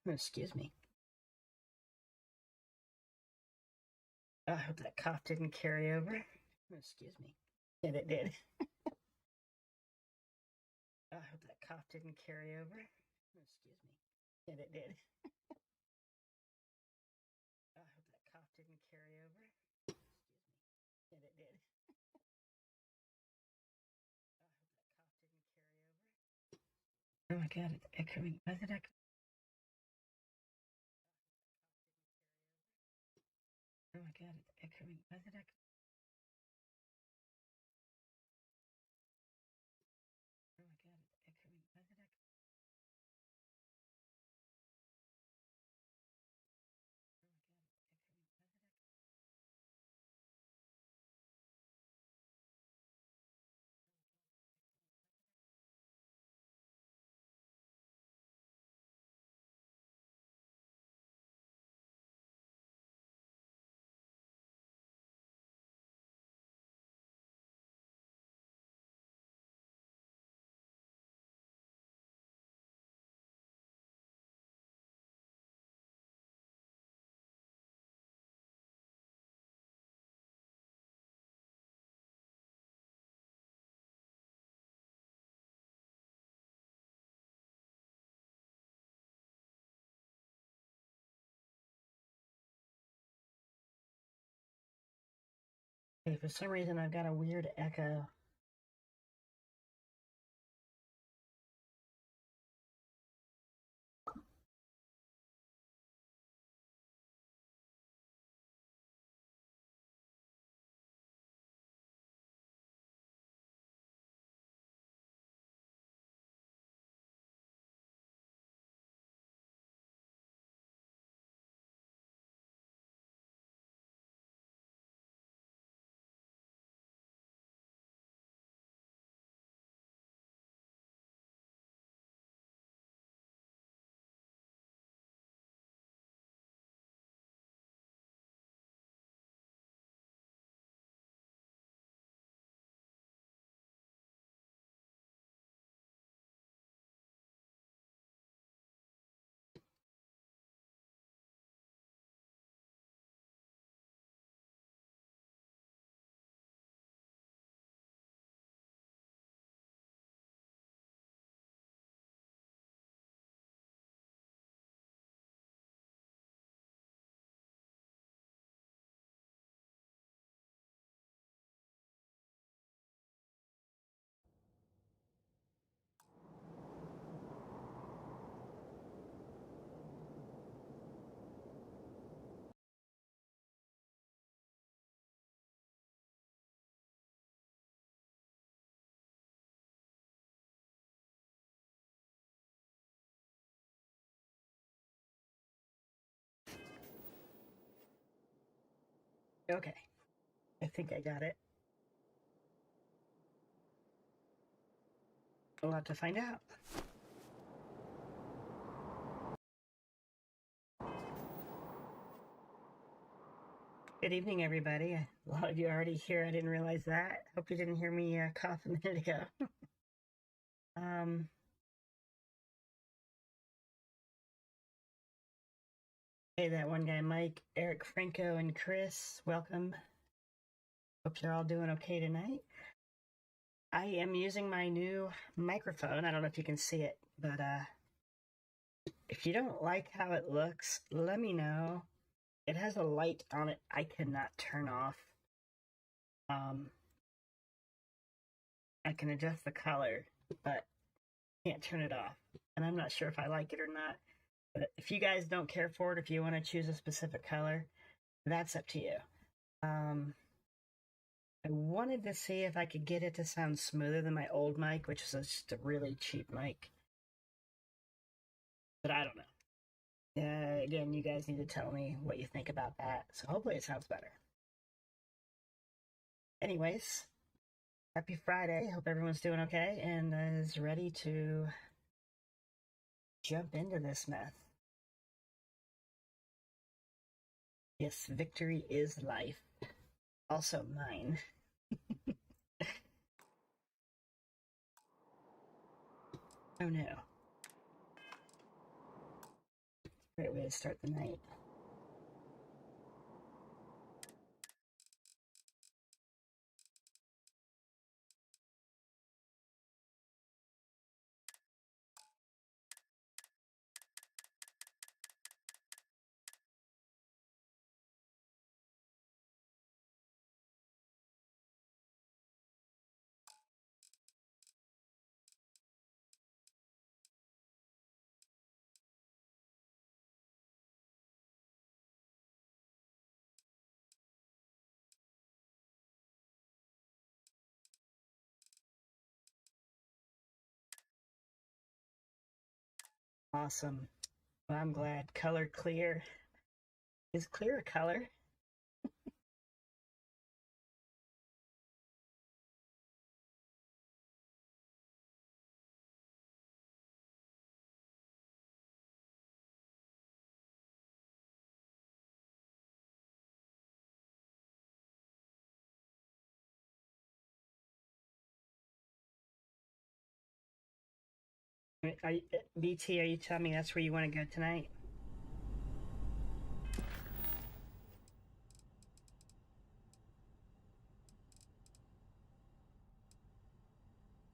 Excuse me. I hope that cough didn't carry over. Excuse me. Yeah, it did. I hope that cough didn't carry over. Excuse me. Yeah, it did. I hope that cough didn't carry over. Excuse me. Yeah, it did. I hope that cough didn't carry over. Oh my god, it's echoing. Why is it echoing? Oh my god, it's echoing. Why is it echoing? Oh my god, it's echoing. Why is it echoing? Hey, for some reason I've got a weird echo. Okay, I think I got it. We'll have to find out. Good evening, everybody. A lot of you are already here. I didn't realize that. Hope you didn't hear me cough a minute ago. Hey, that one guy, Mike, Eric, Franco, and Chris, welcome. Hope you're all doing okay tonight. I am using my new microphone. I don't know if you can see it, but if you don't like how it looks, let me know. It has a light on it I cannot turn off. I can adjust the color, but can't turn it off. And I'm not sure if I like it or not. But if you guys don't care for it, if you want to choose a specific color, that's up to you. I wanted to see if I could get it to sound smoother than my old mic, which is just a really cheap mic. But I don't know. Again, you guys need to tell me what you think about that. So hopefully it sounds better. Anyways, happy Friday. Hope everyone's doing okay and is ready to jump into this mess. Yes, victory is life. Also mine. Oh no. Great way to start the night. Awesome. Well, I'm glad. Color clear. Is clear a color? BT, are you telling me that's where you want to go tonight?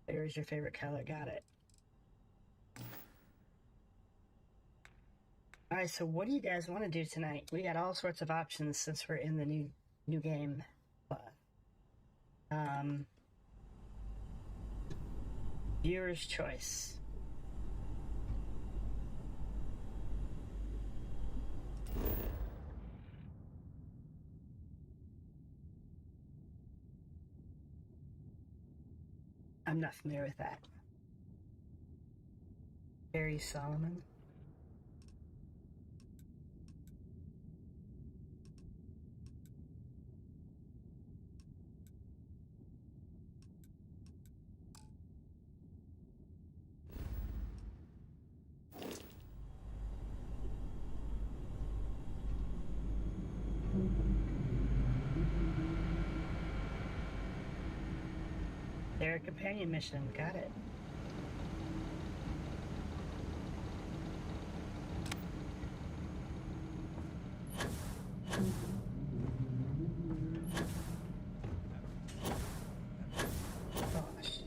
There's your favorite color. Got it. All right, so what do you guys want to do tonight? We got all sorts of options since we're in the new game. Viewer's choice. I'm not familiar with that. Barry Solomon. Their companion mission. Got it. Gosh.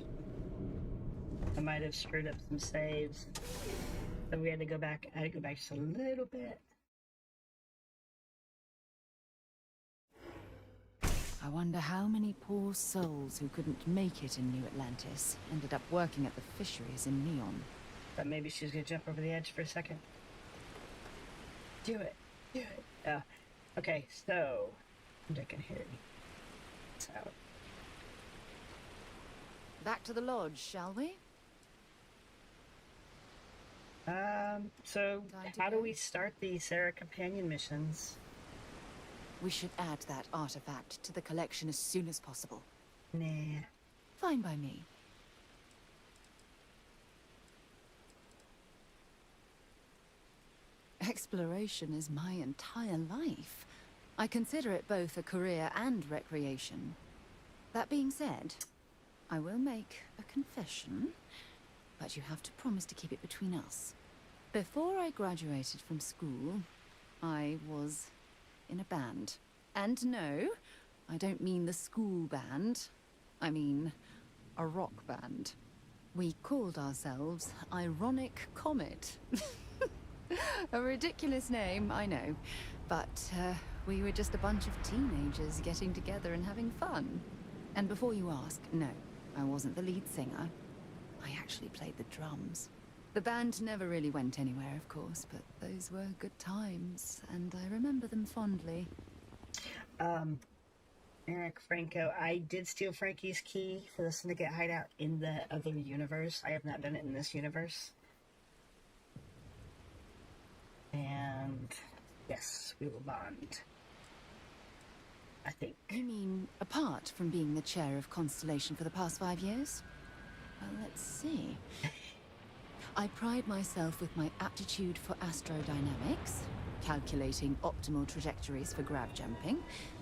I might have screwed up some saves. So we had to go back. I had to go back just a little bit. I wonder how many poor souls who couldn't make it in New Atlantis ended up working at the fisheries in Neon. Thought maybe she was gonna jump over the edge for a second. Do it. Do it. Oh. Okay, so I can hear you. It's out. Back to the lodge, shall we? So how do we start the Sarah companion missions? We should add that artifact to the collection as soon as possible. Nah. Fine by me. Exploration is my entire life. I consider it both a career and recreation. That being said, I will make a confession, but you have to promise to keep it between us. Before I graduated from school, I was in a band. And no, I don't mean the school band. I mean a rock band. We called ourselves Ironic Comet. A ridiculous name, I know. But we were just a bunch of teenagers getting together and having fun. And before you ask, no, I wasn't the lead singer. I actually played the drums. The band never really went anywhere, of course, but those were good times, and I remember them fondly. Eric Franco, I did steal Frankie's key for the Syndicate hideout in the other universe. I have not done it in this universe. And yes, we will bond. I think. You mean apart from being the chair of Constellation for the past 5 years? Well, let's see. I pride myself with my aptitude for astrodynamics, calculating optimal trajectories for grav jumping.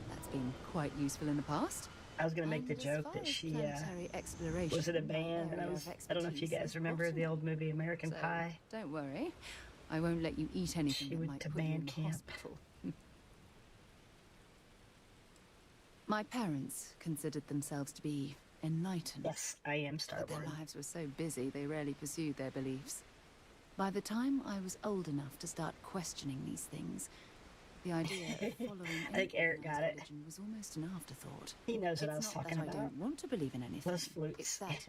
That's been quite useful in the past. I was going to make the joke that she was in a band, and I don't know if you guys remember the old movie American Pie. Don't worry, I won't let you eat anything She that went might to put you in band the camp. hospital. My parents considered themselves to be enlightened. Yes, I am But Starborn. their lives were so busy, they rarely pursued their beliefs. By the time I was old enough to start questioning these things, the idea of following I think Eric got it. religion was almost an afterthought. He knows what I was It's not talking that I about. don't want to believe in anything. Those flutes. It's that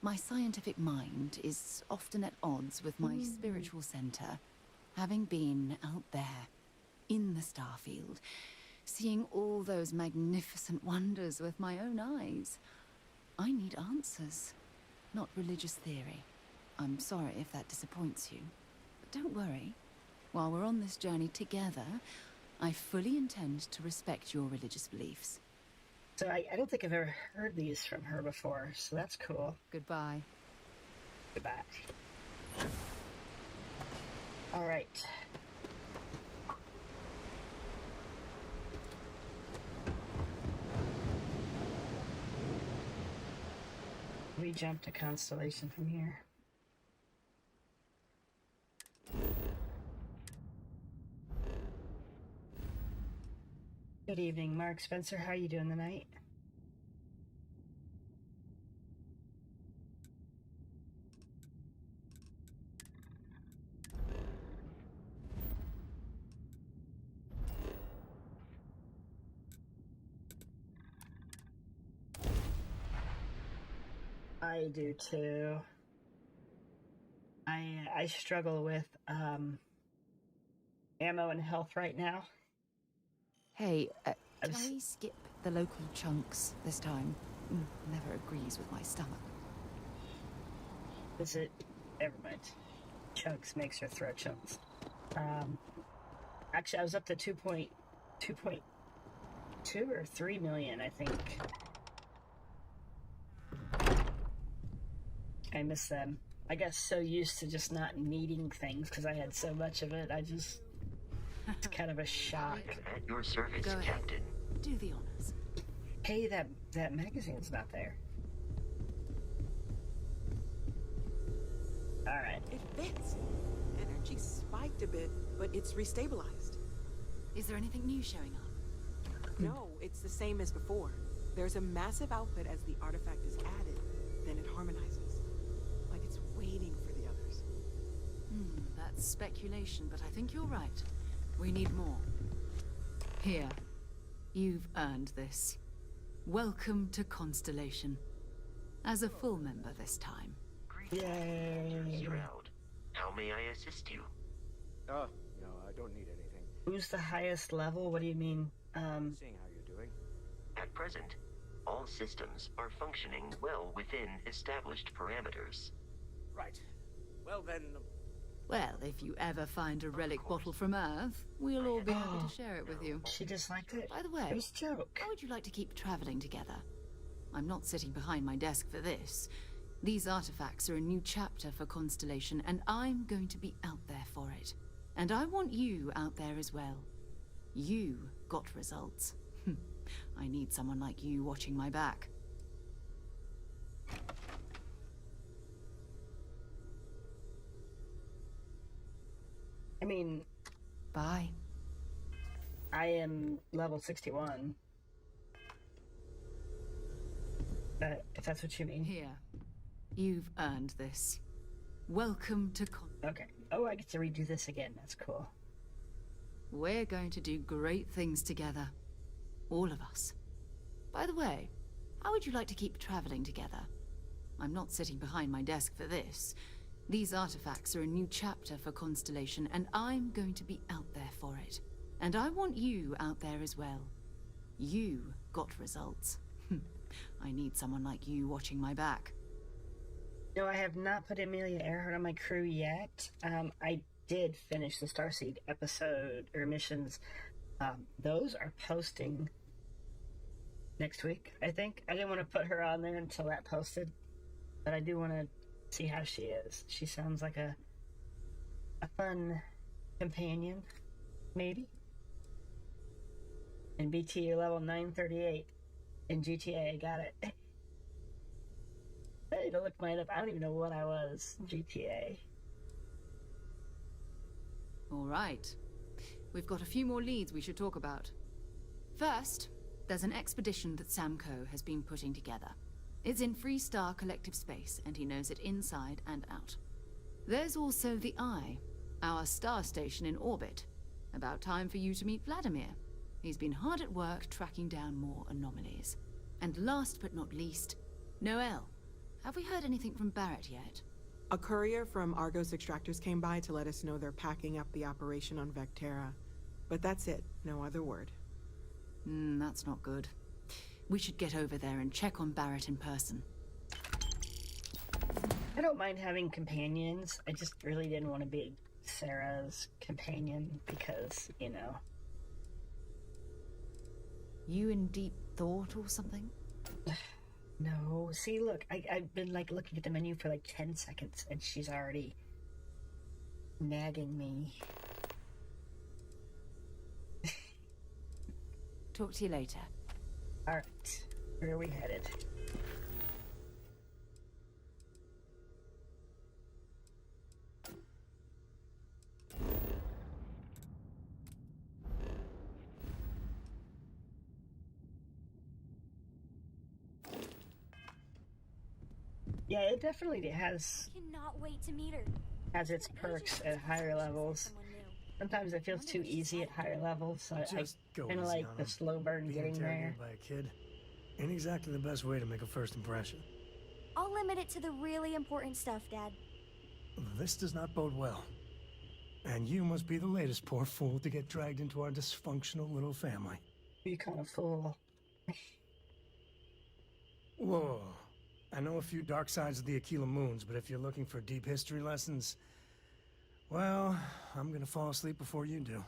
my scientific mind is often at odds with my spiritual center. Having been out there, in the Starfield, seeing all those magnificent wonders with my own eyes, I need answers, not religious theory. I'm sorry if that disappoints you, but don't worry. While we're on this journey together, I fully intend to respect your religious beliefs. So I don't think I've ever heard these from her before, so that's cool. Goodbye. Goodbye. All right. We jump to Constellation from here. Good evening, Mark Spencer. How are you doing tonight? I do too. I struggle with ammo and health right now. Hey, can we skip the local chunks this time? Never agrees with my stomach. Is it? Never mind. Chunks makes her throw chunks. Actually, I was up to 2.2 or 3 million, I think. I miss them. I got so used to just not needing things because I had so much of it. It's kind of a shock. At your service, Go ahead. Captain. Do the honors. Hey, that magazine's not there. All right. It fits. Energy spiked a bit, but it's restabilized. Is there anything new showing up? No, it's the same as before. There's a massive output as the artifact is added, then it harmonizes. Like it's waiting for the others. That's speculation, but I think you're right. We need more. Here. You've earned this. Welcome to Constellation. As a full member this time. Yay. Stroud. How may I assist you? Oh, no, I don't need anything. Who's the highest level? What do you mean? Seeing how you're doing. At present, all systems are functioning well within established parameters. Right. Well then, Well, if you ever find a relic bottle from Earth, we'll all be happy to share it with you. She disliked it? By the way, It was a joke. how would you like to keep traveling together? I'm not sitting behind my desk for this. These artifacts are a new chapter for Constellation, and I'm going to be out there for it. And I want you out there as well. You got results. I need someone like you watching my back. I mean, Bye. I am level 61. If that's what you mean. Here. You've earned this. Welcome to Okay. Oh, I get to redo this again. That's cool. We're going to do great things together. All of us. By the way, how would you like to keep traveling together? I'm not sitting behind my desk for this. These artifacts are a new chapter for Constellation, and I'm going to be out there for it. And I want you out there as well. You got results. I need someone like you watching my back. No, I have not put Amelia Earhart on my crew yet. I did finish the Starseed episode or missions. Those are posting next week, I think. I didn't want to put her on there until that posted, but I do want to see how she is. She sounds like a fun companion, maybe. In BT, you're level 938. In GTA, got it. I need to look mine up. I don't even know what I was in GTA. All right. We've got a few more leads we should talk about. First, there's an expedition that Samco has been putting together. It's in Freestar Collective Space, and he knows it inside and out. There's also the Eye, our star station in orbit. About time for you to meet Vladimir. He's been hard at work tracking down more anomalies. And last but not least, Noel. Have we heard anything from Barrett yet? A courier from Argos Extractors came by to let us know they're packing up the operation on Vectera. But that's it, no other word. That's not good. We should get over there and check on Barrett in person. I don't mind having companions. I just really didn't want to be Sarah's companion because, you know. You in deep thought or something? No. See, look, I've been, like, looking at the menu for, like, 10 seconds, and she's already nagging me. Talk to you later. Alright. Where are we headed? Yeah, it definitely Cannot wait to meet her. has its perks at higher levels. Sometimes it feels too easy at higher levels, so I kind of like the slow burn getting there. By a kid ain't exactly the best way to make a first impression. I'll limit it to the really important stuff, Dad. This does not bode well. And you must be the latest poor fool to get dragged into our dysfunctional little family. You kind of fool. Whoa. I know a few dark sides of the Aquila Moons, but if you're looking for deep history lessons, well, I'm gonna fall asleep before you do.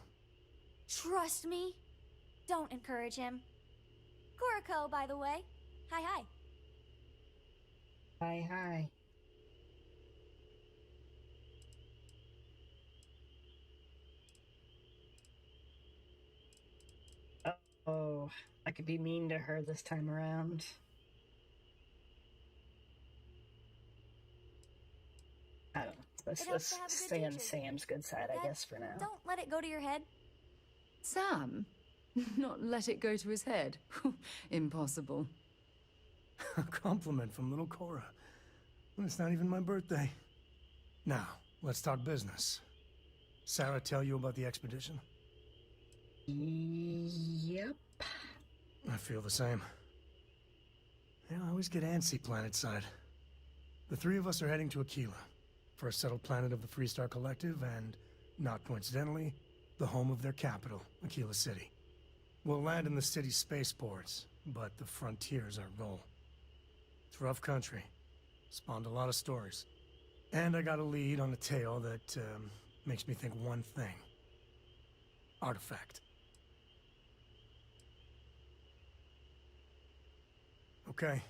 Trust me. Don't encourage him. Kuriko, by the way. Hi. Hi. Oh, I could be mean to her this time around. I don't know. Let's stay on Sam's good side, I guess, for now. Don't let it go to your head. Sam? Not let it go to his head. Impossible. A compliment from little Cora. It's not even my birthday. Now, let's talk business. Sarah tell you about the expedition? Yep. I feel the same. Yeah, I always get antsy planet-side. The three of us are heading to Aquila, first settled planet of the Freestar Collective, and, not coincidentally, the home of their capital, Aquila City. We'll land in the city's spaceports, but the frontier's our goal. It's rough country. Spawned a lot of stories. And I got a lead on a tale that makes me think one thing. Artifact. Okay.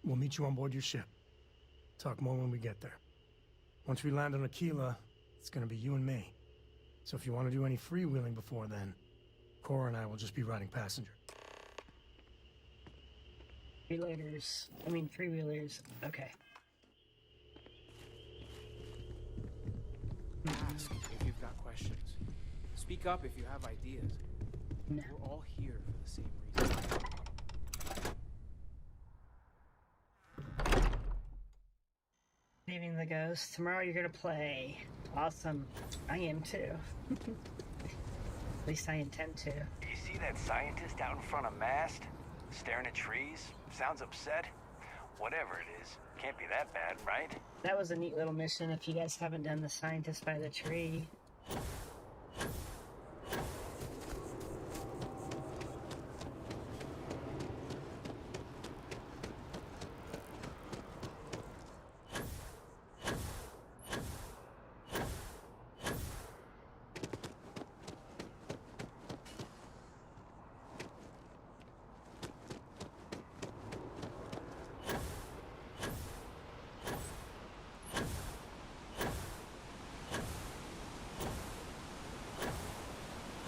We'll meet you on board your ship. Talk more when we get there. Once we land on Aquila, it's gonna be you and me. So if you want to do any freewheeling before then, Cora and I will just be riding passenger. Freewheelers. Okay. Ask if you've got questions. Speak up if you have ideas. No. We're all here for the same reason. Leaving the Ghost. Tomorrow you're gonna play. Awesome. I am too. At least I intend to. You see that scientist out in front of mast? Staring at trees? Sounds upset? Whatever it is, can't be that bad, right? That was a neat little mission if you guys haven't done the Scientist by the Tree.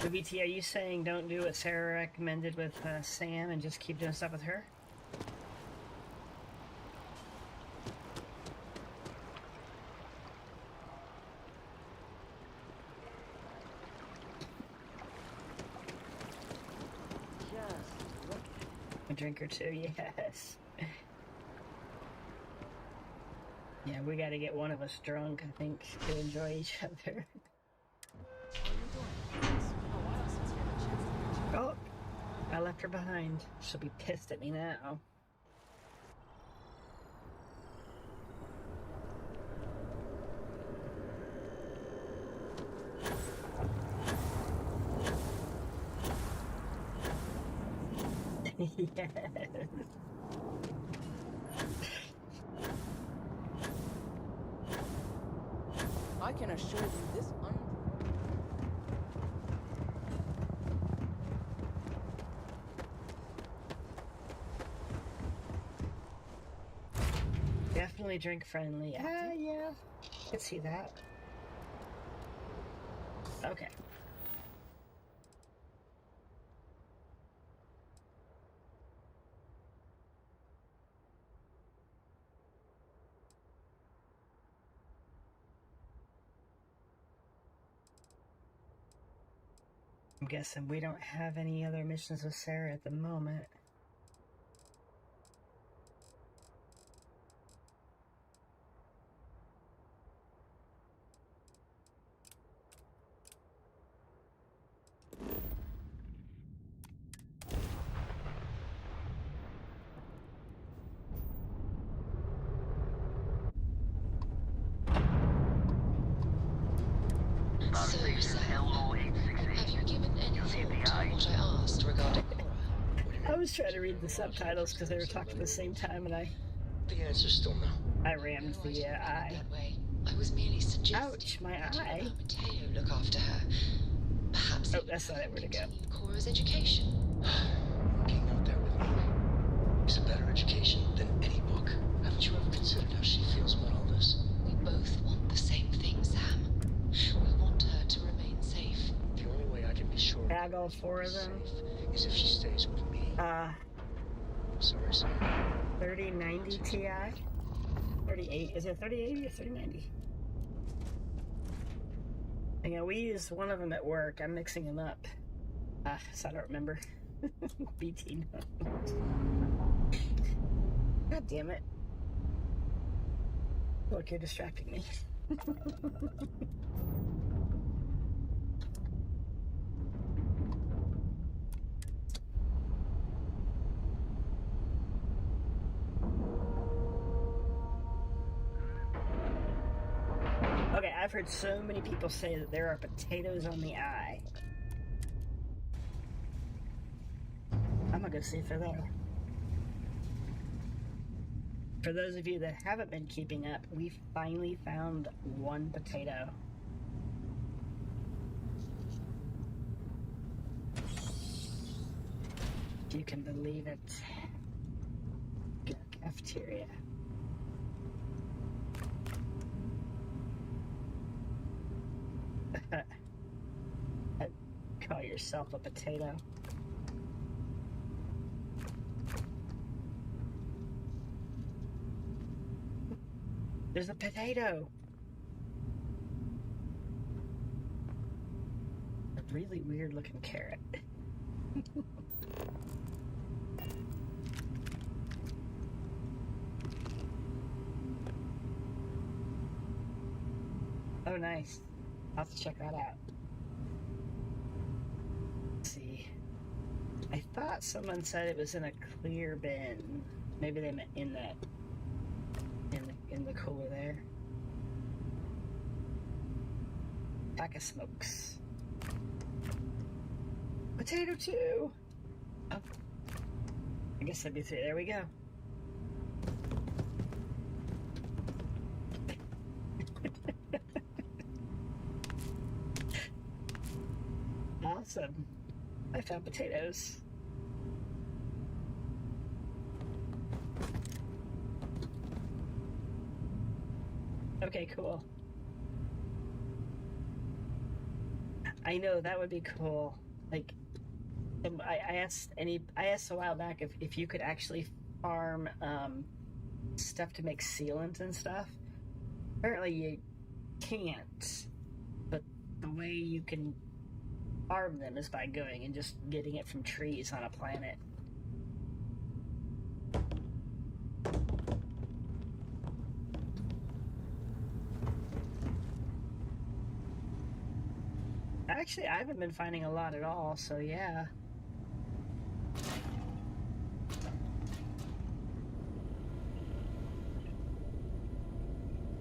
VT, are you saying don't do what Sarah recommended with Sam and just keep doing stuff with her? A drink or two, yes. Yeah, we gotta get one of us drunk, I think, to enjoy each other. Oh, I left her behind. She'll be pissed at me now. Yes. I can assure you this Definitely drink friendly. Yeah. I could see that. Okay. I'm guessing we don't have any other missions with Sarah at the moment. So, Sam, have you given any thought to what I asked regarding Cora? I was trying to read the subtitles because they were talking at the same time, and The answer's still no. I rammed the eye. That way. I was merely suggesting Ouch, my that you eye. allow Mateo look after her. Perhaps Oh, it that's not it. Where'd it go? continue Cora's education. Being out there with me is a better education than any book. Haven't you ever considered how she feels about all this? We both want the same thing, Sam. We want her to remain safe. The only way I can be sure Add all four of them. safe is if she stays with me. Sorry, Sam. 3090 Ti? 38. Is it 3080 or 3090? Yeah, we use one of them at work. I'm mixing them up. So I don't remember. BT notes. God damn it. Look, you're distracting me. Okay, I've heard so many people say that there are potatoes on the eye. I'm gonna go see if they're there. For those of you that haven't been keeping up, we finally found one potato. If you can believe it. Good cafeteria. Call yourself a potato. There's a potato. A really weird looking carrot. Oh, nice. I'll have to check that out. Let's see. I thought someone said it was in a clear bin. Maybe they meant in that. In the cooler there. Pack of smokes. Potato 2! Oh. I guess that'd be 3. There we go. Awesome. I found potatoes. Okay, cool. I know, that would be cool. Like, I asked a while back if you could actually farm stuff to make sealant and stuff. Apparently you can't, but the way you can farm them is by going and just getting it from trees on a planet. Actually, I haven't been finding a lot at all, so yeah.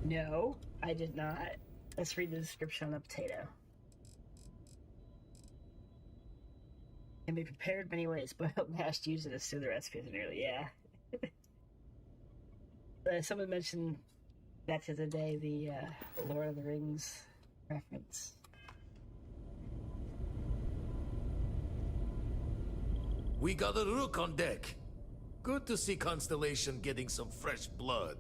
No, I did not. Let's read the description on the potato. Can be prepared many ways, but mashed, use it as soon as the recipe is nearly, yeah. Someone mentioned that the other day, the Lord of the Rings reference. We got a rook on deck. Good to see Constellation getting some fresh blood.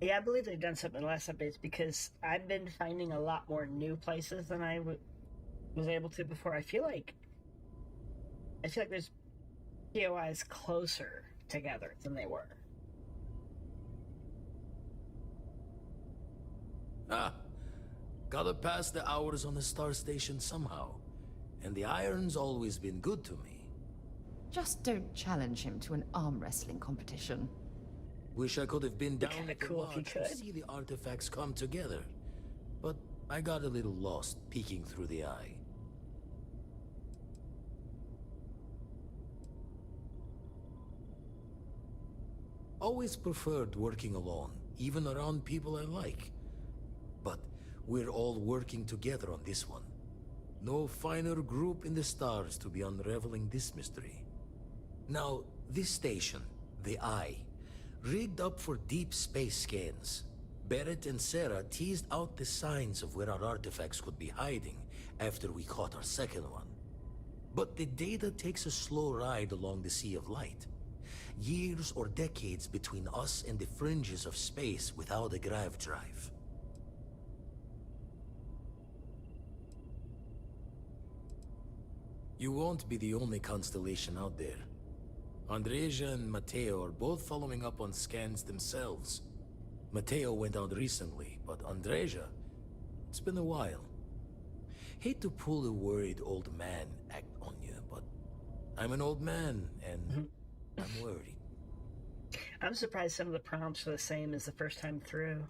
Yeah, I believe they've done something in the last updates because I've been finding a lot more new places than I was able to before. I feel like there's POIs closer together than they were. Ah, gotta pass the hours on the star station somehow. And the iron's always been good to me. Just don't challenge him to an arm wrestling competition. Wish I could have been down Kinda at the cool if you lodge to could. see the artifacts come together. But I got a little lost peeking through the eye. Always preferred working alone, even around people I like. But we're all working together on this one. No finer group in the stars to be unraveling this mystery. Now, this station, the Eye, rigged up for deep space scans. Barrett and Sarah teased out the signs of where our artifacts could be hiding after we caught our second one. But the data takes a slow ride along the Sea of Light. Years or decades between us and the fringes of space without a grav drive. You won't be the only constellation out there. Andreja and Matteo are both following up on scans themselves. Matteo went out recently, but Andreja, it's been a while. Hate to pull a worried old man act on you, but I'm an old man, and I'm worried. I'm surprised some of the prompts are the same as the first time through.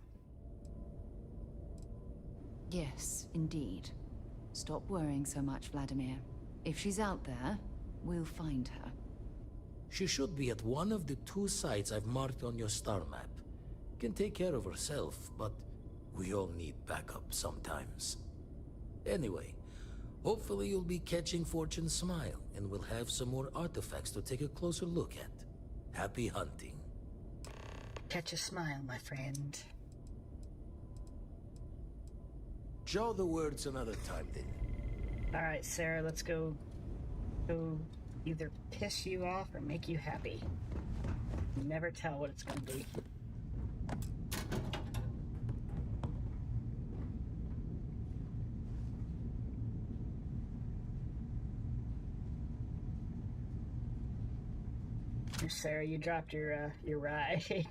Yes, indeed. Stop worrying so much, Vladimir. If she's out there, we'll find her. She should be at one of the 2 sites I've marked on your star map. Can take care of herself, but we all need backup sometimes. Anyway, hopefully you'll be catching Fortune's smile, and we'll have some more artifacts to take a closer look at. Happy hunting. Catch a smile, my friend. Jaw the words another time, then. Alright, Sarah, let's go either piss you off or make you happy. You never tell what it's gonna be. Sarah, you dropped your ride.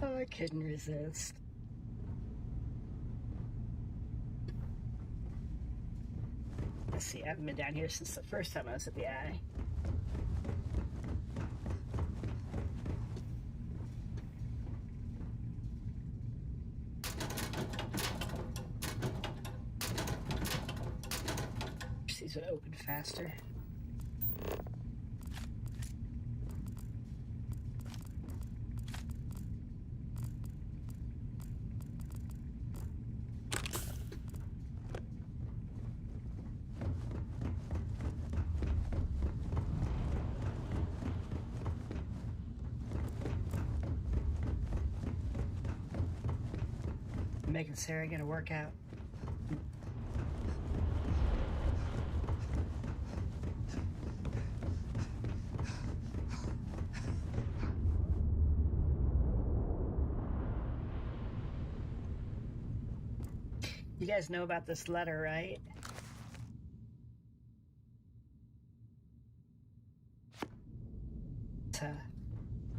Oh, I couldn't resist. Let's see, I haven't been down here since the first time I was at the Eye. These would open faster. Making Sarah gonna work out. You guys know about this letter, right?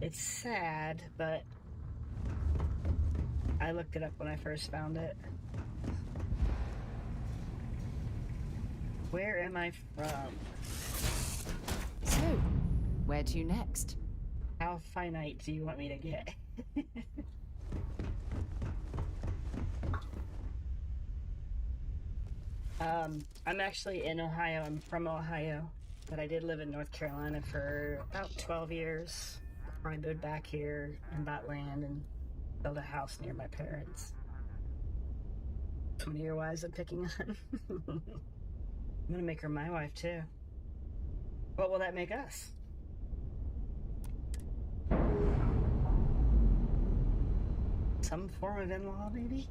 It's sad, but I looked it up when I first found it. Where am I from? So, where to next? How finite do you want me to get? I'm actually in Ohio. I'm from Ohio, but I did live in North Carolina for about 12 years. I moved back here and bought land and built a house near my parents. 20-year wives I'm picking on. I'm gonna make her my wife too. What will that make us? Some form of in-law, maybe?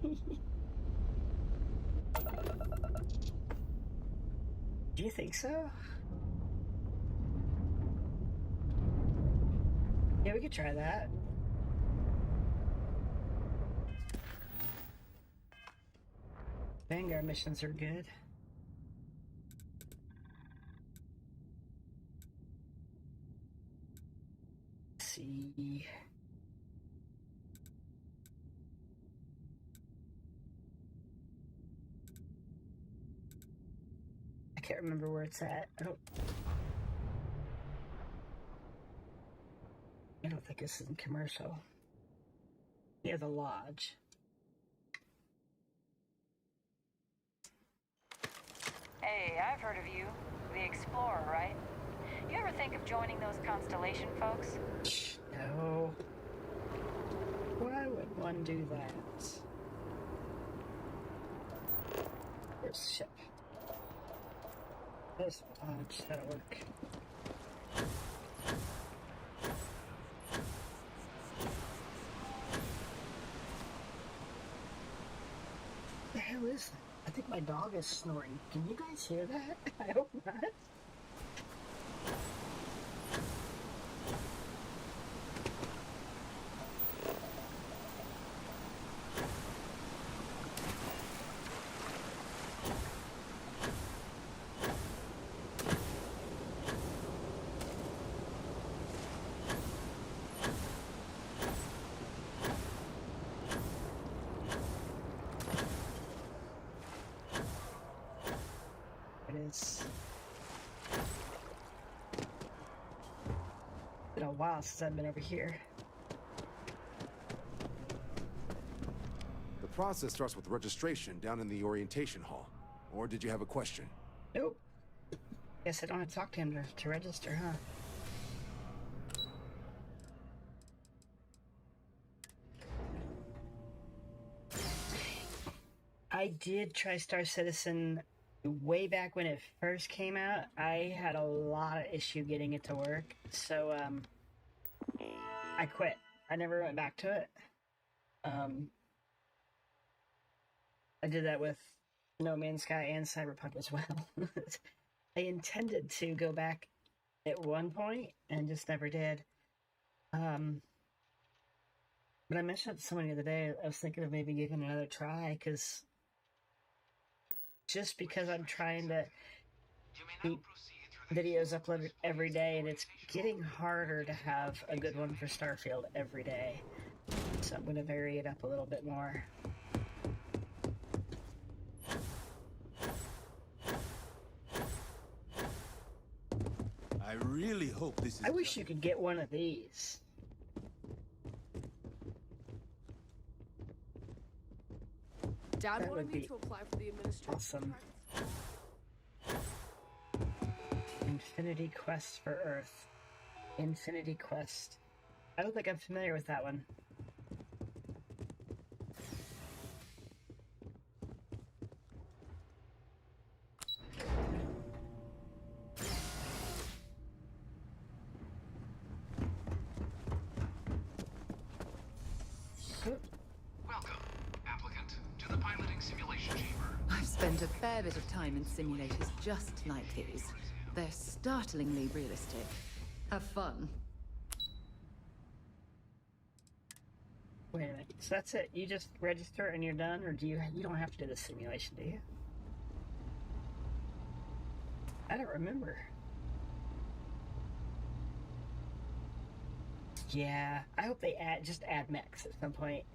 Do you think so? Yeah, we could try that. Vanguard missions are good. Let's see. I can't remember where it's at. I don't think this is commercial. Yeah, the lodge. Hey, I've heard of you. The Explorer, right? You ever think of joining those Constellation folks? No. Why would one do that? Where's the ship? There's the lodge. That'll work. What the hell is that? I think my dog is snoring. Can you guys hear that? I hope not. It's been a while since I've been over here. The process starts with registration down in the orientation hall. Or did you have a question? Nope. Guess I don't have to talk to him to register, huh? I did try Star Citizen way back when it first came out. I had a lot of issue getting it to work, so I quit. I never went back to it. I did that with No Man's Sky and Cyberpunk as well. I intended to go back at one point and just never did. But I mentioned it to someone the other day. I was thinking of maybe giving it another try, because just because I'm trying to keep videos uploaded every day, and it's getting harder to have a good one for Starfield every day. So I'm going to vary it up a little bit more. I really hope this is... I wish you could get one of these. Dad That wanted would me be to apply for the administration. awesome. Infinity Quest for Earth. Infinity Quest. I don't think I'm familiar with that one. Welcome, applicant, to the piloting simulation chamber. I've spent a fair bit of time in simulators just like these. They're startlingly realistic. Have fun. Wait a minute. So that's it? You just register and you're done, or you don't have to do the simulation, do you? I don't remember. Yeah, I hope they add mechs at some point.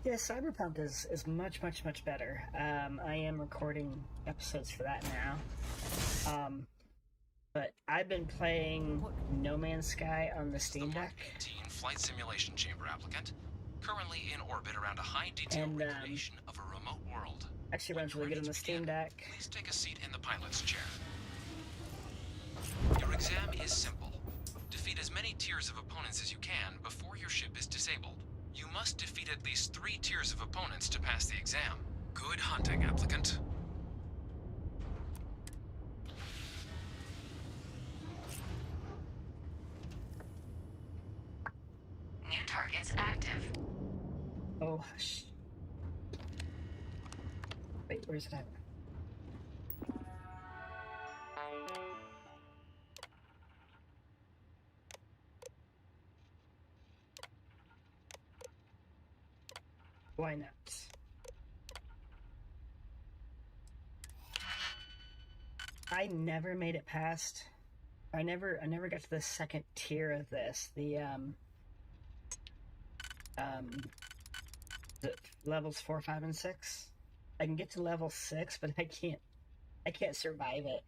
Yeah, Cyberpunk is much better. I am recording episodes for that now. But I've been playing No Man's Sky on the Steam Deck. 18 flight simulation chamber applicant, currently in orbit around a high-detail recreation of a remote world. Actually runs really good on the Steam Deck. Please take a seat in the pilot's chair. Your exam is simple. Defeat as many tiers of opponents as you can before your ship is disabled. You must defeat at least 3 tiers of opponents to pass the exam. Good hunting, applicant. New targets active. Oh, hush. Wait, where's that? Why not? I never made it past. I never got to the second tier of this. The levels 4, 5, and 6. I can get to level 6, but I can't survive it.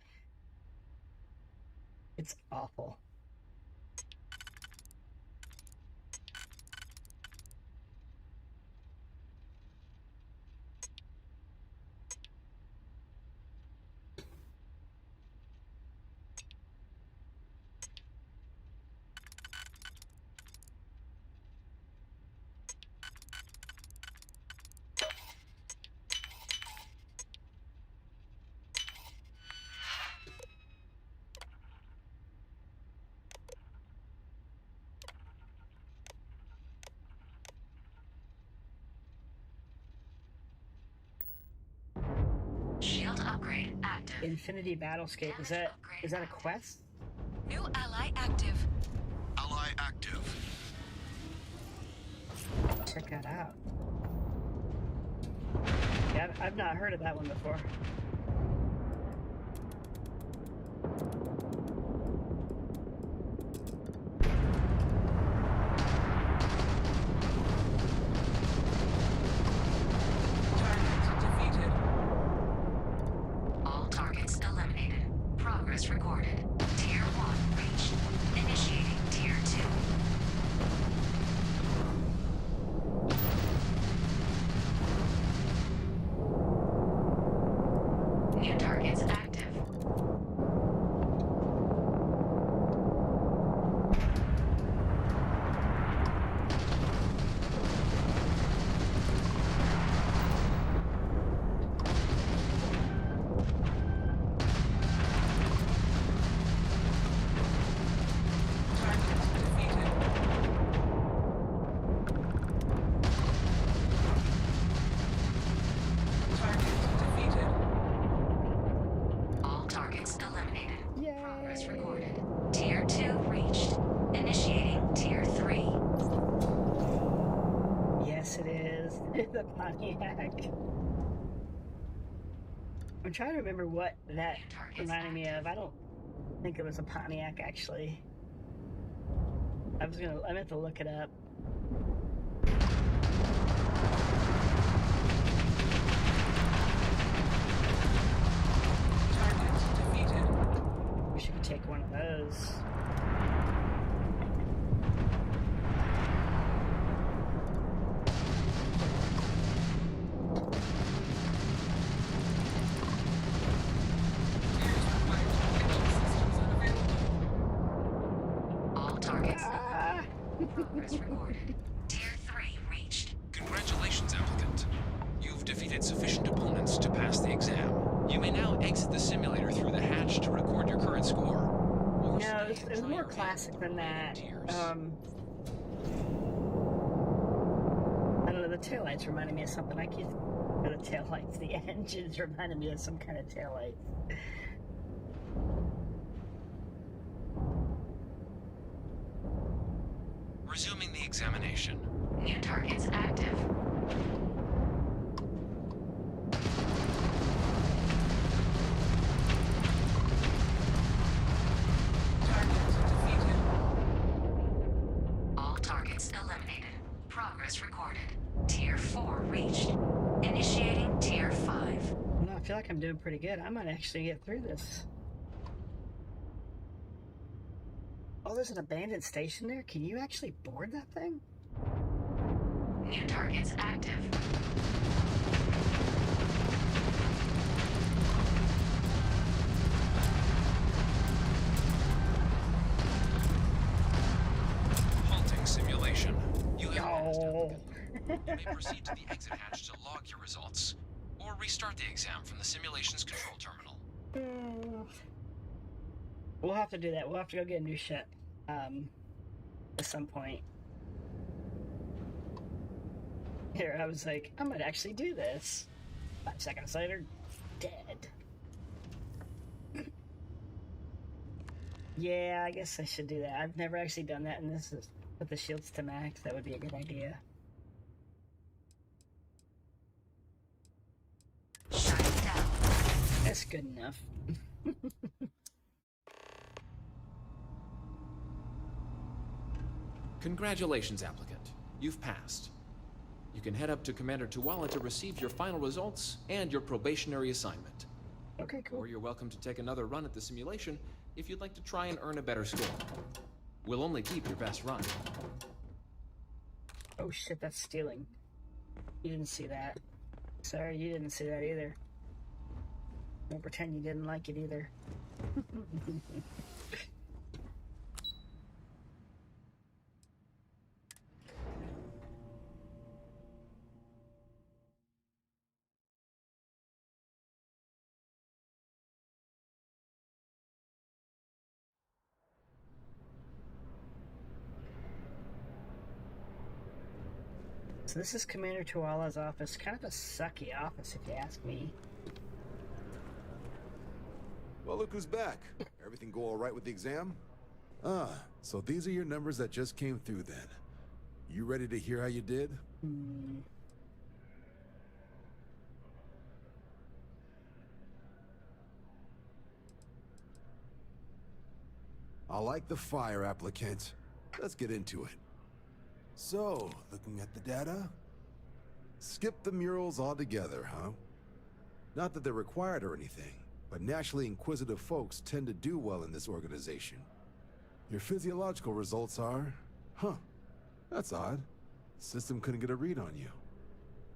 It's awful. Shield upgrade active. Infinity Battlescape, is that a quest? New ally active. Ally active. Check that out. Yeah, I've not heard of that one before. All targets eliminated. Progress recorded. Tier 1 reached. Initiating Tier 2. New targets active. All targets eliminated. Progress recorded. Tier 2 reached. Initiating Tier 3. Yes, it is. The Pontiac. I'm trying to remember what that reminded me of. I don't think it was a Pontiac, actually. I meant to look it up. Wish you could take one of those. All targets progress recorded. Tier 3 reached. Congratulations, applicant. You've defeated sufficient opponents to pass the exam. You may now exit the simulator through the hatch to record your current score. No, it was more classic than that. I don't know, the taillights reminded me of something. I keep the taillights, the engines reminded me of some kind of taillights. Resuming the examination. New targets active. All targets eliminated. Progress recorded. Tier 4 reached. Initiating Tier 5. No, I feel like I'm doing pretty good. I might actually get through this. Oh, there's an abandoned station there? Can you actually board that thing? New targets active. Halting simulation. You have passed, applicant. You may proceed to the exit hatch to log your results, or restart the exam from the simulation's control terminal. We'll have to do that. We'll have to go get a new ship at some point. Here, I was like, I might actually do this. 5 seconds later, dead. Yeah, I guess I should do that. I've never actually done that, and this is put the shields to max. That would be a good idea. Shut down. That's good enough. Congratulations, applicant. You've passed. You can head up to Commander Tuwala to receive your final results and your probationary assignment. Okay, cool. Or you're welcome to take another run at the simulation if you'd like to try and earn a better score. We'll only keep your best run. Oh shit, that's stealing. You didn't see that. Sorry, you didn't see that either. Don't pretend you didn't like it either. So this is Commander Tuwala's office. Kind of a sucky office, if you ask me. Well, look who's back. Everything go all right with the exam? Ah, so these are your numbers that just came through then. You ready to hear how you did? I like the fire, applicant. Let's get into it. So, looking at the data? Skip the murals altogether, huh? Not that they're required or anything, but naturally inquisitive folks tend to do well in this organization. Your physiological results are... that's odd. System couldn't get a read on you.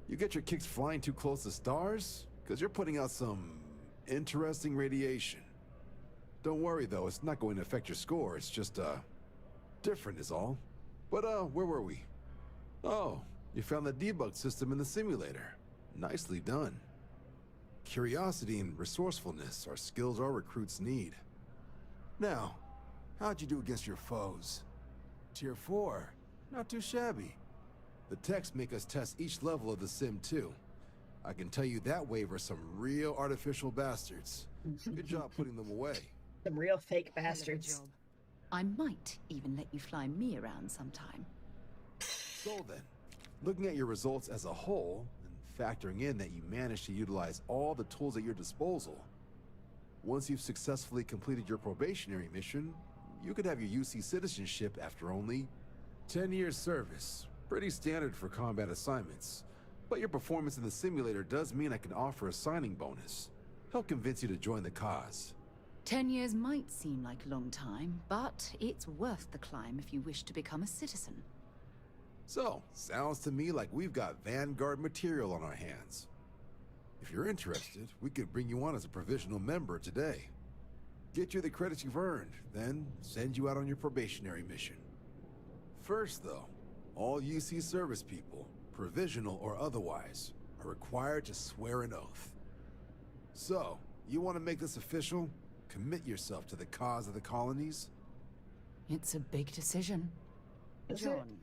You get your kicks flying too close to stars? Because you're putting out some interesting radiation. Don't worry though, it's not going to affect your score, it's just, different is all. But, where were we? Oh, you found the debug system in the simulator. Nicely done. Curiosity and resourcefulness are skills our recruits need. Now, how'd you do against your foes? Tier 4. Not too shabby. The techs make us test each level of the sim too. I can tell you that waiver's some real artificial bastards. Good job putting them away. Some real fake bastards. I might even let you fly me around sometime. So then, looking at your results as a whole, and factoring in that you managed to utilize all the tools at your disposal, once you've successfully completed your probationary mission, you could have your UC citizenship after only 10 years service. Pretty standard for combat assignments. But your performance in the simulator does mean I can offer a signing bonus. Help convince you to join the cause. 10 years might seem like a long time, but it's worth the climb if you wish to become a citizen. So, sounds to me like we've got Vanguard material on our hands. If you're interested, we could bring you on as a provisional member today. Get you the credits you've earned, then send you out on your probationary mission. First though, all UC service people, provisional or otherwise, are required to swear an oath. So, you want to make this official? Commit yourself to the cause of the colonies? It's a big decision. John,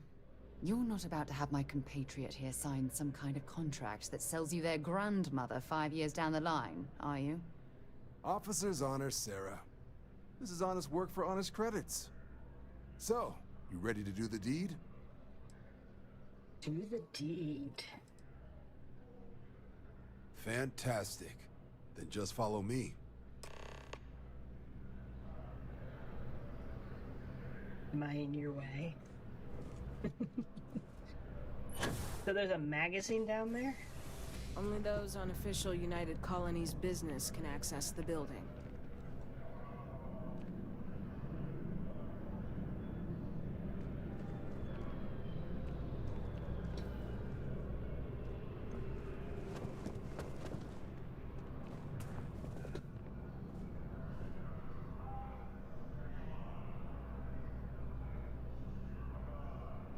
you're not about to have my compatriot here sign some kind of contract that sells you their grandmother 5 years down the line, are you? Officer's honor, Sarah. This is honest work for honest credits. So, you ready to do the deed? Do the deed. Fantastic. Then just follow me. Am I in your way? So there's a magazine down there? Only those on official United Colonies business can access the building.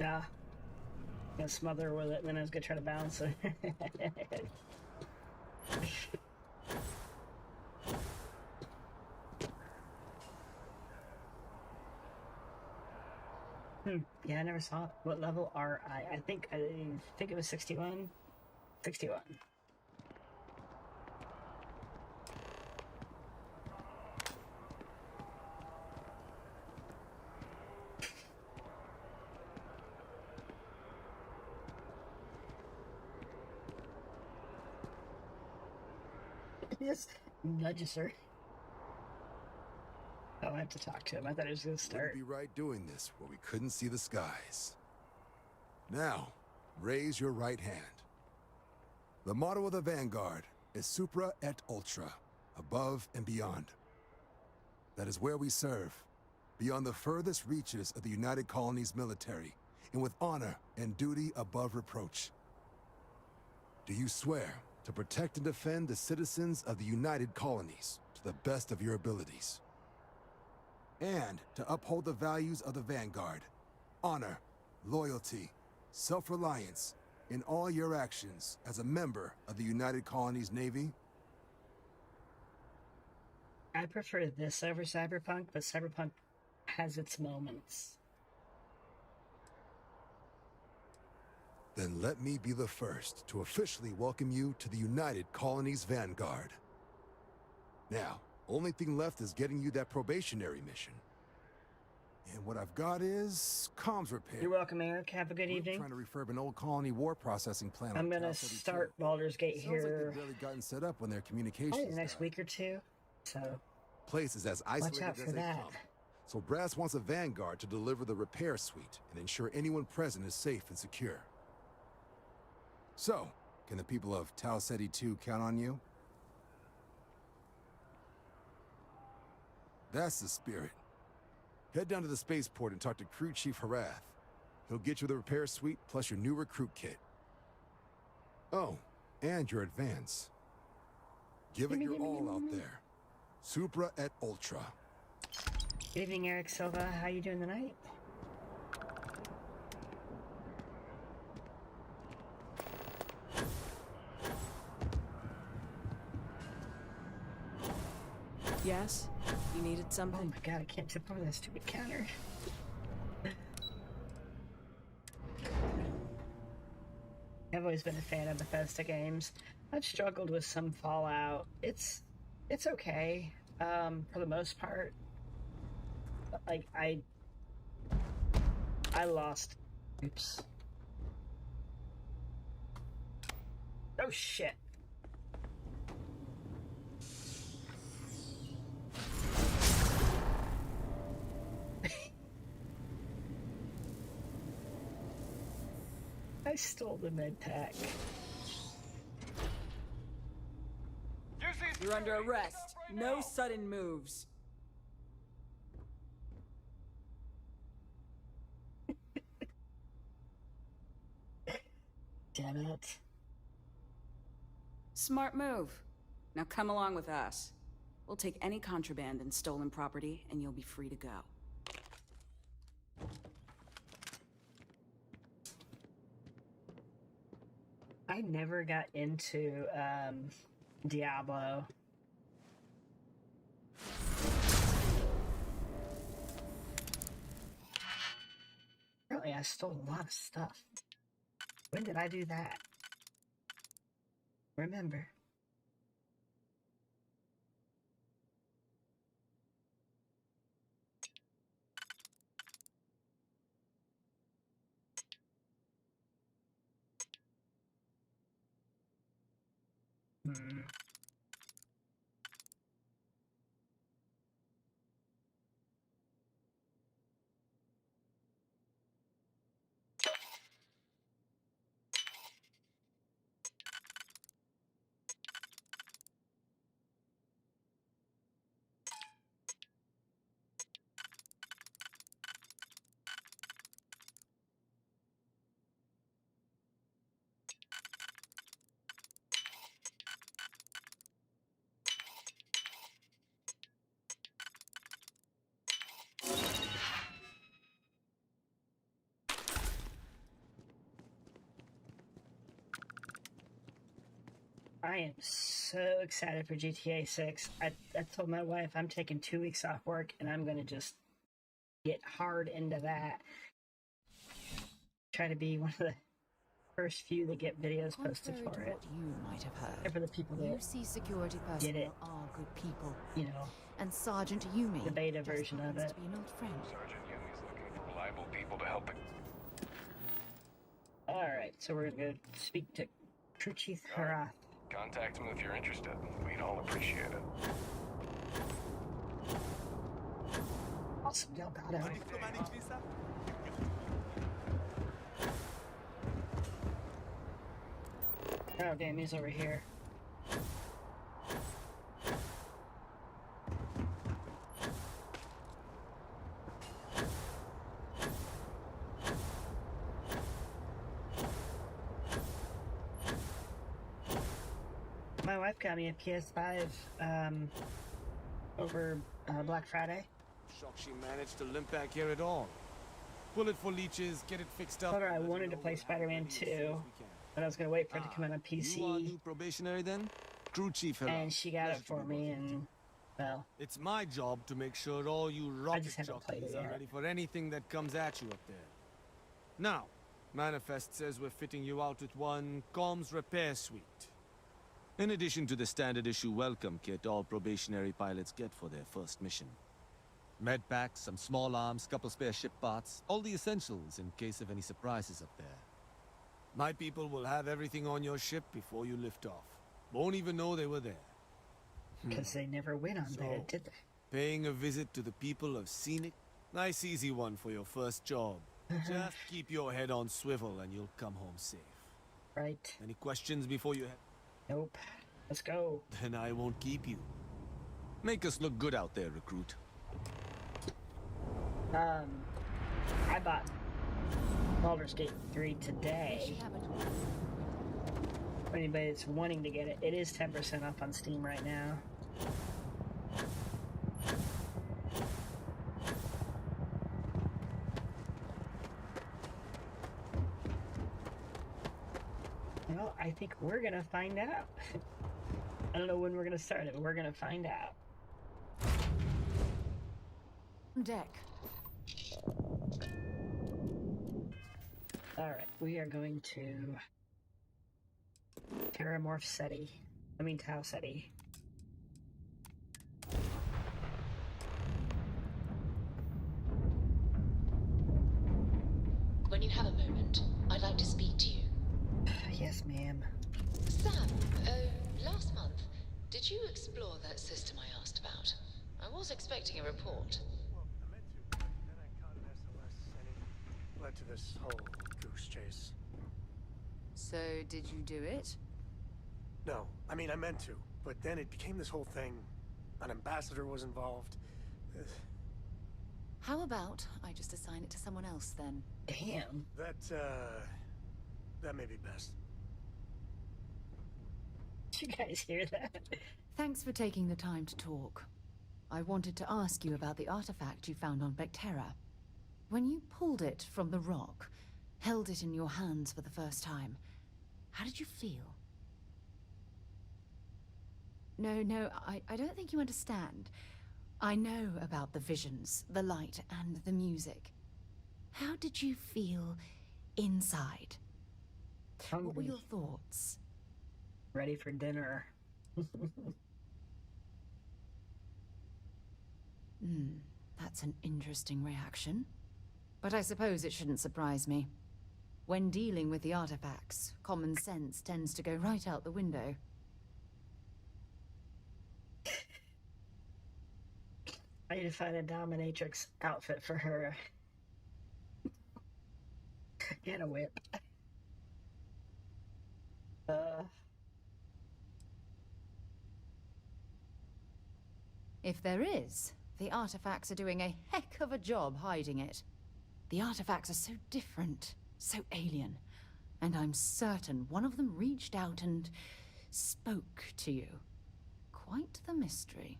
Yeah. Gonna smother her with it, and then I was gonna try to balance it. Yeah, I never saw it. What level are I? I think it was 61. 61. Just nudges her. Oh, I have to talk to him. I thought he was gonna start. Wouldn't be right doing this where we couldn't see the skies. Now, raise your right hand. The motto of the Vanguard is Supra et Ultra, above and beyond. That is where we serve, beyond the furthest reaches of the United Colonies military, and with honor and duty above reproach. Do you swear to protect and defend the citizens of the United Colonies to the best of your abilities? And to uphold the values of the Vanguard, honor, loyalty, self-reliance, in all your actions as a member of the United Colonies Navy? I prefer this over Cyberpunk, but Cyberpunk has its moments. Then let me be the first to officially welcome you to the United Colonies Vanguard. Now, only thing left is getting you that probationary mission. And what I've got is comms repair. You're welcome, Eric. Have a good evening. Trying to refurb an old colony war processing plant. I'm gonna start Baldur's Gate here. Sounds like they've really gotten set up when their communications. Probably the next week or two. So place is as isolated watch out for as they that. come. So Brass wants a Vanguard to deliver the repair suite and ensure anyone present is safe and secure. So, can the people of Tau Ceti 2 count on you? That's the spirit. Head down to the spaceport and talk to Crew Chief Harath. He'll get you the repair suite plus your new recruit kit. Oh, and your advance. Give it your all out there. Supra et Ultra. Good evening, Eric Silva. How you doing tonight? Yes? You needed something? Oh my god, I can't tip over that stupid counter. I've always been a fan of Bethesda games. I've struggled with some Fallout. It's okay, for the most part. But, like, I lost. Oops. Oh shit. I stole the med pack. You're under arrest. No sudden moves. Damn it. Smart move. Now come along with us. We'll take any contraband and stolen property, and you'll be free to go. I never got into Diablo. Apparently I stole a lot of stuff. When did I do that? Remember. I am so excited for GTA 6. I told my wife I'm taking 2 weeks off work and I'm going to just get hard into that. Try to be one of the first few that get videos posted for it. What you might have heard. And for the people that UC security personnel are good people. You know. And Sergeant Yumi. The beta version of it. To be an old friend. Sergeant Yumi's looking for reliable people to help him. Alright, so we're going to speak to Crew Chief Harath. Contact him if you're interested. We'd all appreciate it. Awesome, Delgado. Oh, damn, he's over here. My wife got me a PS5 over Black Friday. Shocked she managed to limp back here at all. Pull it for leeches, get it fixed up. Told her I wanted to play Spider-Man 2, but I was going to wait for it to come out on PC. You are new probationary then? Crew Chief, hello. And she got it for me, and, well... It's my job to make sure all you rocket jockeys are ready for anything that comes at you up there. Now, Manifest says we're fitting you out with one comms repair suite. In addition to the standard issue welcome kit all probationary pilots get for their first mission. Med packs, some small arms, couple spare ship parts, all the essentials in case of any surprises up there. My people will have everything on your ship before you lift off. Won't even know they were there. Because they never went on there, did they? Paying a visit to the people of Scenic? Nice easy one for your first job. Just keep your head on swivel and you'll come home safe. Right. Any questions before you head? Nope. Let's go. Then I won't keep you. Make us look good out there, recruit. I bought Baldur's Gate 3 today. For anybody that's wanting to get it, it is 10% off on Steam right now. Well, I think we're gonna find out. I don't know when we're gonna start it, but we're gonna find out. Deck. Alright, we are going to terramorph SETI. Tau SETI. When you have a moment, I'd like to speak to you. Yes, ma'am. Sam, last month, did you explore that system I asked about? I was expecting a report. Led to this whole goose chase. So, did you do it? No, I meant to, but then it became this whole thing. An ambassador was involved. How about I just assign it to someone else then? Damn. That may be best. Did you guys hear that? Thanks for taking the time to talk. I wanted to ask you about the artifact you found on Vectera. When you pulled it from the rock, held it in your hands for the first time, how did you feel? No, I don't think you understand. I know about the visions, the light, and the music. How did you feel inside? Hungry. What were your thoughts? Ready for dinner. That's an interesting reaction. But I suppose it shouldn't surprise me. When dealing with the artifacts, common sense tends to go right out the window. I need to find a dominatrix outfit for her. And a whip. If there is, the artifacts are doing a heck of a job hiding it. The artifacts are so different, so alien, and I'm certain one of them reached out and spoke to you. Quite the mystery.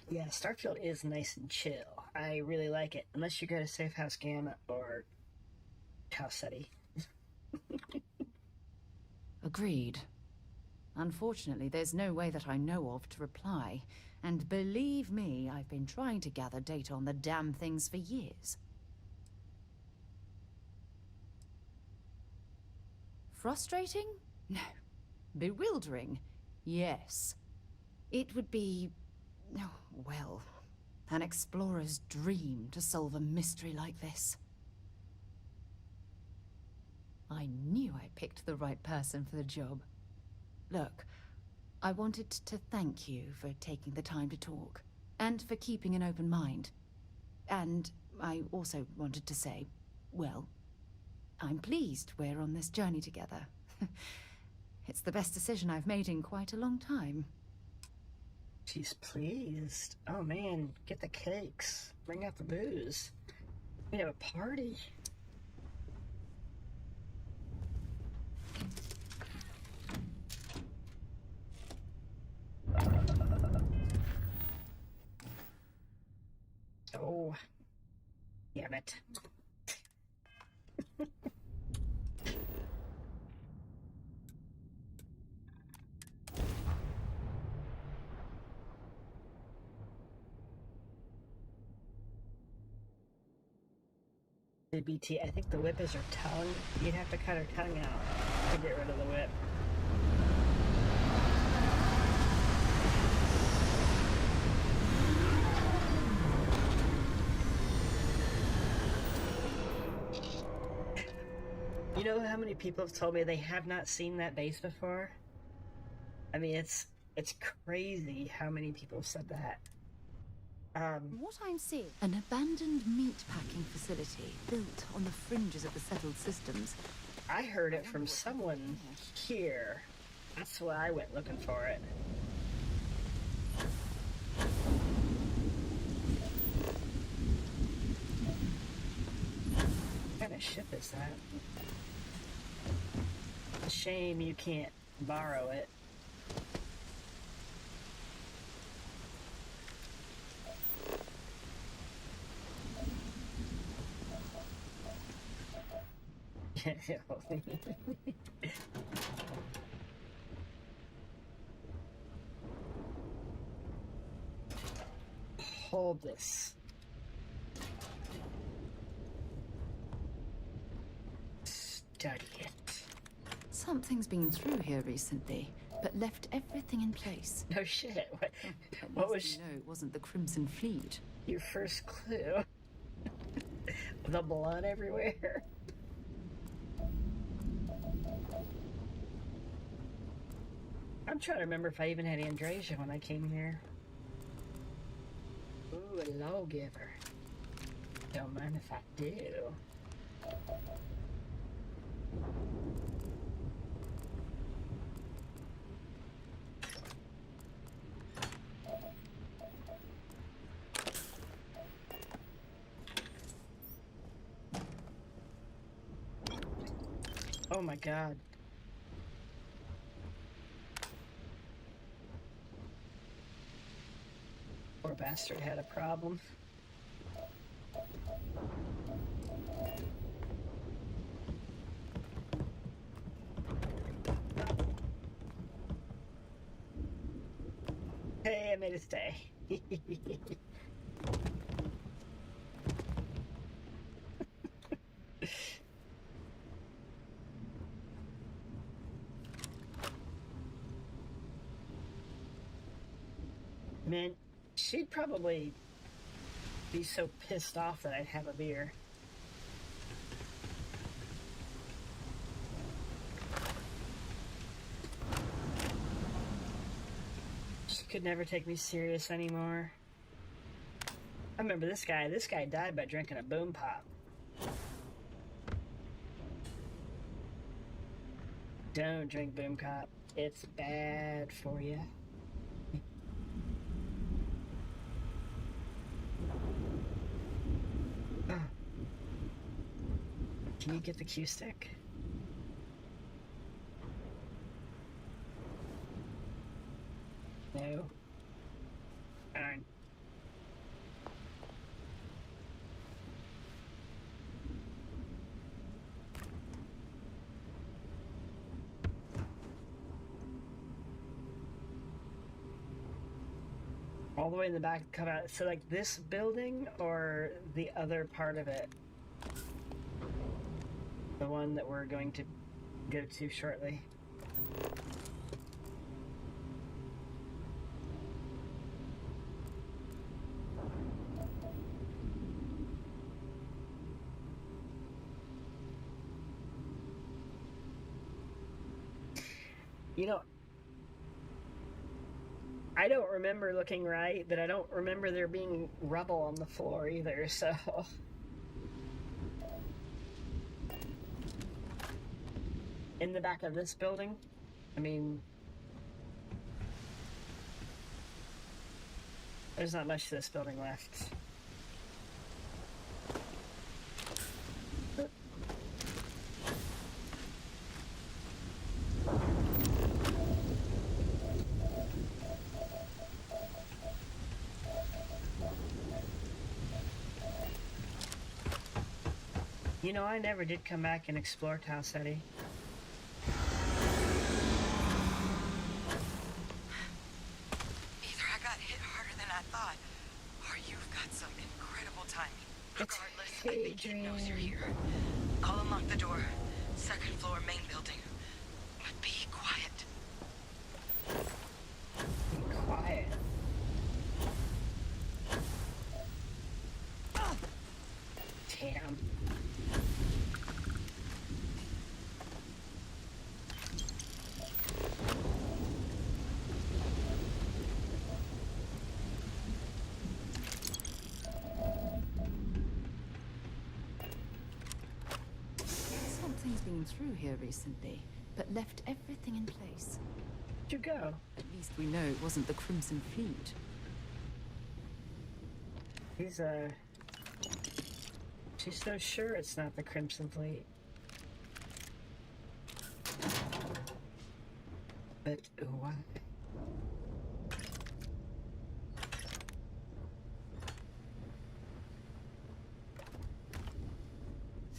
Yeah, Starfield is nice and chill. I really like it, unless you go to Safe House Gamma or House SETI. Agreed. Unfortunately, there's no way that I know of to reply. And believe me, I've been trying to gather data on the damn things for years. Frustrating? No. Bewildering? Yes. It would be... oh, well, an explorer's dream to solve a mystery like this. I knew I picked the right person for the job. Look, I wanted to thank you for taking the time to talk, and for keeping an open mind. And I also wanted to say, well, I'm pleased we're on this journey together. It's the best decision I've made in quite a long time. She's pleased. Oh man, get the cakes. Bring out the booze. We have a party. Oh, damn it. BT, I think the whip is her tongue. You'd have to cut her tongue out to get rid of the whip. You know how many people have told me they have not seen that base before? I mean, it's crazy how many people have said that. What I'm seeing, an abandoned meat-packing facility built on the fringes of the settled systems. I heard it from someone here. That's why I went looking for it. What kind of ship is that? It's a shame you can't borrow it. Hold this. Study it. Something's been through here recently, but left everything in place. No shit. What was... You know it wasn't the Crimson Fleet. Your first clue. The blood everywhere. I'm trying to remember if I even had Andrasia when I came here. Ooh, a lawgiver. Don't mind if I do. Oh my god. Poor bastard had a problem. Hey, I made it stay. Man, she'd probably be so pissed off that I'd have a beer. She could never take me serious anymore. I remember this guy. This guy died by drinking a boom pop. Don't drink boom pop. It's bad for you. Can you get the Q stick? No. Fine. All the way in the back, cut out. So, like, this building or the other part of it? The one that we're going to go to shortly. You know, I don't remember looking right, but I don't remember there being rubble on the floor either, so... In the back of this building? I mean... There's not much to this building left. You know, I never did come back and explore Tau Ceti. Either I got hit harder than I thought, or you've got some incredible timing. Regardless, I think he knows you're here. I'll unlock the door. Second floor, main building. But be quiet. Be quiet. Damn. Something's been through here recently, but left everything in place. Where'd you go? At least we know it wasn't the Crimson Fleet. She's so sure it's not the Crimson Fleet. But why?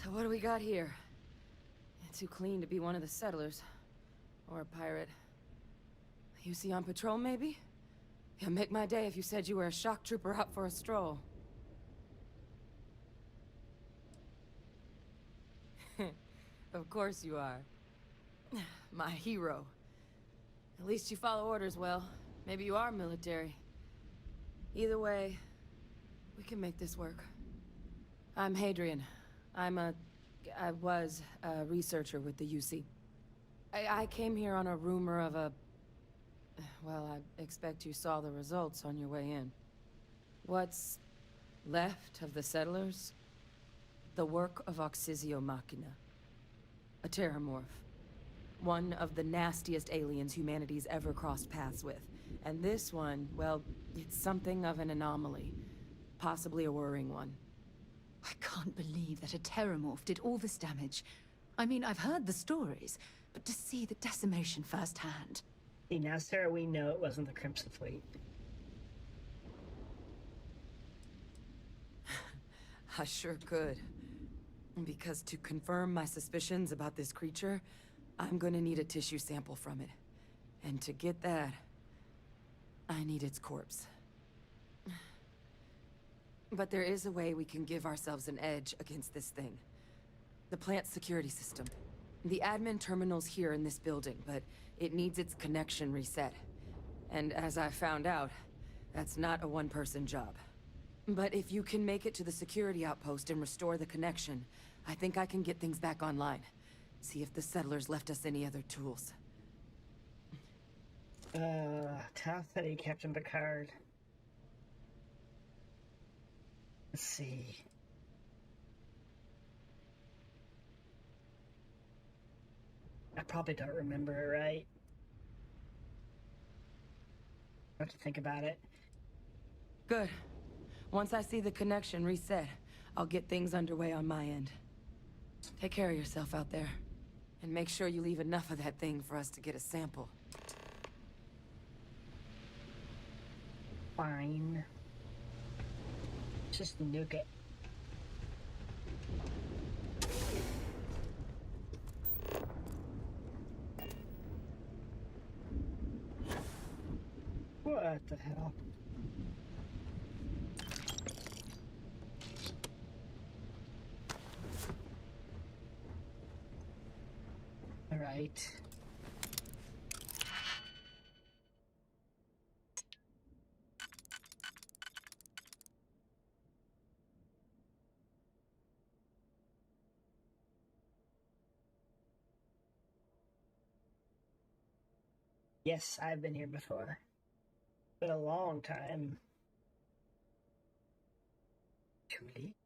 So what do we got here? Too clean to be one of the settlers. Or a pirate. You see on patrol, maybe? Yeah, make my day if you said you were a shock trooper out for a stroll. Of course you are. My hero. At least you follow orders well. Maybe you are military. Either way, we can make this work. I'm Hadrian. I was a researcher with the UC. I came here on a rumor of a... Well, I expect you saw the results on your way in. What's left of the settlers? The work of Auxisio Machina. A terramorph. One of the nastiest aliens humanity's ever crossed paths with. And this one, well, it's something of an anomaly. Possibly a worrying one. I can't believe that a terramorph did all this damage. I mean, I've heard the stories, but to see the decimation firsthand. See, now, Sarah, we know it wasn't the Crimson Fleet. I sure could. Because to confirm my suspicions about this creature, I'm gonna need a tissue sample from it. And to get that, I need its corpse. But there is a way we can give ourselves an edge against this thing. The plant's security system. The admin terminal's here in this building, but it needs its connection reset. And as I found out, that's not a one-person job. But if you can make it to the security outpost and restore the connection, I think I can get things back online. See if the settlers left us any other tools. Tau Ceti, Captain Picard. Let's see. I probably don't remember it right. I have to think about it. Good. Once I see the connection reset, I'll get things underway on my end. Take care of yourself out there. And make sure you leave enough of that thing for us to get a sample. Fine. Just nuke it. What the hell? right. Yes, I've been here before. Been a long time. Truly.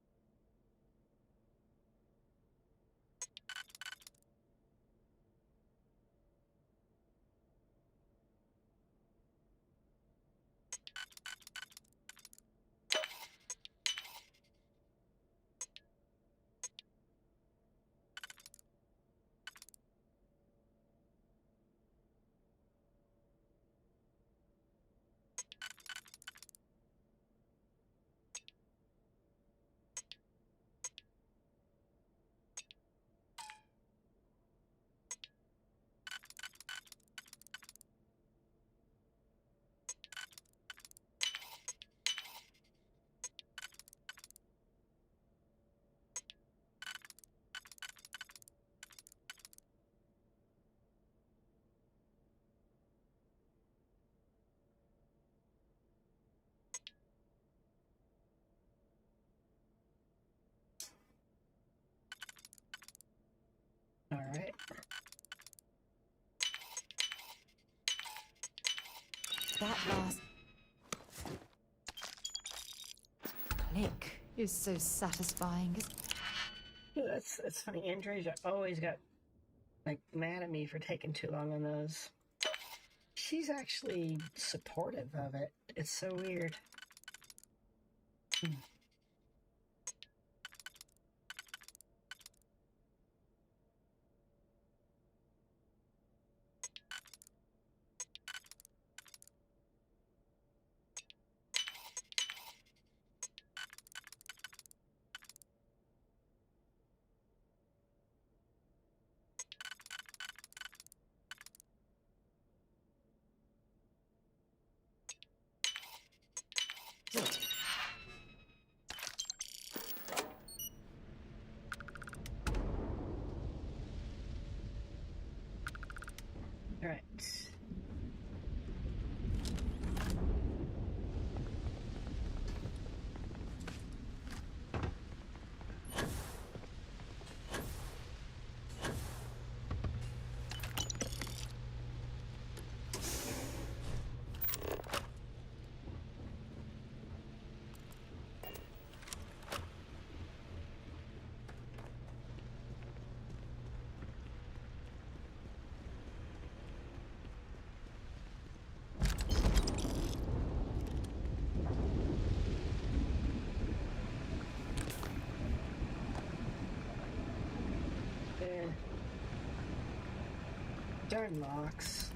All right. That last click is so satisfying. That's funny. Andresia always got like mad at me for taking too long on those. She's actually supportive of it. It's so weird. All right. Darn locks.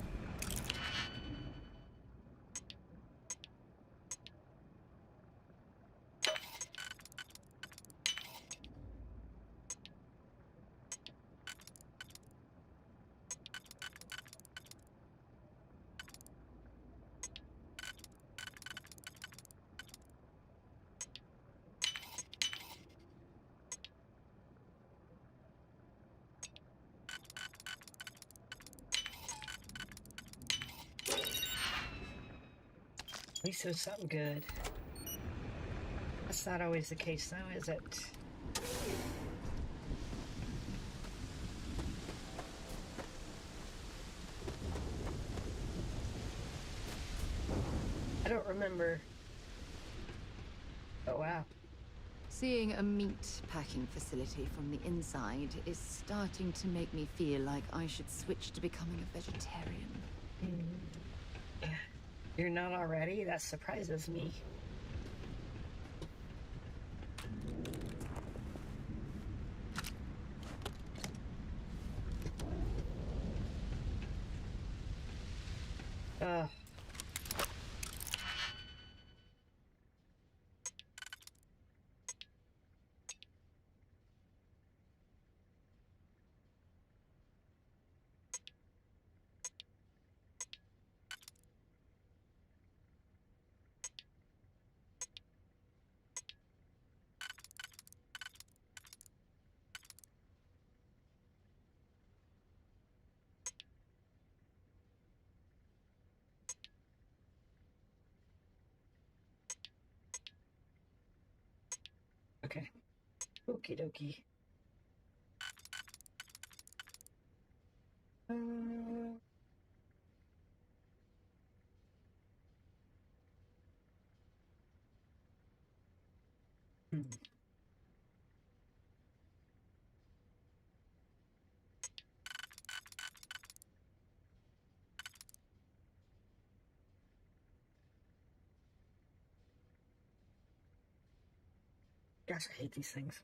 At least it was something good. That's not always the case, though, is it? I don't remember. Oh, wow. Seeing a meat packing facility from the inside is starting to make me feel like I should switch to becoming a vegetarian. You're not already? That surprises me. Okay. Okie dokie. Gosh, I hate these things.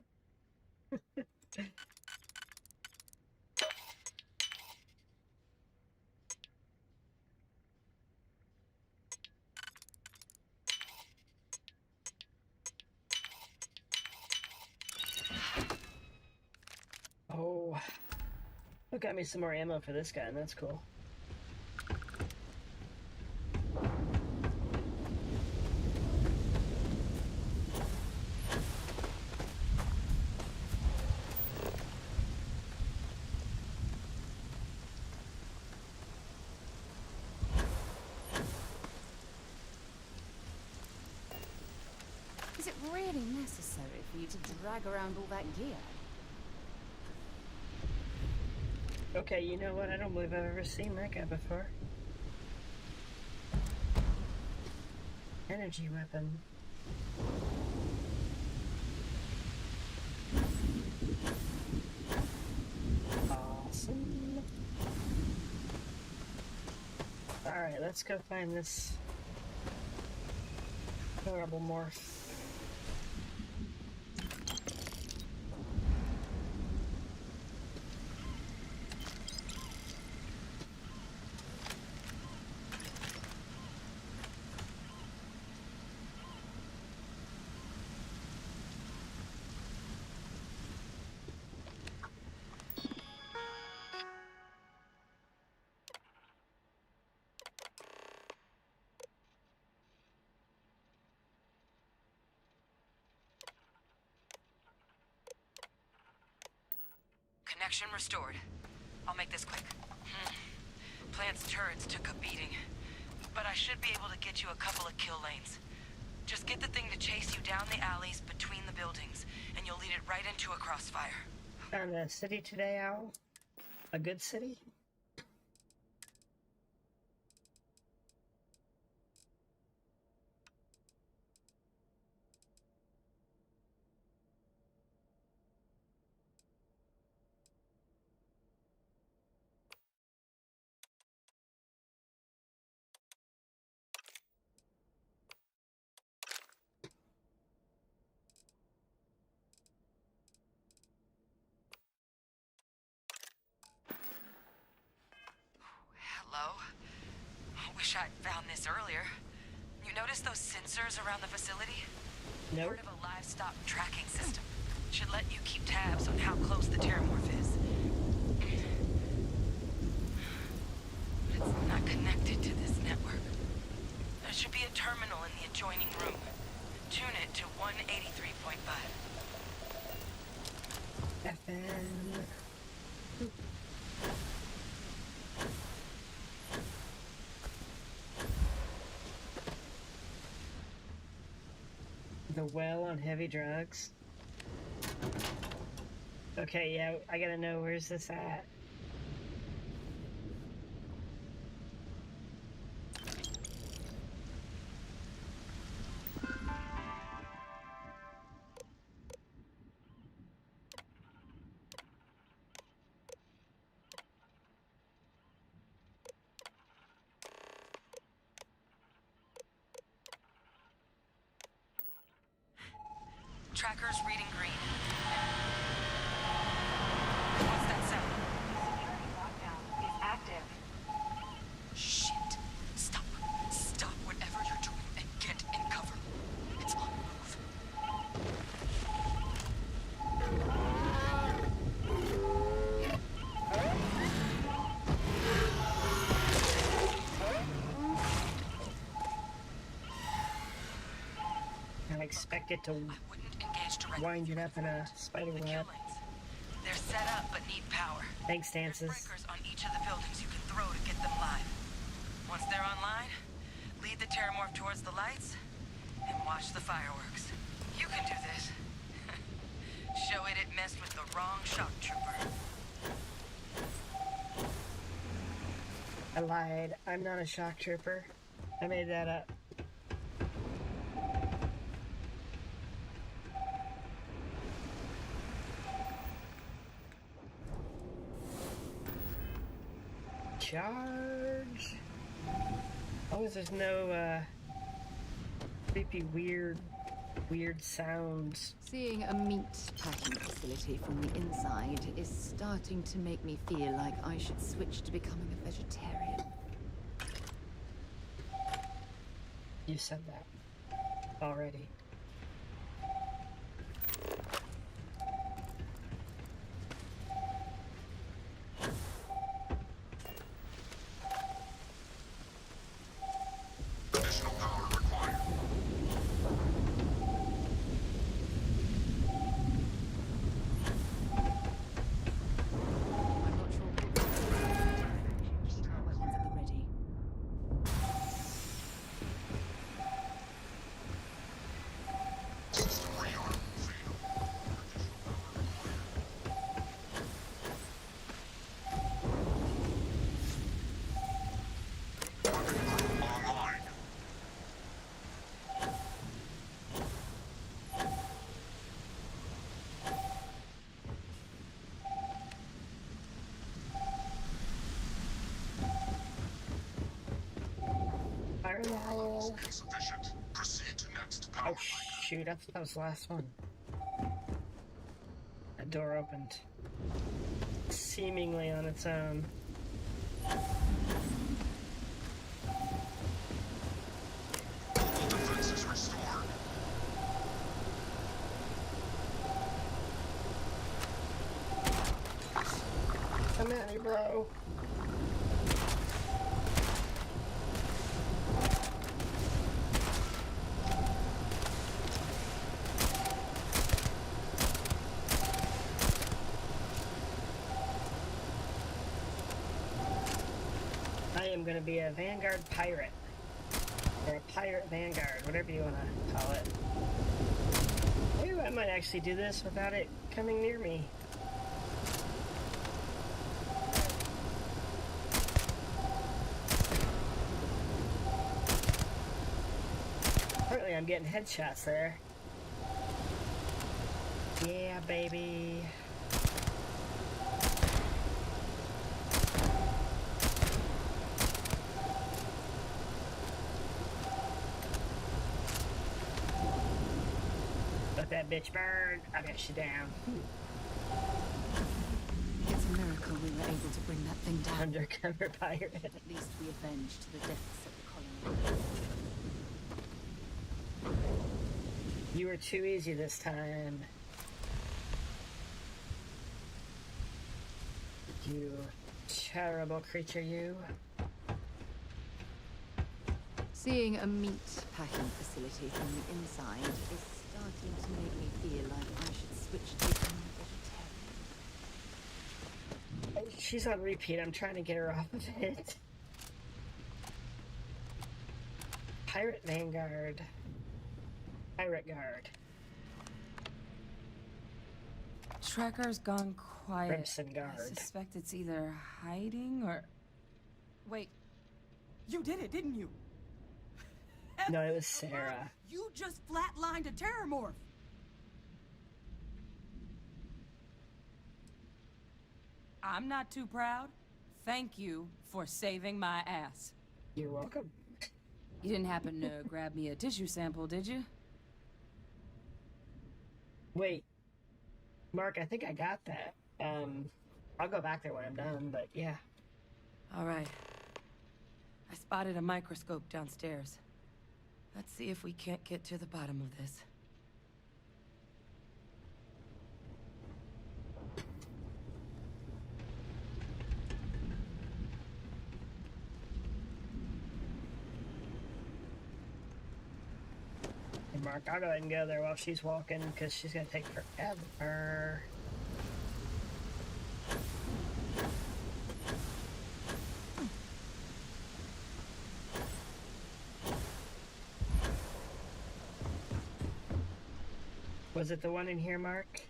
Oh, look, got me some more ammo for this guy, and that's cool. Is it really necessary for you to drag around all that gear? Okay, you know what? I don't believe I've ever seen that guy before. Energy weapon. Awesome. Alright, let's go find this horrible morph. Connection restored. I'll make this quick. Plant's turrets took a beating, but I should be able to get you a couple of kill lanes. Just get the thing to chase you down the alleys between the buildings, and you'll lead it right into a crossfire. Found a city today, Owl. A good city? Hello? I wish I'd found this earlier. You notice those sensors around the facility? Nope. Part of a livestock tracking system. Should let you keep tabs on how close the terramorph is. But it's not connected to this network. There should be a terminal in the adjoining room. Tune it to 183.5. FN. The well on heavy drugs. Okay, yeah, I gotta know, where's this at? Tracker's reading green. What's that sound? Security lockdown is active. Shit. Stop. Stop whatever you're doing and get in cover. It's on I expect it to wind it up in a spider web. They're set up but need power. Thanks, Dances. There's breakers on each of the buildings you can throw to get them live. Once they're online, lead the terramorph towards the lights and watch the fireworks. You can do this. Show it messed with the wrong shock trooper. I lied. I'm not a shock trooper. I made that up. Charge. As long as there's no creepy, weird sounds. Seeing a meat packing facility from the inside is starting to make me feel like I should switch to becoming a vegetarian. You said that already. Oh shoot, I thought that was the last one. That door opened. Seemingly on its own. Defenses restored. Come at me, bro. I'm gonna be a Vanguard pirate. Or a pirate Vanguard, whatever you wanna call it. Ooh, I might actually do this without it coming near me. Apparently I'm getting headshots there. Yeah, baby. Let that bitch burn. I got you down. It's a miracle we were able to bring that thing down. Undercover pirate. At least we avenged the deaths of the colony. You were too easy this time. You terrible creature, you. Seeing a meat packing facility from the inside is starting to make me feel like I should switch to becoming a vegetarian. She's on repeat. I'm trying to get her off of it. Pirate Vanguard. Pirate Guard. Tracker's gone quiet. Crimson Guard. I suspect it's either hiding or... Wait. You did it, didn't you? No, it was Sarah. You just flatlined a terramorph. I'm not too proud. Thank you for saving my ass. You're welcome. You didn't happen to grab me a tissue sample, did you? Wait. Mark, I think I got that. I'll go back there when I'm done, but yeah. All right. I spotted a microscope downstairs. Let's see if we can't get to the bottom of this. Hey Mark, I'll go ahead and go there while she's walking, because she's gonna take forever. Was it the one in here, Mark?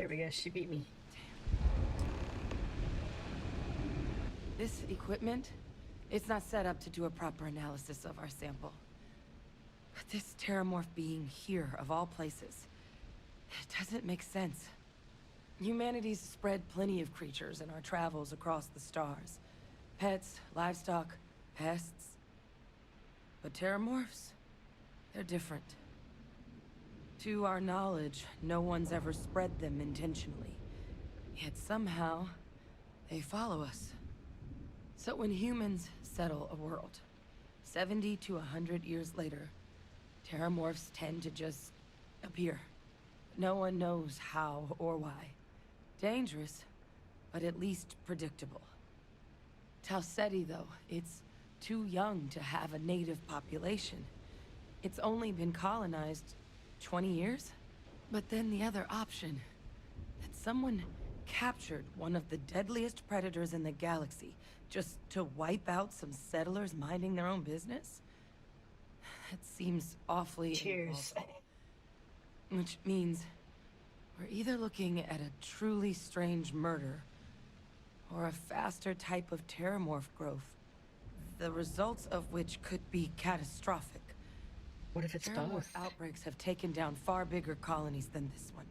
There we go, she beat me. This equipment, it's not set up to do a proper analysis of our sample. But this terramorph being here, of all places, it doesn't make sense. Humanity's spread plenty of creatures in our travels across the stars. Pets, livestock, pests. But terramorphs, they're different. To our knowledge, no one's ever spread them intentionally. Yet somehow, they follow us. So when humans settle a world, 70 to 100 years later, terramorphs tend to just appear. No one knows how or why. Dangerous, but at least predictable. Tau Ceti, though, it's too young to have a native population. It's only been colonized 20 years? But then the other option, that someone captured one of the deadliest predators in the galaxy just to wipe out some settlers minding their own business? That seems awfully implausible. Which means we're either looking at a truly strange murder or a faster type of terramorph growth, the results of which could be catastrophic. What if it's Terramorph both? outbreaks have taken down far bigger colonies than this one.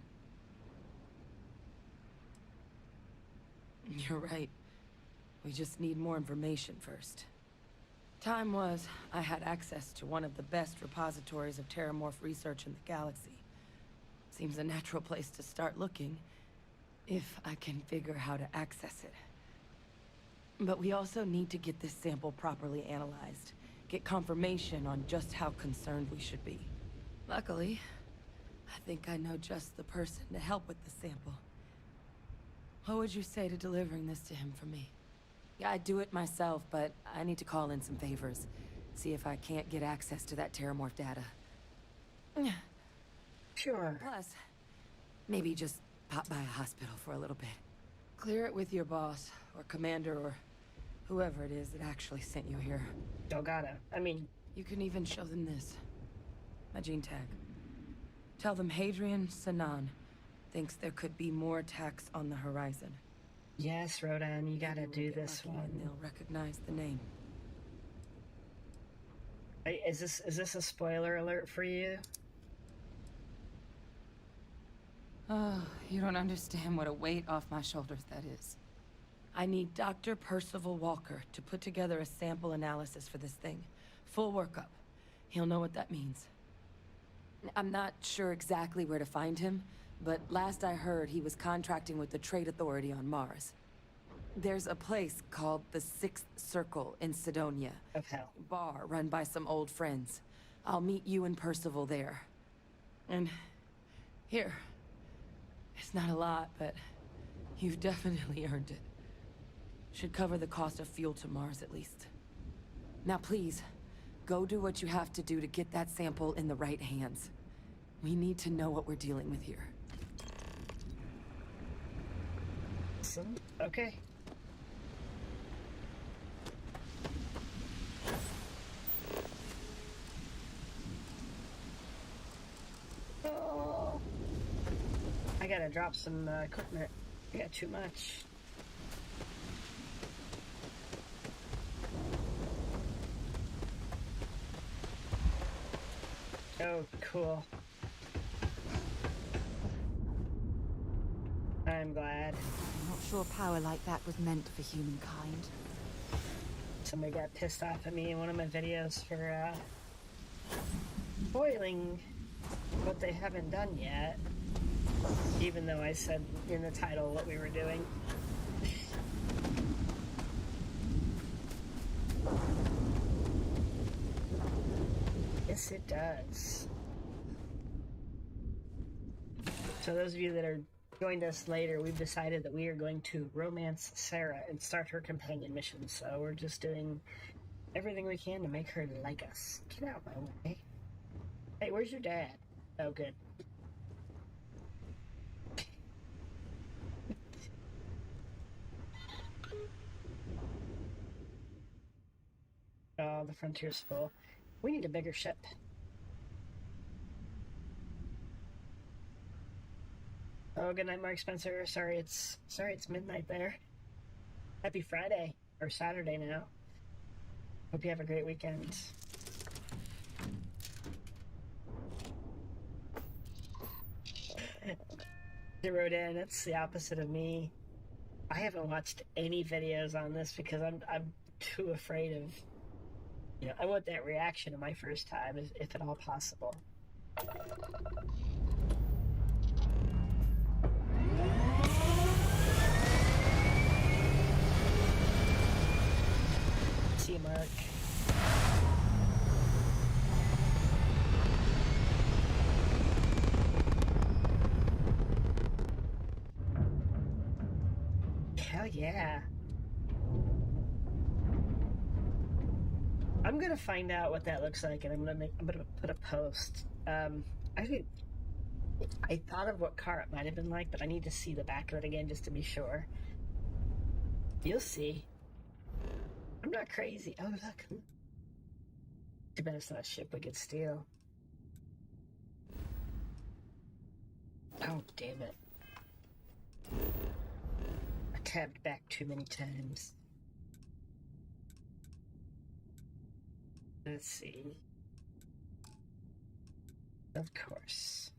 You're right. We just need more information first. Time was, I had access to one of the best repositories of terramorph research in the galaxy. Seems a natural place to start looking, if I can figure how to access it. But we also need to get this sample properly analyzed. Get confirmation on just how concerned we should be. Luckily, I think I know just the person to help with the sample. What would you say to delivering this to him for me? Yeah, I'd do it myself, but I need to call in some favors. See if I can't get access to that terramorph data. Sure. Plus, maybe just pop by a hospital for a little bit. Clear it with your boss, or commander, or whoever it is that actually sent you here. Delgado. I mean... You can even show them this. My gene tag. Tell them Hadrian Sanan thinks there could be more attacks on the horizon. Yes, Rodan, you gotta do this one. And they'll recognize the name. Hey, is this a spoiler alert for you? Oh, you don't understand what a weight off my shoulders that is. I need Dr. Percival Walker to put together a sample analysis for this thing. Full workup. He'll know what that means. I'm not sure exactly where to find him, but last I heard he was contracting with the Trade Authority on Mars. There's a place called the Sixth Circle in Cydonia. Of hell. Bar run by some old friends. I'll meet you and Percival there. And here. It's not a lot, but you've definitely earned it. Should cover the cost of fuel to Mars at least. Now please, go do what you have to do to get that sample in the right hands. We need to know what we're dealing with here. Awesome. Okay. Oh. I gotta drop some equipment. I got too much. Oh, cool. I'm glad. I'm not sure power like that was meant for humankind. Somebody got pissed off at me in one of my videos for spoiling what they haven't done yet. Even though I said in the title what we were doing. Yes, it does. So those of you that are joined us later, we've decided that we are going to romance Sarah and start her companion mission. So we're just doing everything we can to make her like us. Get out of my way. Hey, where's your dad? Oh, good. Oh, the frontier's full. We need a bigger ship. Oh, good night, Mark Spencer. Sorry it's midnight there. Happy Friday or Saturday now. Hope you have a great weekend. Zeroed in. It's the opposite of me. I haven't watched any videos on this because I'm too afraid of. You know, I want that reaction of my first time, if at all possible. See you, Mark. Hell yeah. I'm gonna find out what that looks like, and I'm gonna put a post. I thought of what car it might have been like, but I need to see the back of it again just to be sure. You'll see. I'm not crazy. Oh, look. Too bad it's not a ship we could steal. Oh, damn it. I tabbed back too many times. Let's see. Of course.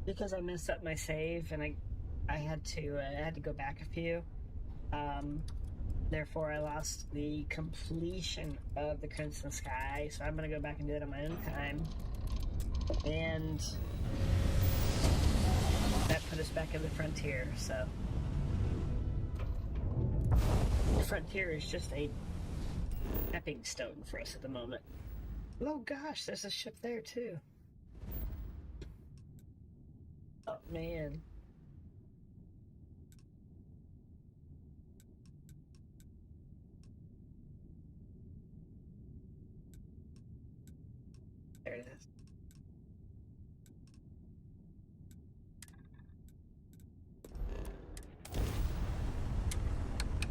Because I messed up my save and I had to go back a few. Therefore, I lost the completion of the Crimson Sky, so I'm gonna go back and do it on my own time. And that put us back in the Frontier, so. The Frontier is just a stepping stone for us at the moment. Oh gosh, there's a ship there too. Oh man. There it is.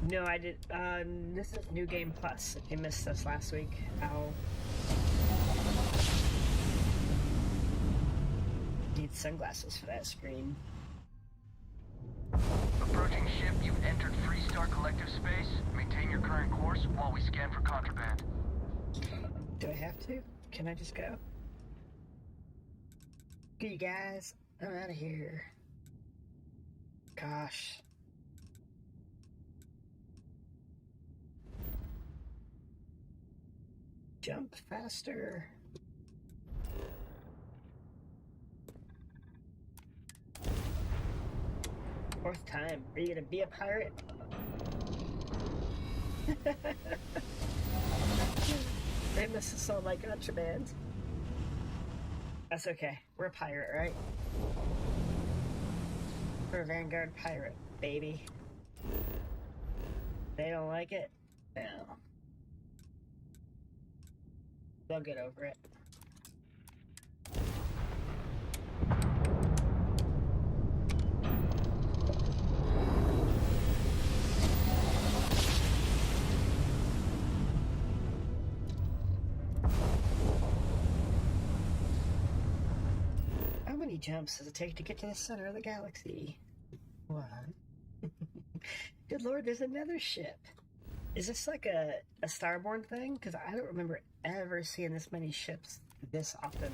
No, I did. This is New Game Plus. If you missed us last week, I'll need sunglasses for that screen. Approaching ship, you've entered Freestar Collective space. Maintain your current course while we scan for contraband. Do I have to? Can I just go? Okay, you guys, I'm out of here. Gosh. Jump faster. Fourth time. Are you gonna be a pirate? They must have sold my contraband. That's okay. We're a pirate, right? We're a Vanguard pirate, baby. They don't like it? No. They'll get over it. How many jumps does it take to get to the center of the galaxy? What? Good lord, there's another ship. Is this like a Starborn thing? Because I don't remember ever seeing this many ships this often.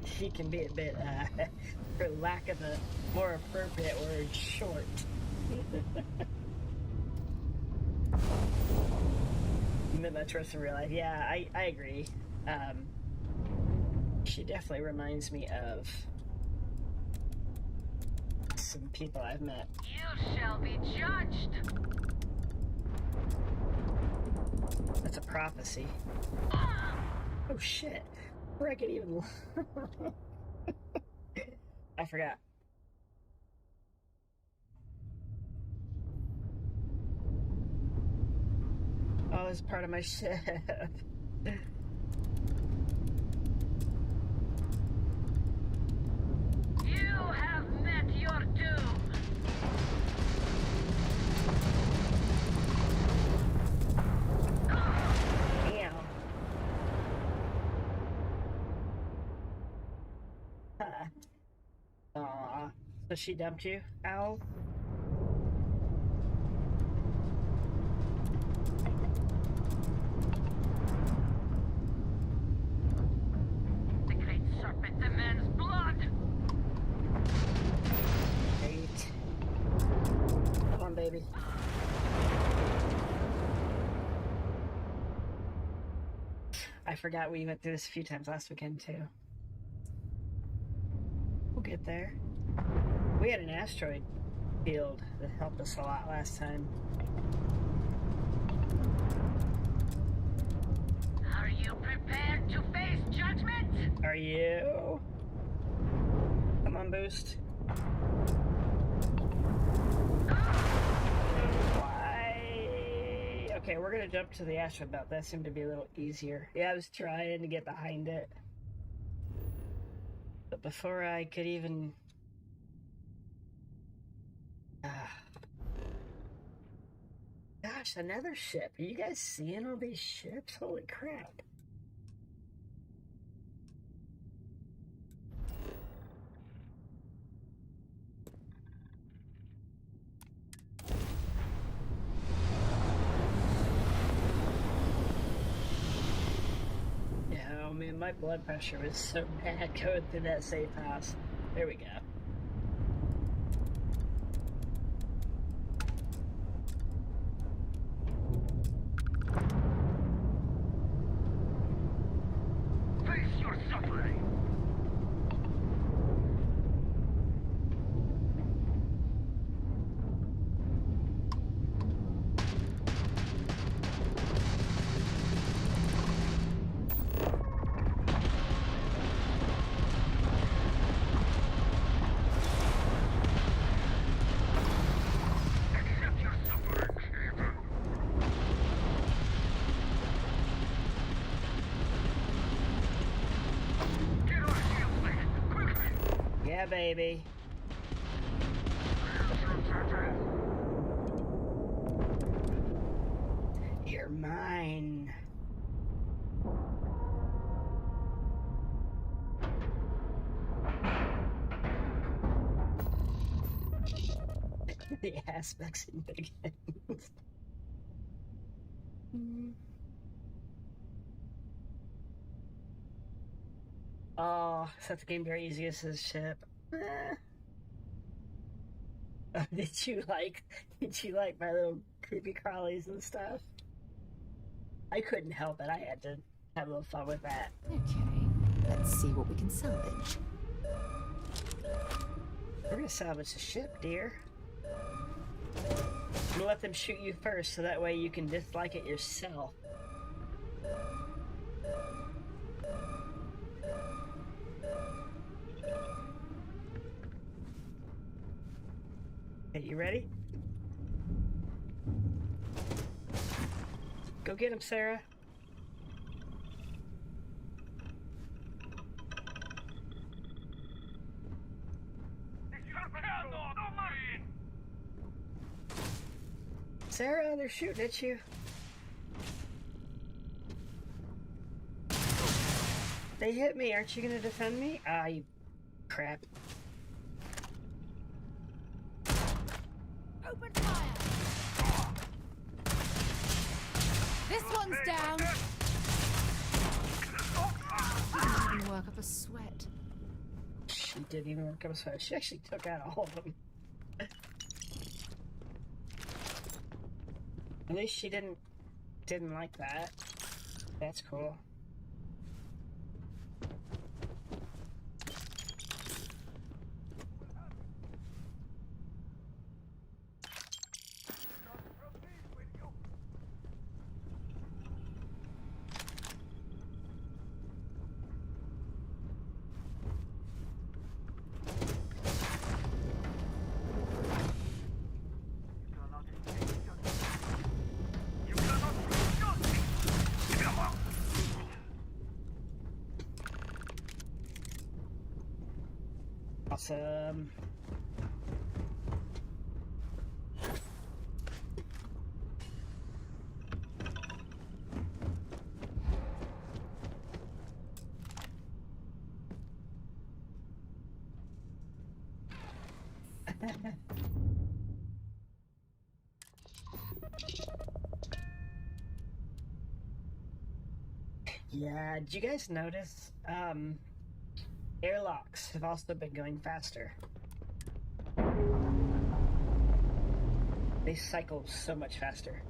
She can be a bit, for lack of a more appropriate word, short. Much worse in real life. Yeah, I agree. She definitely reminds me of some people I've met. You shall be judged. That's a prophecy. Oh shit. Before I could even I forgot. Oh, it's part of my ship. You have met your doom. So she dumped you, Owl? The great serpent demands blood! Great. Come on, baby. I forgot we went through this a few times last weekend, too. We'll get there. We had an asteroid field that helped us a lot last time. Are you prepared to face judgment? Are you? Come on, Boost. Why? Okay, we're gonna jump to the asteroid belt. That seemed to be a little easier. Yeah, I was trying to get behind it. But before I could even... Gosh, another ship. Are you guys seeing all these ships? Holy crap. Yeah, oh man, my blood pressure was so bad going through that safe house. There we go. Face your suffering! Accept your suffering, heathen! Get our shields lit, quickly! Yeah, baby. You're mine. The aspects in big things. Oh, set the game very easy as his ship. Did you like my little creepy crawlies and stuff? I couldn't help it. I had to have a little fun with that. Okay, let's see what we can salvage. We're gonna salvage the ship, dear. I'm gonna let them shoot you first, so that way you can dislike it yourself. Okay, you ready? Go get him, Sarah. Sarah, they're shooting at you. They hit me. Aren't you gonna defend me? Ah, you crap. Open fire! This one's down! Didn't even work up a sweat. She didn't even work up a sweat. She actually took out all of them. At least she didn't like that. That's cool. Awesome. Yeah, did you guys notice? Airlocks have also been going faster. They cycle so much faster.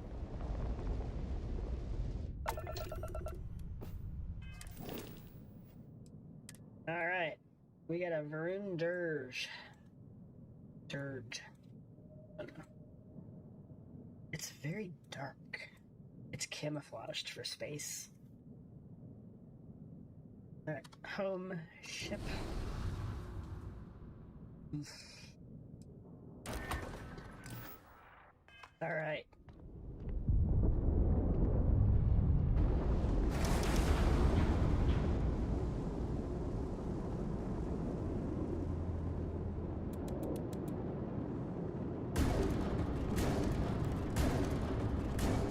Alright, we got a Varun Dirge. It's very dark. It's camouflaged for space. Alright, home ship. Alright.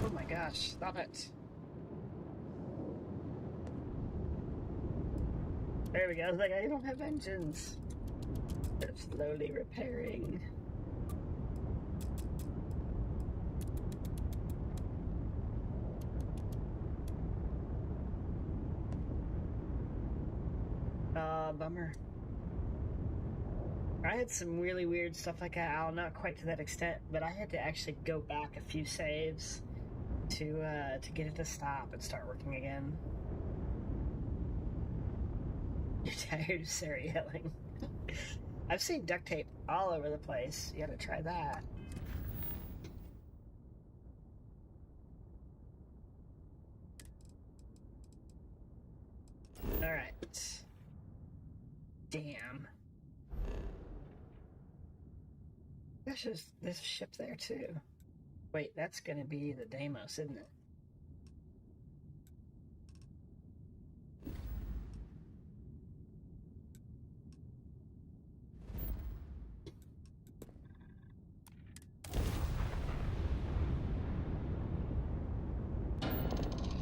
Oh my gosh, stop it. There we go. I was like, I don't have engines. They're slowly repairing. Bummer. I had some really weird stuff like that. Oh, not quite to that extent, but I had to actually go back a few saves to get it to stop and start working again. You're tired of Sarah yelling. I've seen duct tape all over the place. You gotta try that. Alright. Damn. Gosh, there's this ship there too. Wait, that's gonna be the Deimos, isn't it?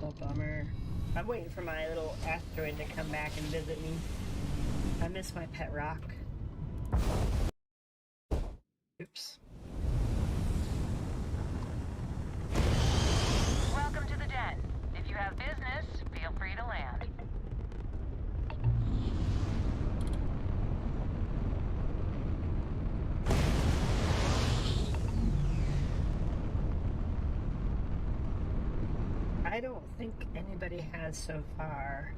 Oh, bummer. I'm waiting for my little asteroid to come back and visit me. I miss my pet rock. Oops. Welcome to the den. If you have business, feel free to land. I don't think anybody has so far.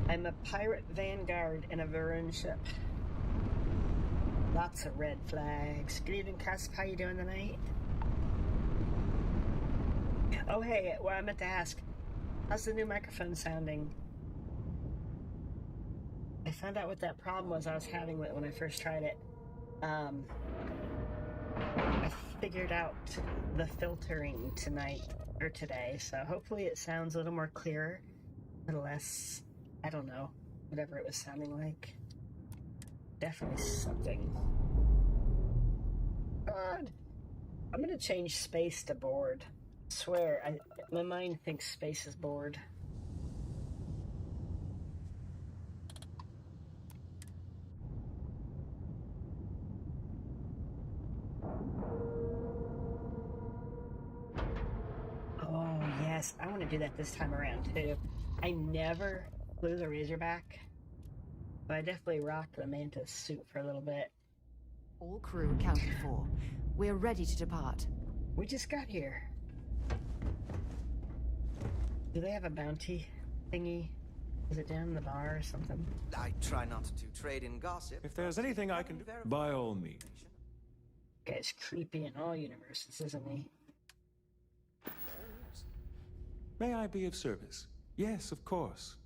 I'm a pirate Vanguard in a Varun ship. Lots of red flags. Good evening, Cusp. How you doing tonight? Oh, hey, well, I meant to ask, how's the new microphone sounding? I found out what that problem was I was having with it when I first tried it. I figured out the filtering tonight, or today, so hopefully it sounds a little more clearer, a little less, I don't know, whatever it was sounding like. Definitely something. God, I'm gonna change space to bored. I swear, my mind thinks space is bored. Oh, yes, I want to do that this time around, too. I never flew the Razorback, but I definitely rocked the Mantis suit for a little bit. All crew accounted for. We're ready to depart. We just got here. Do they have a bounty thingy? Is it down in the bar or something? I try not to trade in gossip. If there's anything I can do, by all means. Guy's creepy in all universes, isn't he? May I be of service? Yes, of course.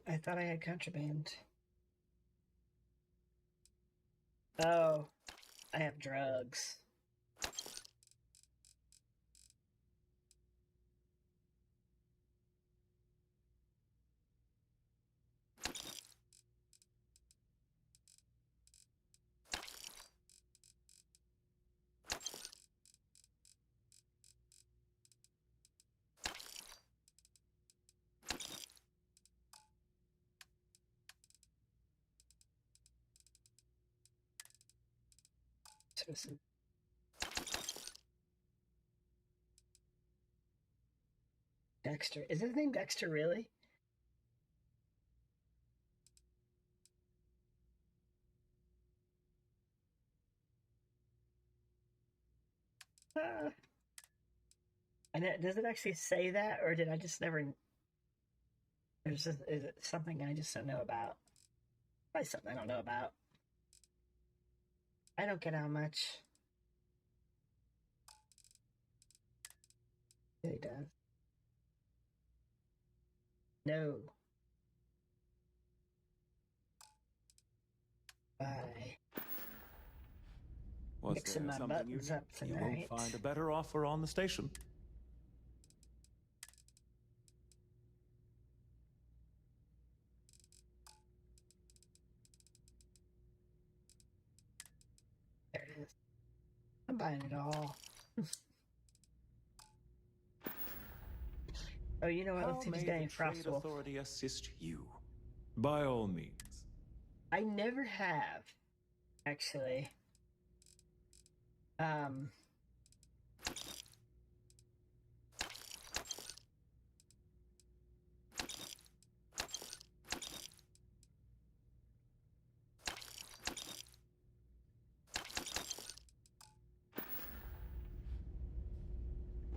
I thought I had contraband. Oh, I have drugs. Citizen. Dexter. Is his name Dexter, really? And does it actually say that, or did I just never... is it something I just don't know about? Probably something I don't know about. I don't get how much. Yeah, he does. No. Bye. Was Mixing there my something you buttons up You tonight. won't find a better offer on the station. There it is. I'm buying it all. Oh, you know what? Let's see if he's got any frost wolf. Authority assist you, by all means. I never have, actually.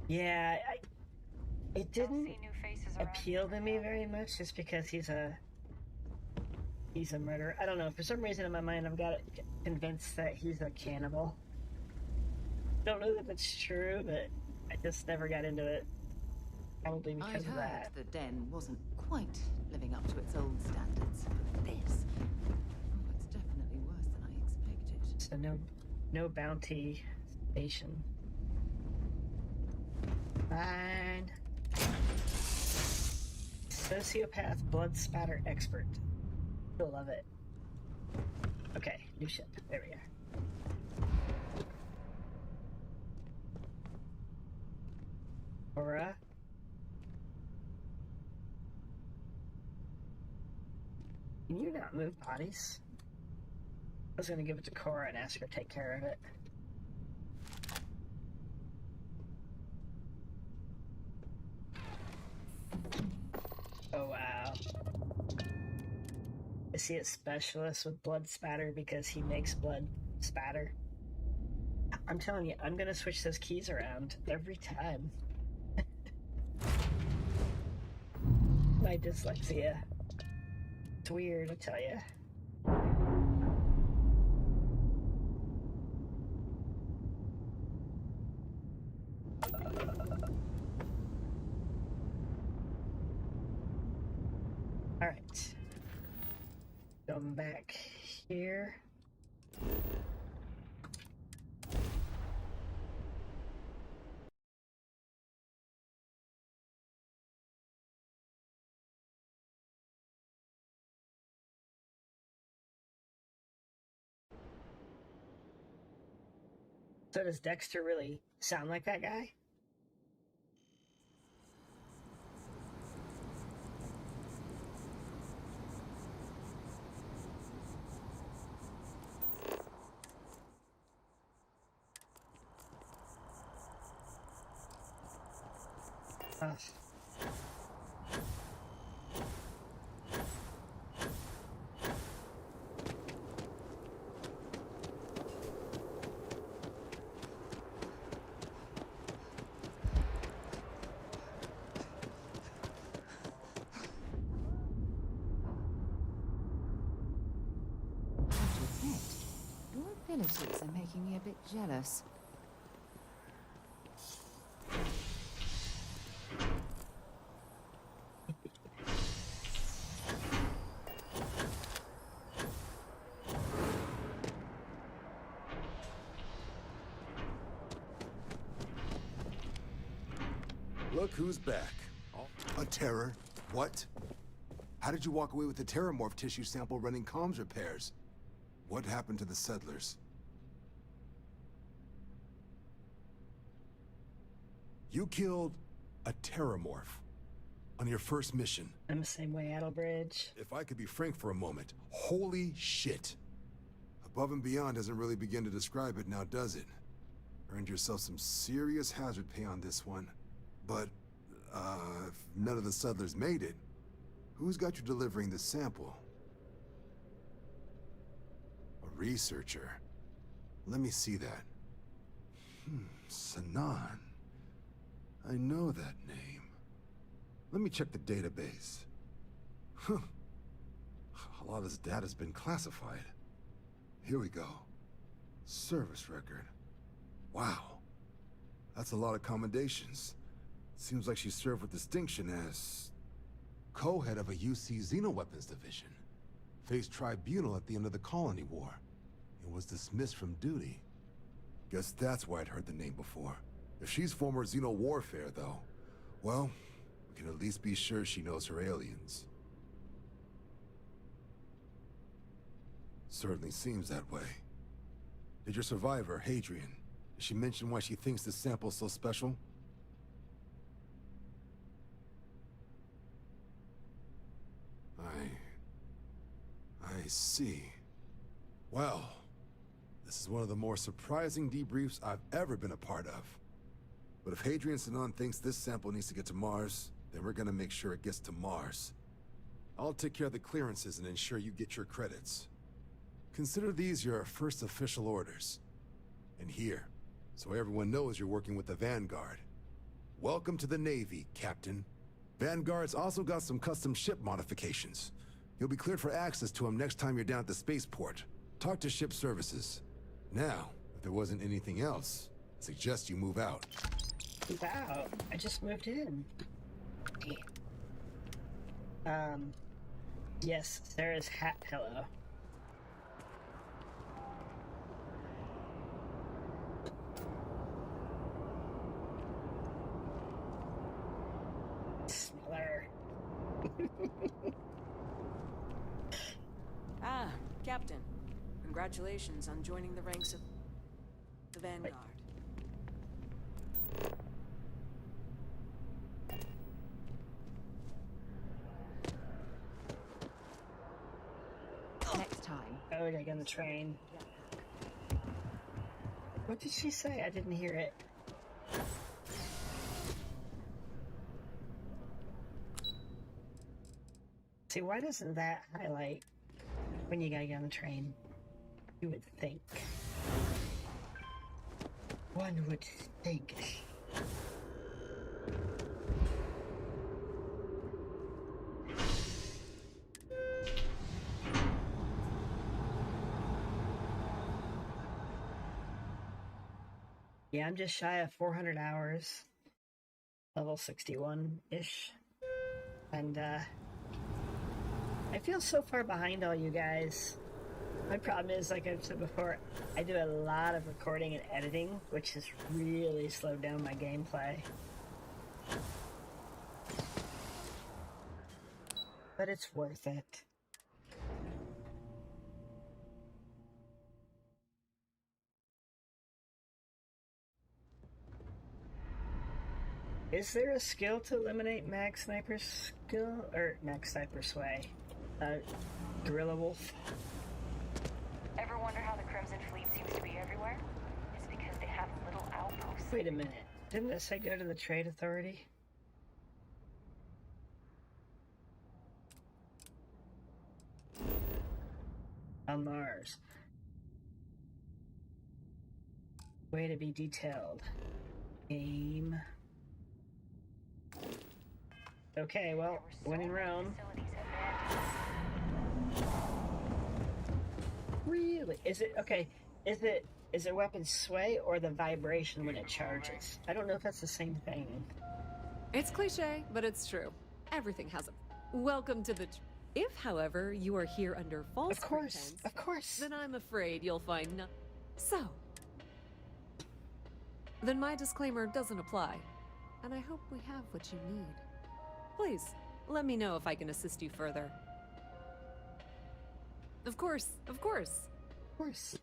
Yeah, it didn't appeal to me very much, just because he's a murderer. I don't know. For some reason in my mind, I've got it convinced that he's a cannibal. Don't know that that's true, but I just never got into it. Probably because I'd of heard that. the den wasn't quite living up to its old standards, but this, it's definitely worse than I expected. So no bounty station. Fine. Sociopath blood spatter expert. Still love it. Okay, new ship. There we are. Aura. Can you not move bodies? I was gonna give it to Cora and ask her to take care of it. Oh wow. Is he a specialist with blood spatter because he makes blood spatter? I'm telling you, I'm gonna switch those keys around every time. My dyslexia. It's weird, I tell you. All right. Going back here. So does Dexter really sound like that guy? Your abilities are making me a bit jealous. Look who's back. A terror? What? How did you walk away with the terramorph tissue sample running comms repairs? What happened to the settlers? You killed a terramorph on your first mission. I'm the same way, Adelbridge. If I could be frank for a moment, holy shit. A Above and beyond doesn't really begin to describe it now, does it? Earned yourself some serious hazard pay on this one. But, if none of the settlers made it, who's got you delivering the sample? A researcher. Let me see that. Sanan. I know that name. Let me check the database. Huh. A lot of this data's been classified. Here we go. Service record. Wow. That's a lot of commendations. Seems like she served with distinction as co-head of a UC Xenoweapons division. Faced tribunal at the end of the Colony War. And was dismissed from duty. Guess that's why I'd heard the name before. If she's former Xeno warfare, though, well, we can at least be sure she knows her aliens. Certainly seems that way. Did your survivor, Hadrian, did she mention why she thinks this sample's so special? I see. Well, this is one of the more surprising debriefs I've ever been a part of. But if Hadrian Sanan thinks this sample needs to get to Mars, then we're gonna make sure it gets to Mars. I'll take care of the clearances and ensure you get your credits. Consider these your first official orders. And here, so everyone knows you're working with the Vanguard. Welcome to the Navy, Captain. Vanguard's also got some custom ship modifications. You'll be cleared for access to them next time you're down at the Spaceport. Talk to ship services. Now, if there wasn't anything else, I suggest you move out. Wow, I just moved in. Yes, Sarah's hat pillow. Smeller. Captain. Congratulations on joining the ranks of the Vanguard. Next time. Oh, we gotta get on the train. What did she say? I didn't hear it. See, why doesn't that highlight when you gotta get on the train? You would think. One would think. Yeah, I'm just shy of 400 hours. Level 61-ish. And, I feel so far behind all you guys. My problem is, like I've said before, I do a lot of recording and editing, which has really slowed down my gameplay. But it's worth it. Is there a skill to eliminate Mag Sniper's skill? Or Mag Sniper Sway? Gorilla Wolf? Ever wonder how the Crimson Fleet seems to be everywhere? It's because they have little outposts. Wait a minute. Didn't it say go to the Trade Authority? On Mars. Way to be detailed. Game. Okay, well, when in Rome. Really? Is it okay? Is it weapon sway or the vibration when it charges? I don't know if that's the same thing. It's cliche, but it's true. Everything has a welcome to the. If, however, you are here under false pretense, of course, then I'm afraid you'll find no. So, then my disclaimer doesn't apply, and I hope we have what you need. Please, let me know if I can assist you further. Of course, of course. Of course.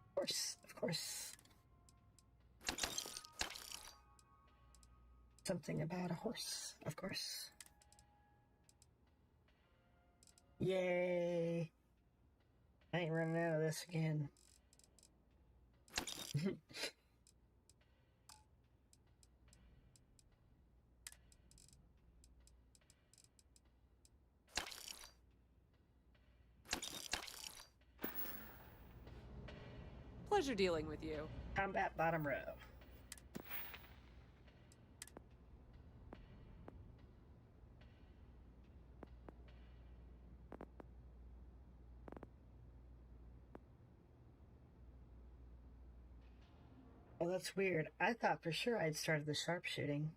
Of course, of course. Something about a horse, of course. Yay. I ain't running out of this again. Pleasure dealing with you. Combat bottom row. Oh, that's weird. I thought for sure I'd started the sharpshooting.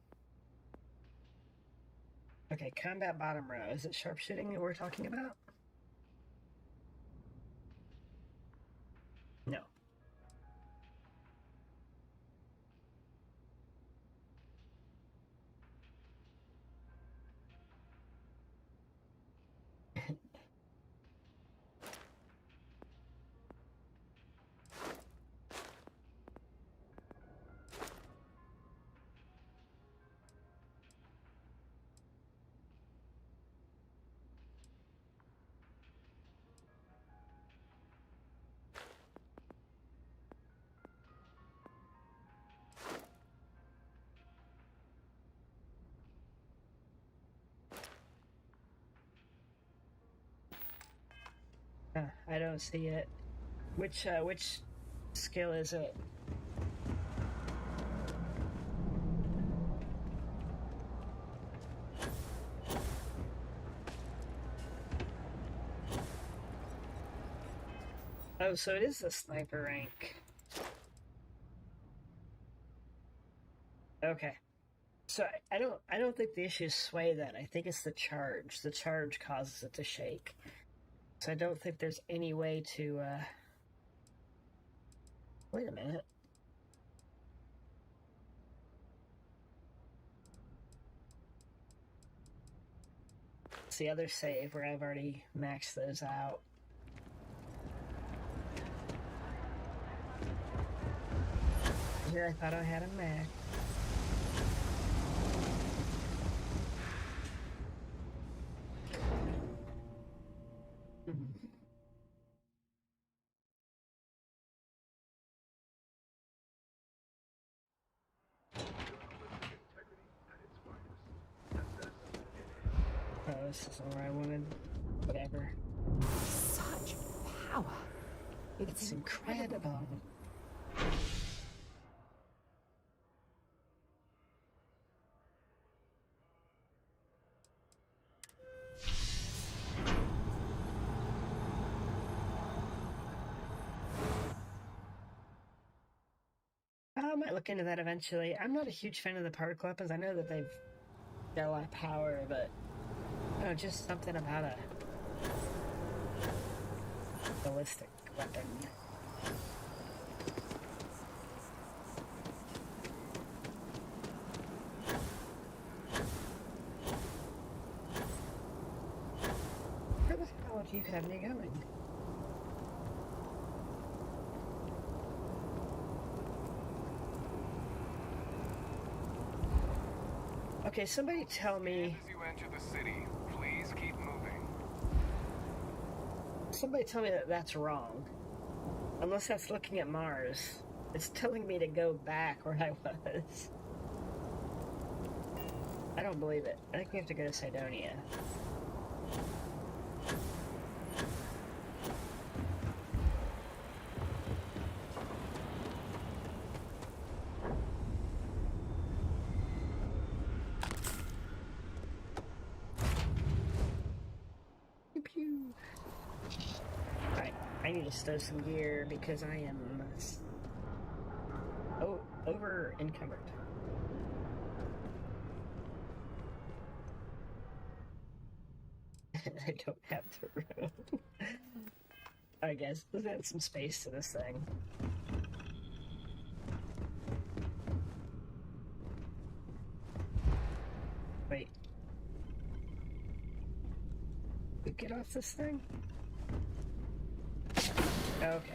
Okay, combat bottom row. Is it sharpshooting that we're talking about? No. I don't see it. Which skill is it? Oh, so it is the sniper rank. Okay. So I don't think the issue is sway then. I think it's the charge. The charge causes it to shake. So I don't think there's any way to, wait a minute. It's the other save where I've already maxed those out. Here I thought I had a max. Oh, this isn't where I wanted. Whatever. Such power. It's incredible. I might look into that eventually. I'm not a huge fan of the particle weapons. I know that they've got a lot of power, but no, just something about a ballistic weapon. Where the hell do you have me going? Okay, somebody tell me. As you enter the city, please keep moving. Somebody tell me that that's wrong. Unless that's looking at Mars. It's telling me to go back where I was. I don't believe it. I think we have to go to Cydonia. I need to stow some gear because I am over encumbered. I don't have the room. I guess let's add some space to this thing. Wait. We get off this thing? Okay.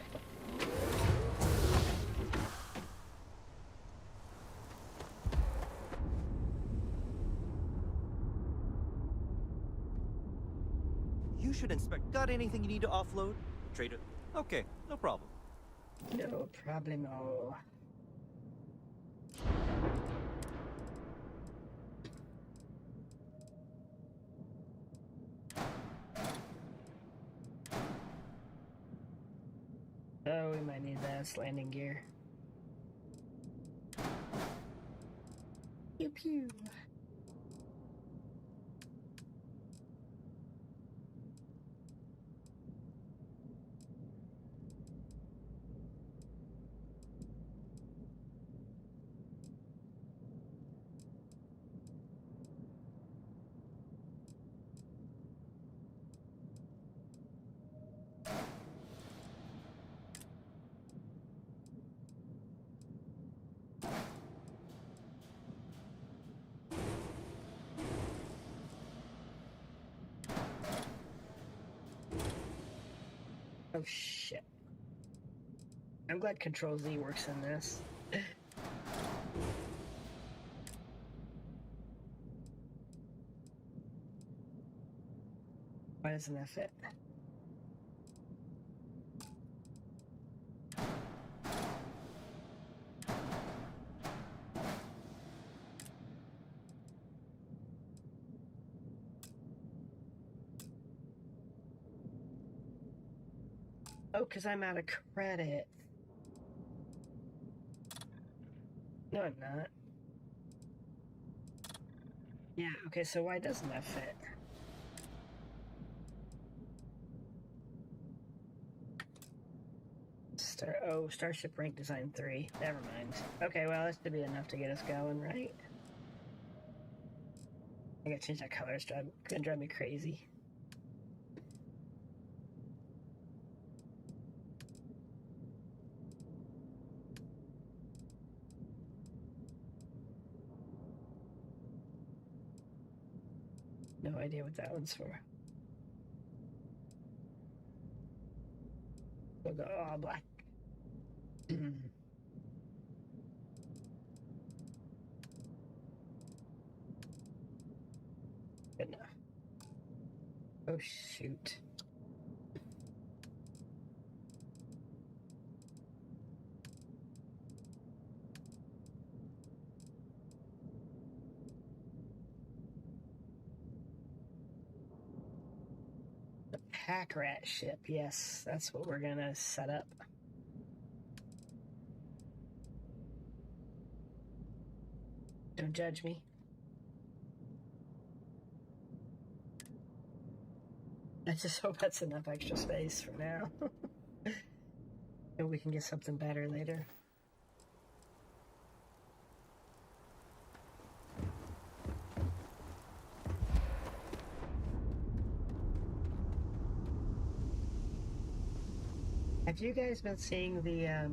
You should inspect. Got anything you need to offload? Trader. Okay, no problem. No problemo. Oh, we might need that landing gear. Pew pew. Oh shit. I'm glad Control Z works in this. Why doesn't that fit? Oh, because I'm out of credit. No, I'm not. Yeah, okay, so why doesn't that fit? Starship rank design 3. Never mind. Okay, well, that should be enough to get us going, right? I gotta change that color. It's gonna drive me crazy. No idea what that one's for. We'll go all black. Good enough. Oh shoot. The pack rat ship, yes, that's what we're gonna set up. Don't judge me. I just hope that's enough extra space for now. And we can get something better later. Have you guys been seeing the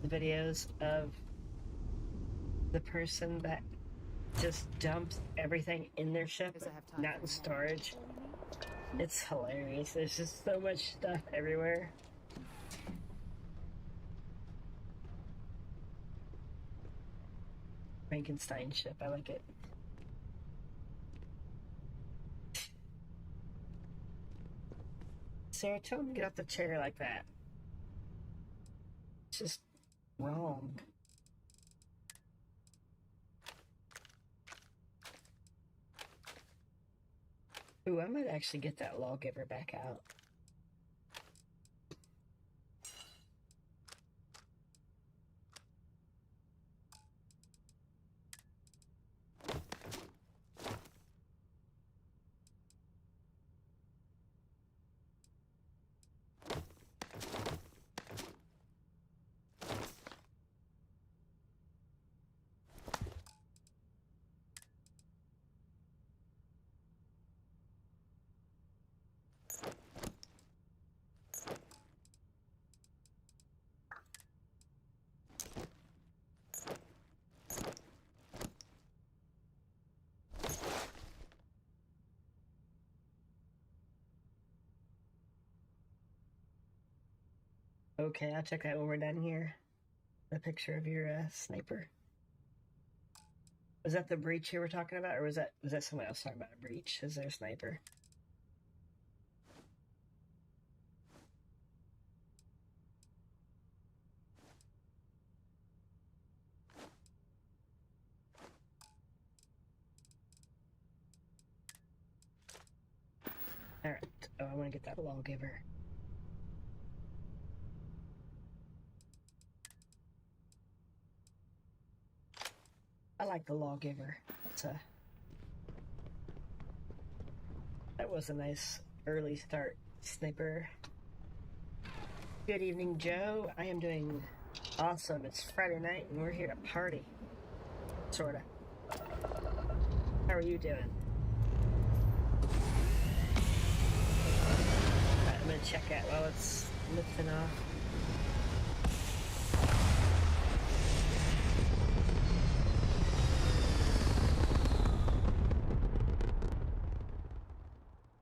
videos of the person that just dumps everything in their ship, not in storage? It's hilarious. There's just so much stuff everywhere. Frankenstein ship, I like it. Sarah, tell him to get off the chair like that. It's just wrong. Ooh, I might actually get that lawgiver back out. Okay, I'll check that when we're done here. The picture of your sniper. Was that the breach you were talking about, or was that someone else talking about a breach? Is there a sniper? Alright. Oh, I want to get that lawgiver. I like the lawgiver. That was a nice early start, sniper. Good evening, Joe. I am doing awesome. It's Friday night and we're here to party. Sorta. How are you doing? Alright, I'm gonna check out while it's lifting off.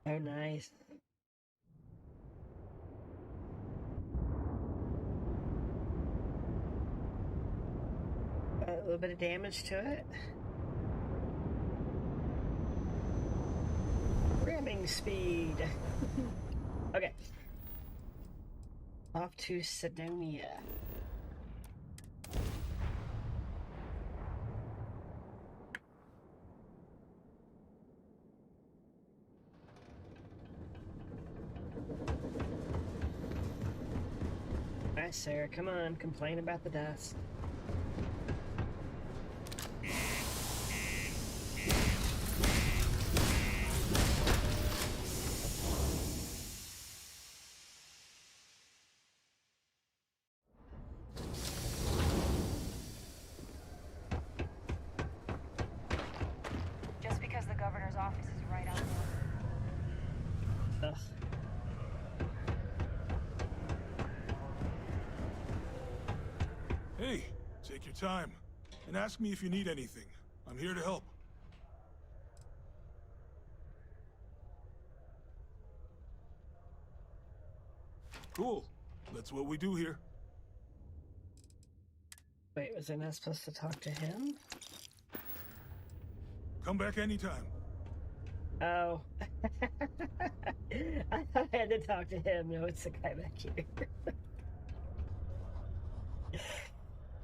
Oh, nice. A little bit of damage to it. Ramming speed. Okay. Off to Cydonia. Alright, Sarah, come on, complain about the dust. Just because the governor's office is right out there. Ugh. Hey, take your time, and ask me if you need anything. I'm here to help. Cool. That's what we do here. Wait, was I not supposed to talk to him? Come back anytime. Oh. I thought I had to talk to him. No, it's the guy back here.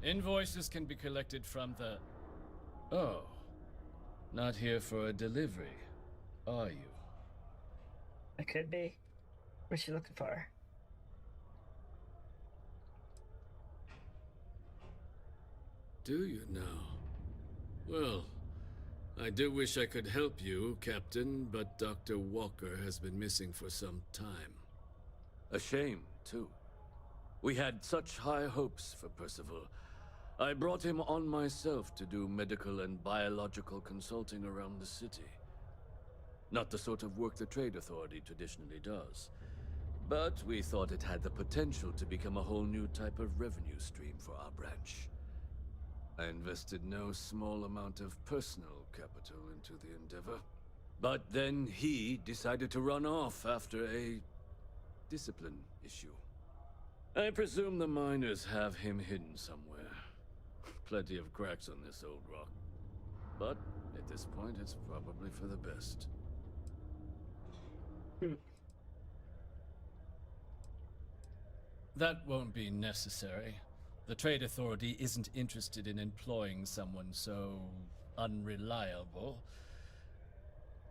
Invoices can be collected from the... Oh. Not here for a delivery, are you? I could be. What's she looking for? Do you now? Well, I do wish I could help you, Captain, but Dr. Walker has been missing for some time. A shame, too. We had such high hopes for Percival. I brought him on myself to do medical and biological consulting around the city. Not the sort of work the Trade Authority traditionally does. But we thought it had the potential to become a whole new type of revenue stream for our branch. I invested no small amount of personal capital into the endeavor. But then he decided to run off after a discipline issue. I presume the miners have him hidden somewhere. Plenty of cracks on this old rock. But at this point, it's probably for the best. That won't be necessary. The Trade Authority isn't interested in employing someone so unreliable.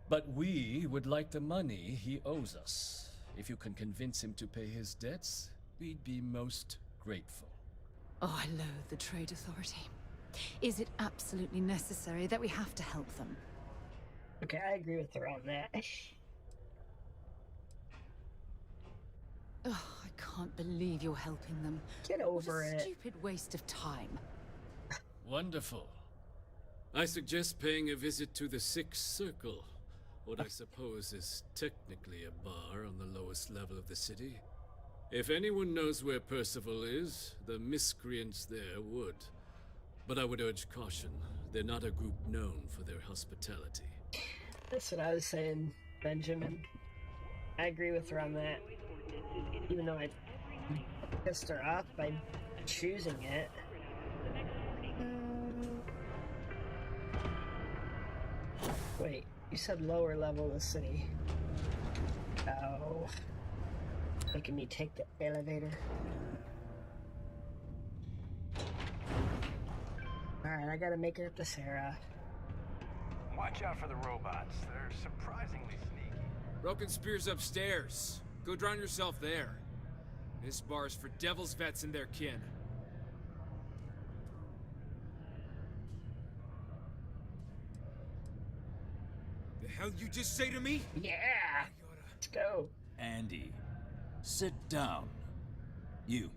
But we would like the money he owes us. If you can convince him to pay his debts, we'd be most grateful. Oh, I loathe the Trade Authority. Is it absolutely necessary that we have to help them? Okay, I agree with her on that. Oh, I can't believe you're helping them. Get over what a it. Stupid waste of time. Wonderful. I suggest paying a visit to the Sixth Circle, what I suppose is technically a bar on the lowest level of the city. If anyone knows where Percival is, the miscreants there would. But I would urge caution. They're not a group known for their hospitality. That's what I was saying, Benjamin. I agree with her on that. Even though I pissed her off by choosing it. Wait, you said lower level of the city. Oh. Making me take the elevator. Alright, I gotta make it up to Sarah. Watch out for the robots. They're surprisingly sneaky. Broken Spear's upstairs. Go drown yourself there. This bar's for devil's vets and their kin. The hell you just say to me? Yeah! Let's go. Andy, sit down. You.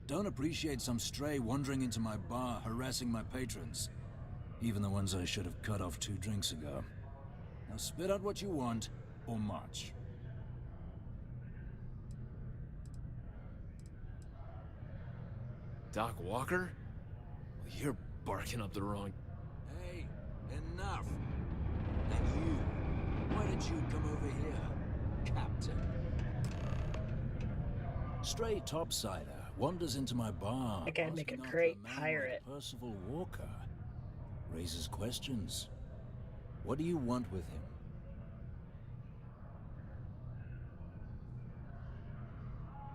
Don't appreciate some stray wandering into my bar, harassing my patrons. Even the ones I should have cut off 2 drinks ago. Now spit out what you want, or march. Doc Walker? You're barking up the wrong... Hey, enough! And you, why did you come over here, Captain? Stray topsider wanders into my bar. I gotta make a great pirate. Percival Walker raises questions. What do you want with him?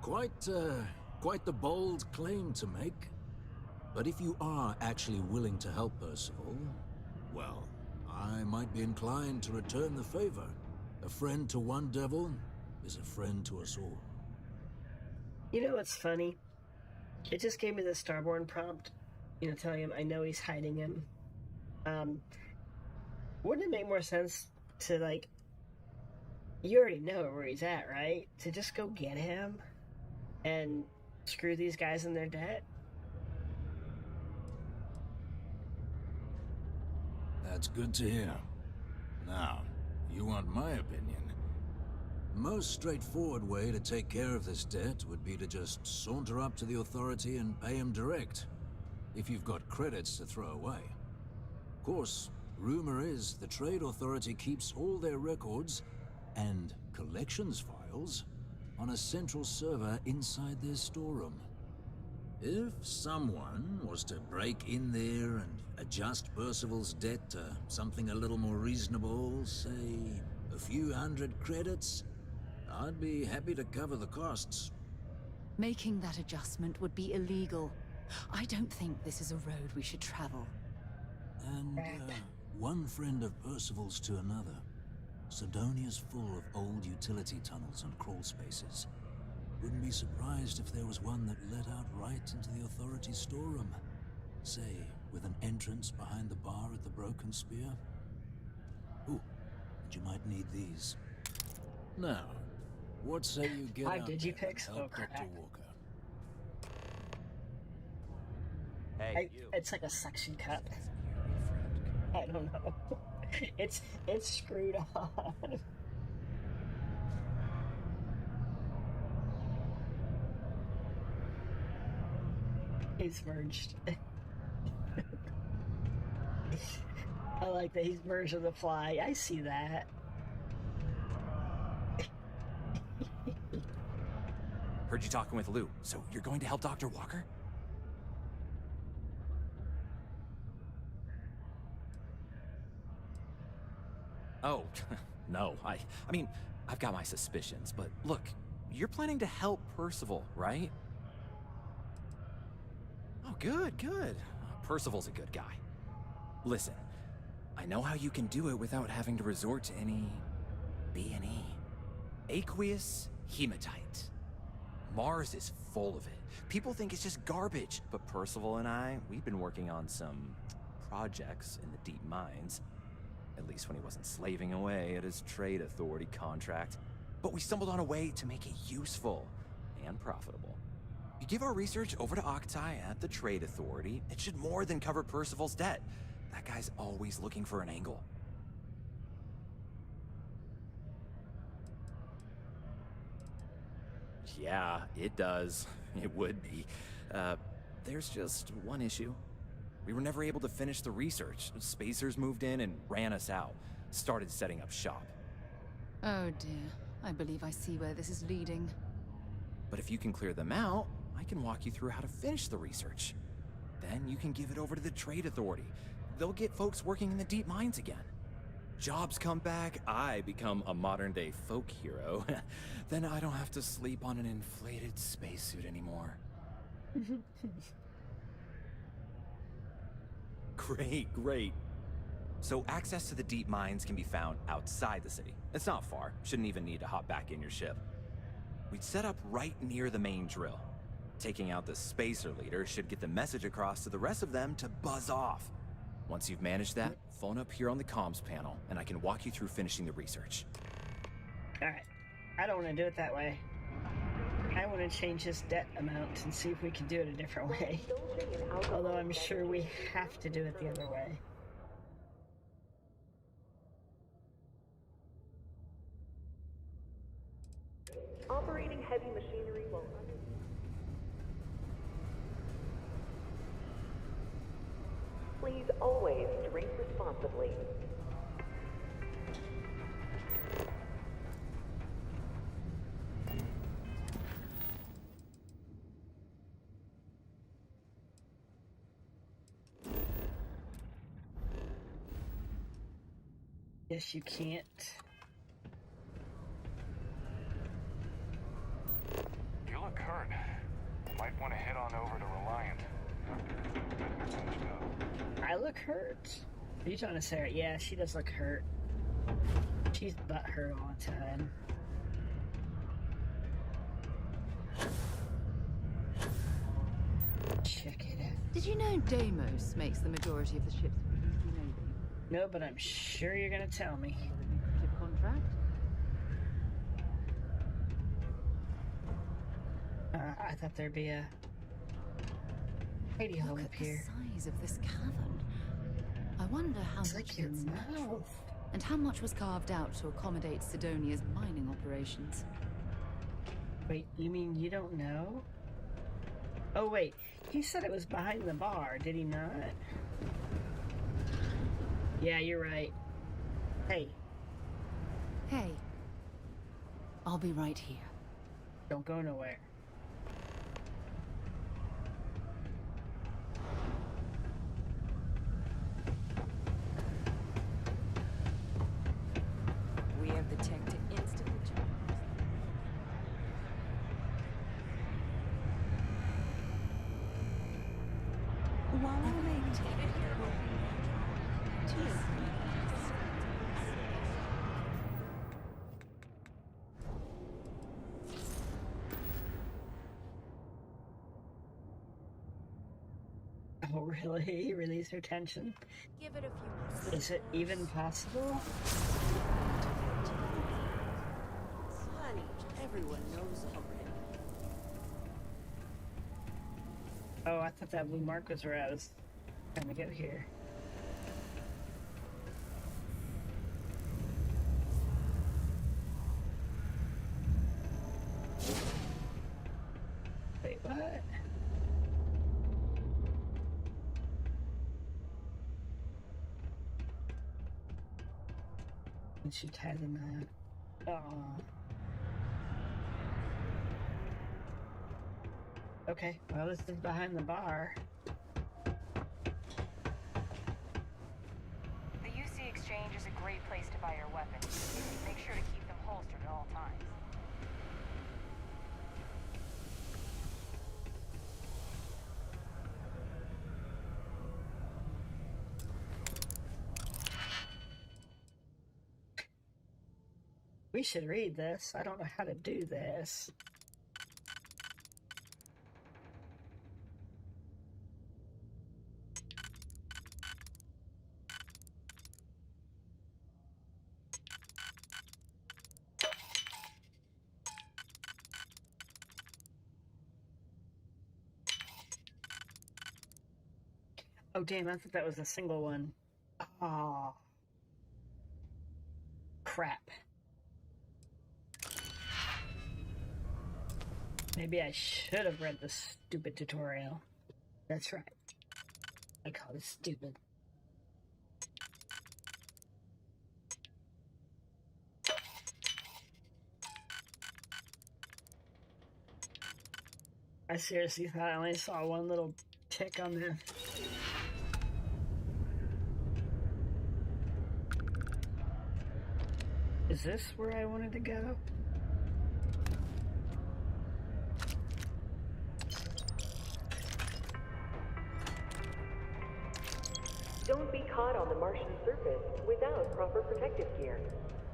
Quite the bold claim to make. But if you are actually willing to help Percival, well, I might be inclined to return the favor. A friend to one devil is a friend to us all. You know what's funny? It just gave me the Starborn prompt. You know, telling him I know he's hiding him. Wouldn't it make more sense to, like... You already know where he's at, right? To just go get him and screw these guys in their debt? That's good to hear. Now, you want my opinion? Most straightforward way to take care of this debt would be to just saunter up to the authority and pay him direct, if you've got credits to throw away. Of course, rumor is the Trade Authority keeps all their records and collections files on a central server inside their storeroom. If someone was to break in there and adjust Percival's debt to something a little more reasonable, say a few hundred credits, I'd be happy to cover the costs. Making that adjustment would be illegal. I don't think this is a road we should travel. And one friend of Percival's to another. Cydonia's full of old utility tunnels and crawl spaces. Wouldn't be surprised if there was one that led out right into the authority's storeroom. Say, with an entrance behind the bar at the Broken Spear. Ooh, and you might need these. Now, what say you get out there and help Dr. Walker? Hey, it's like a suction cup. I don't know. It's screwed on. He's merged. I like that he's merged with the fly. I see that. Heard you talking with Lou, so you're going to help Dr. Walker? Oh, no, I mean, I've got my suspicions, but look, you're planning to help Percival, right? Oh, good. Percival's a good guy. Listen, I know how you can do it without having to resort to any B&E. Aqueous hematite. Mars is full of it. People think it's just garbage, but Percival and we've been working on some projects in the deep mines. At least when he wasn't slaving away at his trade authority contract. But we stumbled on a way to make it useful and profitable. You give our research over to Octai at the trade authority, it should more than cover Percival's debt. That guy's always looking for an angle. Yeah, it does. It would be. There's just one issue. We were never able to finish the research. Spacers moved in and ran us out. Started setting up shop. Oh dear. I believe I see where this is leading. But if you can clear them out, I can walk you through how to finish the research. Then you can give it over to the Trade Authority. They'll get folks working in the deep mines again. Jobs come back, I become a modern-day folk hero. Then I don't have to sleep on an inflated spacesuit anymore. Great. So access to the deep mines can be found outside the city. It's not far. Shouldn't even need to hop back in your ship. We'd set up right near the main drill. Taking out the spacer leader should get the message across to the rest of them to buzz off. Once you've managed that, phone up here on the comms panel, and I can walk you through finishing the research. Alright. I don't want to do it that way. I want to change this debt amount and see if we can do it a different way. Although I'm sure we have to do it the other way. Operating heavy machinery while under... Please always drink responsibly. Yes, you can't. You look hurt. Might want to head on over to Reliant. I look hurt. Are you talking to Sarah? Yeah, she does look hurt. She's butthurt all the time. Check it out. Did you know Deimos makes the majority of the ships for the EST Navy? No, but I'm sure you're gonna tell me. Ship contract? I thought there'd be a radio hole up here. The size of this cavern. I wonder how It's much like your it's natural, mouth. and how much was carved out to accommodate Cydonia's mining operations. Wait, you mean you don't know? Oh wait, he said it was behind the bar, did he not? Yeah, you're right. Hey. Hey. I'll be right here. Don't go nowhere. We have the tech to instantly turn. While we're waiting, Oh really? Release her tension? give it a few. Is it even possible? Honey, everyone knows already. Oh, I thought that blue mark was where I was trying to go here. Wait, what? Did she tie the knot? Oh. Okay, well, this is behind the bar. The UC Exchange is a great place to buy your weapons. Make sure to keep them holstered at all times. We should read this. I don't know how to do this. Oh damn, I thought that was a single one. Oh. Crap. Maybe I should have read the stupid tutorial. That's right. I call it stupid. I seriously thought I only saw one little tick on the... Is this where I wanted to go? Don't be caught on the Martian surface without proper protective gear.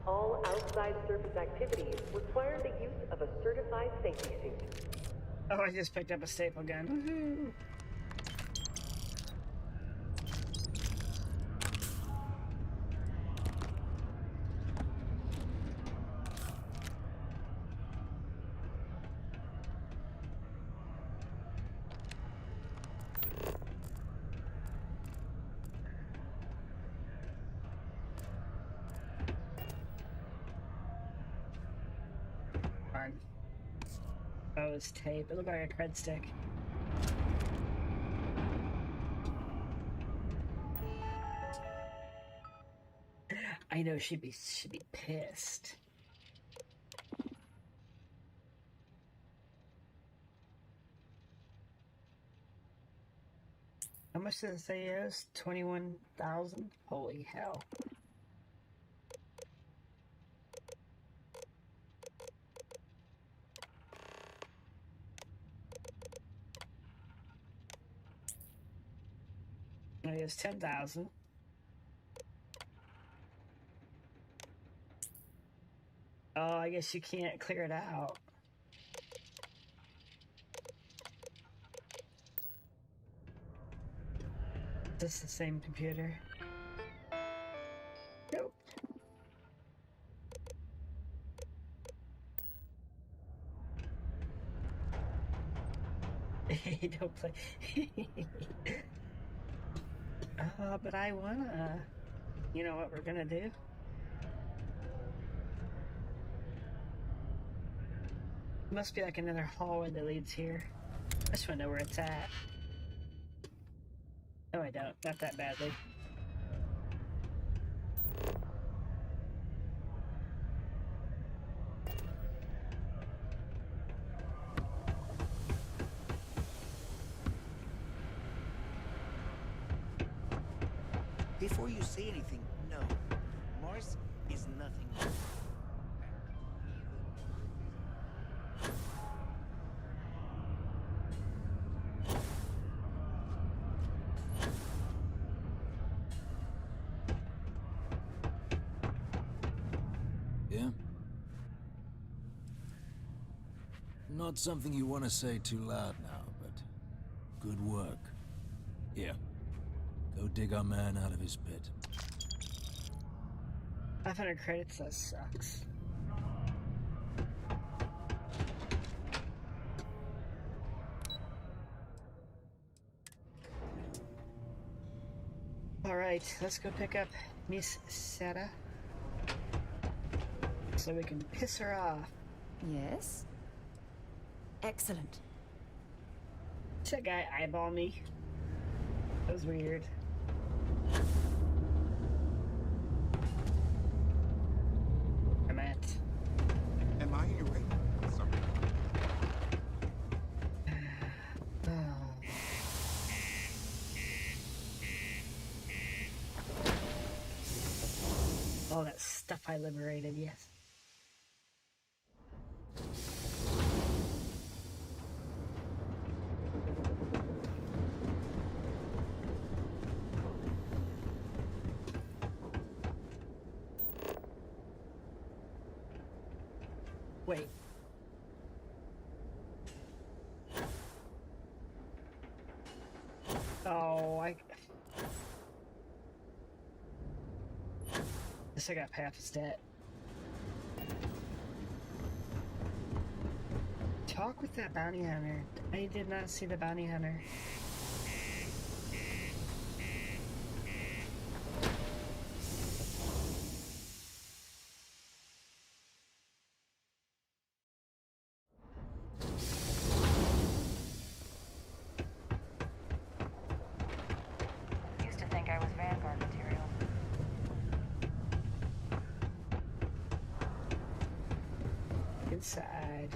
All outside surface activities require the use of a certified safety suit. Oh, I just picked up a staple gun. Woohoo! Oh, it's tape. It looked like a cred stick. I know she'd be pissed. How much does it say it is? 21,000? Holy hell. It is 10,000. Oh, I guess you can't clear it out. Is this the same computer? Nope. Don't play. But I wanna. You know what we're gonna do? Must be like another hallway that leads here. I just wanna know where it's at. No, I don't. Not that badly. Before you say anything, no. Mars is nothing new. Yeah? Not something you want to say too loud now, but good work. Here. Go dig our man out of his pit. 500 credits, that sucks. Alright, let's go pick up Miss Sarah. So we can piss her off. Yes? Excellent. That guy eyeball me. That was weird. I'm at. Am I in your way? Sorry. All that stuff I liberated, yes. Wait. Oh, guess I got half his debt. Talk with that bounty hunter. I did not see the bounty hunter. Used to think I was Vanguard material. Inside.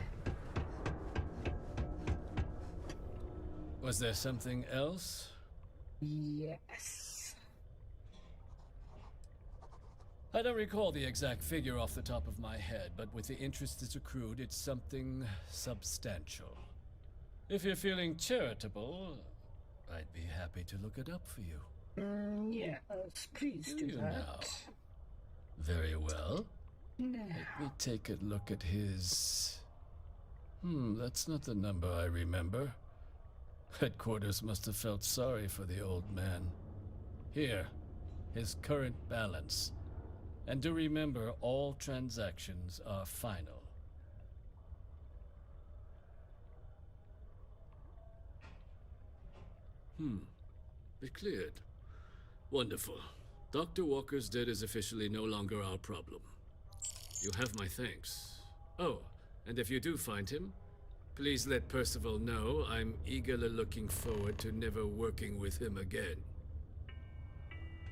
Was there something else? Yes. I don't recall the exact figure off the top of my head, but with the interest that's accrued, it's something substantial. If you're feeling charitable, I'd be happy to look it up for you. Yes, please do you that. Now? Very well. Let me take a look at his... that's not the number I remember. Headquarters must have felt sorry for the old man. Here, his current balance. And do remember, all transactions are final. It cleared. Wonderful. Dr. Walker's debt is officially no longer our problem. You have my thanks. Oh, and if you do find him, please let Percival know I'm eagerly looking forward to never working with him again.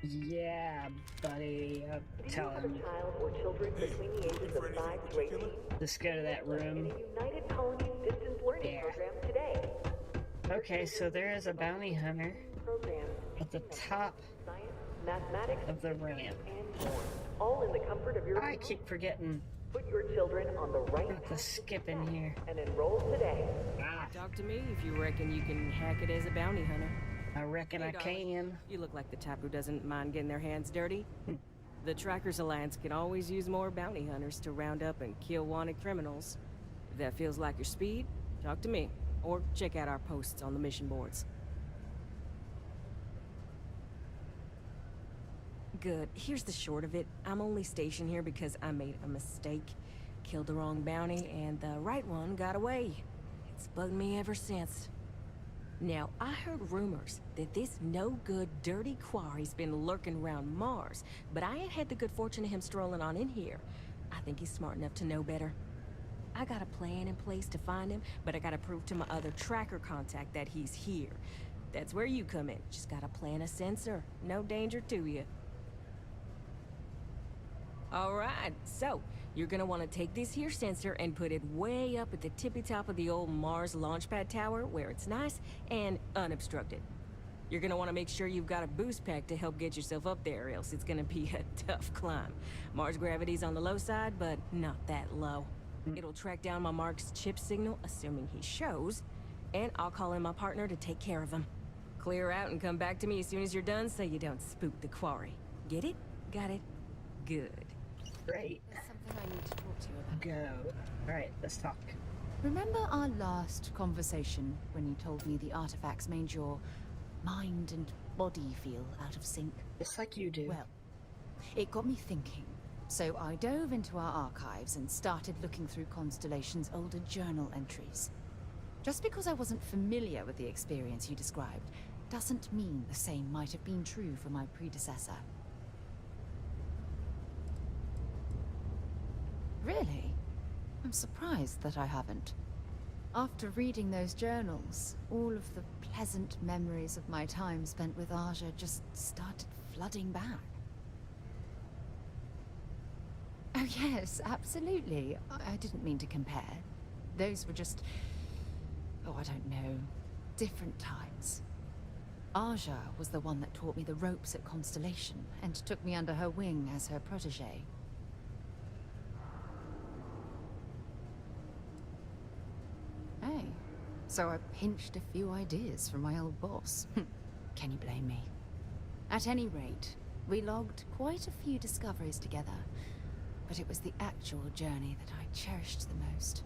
Yeah, buddy. I'll tell him. Child or children between the ages of 5 to 18. Let's go to that room. In a United Colonies distance learning program today. Okay, so there is a bounty hunter at the top mathematics of the ramp. And more, all in the comfort of your I keep forgetting. Put your children on the right path to skip in here and enroll today. Talk to me if you reckon you can hack it as a bounty hunter. I reckon I can. You look like the type who doesn't mind getting their hands dirty. The Trackers Alliance can always use more bounty hunters to round up and kill wanted criminals. If that feels like your speed, talk to me. Or check out our posts on the mission boards. Good. Here's the short of it. I'm only stationed here because I made a mistake. Killed the wrong bounty, and the right one got away. It's bugged me ever since. Now, I heard rumors that this no-good, dirty quarry's been lurking around Mars, but I ain't had the good fortune of him strolling on in here. I think he's smart enough to know better. I got a plan in place to find him, but I gotta prove to my other tracker contact that he's here. That's where you come in. Just gotta plant a sensor. No danger to you. Alright, so you're gonna want to take this here sensor and put it way up at the tippy top of the old Mars launchpad tower where it's nice and unobstructed. You're gonna want to make sure you've got a boost pack to help get yourself up there, or else it's gonna be a tough climb. Mars gravity's on the low side, but not that low. It'll track down my Mark's chip signal, assuming he shows, and I'll call in my partner to take care of him. Clear out and come back to me as soon as you're done so you don't spook the quarry. Get it? Got it? Good. Great. There's something I need to talk to you about. Go. Alright, let's talk. Remember our last conversation when you told me the artifacts made your mind and body feel out of sync? Just like you do. Well, it got me thinking. So I dove into our archives and started looking through Constellation's older journal entries. Just because I wasn't familiar with the experience you described doesn't mean the same might have been true for my predecessor. Really? I'm surprised that I haven't. After reading those journals, all of the pleasant memories of my time spent with Aja just started flooding back. Oh yes, absolutely. I didn't mean to compare. Those were just... oh, I don't know. Different times. Aja was the one that taught me the ropes at Constellation and took me under her wing as her protege. Hey, so I pinched a few ideas from my old boss. Can you blame me? At any rate, we logged quite a few discoveries together. But it was the actual journey that I cherished the most.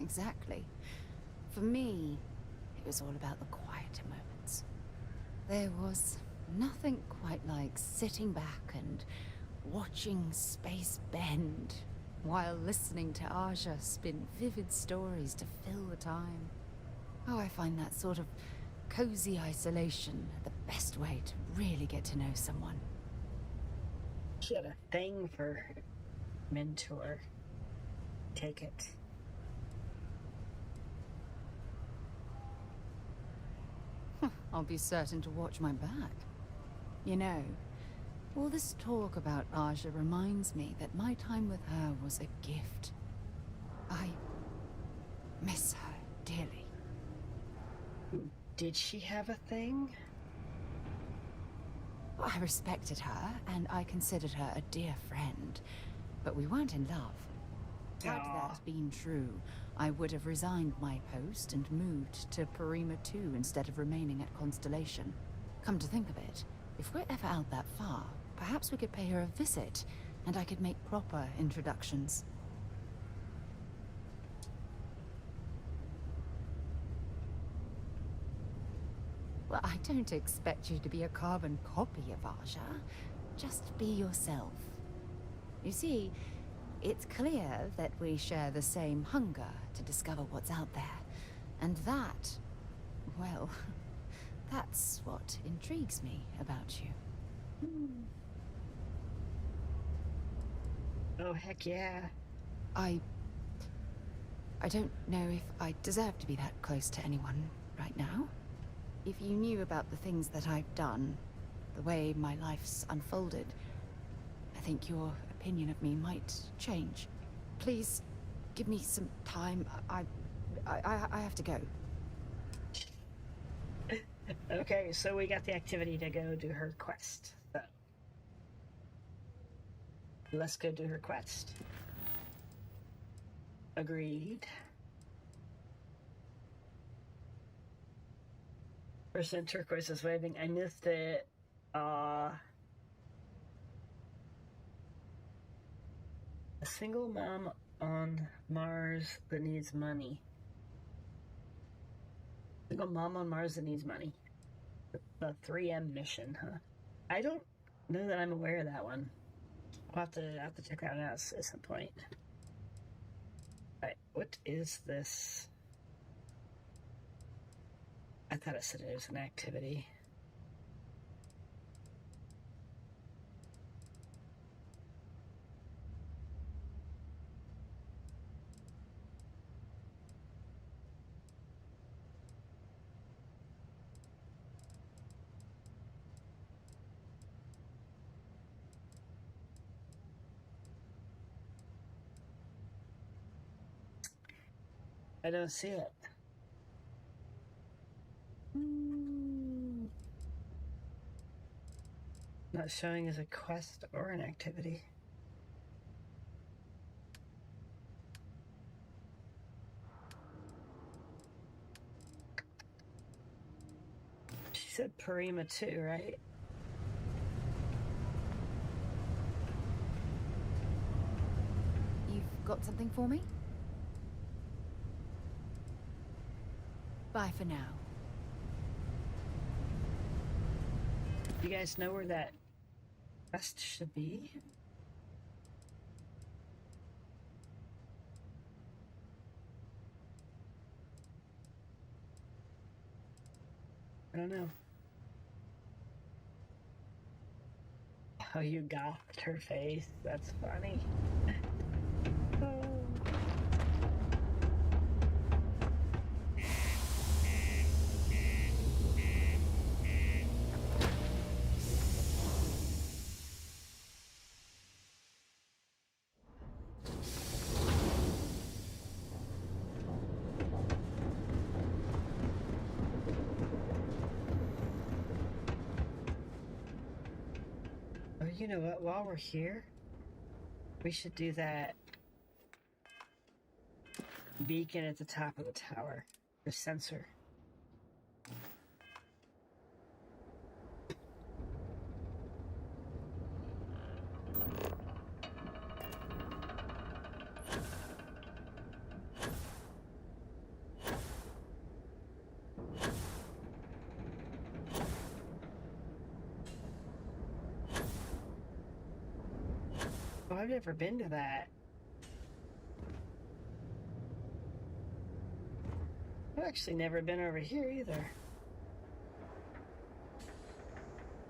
Exactly. For me, it was all about the quieter moments. There was nothing quite like sitting back and watching space bend while listening to Aja spin vivid stories to fill the time. Oh, I find that sort of cozy isolation the best way to really get to know someone. She had a thing for mentor. Take it. I'll be certain to watch my back. You know, all this talk about Aja reminds me that my time with her was a gift. I miss her dearly. Did she have a thing? I respected her, and I considered her a dear friend, but we weren't in love. Had that been true, I would have resigned my post and moved to Parima 2 instead of remaining at Constellation. Come to think of it, if we're ever out that far, perhaps we could pay her a visit, and I could make proper introductions. Well, I don't expect you to be a carbon copy of Aja. Just be yourself. You see, it's clear that we share the same hunger to discover what's out there. And that, well, that's what intrigues me about you. Oh, heck yeah. I don't know if I deserve to be that close to anyone right now. If you knew about the things that I've done, the way my life's unfolded, I think your opinion of me might change. Please, give me some time. I have to go. Okay, so we got the activity to go do her quest. So let's go do her quest. Agreed. Person turquoise is waving. I missed it. A single mom on Mars that needs money. Single mom on Mars that needs money. The 3M mission, huh? I don't know that I'm aware of that one. I'll have to check that out at some point. Alright, what is this? I thought it said it was an activity. I don't see it. Not showing as a quest or an activity. She said Parima too, right? You've got something for me? Bye for now. You guys know where that quest should be? I don't know. Oh, you gothed her face. That's funny. You know what, while we're here, we should do that beacon at the top of the tower, the sensor. Oh, I've never been to that. I've actually never been over here either.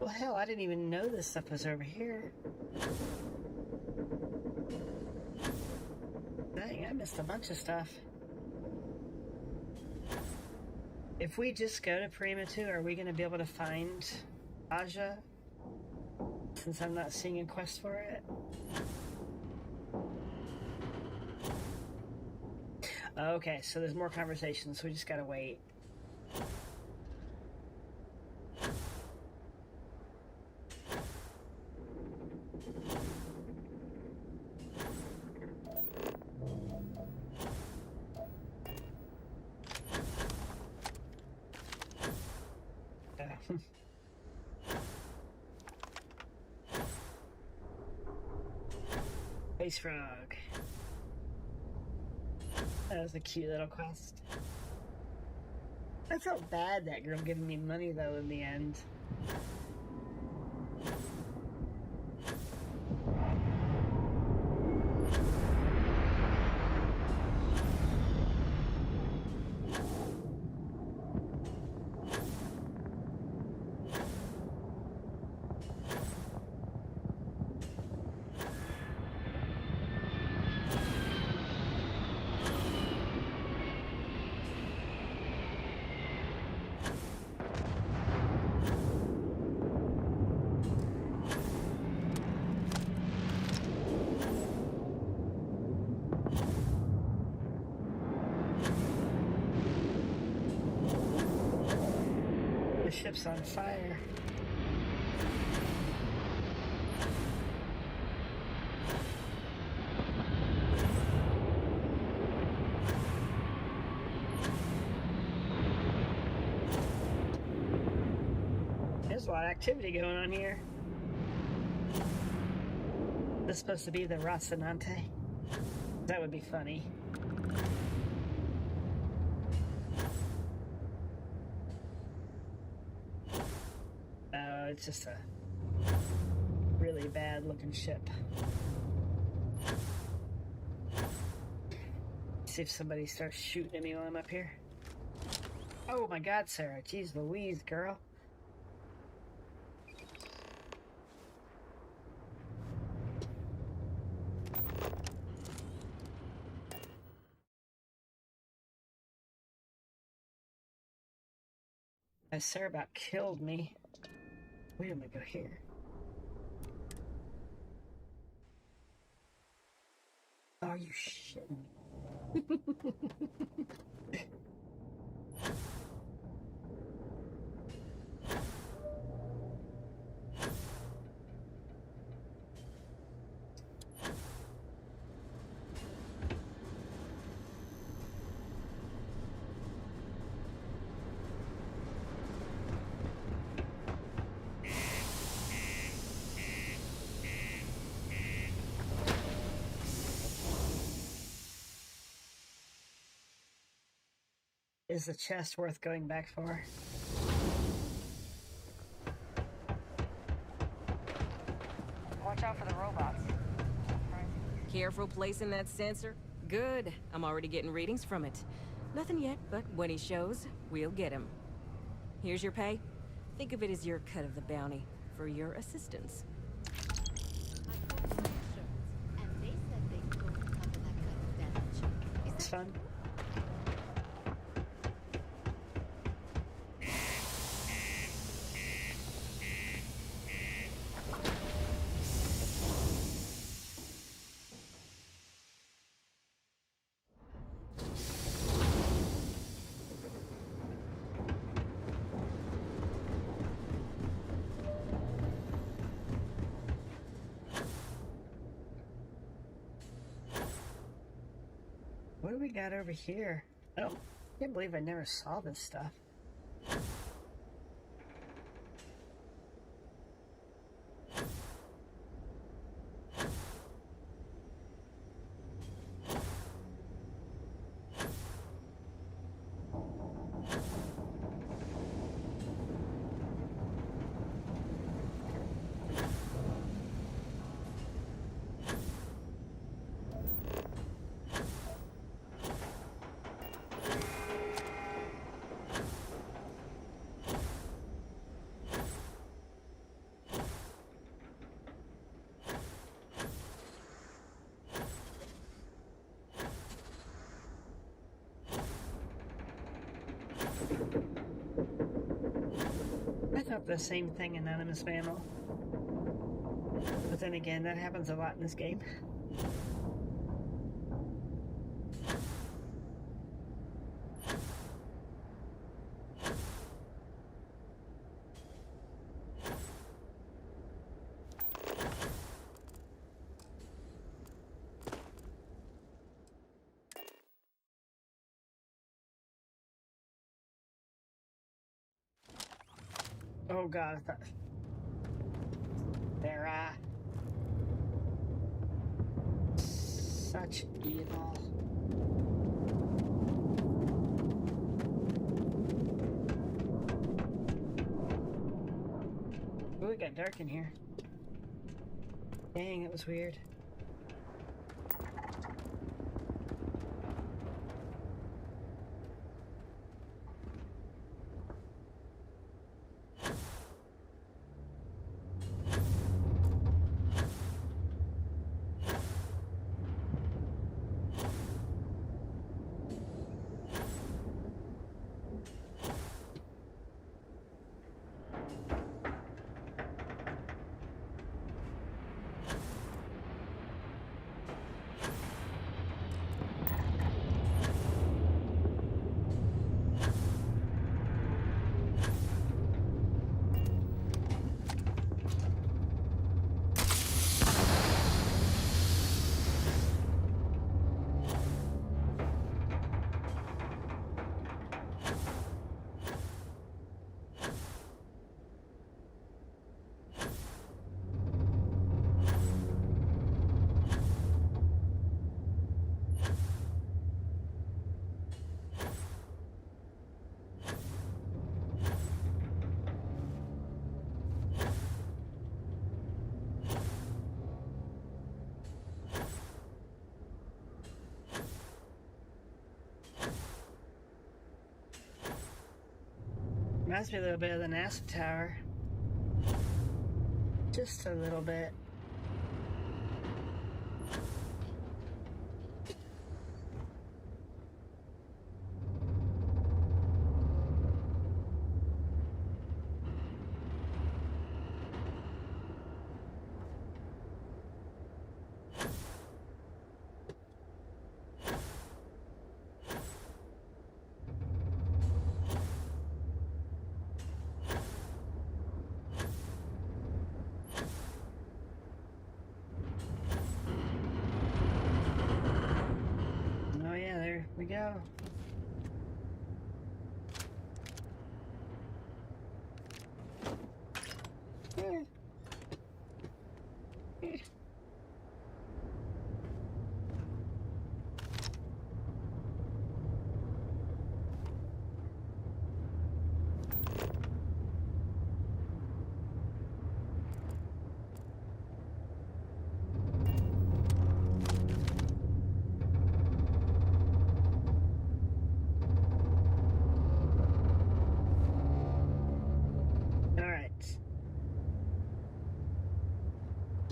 Well, hell, I didn't even know this stuff was over here. Dang, I missed a bunch of stuff. If we just go to Prima 2, are we going to be able to find Aja? Since I'm not seeing a quest for it. Okay, so there's more conversations, so we just gotta wait. Space Frog. That was a cute little quest. I felt bad that girl giving me money though in the end. The ship's on fire. There's a lot of activity going on here. This is supposed to be the Rocinante. That would be funny. It's just a really bad looking ship. See if somebody starts shooting at me while I'm up here. Oh my god, Sarah. Jeez Louise, girl. Sarah about killed me. Where am I go here? Are you shitting me? Is the chest worth going back for? Watch out for the robots. Careful placing that sensor? Good. I'm already getting readings from it. Nothing yet, but when he shows, we'll get him. Here's your pay. Think of it as your cut of the bounty for your assistance. It's fun. What do we got over here? Oh, can't believe I never saw this stuff. I thought the same thing, anonymous mammal. But then again, that happens a lot in this game. Oh god, I thought... Sarah. such evil. Ooh, it got dark in here. Dang, that was weird. Reminds me a little bit of the NASA tower. Just a little bit. We go.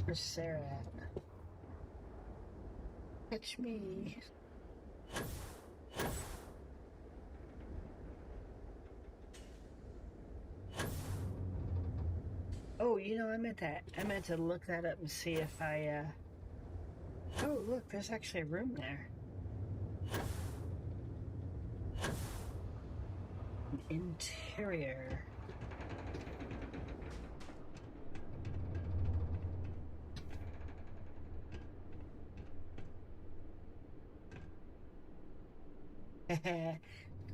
Where's Sarah at? Catch me. Oh, you know, I meant to look that up and see if I, Oh, look, there's actually a room there. An interior.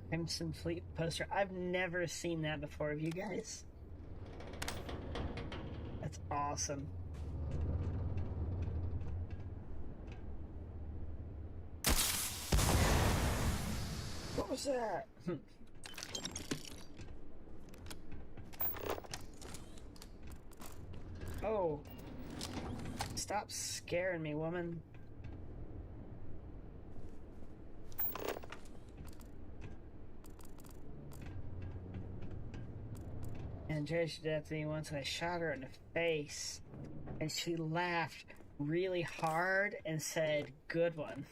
Crimson Fleet poster. I've never seen that before. Have you guys? That's awesome. What was that? Oh. Stop scaring me, woman. And Jerry did that to me once, and I shot her in the face, and she laughed really hard and said, "Good one."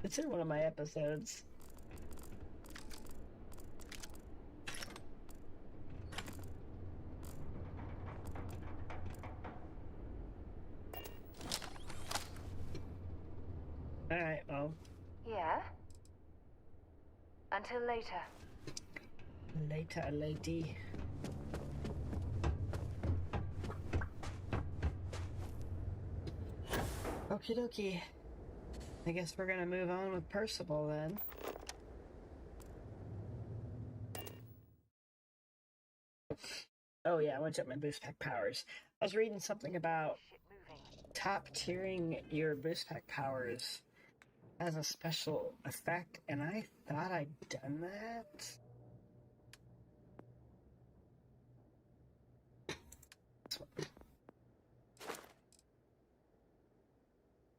It's in one of my episodes. Alright, well. Yeah? Until later. Later, lady. Okie dokie. I guess we're gonna move on with Percival then. Oh yeah, I went up my boost pack powers. I was reading something about top tiering your boost pack powers has a special effect, and I thought I'd done that.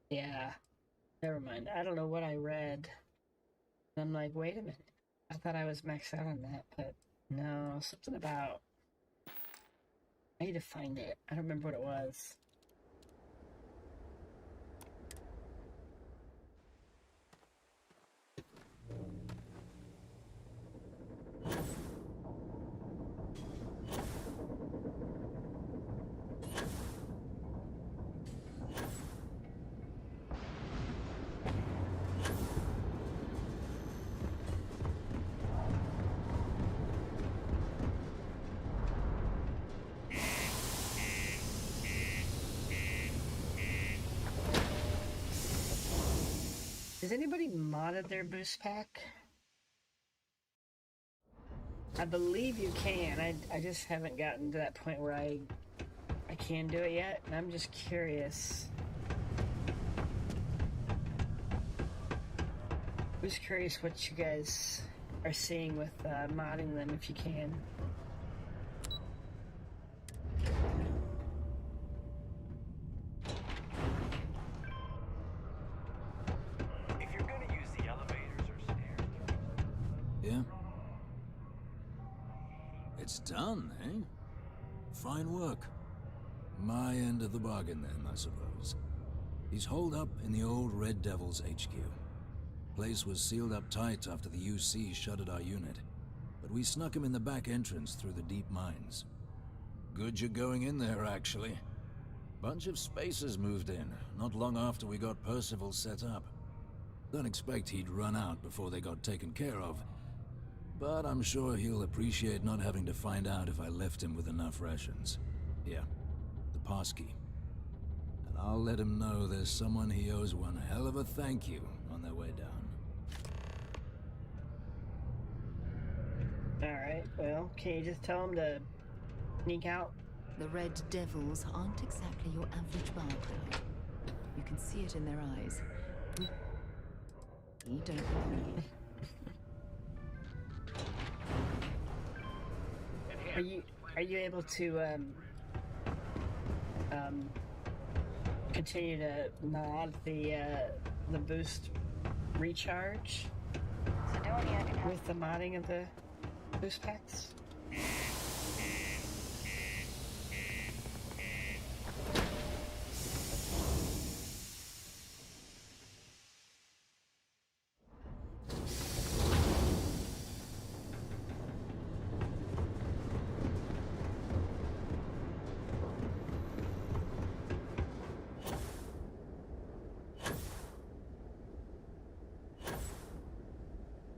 Yeah, never mind. I don't know what I read. I'm like, wait a minute. I thought I was maxed out on that, but no, something about... I need to find it. I don't remember what it was. Has anybody modded their boost pack? I believe you can. I just haven't gotten to that point where I can do it yet, and I'm just curious. I'm just curious what you guys are seeing with modding them, if you can. Done, eh? Fine work. My end of the bargain then, I suppose. He's holed up in the old Red Devil's HQ. Place was sealed up tight after the UC shuttered our unit, but we snuck him in the back entrance through the deep mines. Good you're going in there, actually. Bunch of spacers moved in, not long after we got Percival set up. Don't expect he'd run out before they got taken care of, but I'm sure he'll appreciate not having to find out if I left him with enough rations. Here, the passkey. And I'll let him know there's someone he owes one hell of a thank you on their way down. Alright, well, can you just tell him to sneak out? The Red Devils aren't exactly your average barcode. You can see it in their eyes. We don't know. Are you able to continue to mod the boost recharge Cydonia with the modding of the boost packs?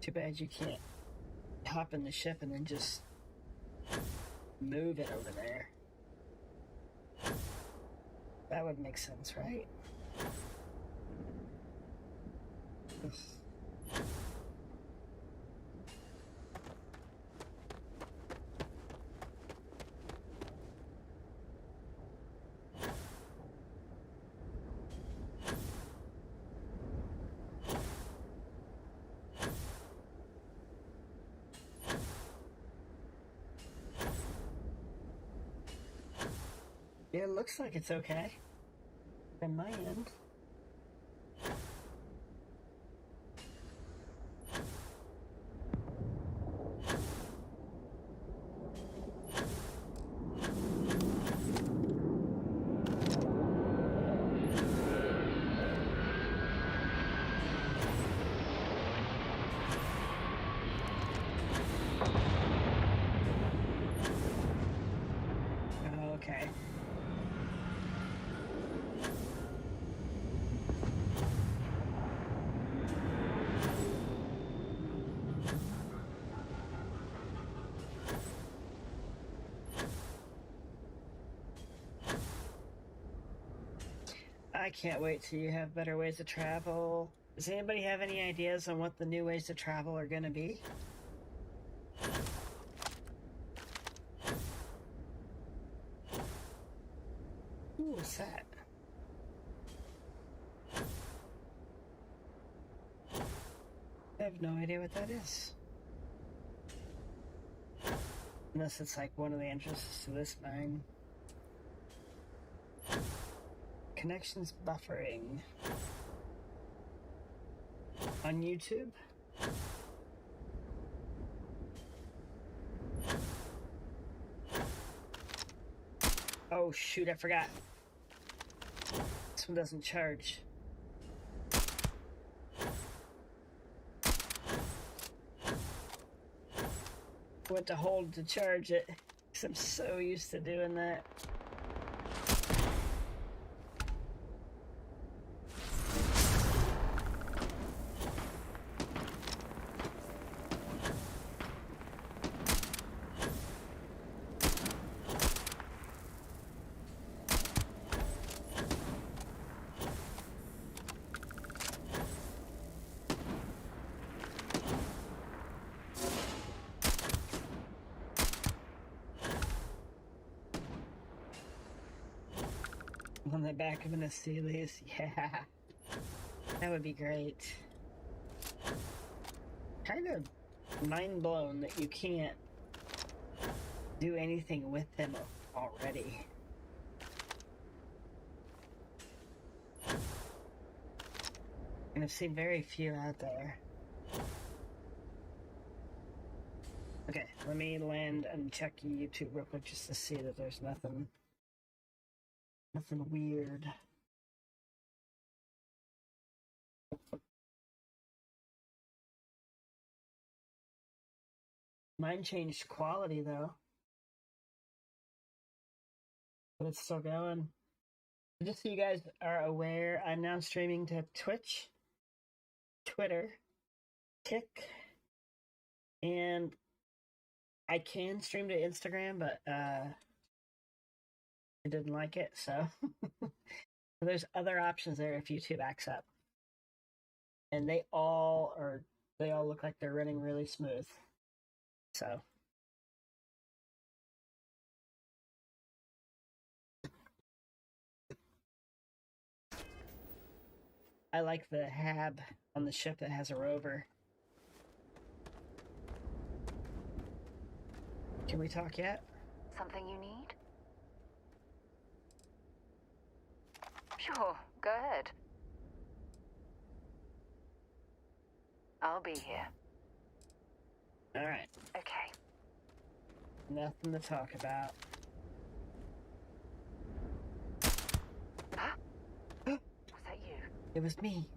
Too bad you can't hop in the ship and then just move it over there. That would make sense, right? Yeah, it looks like it's okay. On my end. Okay. I can't wait till you have better ways to travel. Does anybody have any ideas on what the new ways to travel are going to be? Ooh, what's that? have no idea what that is. Unless it's like one of the entrances to this mine. Connections buffering. On YouTube? Oh shoot, I forgot. This one doesn't charge. What to hold to charge it, because I'm so used to doing that. On the back of an Achilles, yeah, that would be great. Kind of mind blown that you can't do anything with them already. And I've seen very few out there. Okay, let me land and check YouTube real quick just to see that there's nothing weird. Mine changed quality though. But it's still going. Just so you guys are aware, I'm now streaming to Twitch, Twitter, Tik, and I can stream to Instagram, but I didn't like it, so there's other options there if YouTube acts up. And they all look like they're running really smooth. So I like the hab on the ship that has a rover. Can we talk yet? Something you need? Sure, go ahead. I'll be here. Alright. Okay. Nothing to talk about. Huh? Was that you? It was me.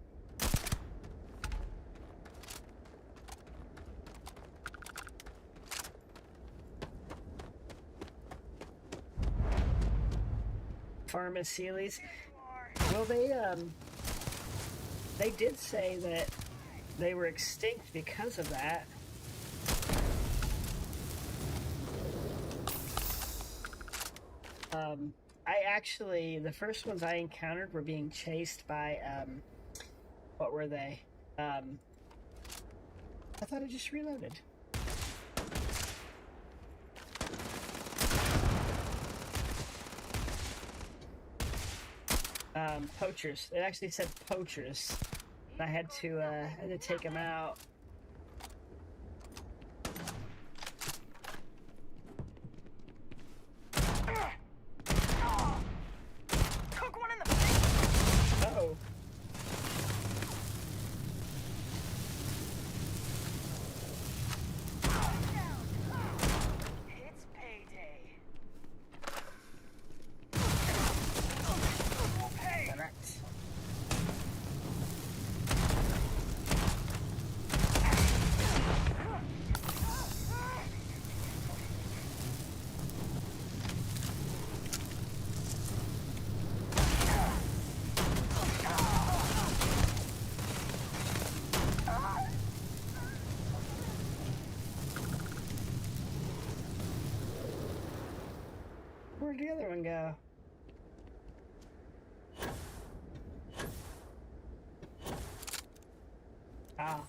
Pharmaceles. Well, they did say that they were extinct because of that. The first ones I encountered were being chased by, what were they? I thought I just reloaded. Poachers. It actually said poachers. I had to take them out. Took one in the face. Uh-oh. It's payday. Correct. Where'd the other one go? Ah.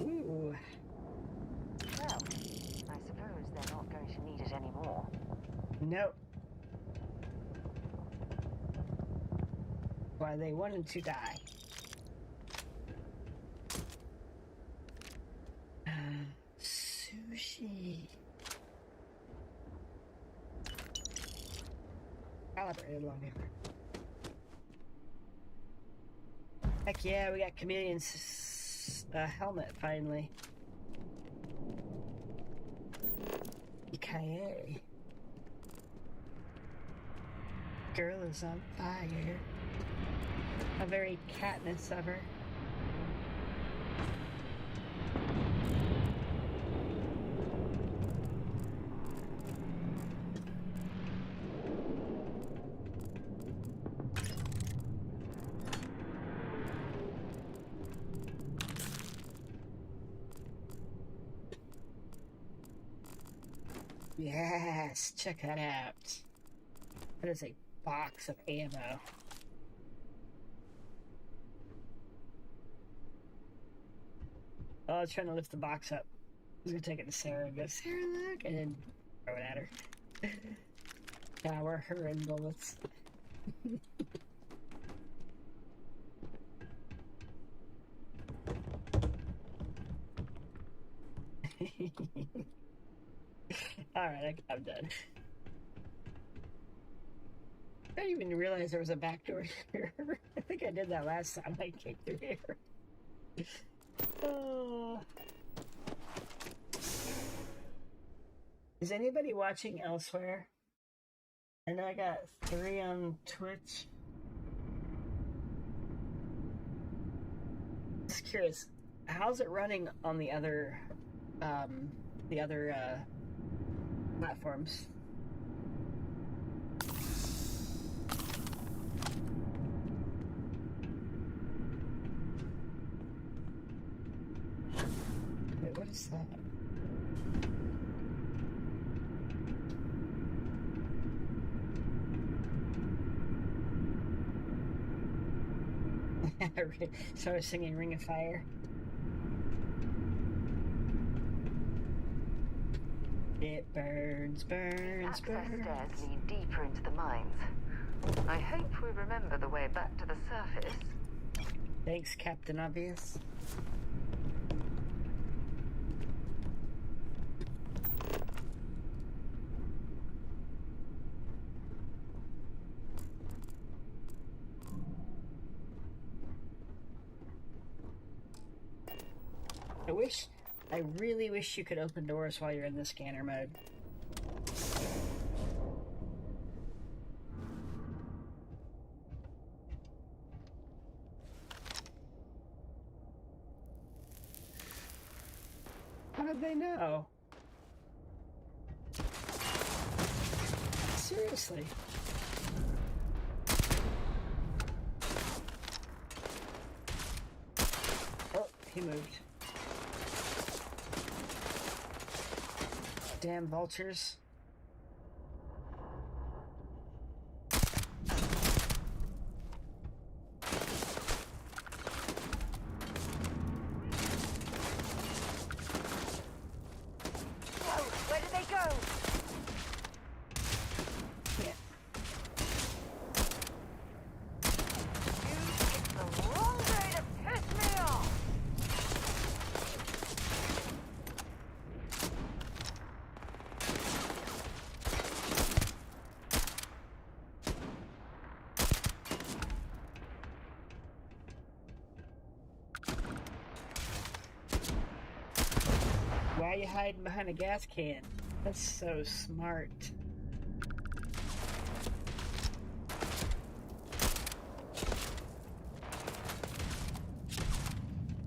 Ooh. why they wanted to die. Sushi. Calibrated along here. Heck yeah, we got Chameleon's helmet finally. Yikai. Girl is on fire. A very Katniss of her. Yes, check that out. That is a box of ammo. Oh, I was trying to lift the box up. I was gonna take it to Sarah and go, Sarah, look, and then throw it at her. Shower her in bullets. Alright, I'm done. I didn't even realize there was a back door here. I think I did that last time I came through here. Is anybody watching elsewhere? I know I got 3 on Twitch. Just curious, how's it running on the other platforms? Wait, what is that? So I was singing Ring of Fire. It burns, burns, Access burns. stairs lead deeper into the mines. I hope we remember the way back to the surface. Thanks, Captain Obvious. I really wish you could open doors while you're in the scanner mode. How did they know? Seriously. Oh, he moved. Damn vultures. Whoa, where did they go? Yeah. You picked the wrong day to piss me off! Why are you hiding behind a gas can? That's so smart.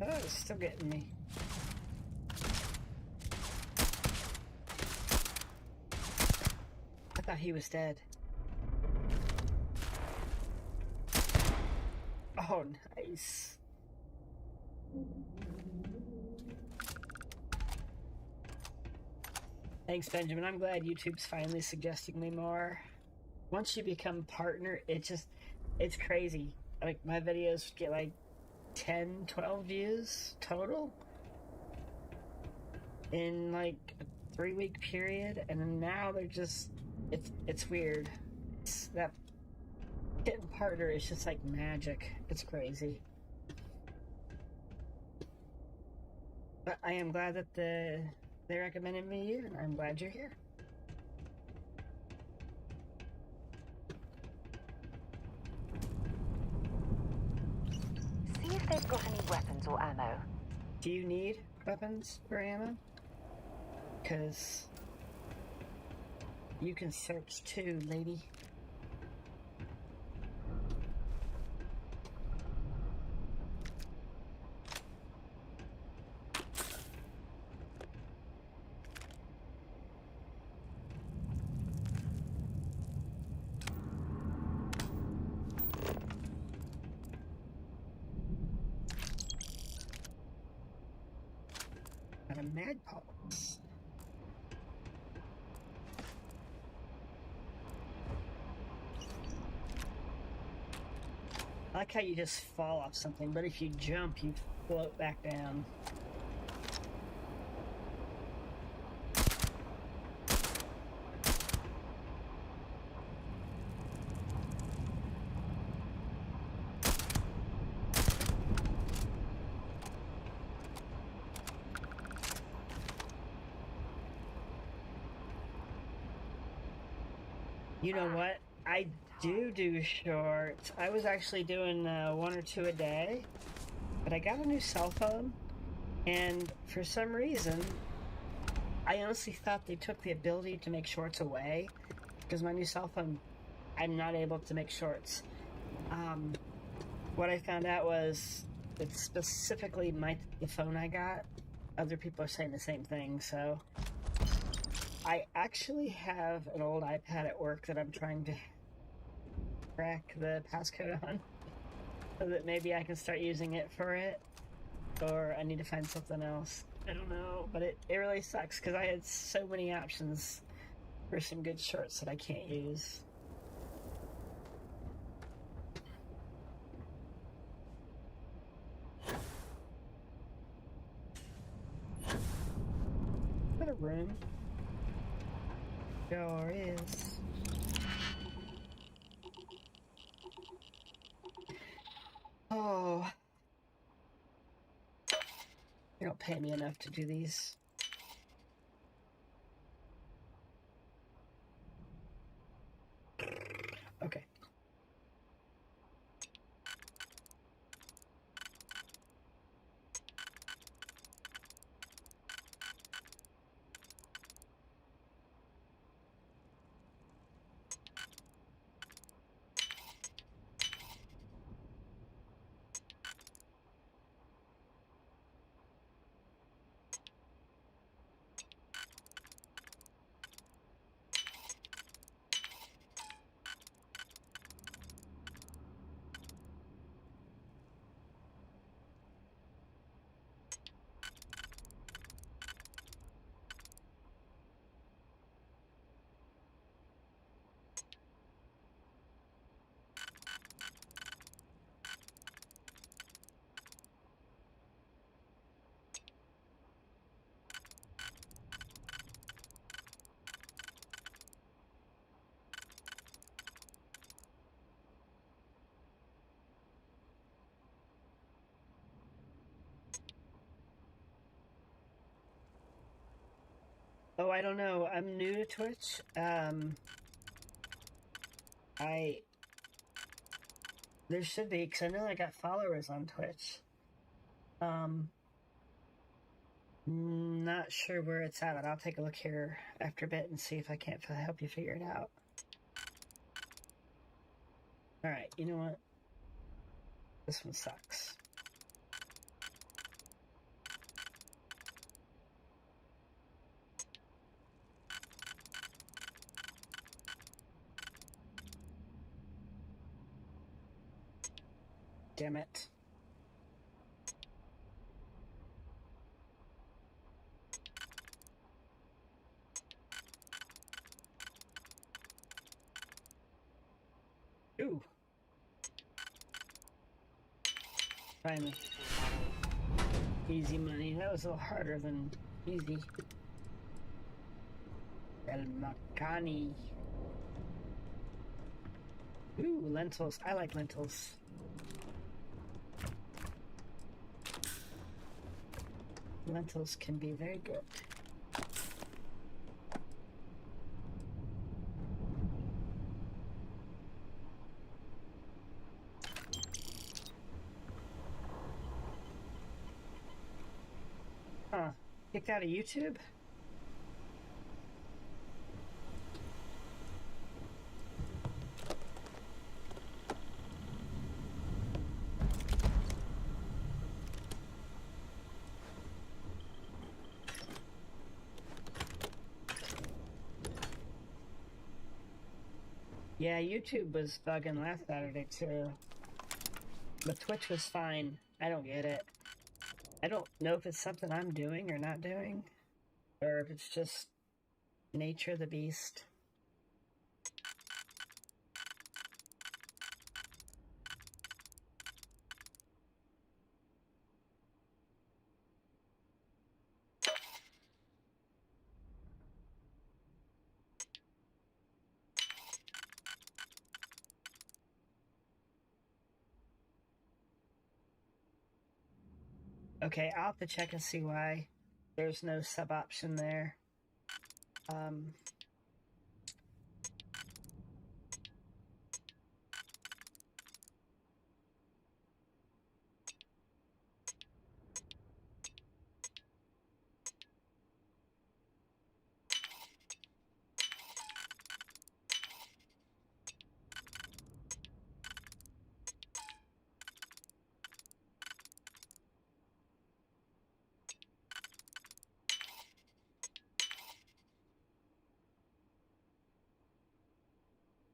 Oh, it's still getting me. I thought he was dead. Oh, nice. Thanks, Benjamin. I'm glad YouTube's finally suggesting me more. Once you become partner, it's crazy. Like, my videos get like 10, 12 views total in like a 3-week period, and then now they're just, it's weird. That Getting partner is just like magic. It's crazy. But I am glad that they recommended me you, and I'm glad you're here. See if they've got any weapons or ammo. Do you need weapons or ammo? Because you can search too, lady. Got a mad pulse. I like how you just fall off something, but if you jump, you float back down. You know what? I do shorts. I was actually doing 1 or 2 a day, but I got a new cell phone, and for some reason, I honestly thought they took the ability to make shorts away, because my new cell phone, I'm not able to make shorts. What I found out was it's specifically the phone I got. Other people are saying the same thing, so I actually have an old iPad at work that I'm trying to crack the passcode on, so that maybe I can start using it for it, or I need to find something else. I don't know, but it really sucks because I had so many options for some good shorts that I can't use. What a room. Sure is. Oh. They don't pay me enough to do these. Okay. Oh, I don't know. I'm new to Twitch. There should be, because I know I got followers on Twitch. Not sure where it's at, but I'll take a look here after a bit and see if I can't help you figure it out. Alright, you know what? This one sucks. Damn it. Ooh. Finally. Easy money. That was a little harder than easy. El Makani. Ooh, lentils. I like lentils. Lentils can be very good. Huh. Kicked out of YouTube? Yeah, YouTube was bugging last Saturday too. But Twitch was fine. I don't get it. I don't know if it's something I'm doing or not doing, or if it's just nature of the beast. Okay, I'll have to check and see why there's no sub option there.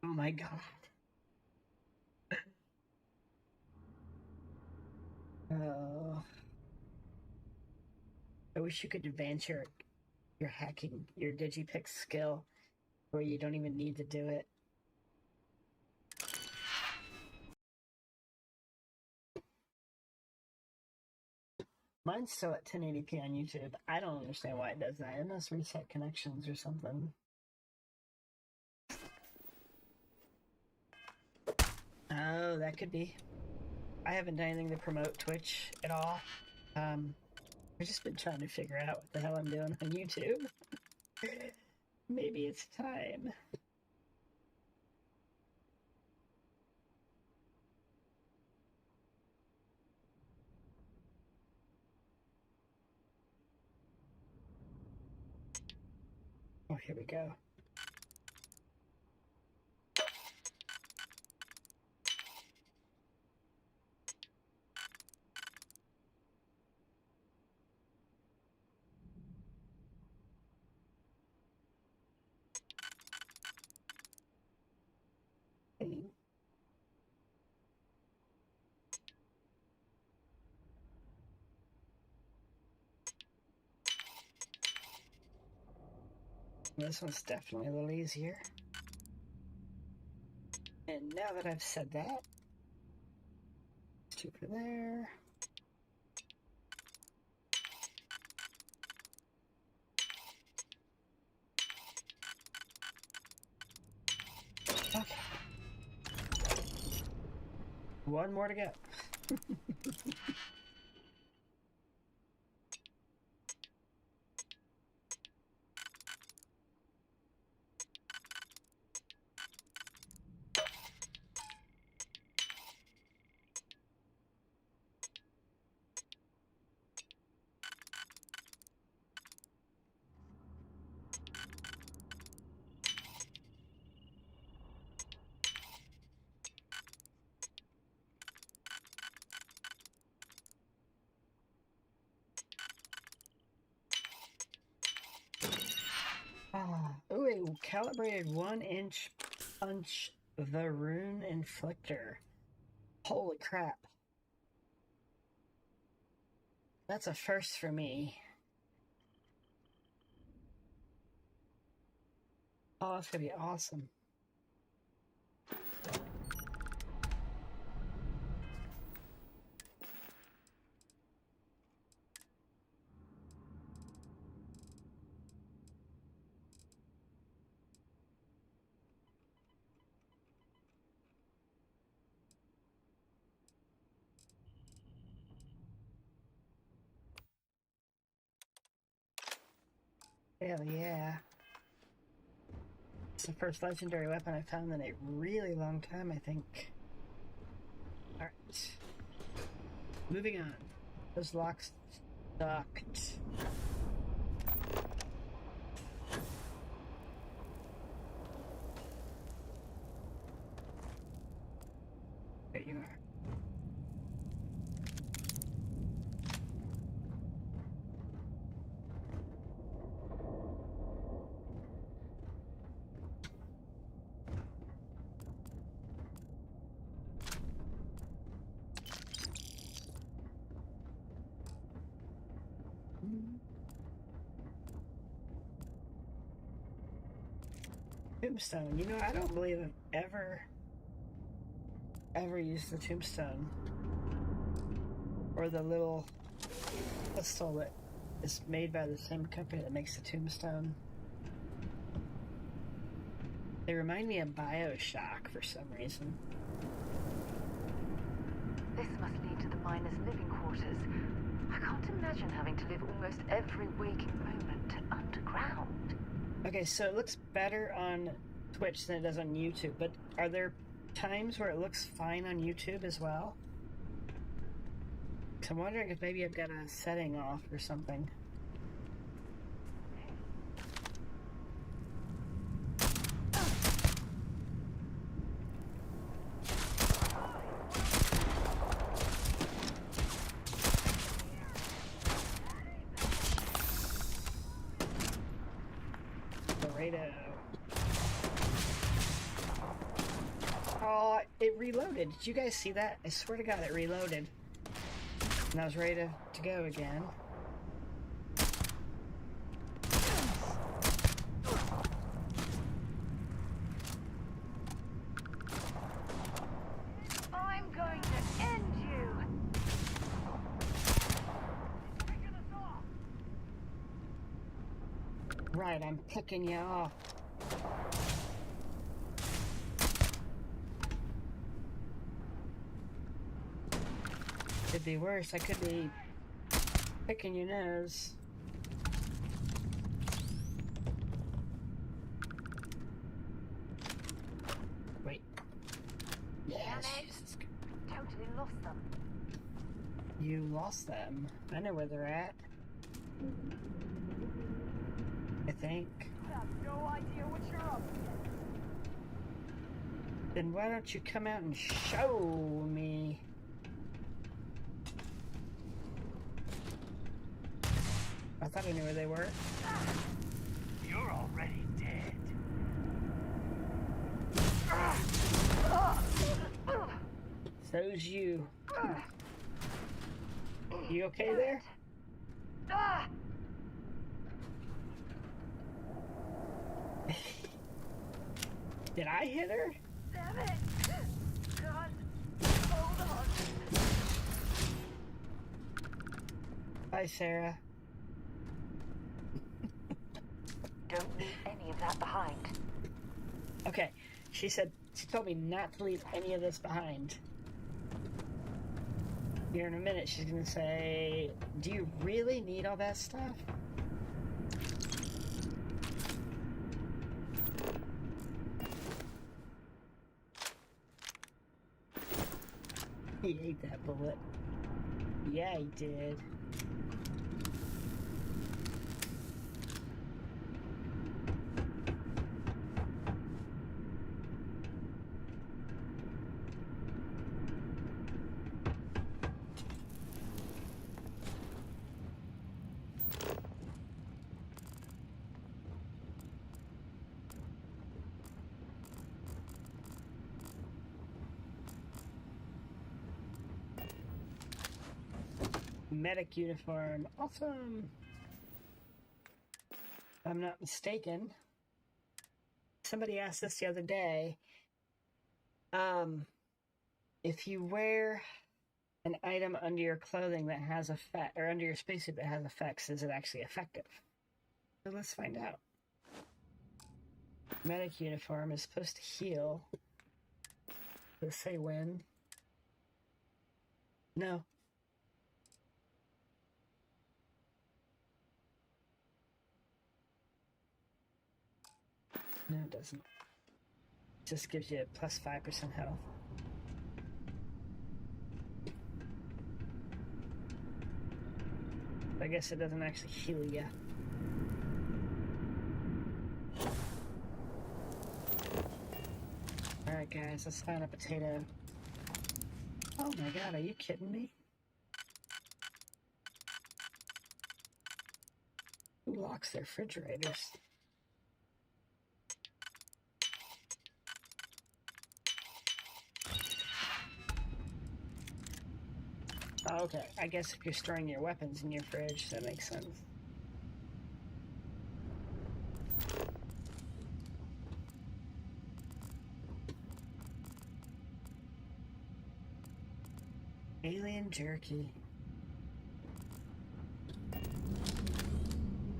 Oh my god. Oh. I wish you could advance your hacking, your Digipick skill, where you don't even need to do it. Mine's still at 1080p on YouTube. I don't understand why it does that. It must reset connections or something. Oh, that could be. I haven't done anything to promote Twitch at all. I've just been trying to figure out what the hell I'm doing on YouTube. Maybe it's time. Oh, here we go. This one's definitely a little easier. And now that I've said that, 2 for there. Okay. One more to go. Ooh, a calibrated 1-inch punch the rune inflictor. Holy crap. That's a first for me. Oh, that's gonna be awesome. Hell yeah. It's the first legendary weapon I found in a really long time, I think. Alright. Moving on. Those locks sucked. There you are. Tombstone. You know, I don't believe I've ever used the tombstone. Or the little pistol that is made by the same company that makes the tombstone. They remind me of BioShock for some reason. This must lead to the miners' living quarters. I can't imagine having to live almost every waking moment underground. Okay, so it looks better on Twitch than it does on YouTube, but are there times where it looks fine on YouTube as well? So I'm wondering if maybe I've got a setting off or something. Oh, it reloaded. Did you guys see that? I swear to God, it reloaded. And I was ready to go again. I'm going to end you! Right, I'm picking you off. Could be worse. I could be picking your nose. Wait. Yes. Totally lost them. You lost them. I know where they're at. I think. I have no idea what you're up to. Then why don't you come out and show me? I thought I knew where they were. You're already dead. So's you. You okay there? Did I hit her? Damn it! God, hold on. Bye, Sarah. Don't leave any of that behind. Okay, she told me not to leave any of this behind. Here in a minute, she's gonna say, do you really need all that stuff? He ate that bullet. Yeah, he did. Medic uniform. Awesome. If I'm not mistaken. Somebody asked this the other day. If you wear an item under your clothing that has effect, or under your spacesuit that has effects, is it actually effective? So let's find out. Medic uniform is supposed to heal. Does it say when? No. No, it doesn't. It just gives you plus 5% health. I guess it doesn't actually heal you. Alright guys, let's find a potato. Oh my god, are you kidding me? Who locks their refrigerators? Okay, I guess if you're storing your weapons in your fridge, that makes sense. Alien jerky.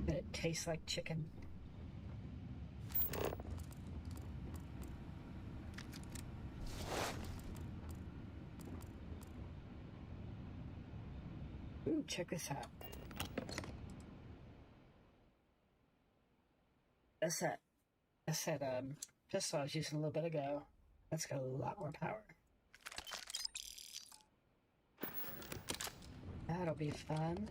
It tastes like chicken. Ooh, check this out. That's that pistol I was using a little bit ago. That's got a lot more power. That'll be fun.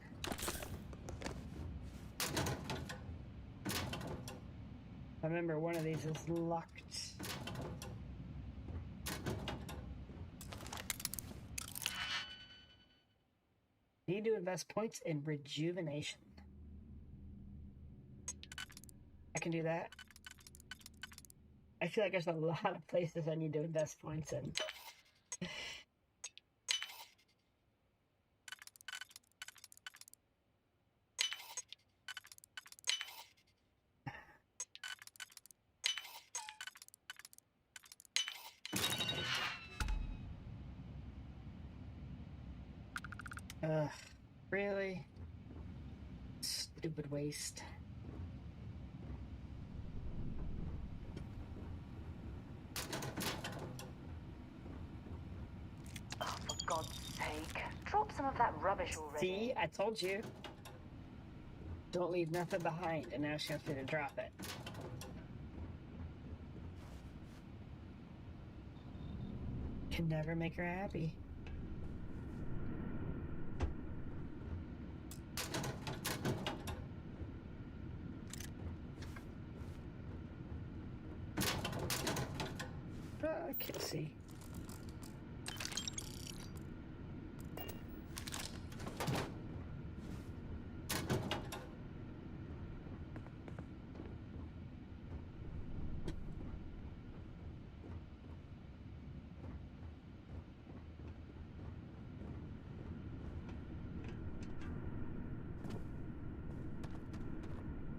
I remember one of these is locked. Need to invest points in rejuvenation. I can do that. I feel like there's a lot of places I need to invest points in. Ugh, really? Stupid waste. Oh, for God's sake. Drop some of that rubbish already. See, I told you. Don't leave nothing behind, and now she wants me to drop it. Can never make her happy. I can't see.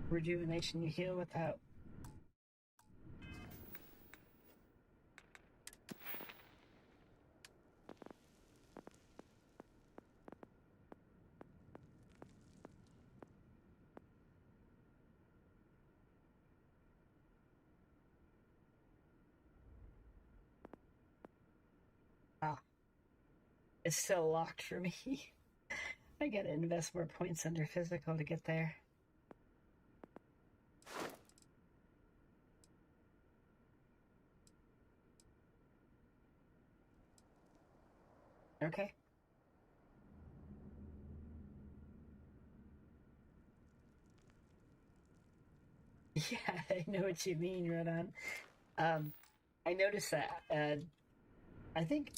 Rejuvenation, you heal without. Ah, it's still locked for me. I gotta invest more points under physical to get there. Okay. Yeah, I know what you mean, Rodon. I noticed that. I think.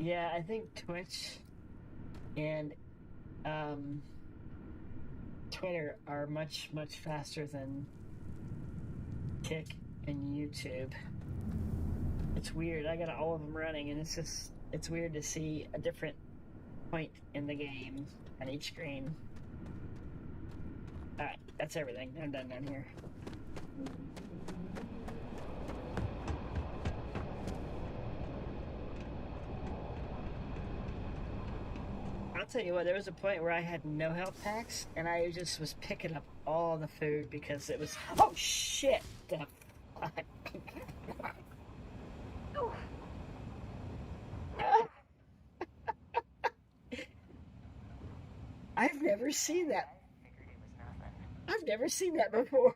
Yeah, I think Twitch and Twitter are much faster than Kick and YouTube. It's weird. I got all of them running, and it's weird to see a different point in the game on each screen. Alright, that's everything. I'm done down here. I'll tell you what, there was a point where I had no health packs, and I just was picking up all the food because it was... Oh, shit! The fuck? I've never seen that. I've never seen that before.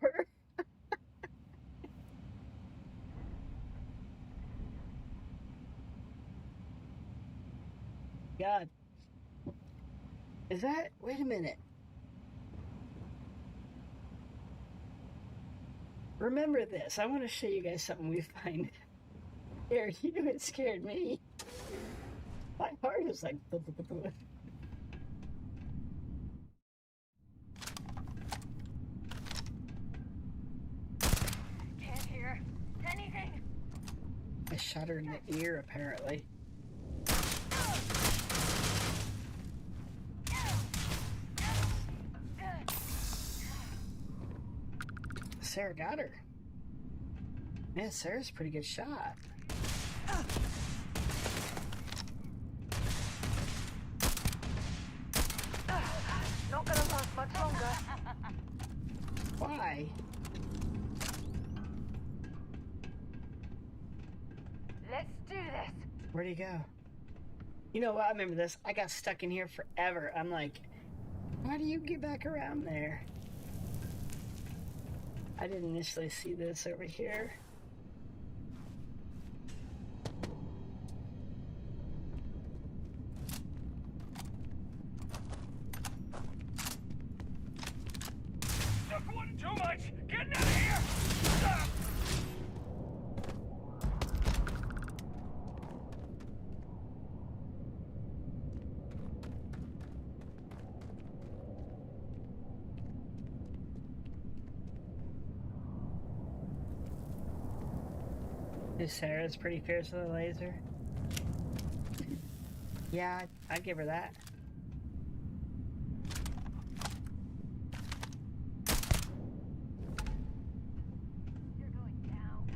God. Is that... Wait a minute. Remember this. I want to show you guys something we find. Scared you, it scared me. My heart is like... Can't hear anything. I shot her in the ear, apparently. Sarah got her. Man, Sarah's a pretty good shot. Not gonna last much longer. Why? Let's do this. Where'd he go? You know what? I remember this. I got stuck in here forever. I'm like, how do you get back around there? I didn't initially see this over here. Took one too much! Getting out of here! Stop! Sarah's pretty fierce with a laser. Yeah, I'd give her that. You're going down.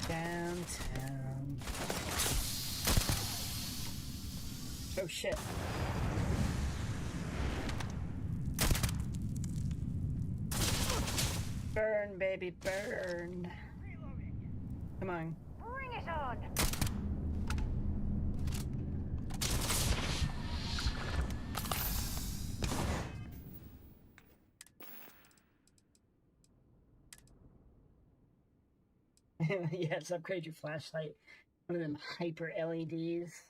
Downtown. Oh shit. Burn, baby, burn. Come on. Bring it on. Yes, upgrade your flashlight. One of them hyper LEDs.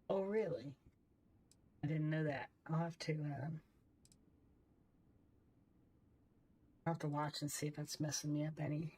Oh, really? I didn't know that. I'll have to watch and see if it's messing me up any.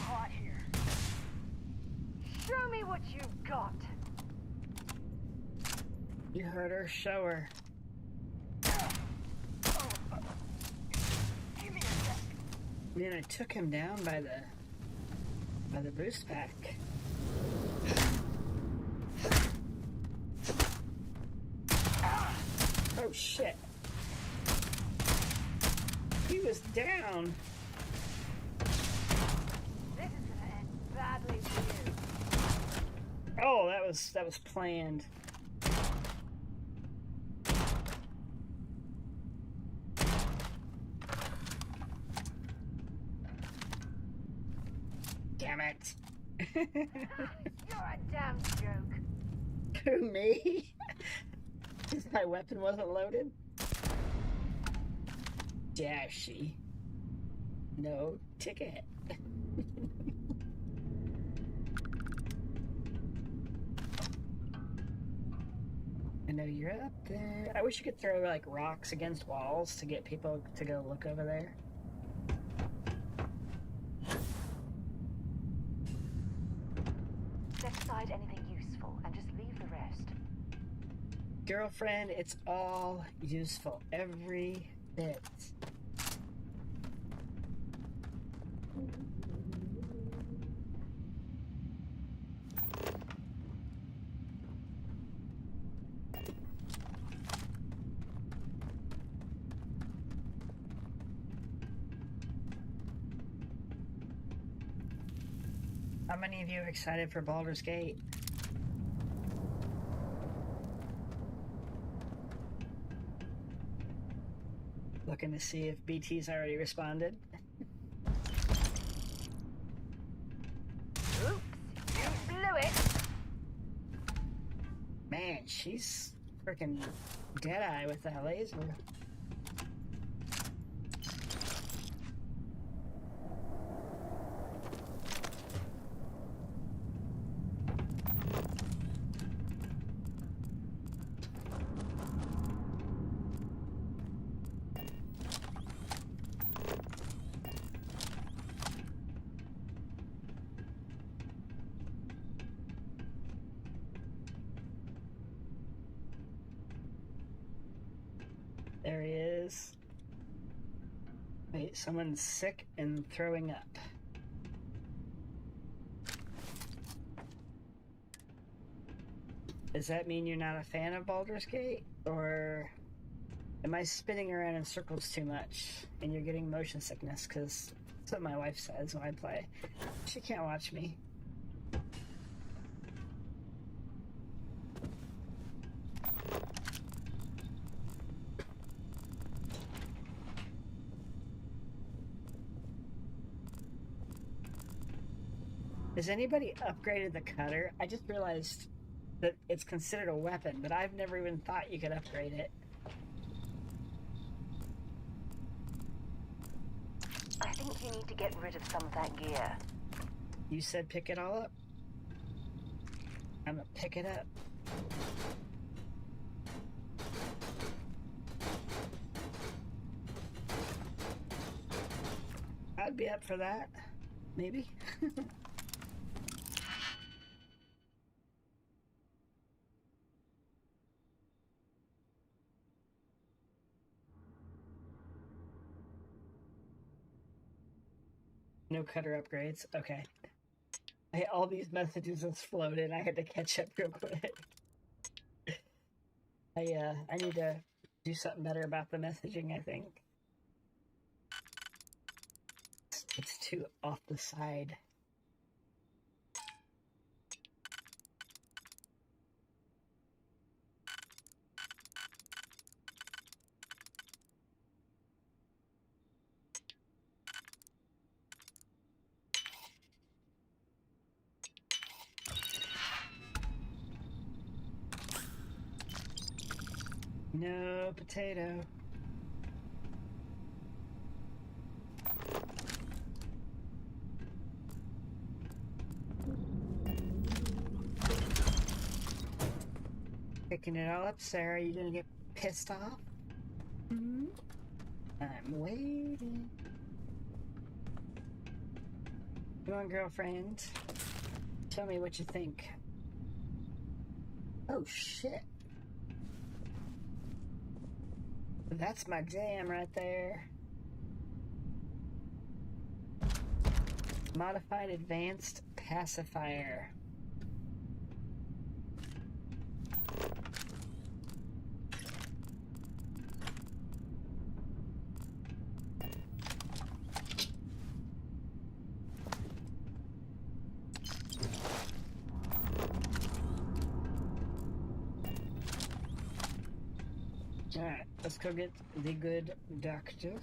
Hot here. Show me what you've got. You heard her, show her. Give me a sec. Man, I took him down by the boost pack. Oh shit. He was down. This is gonna end badly for you. Oh, that was planned. Damn it. You're a damn joke. Who, me? Because my weapon wasn't loaded? Dashy. No ticket. I know you're up there. I wish you could throw like rocks against walls to get people to go look over there. Set aside anything useful and just leave the rest. Girlfriend, it's all useful. Every bit. How many of you are excited for Baldur's Gate? Looking to see if BT's already responded. Oops, you blew it. Man, she's freaking Deadeye with that laser. There he is. Wait, someone's sick and throwing up. Does that mean you're not a fan of Baldur's Gate? Or am I spinning around in circles too much and you're getting motion sickness? Because that's what my wife says when I play. She can't watch me. Has anybody upgraded the cutter? I just realized that it's considered a weapon, but I've never even thought you could upgrade it. I think you need to get rid of some of that gear. You said pick it all up? I'm gonna pick it up. I'd be up for that. Maybe. No cutter upgrades. Okay. All these messages just floated. I had to catch up real quick. I need to do something better about the messaging, I think. It's too off the side. No potato. Picking it all up, Sarah. You gonna get pissed off? Mm-hmm. I'm waiting. Come on, girlfriend. Tell me what you think. Oh, shit. That's my jam right there. Modified advanced pacifier. Alright, let's go get the good doctor.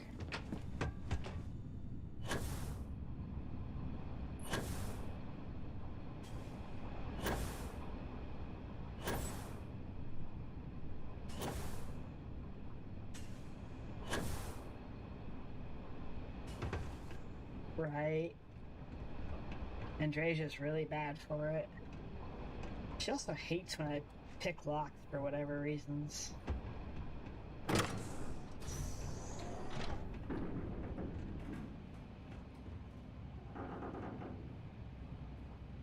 Right. Andresia's really bad for it. She also hates when I pick locks for whatever reasons.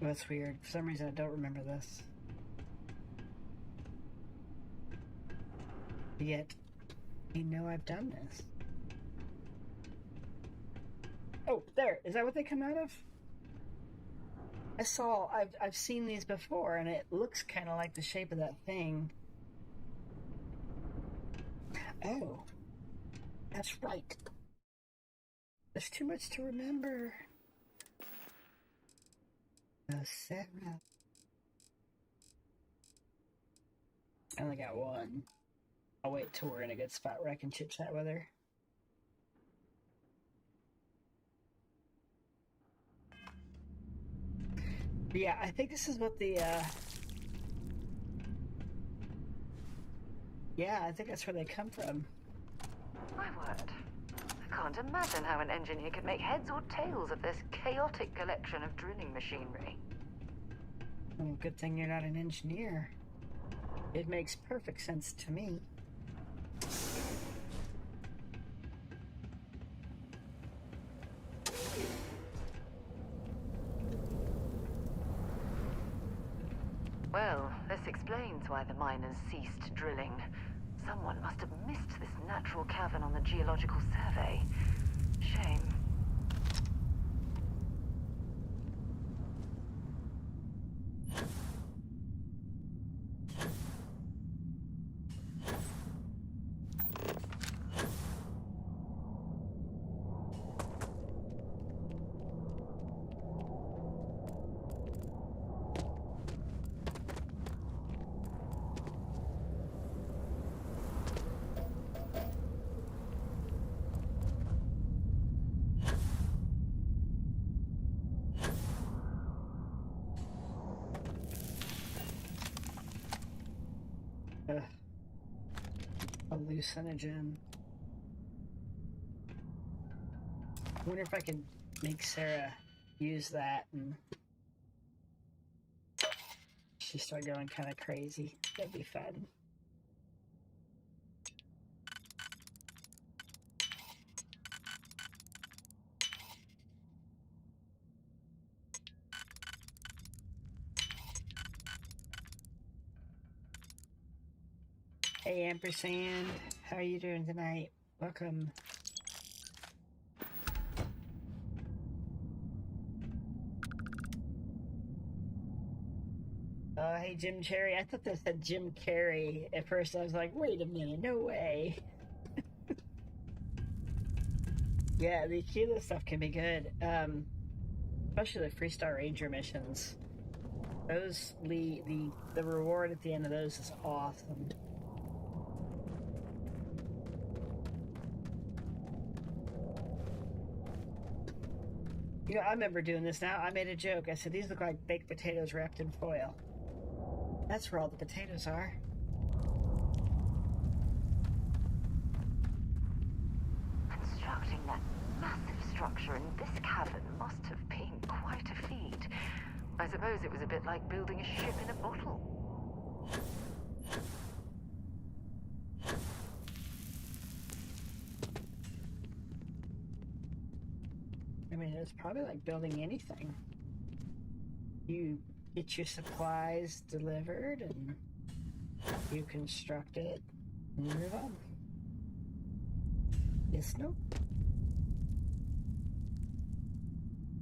That's weird. For some reason I don't remember this. Yet, you know I've done this. Oh, there. Is that what they come out of? I've seen these before, and it looks kind of like the shape of that thing. Oh. That's right. There's too much to remember. Sarah. I only got one. I'll wait till we're in a good spot where I can chit chat with her. But yeah, I think this is what the, yeah, I think that's where they come from. My word. I can't imagine how an engineer could make heads or tails of this chaotic collection of drilling machinery. Well, good thing you're not an engineer. It makes perfect sense to me. Well, this explains why the miners ceased drilling. Someone must have missed this natural cavern on the geological survey. Shame. Hallucinogen. I wonder if I can make Sarah use that and she start going kind of crazy. That'd be fun. Hey Ampersand, how are you doing tonight? Welcome. Oh, hey Jim Cherry. I thought this said Jim Carrey. At first I was like, wait a minute, no way. Yeah, the Aquila stuff can be good. Especially the Freestar Ranger missions. Those, the reward at the end of those is awesome. You know, I remember doing this now. I made a joke. I said, these look like baked potatoes wrapped in foil. That's where all the potatoes are. Constructing that massive structure in this cavern must have been quite a feat. I suppose it was a bit like building a ship in a bottle. I mean, it's probably like building anything. You get your supplies delivered and you construct it and move on. Yes, no?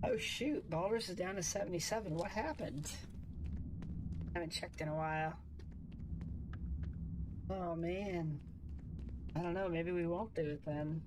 Oh shoot, Baldur's is down to 77. What happened? I haven't checked in a while. Oh man. I don't know, maybe we won't do it then.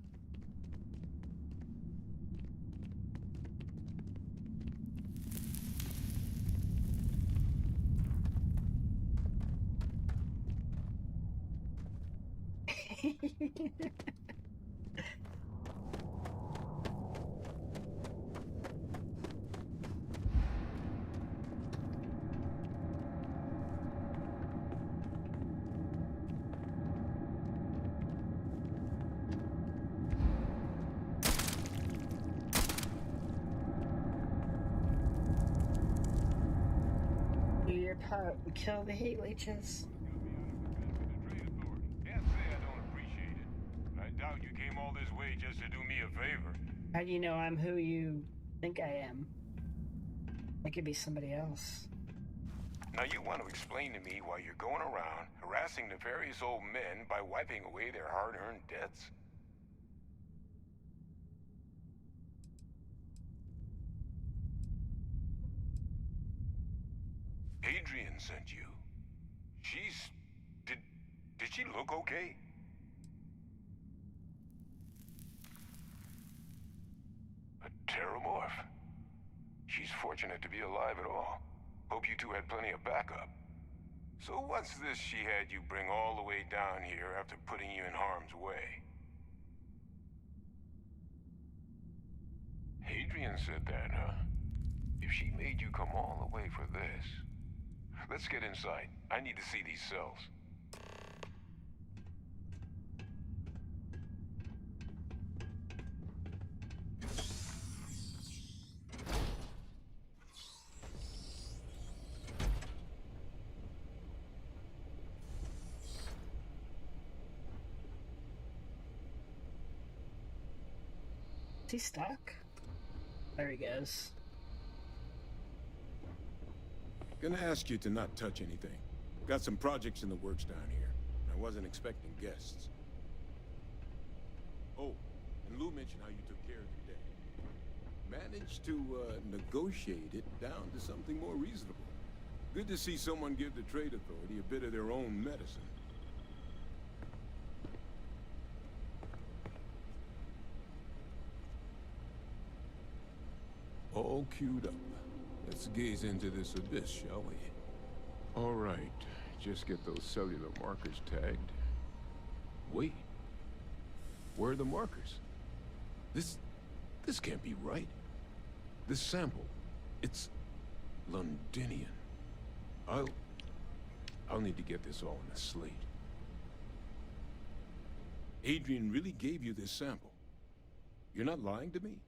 Do your part and kill the heat leeches. Doubt you came all this way just to do me a favor. How do you know I'm who you think I am? I could be somebody else. Now you want to explain to me why you're going around harassing nefarious old men by wiping away their hard-earned debts? Hadrian sent you. Did she look okay? A terramorph? she's fortunate to be alive at all. Hope you two had plenty of backup. So what's this she had you bring all the way down here after putting you in harm's way? Hadrian said that, huh? If she made you come all the way for this... Let's get inside. I need to see these cells. Is he stuck? There he goes. Gonna ask you to not touch anything. Got some projects in the works down here. I wasn't expecting guests. Oh, and Lou mentioned how you took care of your day. Managed to negotiate it down to something more reasonable. Good to see someone give the Trade Authority a bit of their own medicine. All queued up. Let's gaze into this abyss, shall we? All right. Just get those cellular markers tagged. Wait. Where are the markers? This can't be right. This sample, it's Londinian. I'll need to get this all in a slate. Hadrian really gave you this sample. You're not lying to me?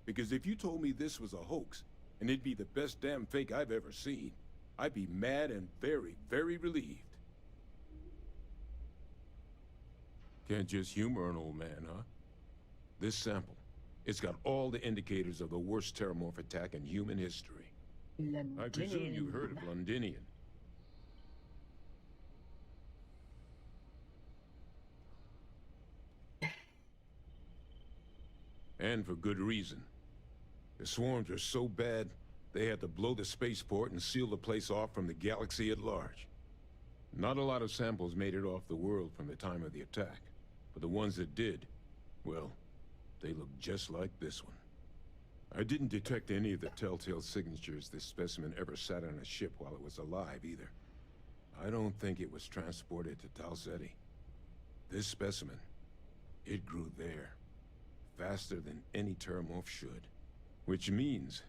Because if you told me this was a hoax, and it'd be the best damn fake I've ever seen, I'd be mad and very, very relieved. Can't just humor an old man, huh? This sample, it's got all the indicators of the worst terramorph attack in human history. I presume you've heard of Londinian. And for good reason. The swarms are so bad, they had to blow the spaceport and seal the place off from the galaxy at large. Not a lot of samples made it off the world from the time of the attack, but the ones that did, well, they look just like this one. I didn't detect any of the telltale signatures this specimen ever sat on a ship while it was alive, either. I don't think it was transported to Talsetti. This specimen, it grew there, faster than any terramorph should. Which means,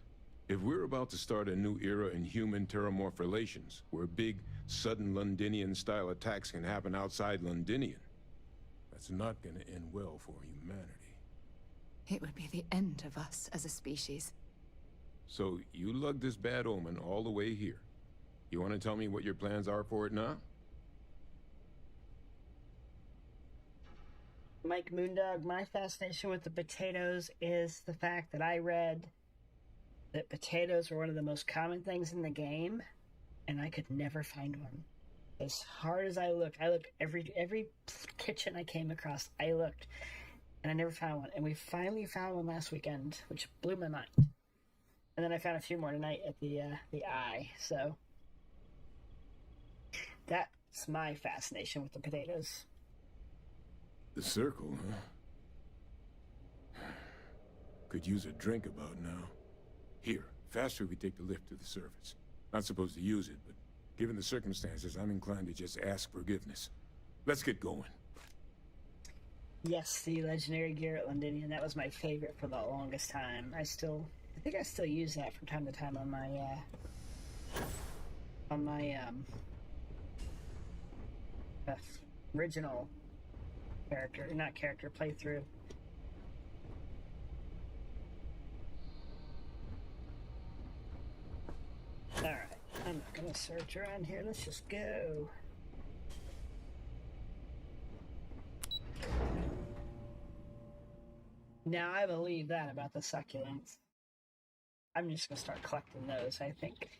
if we're about to start a new era in human-terramorph relations, where big, sudden Londinian-style attacks can happen outside Londinian, that's not gonna end well for humanity. It would be the end of us as a species. So, you lugged this bad omen all the way here. You want to tell me what your plans are for it now? Mike Moondog, my fascination with the potatoes is the fact that I read that potatoes were one of the most common things in the game, and I could never find one. As hard as I looked every kitchen I came across, I looked, and I never found one. And we finally found one last weekend, which blew my mind. And then I found a few more tonight at the Eye, so that's my fascination with the potatoes. The circle, huh? Could use a drink about now. Here, faster we take the lift to the surface. Not supposed to use it, but given the circumstances, I'm inclined to just ask forgiveness. Let's get going. Yes, the legendary Garrett Londinian. That was my favorite for the longest time. I think I still use that from time to time on my original playthrough. Alright, I'm not gonna search around here, let's just go. Now I believe that about the succulents. I'm just gonna start collecting those, I think.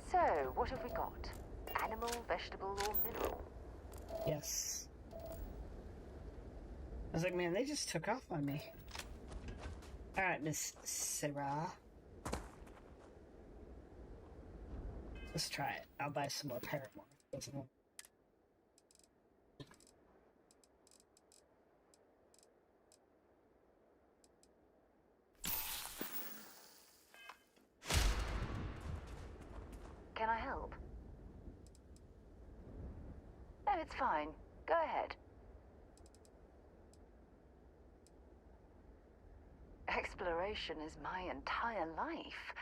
So, what have we got? Animal, vegetable, or mineral? Yes. I was like, man, they just took off on me. Alright, Miss Sarah. Let's try it. I'll buy some more terramorph. it's fine. Go ahead. Exploration is my entire life.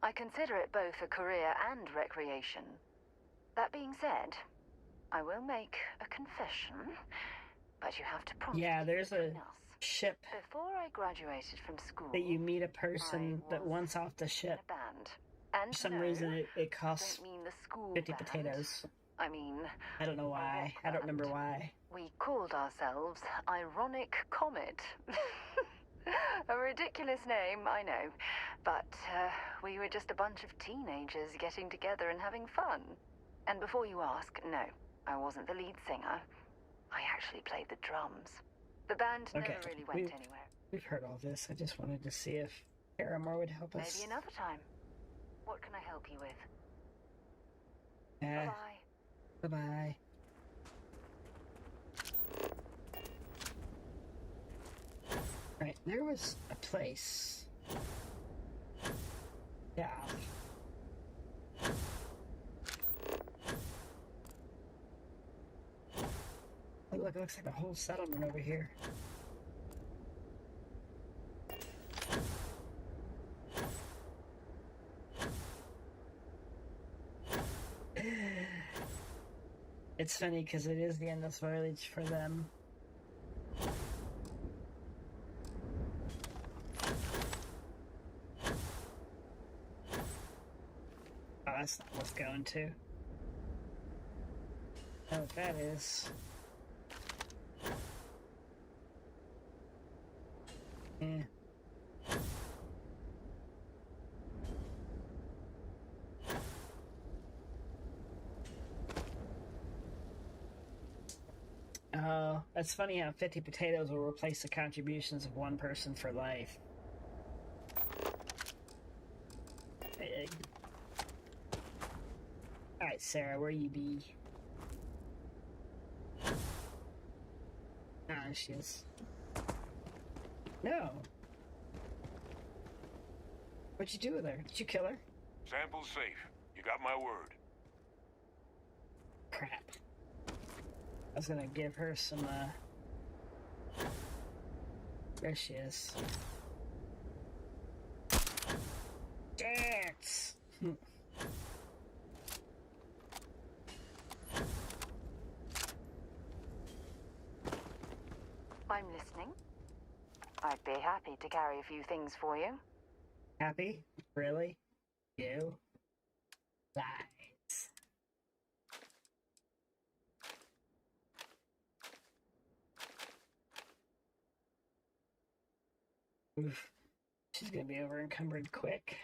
I consider it both a career and recreation. That being said, I will make a confession, but you have to promise. Yeah, there's a ship. Before I graduated from school, that you meet a person that wants off the ship. And for some reason, it costs 50 potatoes. I mean, I don't know why. I don't remember why. We called ourselves Ironic Comet. A ridiculous name, I know. But we were just a bunch of teenagers getting together and having fun. And before you ask, no, I wasn't the lead singer. I actually played the drums. The band never really went anywhere. We've heard all this. I just wanted to see if Paramore would help us. Maybe another time. What can I help you with? Yeah. Bye-bye. Bye-bye. Right, there was a place. Yeah. Oh, look, it looks like a whole settlement over here. It's funny because it is the endless voyage for them. Oh, that's not what's going to. Oh, that is. Yeah. Oh, that's funny how 50 potatoes will replace the contributions of one person for life. Big. Alright, Sarah, where you be? Ah, she is. No. What'd you do with her? Did you kill her? Sample's safe. You got my word. Crap. I was gonna give her some, there she is. Dance! I'm listening. I'd be happy to carry a few things for you. Happy? Really? You? Lies. Oof. She's gonna be over encumbered quick.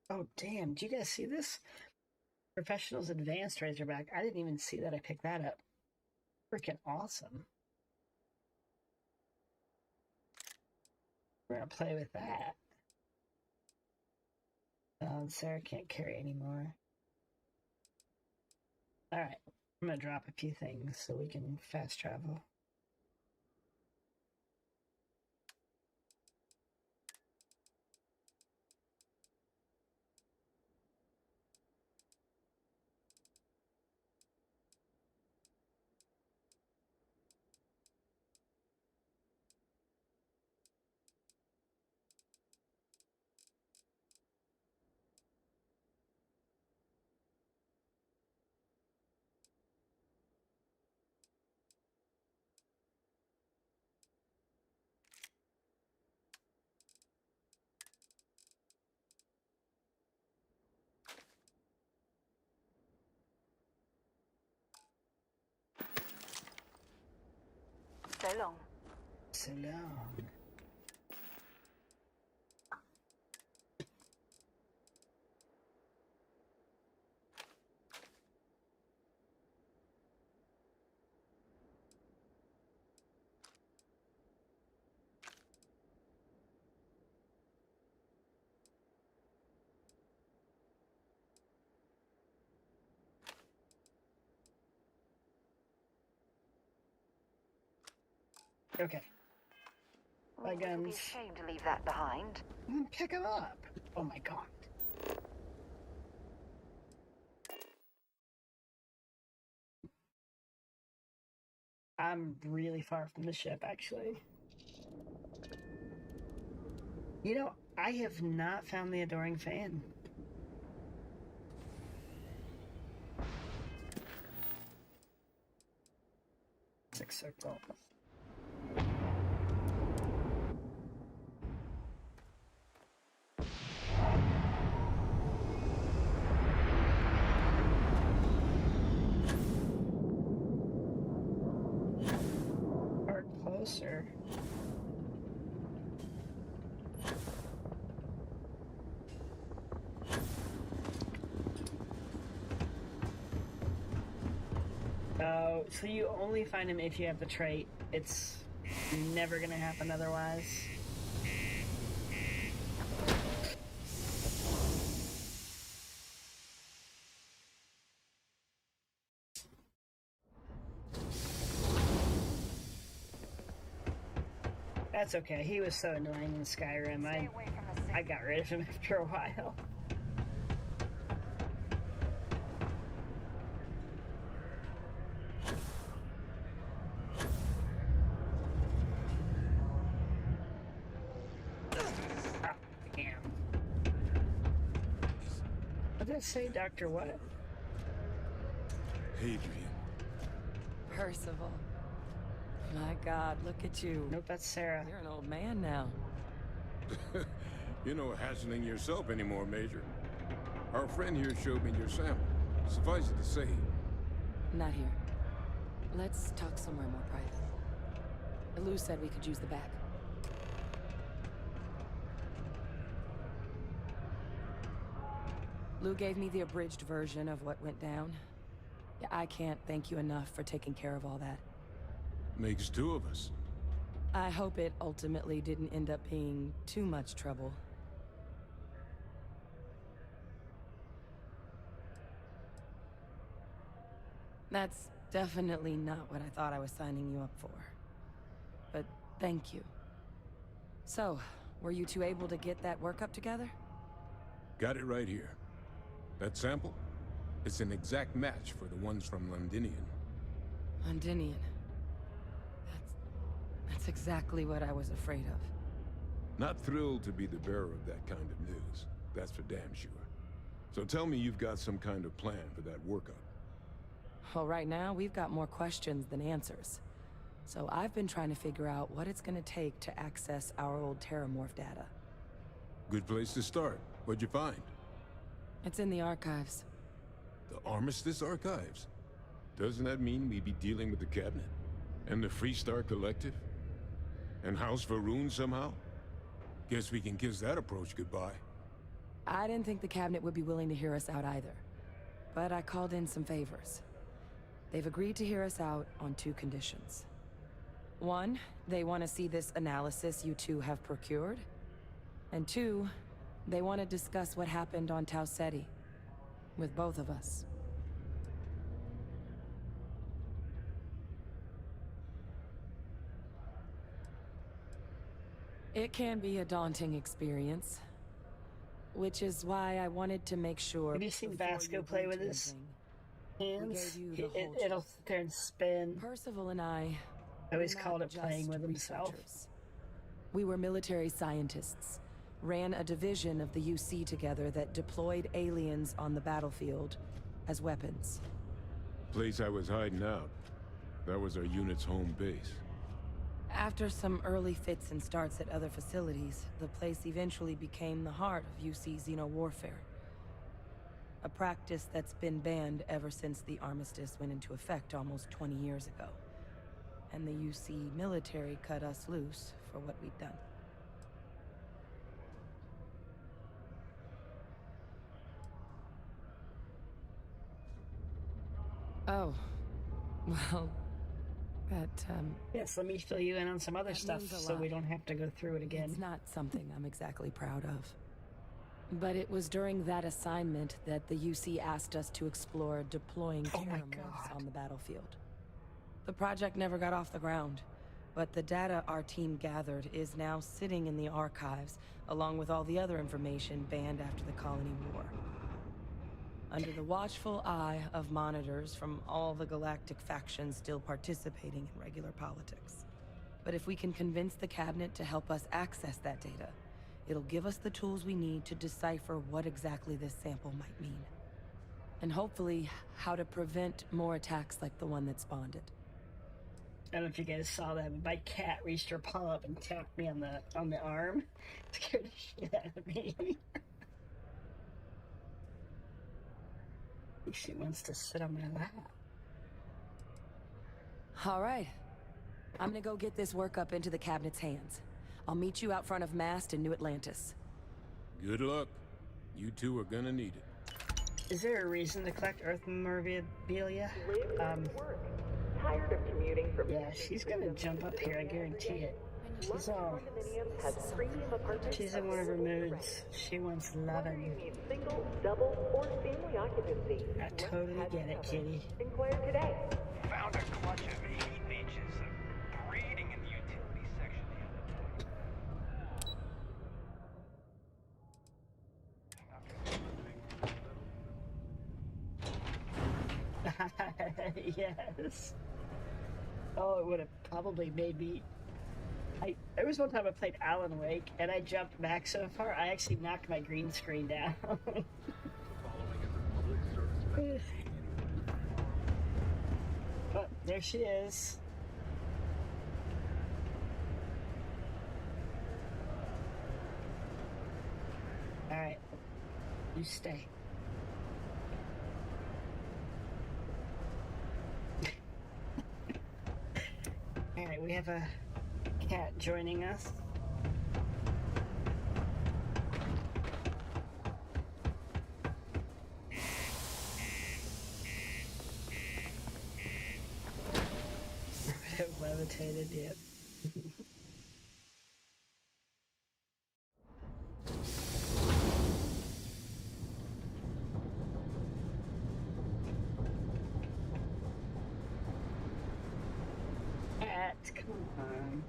Oh, damn. Did you guys see this? Professionals Advanced Razorback. I didn't even see that. I picked that up. Freaking awesome. We're going to play with that. Sarah can't carry anymore. Alright. I'm going to drop a few things so we can fast travel. So long. So long. Okay. My It would be a guns. shame to leave that behind. Pick them up. Oh my god. I'm really far from the ship, actually. You know, I have not found the adoring fan. Six circle. Or closer. Oh, so you only find him if you have the trait. It's never gonna happen otherwise. That's okay. He was so annoying in Skyrim. I got rid of him after a while. What did it say, Dr. What? Hadrian. Percival. My God, look at you. Nope, that's Sarah. You're an old man now. You're no hassling yourself anymore, Major. Our friend here showed me your sample. Suffice it to say... Not here. Let's talk somewhere more private. Lou said we could use the back. Lou gave me the abridged version of what went down. Yeah, I can't thank you enough for taking care of all that. Makes two of us. I hope it ultimately didn't end up being too much trouble. That's definitely not what I thought I was signing you up for. But thank you. So, were you two able to get that workup together? Got it right here. That sample? It's an exact match for the ones from Londinian. Londinian. That's exactly what I was afraid of. Not thrilled to be the bearer of that kind of news. That's for damn sure. So tell me you've got some kind of plan for that workup. Well, right now, we've got more questions than answers. So I've been trying to figure out what it's gonna take to access our old terramorph data. Good place to start. What'd you find? It's in the archives. The Armistice Archives? Doesn't that mean we'd be dealing with the Cabinet? And the Freestar Collective? And House Varun somehow? Guess we can kiss that approach goodbye. I didn't think the Cabinet would be willing to hear us out either. But I called in some favors. They've agreed to hear us out on two conditions. One, they want to see this analysis you two have procured. And two, they want to discuss what happened on Tau Ceti. With both of us. It can be a daunting experience. Which is why I wanted to make sure... Have you seen Vasco play with his hands? It'll sit there and spin. Percival and I always called it playing with himself. We were military scientists. Ran a division of the UC together that deployed aliens on the battlefield as weapons. Place I was hiding out. That was our unit's home base. After some early fits and starts at other facilities, the place eventually became the heart of UC xeno-warfare. A practice that's been banned ever since the armistice went into effect almost 20 years ago. And the UC military cut us loose for what we'd done. Oh, well, that, Yes, let me fill you in on some other stuff so we don't have to go through it again. It's not something I'm exactly proud of. But it was during that assignment that the UC asked us to explore deploying terramorphs on the battlefield. The project never got off the ground, But the data our team gathered is now sitting in the archives, along with all the other information banned after the Colony War. Under the watchful eye of monitors from all the galactic factions still participating in regular politics. But if we can convince the Cabinet to help us access that data, it'll give us the tools we need to decipher what exactly this sample might mean. And hopefully, how to prevent more attacks like the one that spawned it. I don't know if you guys saw that, but my cat reached her paw up and tapped me on the arm. Scared the shit out of me. She wants to sit on my lap. All right. I'm gonna go get this work up into the Cabinet's hands. I'll meet you out front of Mast in New Atlantis. Good luck. You two are gonna need it. Is there a reason to collect Earth memorabilia? Tired of commuting from Yeah, she's gonna jump up here, I guarantee it. She's all... She's in one of her moods. She wants loving. Single, double, or family occupancy. I totally get it, kitty. Inquire today. Found a clutch of heat leeches breeding in the utility section the other day. Yes. Oh, it would have probably made me... There was one time I played Alan Wake, and I jumped back so far, I actually knocked my green screen down. Oh, there she is. Alright. You stay. Alright, we have a cat joining us. It levitated, yet. Cat, come on.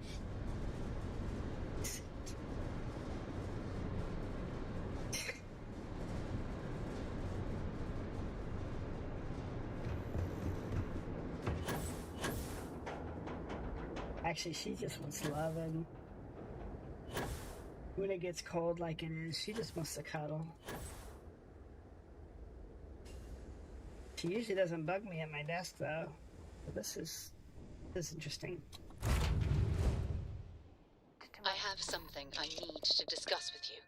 Actually, she just wants loving. When it gets cold like it is, she just wants to cuddle. She usually doesn't bug me at my desk, though. But this is interesting. I have something I need to discuss with you.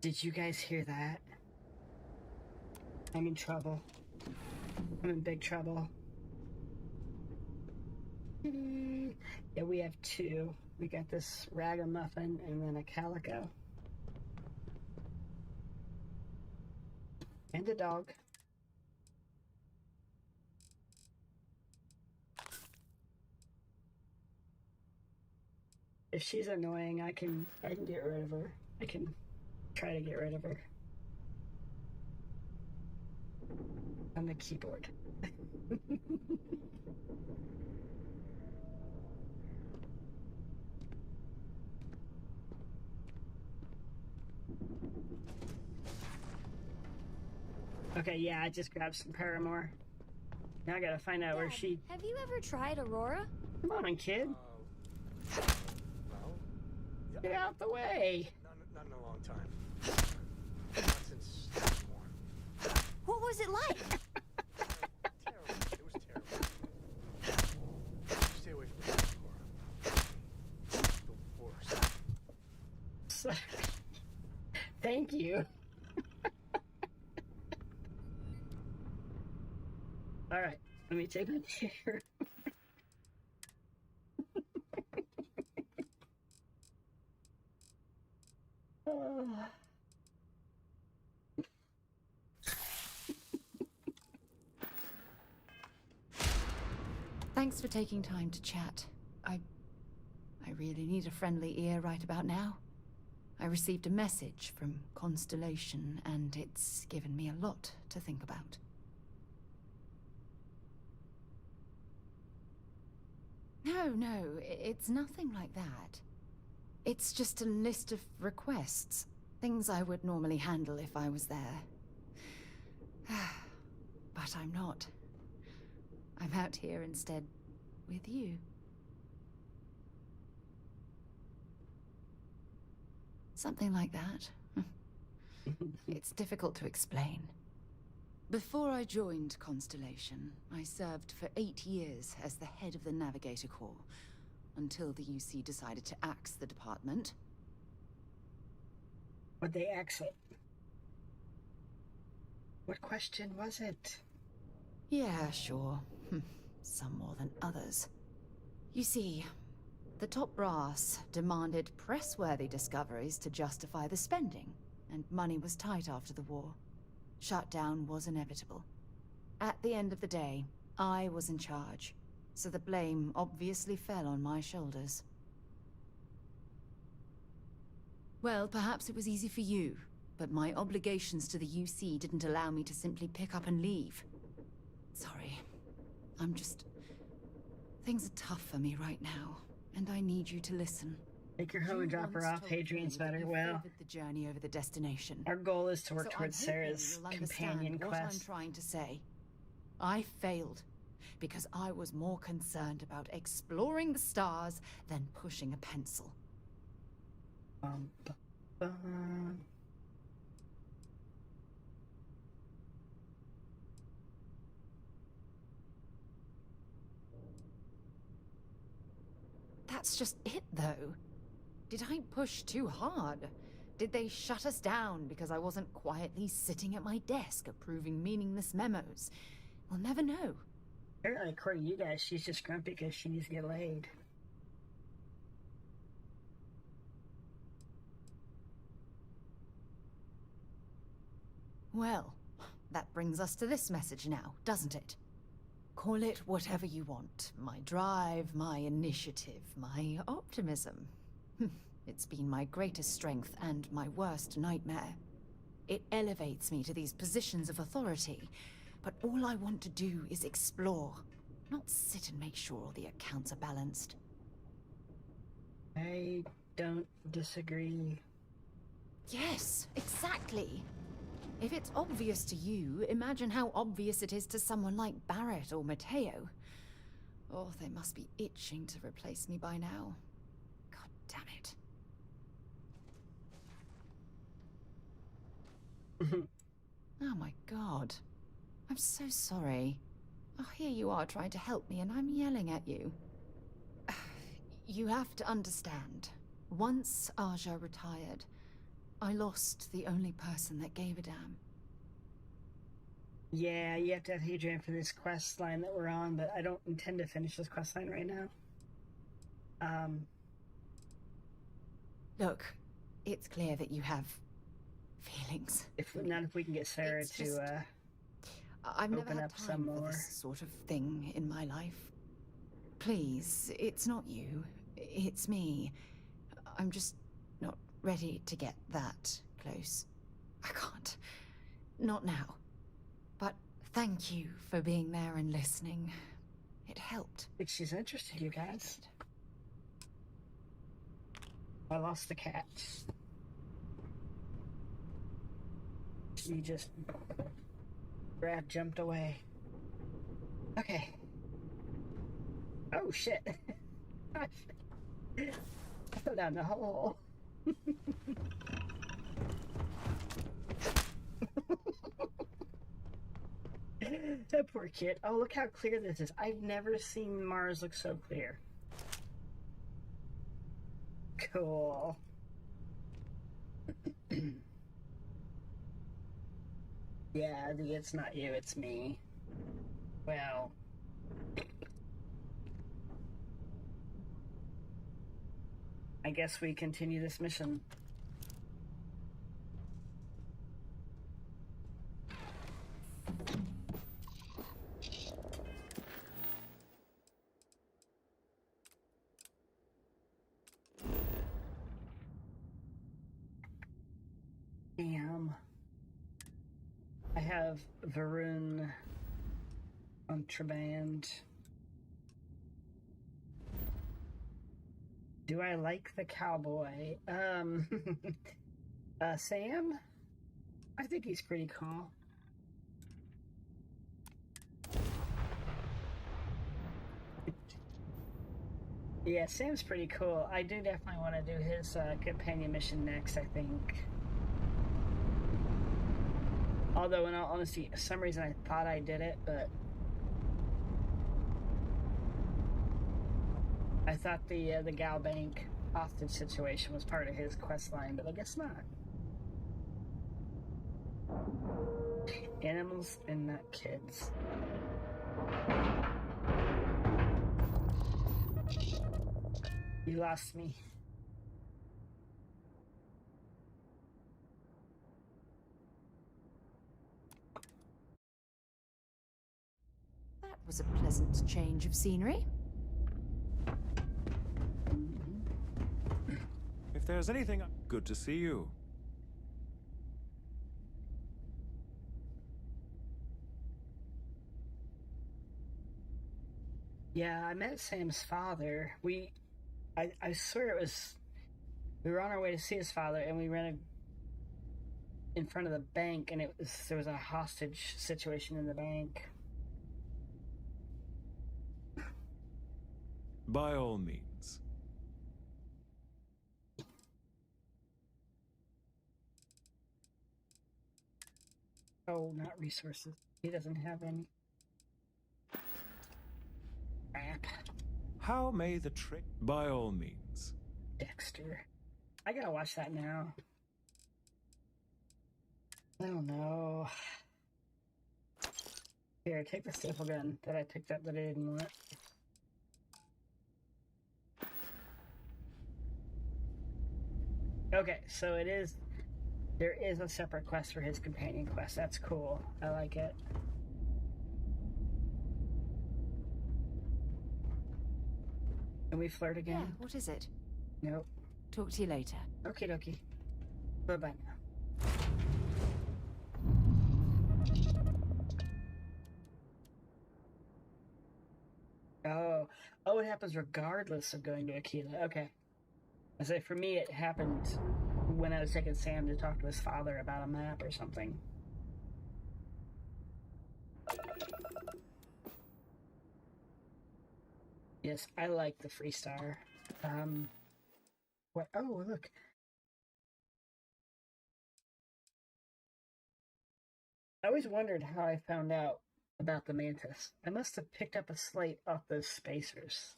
Did you guys hear that? I'm in trouble. I'm in big trouble. Yeah, we have two. We got this ragamuffin and then a calico. And a dog. If she's annoying, I can get rid of her. I can try to get rid of her. On the keyboard. Okay, yeah, I just grabbed some Paramore. Now I gotta find out where she... Have you ever tried Aurora? Come on, kid. Get out the way. Not in a long time. Since What was it like? terrible. It was terrible. Stay away from me, Cora. The worst. Thank you. All right, let me take my chair. Thanks for taking time to chat. I really need a friendly ear right about now. I received a message from Constellation, and it's given me a lot to think about. no, it's nothing like that. It's just a list of requests. Things I would normally handle if I was there. But I'm not. I'm out here instead with you. Something like that. It's difficult to explain. Before I joined Constellation, I served for 8 years as the head of the Navigator Corps, until the UC decided to axe the department. Would they axe it? What question was it? Yeah, sure. Some more than others. You see, the top brass demanded press-worthy discoveries to justify the spending, and money was tight after the war. Shutdown was inevitable. At the end of the day, I was in charge, so the blame obviously fell on my shoulders. Well, perhaps it was easy for you, but my obligations to the UC didn't allow me to simply pick up and leave. Sorry. Things are tough for me right now, and I need you to listen. Take her home and drop her off. Hadrian's better. Well, the journey over the destination. Our goal is to work So towards I'm hoping Sarah's you'll companion understand quest. what I'm trying to say. I failed because I was more concerned about exploring the stars than pushing a pencil. That's just it, though. Did I push too hard? Did they shut us down because I wasn't quietly sitting at my desk approving meaningless memos? We'll never know. Apparently, according to you guys, she's just grumpy because she needs to get laid. Well, that brings us to this message now, doesn't it? Call it whatever you want. My drive, my initiative, my optimism. It's been my greatest strength and my worst nightmare. It elevates me to these positions of authority, but all I want to do is explore, not sit and make sure all the accounts are balanced. I don't disagree. Yes, exactly. If it's obvious to you, imagine how obvious it is to someone like Barrett or Mateo. Oh, they must be itching to replace me by now. God damn it. Oh my god. I'm so sorry. Oh, here you are trying to help me and I'm yelling at you. You have to understand. Once Aja retired, I lost the only person that gave a damn. Yeah, you have to have Hadrian for this quest line that we're on, but I don't intend to finish this quest line right now. Look, it's clear that you have feelings. If we can get Sarah to I've never open had up time some for more. this sort of thing in my life. Please, it's not you. It's me. I'm just not ready to get that close. I can't. Not now. But thank you for being there and listening. It helped. I think she's interested, you guys. I lost the cat. She just jumped away. Okay. Oh shit. I fell down the hole. That poor kid. Oh, look how clear this is. I've never seen Mars look so clear. Cool. Yeah, it's not you, it's me. Well. I guess we continue this mission. Damn. I have Varun contraband. Do I like the cowboy? Sam? I think he's pretty cool. Yeah, Sam's pretty cool. I do definitely want to do his companion mission next, I think. Although, in all honesty, for some reason I thought I did it, but I thought the Gal Bank hostage situation was part of his quest line, but I guess not. Animals and not kids. You lost me. That was a pleasant change of scenery. If there's anything... Good to see you. Yeah, I met Sam's father. I swear it was... We were on our way to see his father, and we ran in front of the bank, and there was a hostage situation in the bank. By all means. Oh, not resources. He doesn't have any. Crap. How may the trick... By all means. Dexter. I gotta watch that now. I don't know. Here, take the staple gun that I picked up that I didn't want. Okay, so there is a separate quest for his companion quest. That's cool. I like it. Can we flirt again? Yeah, what is it? Nope. Talk to you later. Okie dokie. Bye-bye now. Oh, it happens regardless of going to Aquila. Okay. I say for me, it happened when I was taking Sam to talk to his father about a map or something. Yes, I like the Freestar. What? Oh, look. I always wondered how I found out about the Mantis. I must have picked up a slate off those spacers.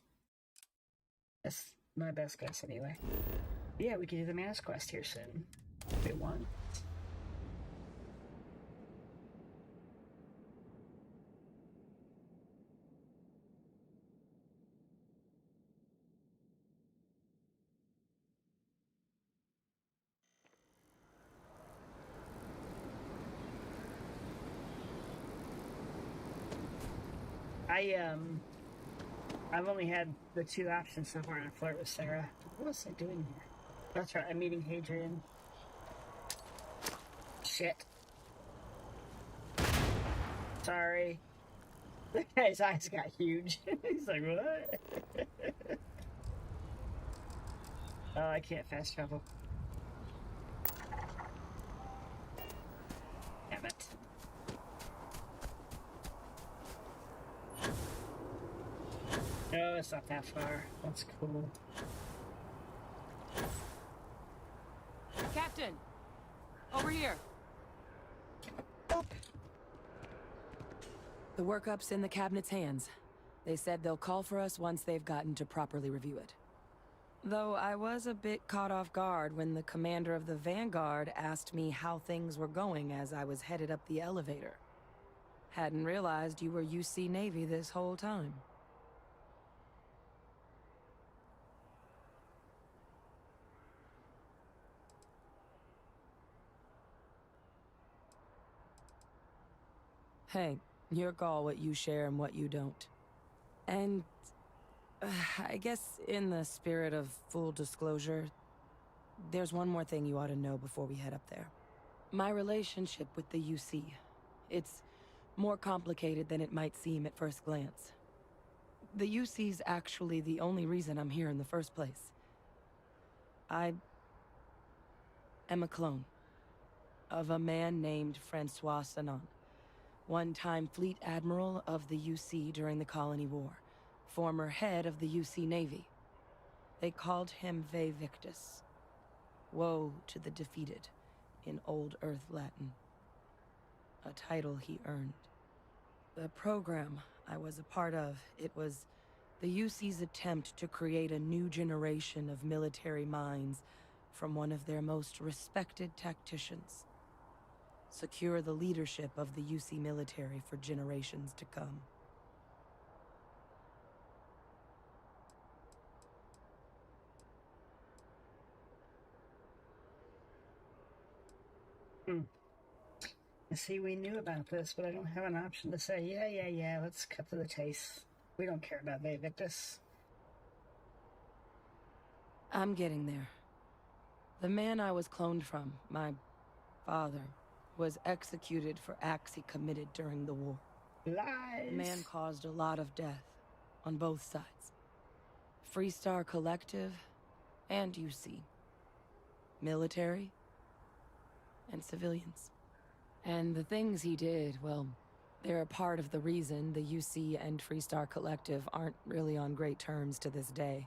That's my best guess anyway. Yeah, we can do the Mantis quest here soon. If we want. I've only had the two options so far to flirt with Sarah. What was I doing here? That's right, I'm meeting Hadrian. Shit. Sorry. The guy's eyes got huge. He's like, what? Oh, I can't fast travel. Damn it. No, it's not that far. That's cool. Captain! Over here! The workup's in the cabinet's hands. They said they'll call for us once they've gotten to properly review it. Though I was a bit caught off guard when the commander of the Vanguard asked me how things were going as I was headed up the elevator. Hadn't realized you were UC Navy this whole time. Hey, your call what you share and what you don't. And I guess in the spirit of full disclosure, there's one more thing you ought to know before we head up there. My relationship with the UC. It's more complicated than it might seem at first glance. The UC's actually the only reason I'm here in the first place. I am a clone of a man named Francois Sanon, one-time fleet admiral of the UC during the Colony War, former head of the UC Navy. They called him Vae Victis. Woe to the defeated, in Old Earth Latin. A title he earned. The program I was a part of, it was the UC's attempt to create a new generation of military minds from one of their most respected tacticians. Secure the leadership of the UC military for generations to come. See, we knew about this, but I don't have an option to say, yeah, let's cut to the chase. We don't care about Vae Victis. I'm getting there. The man I was cloned from, my father, was executed for acts he committed during the war. Lies! The man caused a lot of death, on both sides. Freestar Collective, and UC. Military, and civilians. And the things he did, well, they're a part of the reason the UC and Freestar Collective aren't really on great terms to this day.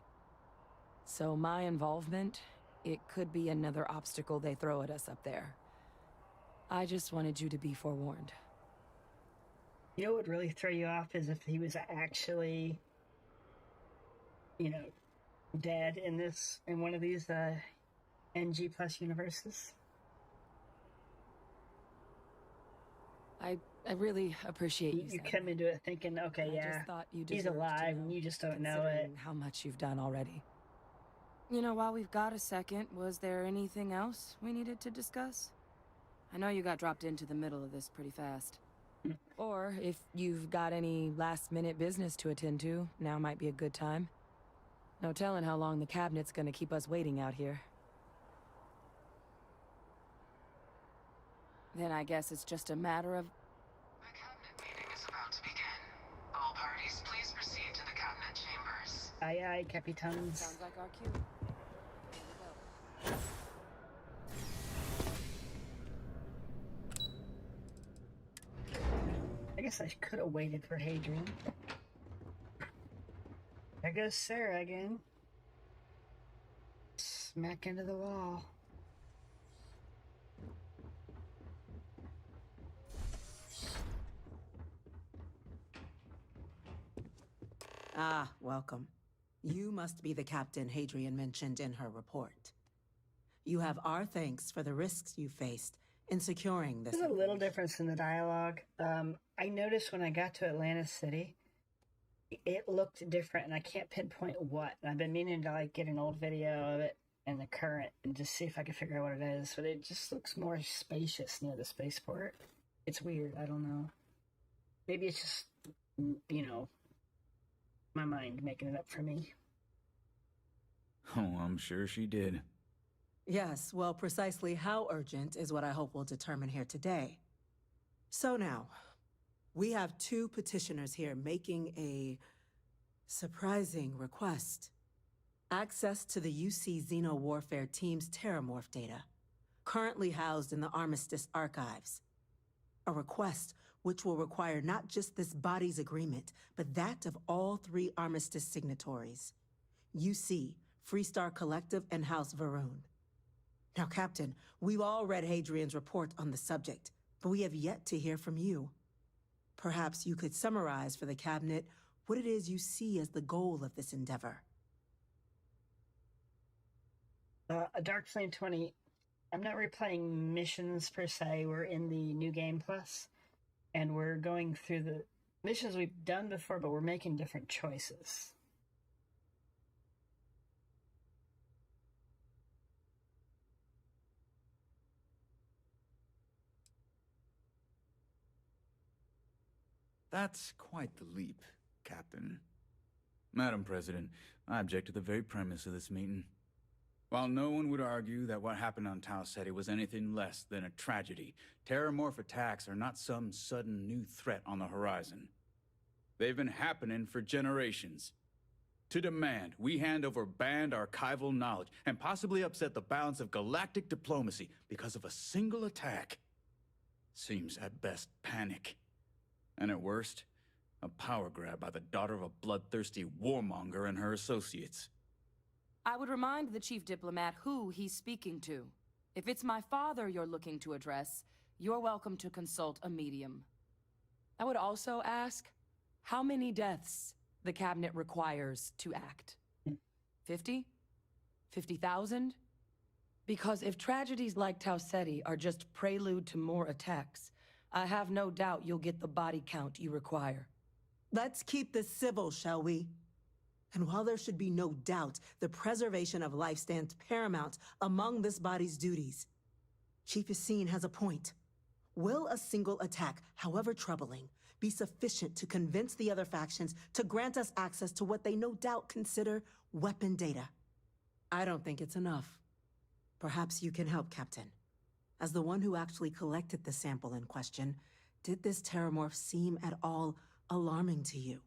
So my involvement, it could be another obstacle they throw at us up there. I just wanted you to be forewarned. You know what would really throw you off is if he was actually, dead in one of these NG plus universes. I really appreciate you. You come into it thinking, okay, I just thought you he's alive, and you just don't know it. How much you've done already. While we've got a second, was there anything else we needed to discuss? I know you got dropped into the middle of this pretty fast. Or if you've got any last-minute business to attend to, now might be a good time. No telling how long the cabinet's gonna keep us waiting out here. Then I guess it's just a matter of... The cabinet meeting is about to begin. All parties, please proceed to the cabinet chambers. Aye, Capitans. Sounds like our cue. Here we go. I guess I could have waited for Hadrian. There goes Sarah again. Smack into the wall. Ah, welcome. You must be the captain Hadrian mentioned in her report. You have our thanks for the risks you faced in securing this. There's a little difference in the dialogue. I noticed when I got to Atlantis City, it looked different, and I can't pinpoint what. And I've been meaning to get an old video of it and the current and just see if I can figure out what it is. But it just looks more spacious near the spaceport. It's weird. I don't know. Maybe it's just, my mind making it up for me. Oh, I'm sure she did. Yes, well, precisely how urgent is what I hope we'll determine here today. So now, we have two petitioners here making a surprising request. Access to the UC Xeno-Warfare Team's terramorph data, currently housed in the Armistice archives. A request which will require not just this body's agreement, but that of all three Armistice signatories. UC, Freestar Collective, and House Varun. Now, Captain, we've all read Hadrian's report on the subject, but we have yet to hear from you. Perhaps you could summarize for the Cabinet what it is you see as the goal of this endeavor. A Dark Flame 20. I'm not replaying missions per se. We're in the New Game Plus, and we're going through the missions we've done before, but we're making different choices. That's quite the leap, Captain. Madam President, I object to the very premise of this meeting. While no one would argue that what happened on Tau Ceti was anything less than a tragedy, terramorph attacks are not some sudden new threat on the horizon. They've been happening for generations. To demand we hand over banned archival knowledge and possibly upset the balance of galactic diplomacy because of a single attack. Seems at best panic. And at worst, a power grab by the daughter of a bloodthirsty warmonger and her associates. I would remind the chief diplomat who he's speaking to. If it's my father you're looking to address, you're welcome to consult a medium. I would also ask, how many deaths the cabinet requires to act? 50? 50,000? Because if tragedies like Tau Ceti are just prelude to more attacks, I have no doubt you'll get the body count you require. Let's keep this civil, shall we? And while there should be no doubt the preservation of life stands paramount among this body's duties, Chief Yassine has a point. Will a single attack, however troubling, be sufficient to convince the other factions to grant us access to what they no doubt consider weapon data? I don't think it's enough. Perhaps you can help, Captain. As the one who actually collected the sample in question, did this terramorph seem at all alarming to you?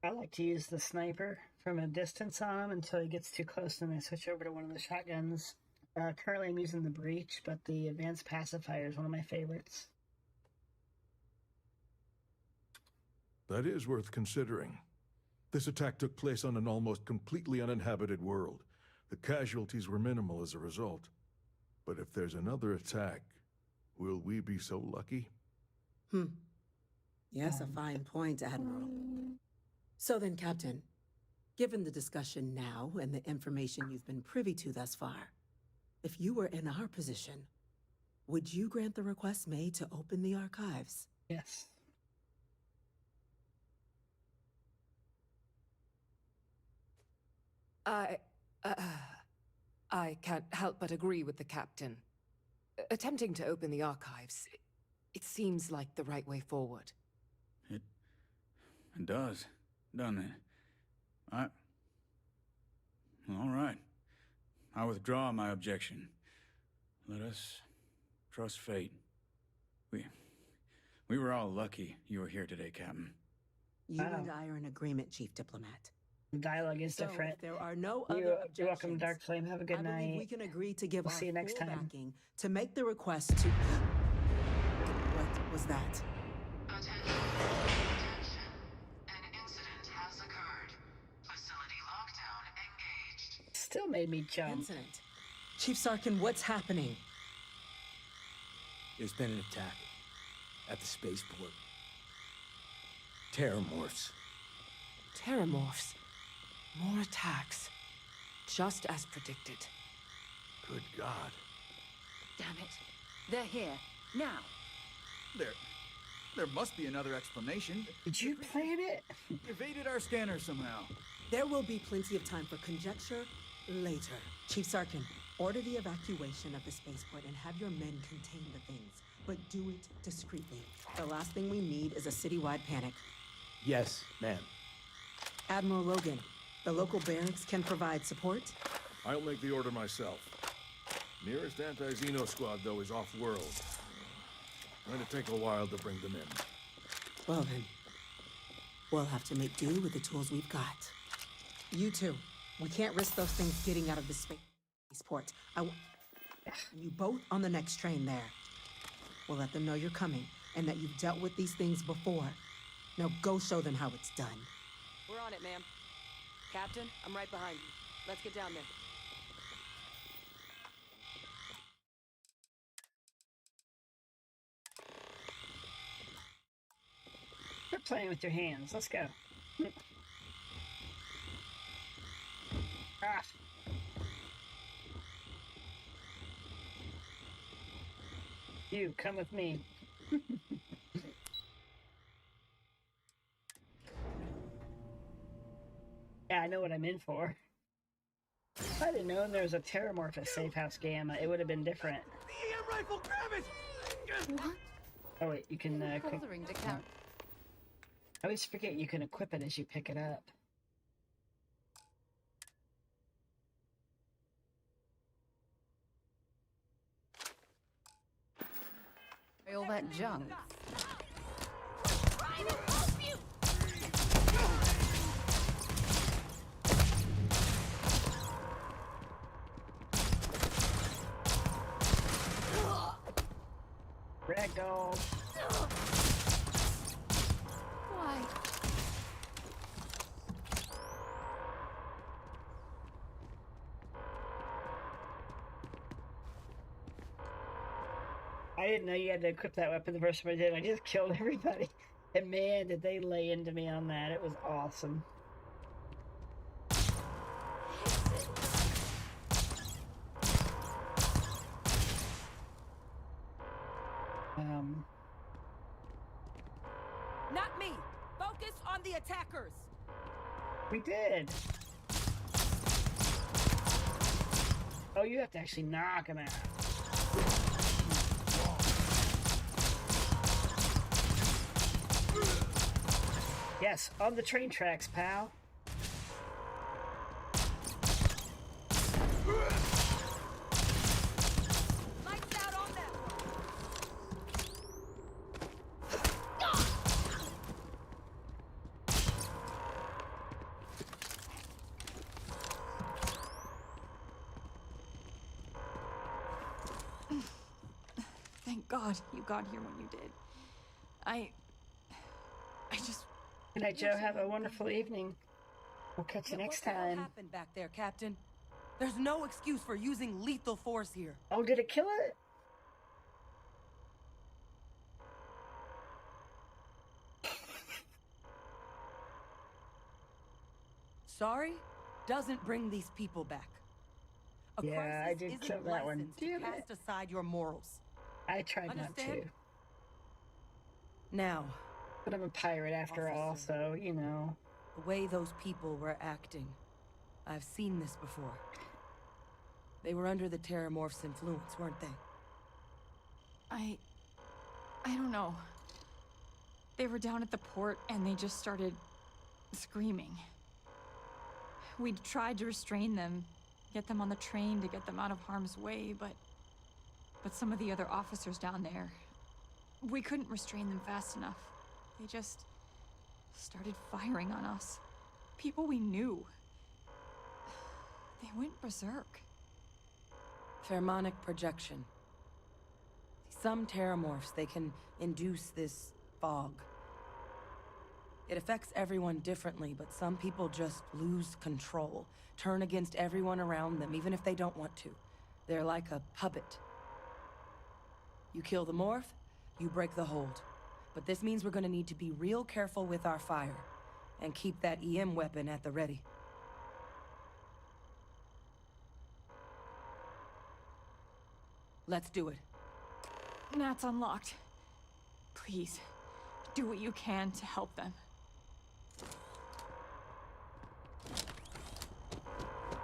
I like to use the sniper from a distance on him until he gets too close, and I switch over to one of the shotguns. Currently I'm using the breach, but the advanced pacifier is one of my favorites. That is worth considering. This attack took place on an almost completely uninhabited world. The casualties were minimal as a result. But if there's another attack, will we be so lucky? Yes, a fine point, Admiral. So then, Captain, given the discussion now and the information you've been privy to thus far, if you were in our position, would you grant the request made to open the archives? Yes. I can't help but agree with the captain. Attempting to open the archives, it seems like the right way forward. It does, doesn't it? All right. I withdraw my objection. Let us trust fate. We were all lucky you were here today, Captain. You and I are in agreement, Chief Diplomat. The dialogue is different. If there are no other objections, you're welcome, Dark Flame. Have a good night. I believe we can agree to give we'll our see you next full time. backing to make the request to... What was that? Attention. An incident has occurred. Facility lockdown engaged. Still made me jump. Incident. Chief Sarkin, what's happening? There's been an attack at the spaceport. Terramorphs. Terramorphs. More attacks. Just as predicted. Good God. Damn it. They're here. Now. There must be another explanation. Did you plan it? Evaded our scanner somehow. There will be plenty of time for conjecture later. Chief Sarkin, order the evacuation of the spaceport and have your men contain the things, but do it discreetly. The last thing we need is a citywide panic. Yes, ma'am. Admiral Logan, the local barracks can provide support? I'll make the order myself. Nearest anti-Xeno squad, though, is off-world. Going to take a while to bring them in. Well then, we'll have to make do with the tools we've got. You two, we can't risk those things getting out of the spaceport. You both on the next train there. We'll let them know you're coming, and that you've dealt with these things before. Now go show them how it's done. We're on it, ma'am. Captain, I'm right behind you. Let's get down there. Quit playing with your hands. Let's go. Ah. You, come with me. Yeah, I know what I'm in for. If I'd have known there was a terramorph at Safe House Gamma, it would have been different. The EM rifle, grab it! What? Oh wait, you can Bothering to count. I always forget you can equip it as you pick it up. All that junk. Ragdoll. Why? I didn't know you had to equip that weapon the first time I did. I just killed everybody. And man, did they lay into me on that. It was awesome. Not me! Focus on the attackers! We did! Oh, you have to actually knock him out. Yes, on the train tracks, pal. Lights out on them! Thank God you got here when you did. I just... Good night, Joe. Have a wonderful evening. We'll catch you next What the hell time. happened back there, Captain? There's no excuse for using lethal force here. Oh, did it kill it? Sorry doesn't bring these people back. A Yeah, I crisis did isn't kill that one. licensed to Damn cast aside your morals. I tried not Understand? to. Now, But I'm a pirate after all, so, you know. the way those people were acting, I've seen this before. They were under the terramorph's influence, weren't they? I don't know. They were down at the port and they just started screaming. We tried to restrain them, get them on the train to get them out of harm's way, but some of the other officers down there, we couldn't restrain them fast enough. They just started firing on us. People we knew. They went berserk. Pheromonic projection. Some terramorphs, they can induce this fog. It affects everyone differently, but some people just lose control, turn against everyone around them, even if they don't want to. They're like a puppet. You kill the morph, you break the hold. But this means we're gonna need to be real careful with our fire, and keep that EM weapon at the ready. Let's do it. Nat's unlocked. Please, do what you can to help them.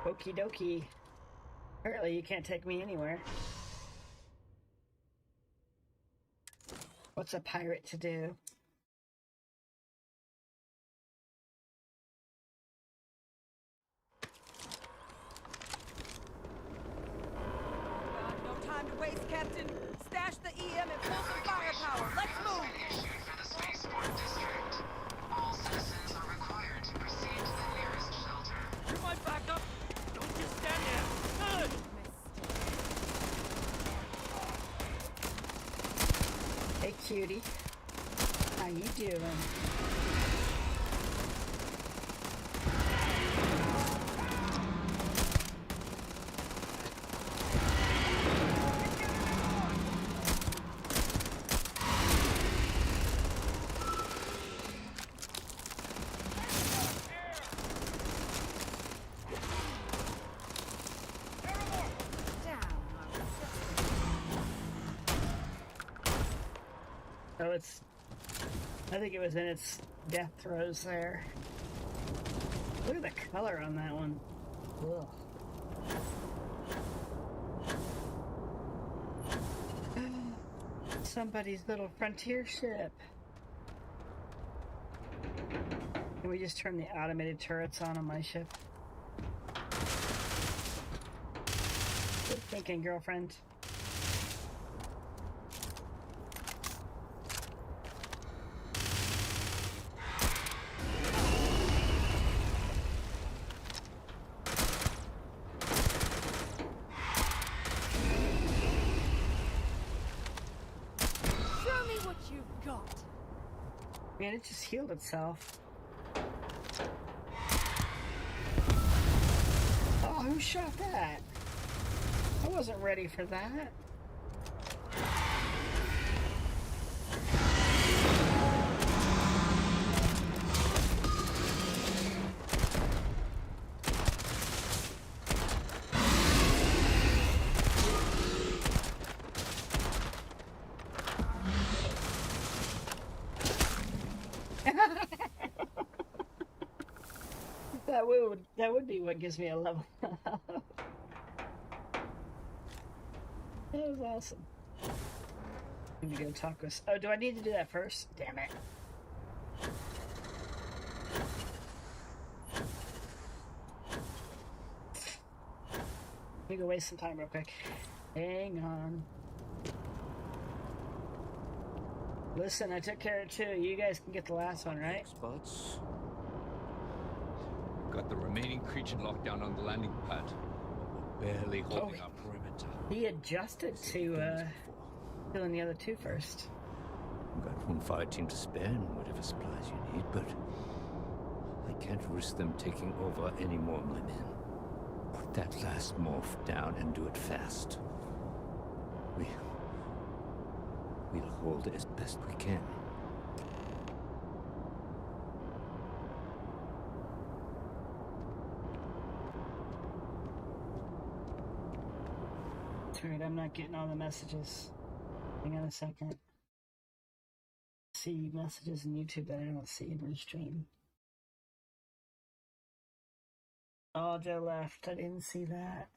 Okie dokie. Apparently you can't take me anywhere. What's a pirate to do? No time to waste, Captain. Stash the EM and pull some firepower. Let's move! Issued for the Spaceport District. All citizens are required to proceed to the nearest shelter. You're my backup. Don't just stand there. Good. Hey, cutie. How you doing? So it's... I think it was in its death throes there. Look at the color on that one. Ugh. Somebody's little frontier ship. Can we just turn the automated turrets on my ship? Good thinking, girlfriend. what you've got. Man, it just healed itself. Oh, who shot that? I wasn't ready for that. That would be what gives me a level up. That was awesome. I'm gonna go talk with. Oh, do I need to do that first? Damn it. Let me go waste some time real quick. Hang on. Listen, I took care of 2. You guys can get the last one, right? Spots. Got the remaining creature locked down on the landing pad. We're barely holding our perimeter. He adjusted to killing the other 2 first. We've got 1 fire team to spare and whatever supplies you need, but I can't risk them taking over any more of my men. Put that last morph down and do it fast. We'll hold it as best we can. That's right, I'm not getting all the messages. Hang on a second. See messages in YouTube that I don't see in Restream. Oh, Joe left. I didn't see that.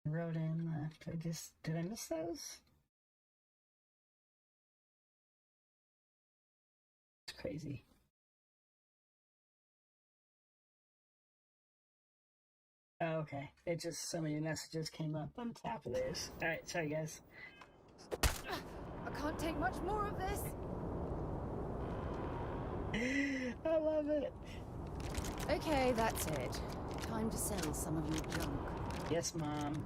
Wrote in left. Did I miss those? It's crazy. Oh, okay. It just, so many messages came up on top of this. Alright, sorry guys. I can't take much more of this. I love it. Okay, that's it. Time to sell some of your junk. Yes, Mom.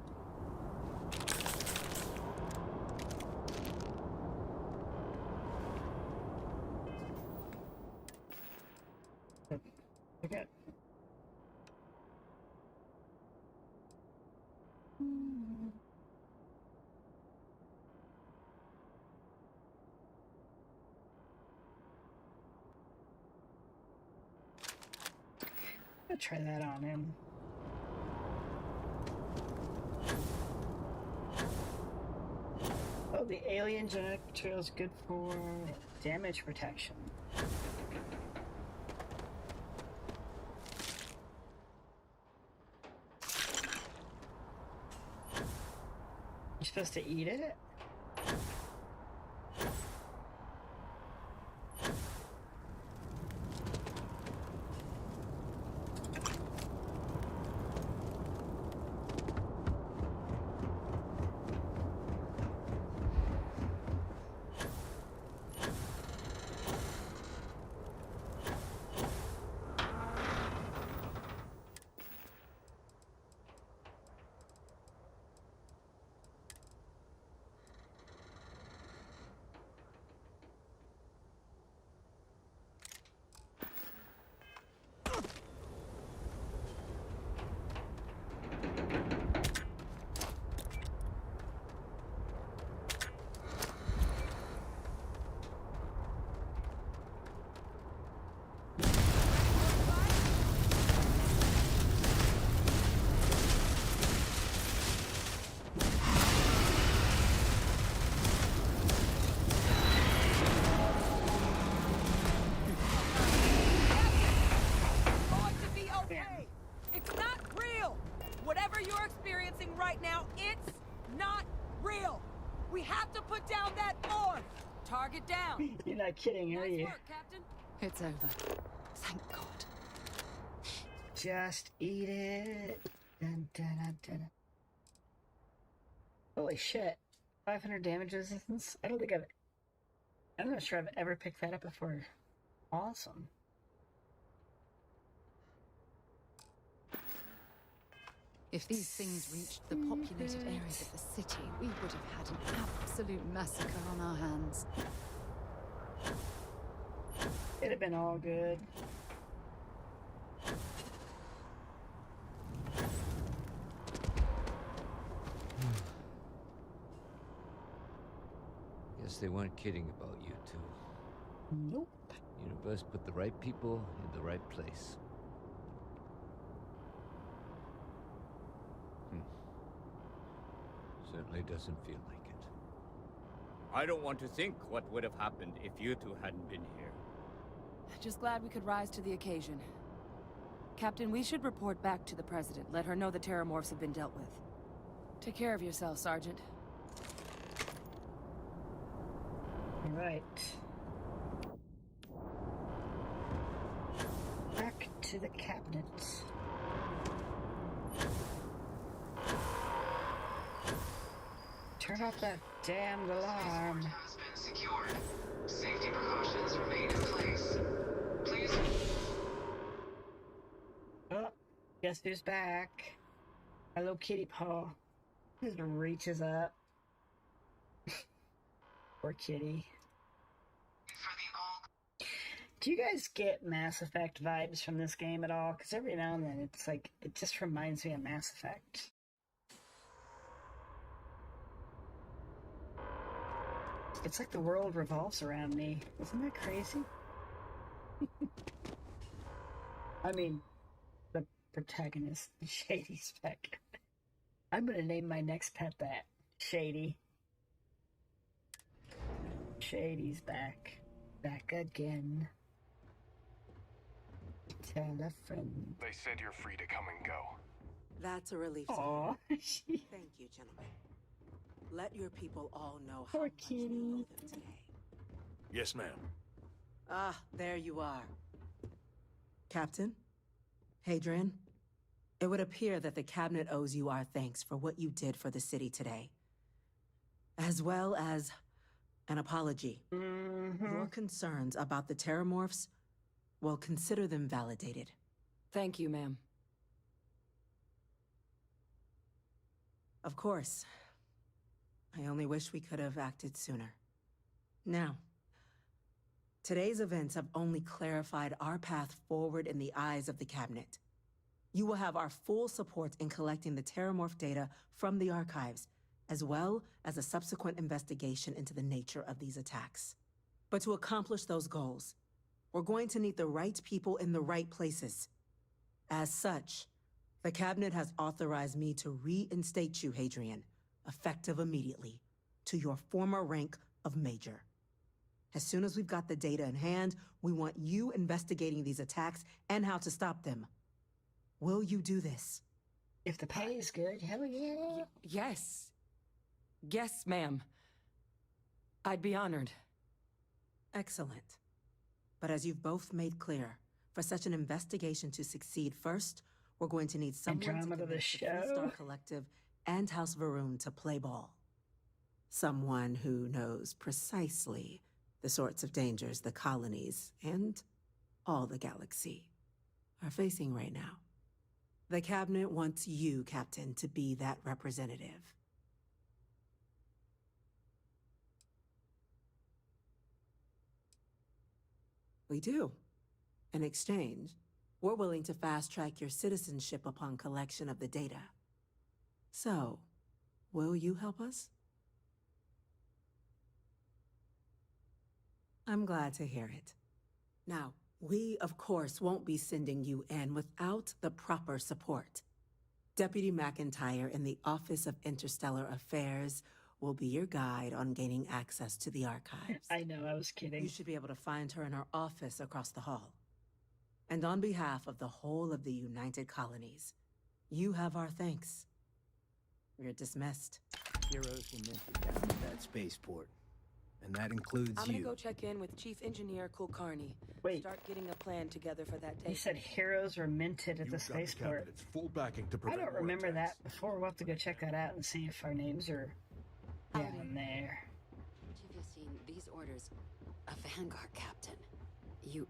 Okay. I'll try that on him. Oh, the alien genetic material is good for damage protection. You're supposed to eat it? You're not kidding, are you? Nice work, Captain. It's over. Thank God. Just eat it. Dun, dun, dun, dun. Holy shit. 500 damage resistance? I'm not sure I've ever picked that up before. Awesome. If these things reached the populated areas of the city, we would have had an absolute massacre on our hands. It'd have been all good. Guess they weren't kidding about you two. Nope. Universe put the right people in the right place. Certainly doesn't feel like it. I don't want to think what would have happened if you two hadn't been here. Just glad we could rise to the occasion. Captain, we should report back to the President. Let her know the terramorphs have been dealt with. Take care of yourself, Sergeant. All right. Back to the cabinet. Turn off that damned alarm. Has been secured. Safety precautions remain in place. Please. Oh, guess who's back? Hello, Kitty Paw. Just reaches up. Poor kitty. Do you guys get Mass Effect vibes from this game at all? Because every now and then it's like, it just reminds me of Mass Effect. It's like the world revolves around me. Isn't that crazy? I mean, the protagonist, Shady Speck. I'm gonna name my next pet that. Shady. Shady's back. Back again. Tell a friend. They said you're free to come and go. That's a relief. Aw. Thank you, gentlemen. Let your people all know how much we owe them today. Yes, ma'am. Ah, there you are. Captain? Hadrian? It would appear that the Cabinet owes you our thanks for what you did for the city today. As well as an apology. Your concerns about the terramorphs, well, consider them validated. Thank you, ma'am. Of course. I only wish we could have acted sooner. Now, today's events have only clarified our path forward in the eyes of the Cabinet. You will have our full support in collecting the terramorph data from the archives, as well as a subsequent investigation into the nature of these attacks. But to accomplish those goals, we're going to need the right people in the right places. As such, the Cabinet has authorized me to reinstate you, Hadrian, effective immediately, to your former rank of Major. As soon as we've got the data in hand, we want you investigating these attacks and how to stop them. Will you do this? If the pay is good, hell yeah. Yes. Yes, ma'am. I'd be honored. Excellent. But as you've both made clear, for such an investigation to succeed first, we're going to need someone to Andromeda the convince the show. Three-Star Collective and House Varun to play ball. Someone who knows precisely the sorts of dangers the colonies and all the galaxy are facing right now. The Cabinet wants you, Captain, to be that representative. We do. In exchange, we're willing to fast-track your citizenship upon collection of the data. So, will you help us? I'm glad to hear it. Now, we, of course, won't be sending you in without the proper support. Deputy McIntyre in the Office of Interstellar Affairs will be your guide on gaining access to the archives. I know, I was kidding. You should be able to find her in her office across the hall. And on behalf of the whole of the United Colonies, you have our thanks. You're dismissed. Heroes were minted down at that spaceport. And that includes I'm you. gonna go check in with Chief Engineer Kulkarni. Wait. Start getting a plan together for that day. You said heroes were minted at the spaceport. It's full backing to I prevent don't more remember attacks. that before. We'll have to go check that out and see if our names are down there. Chief Yassin, these orders. A Vanguard captain. You...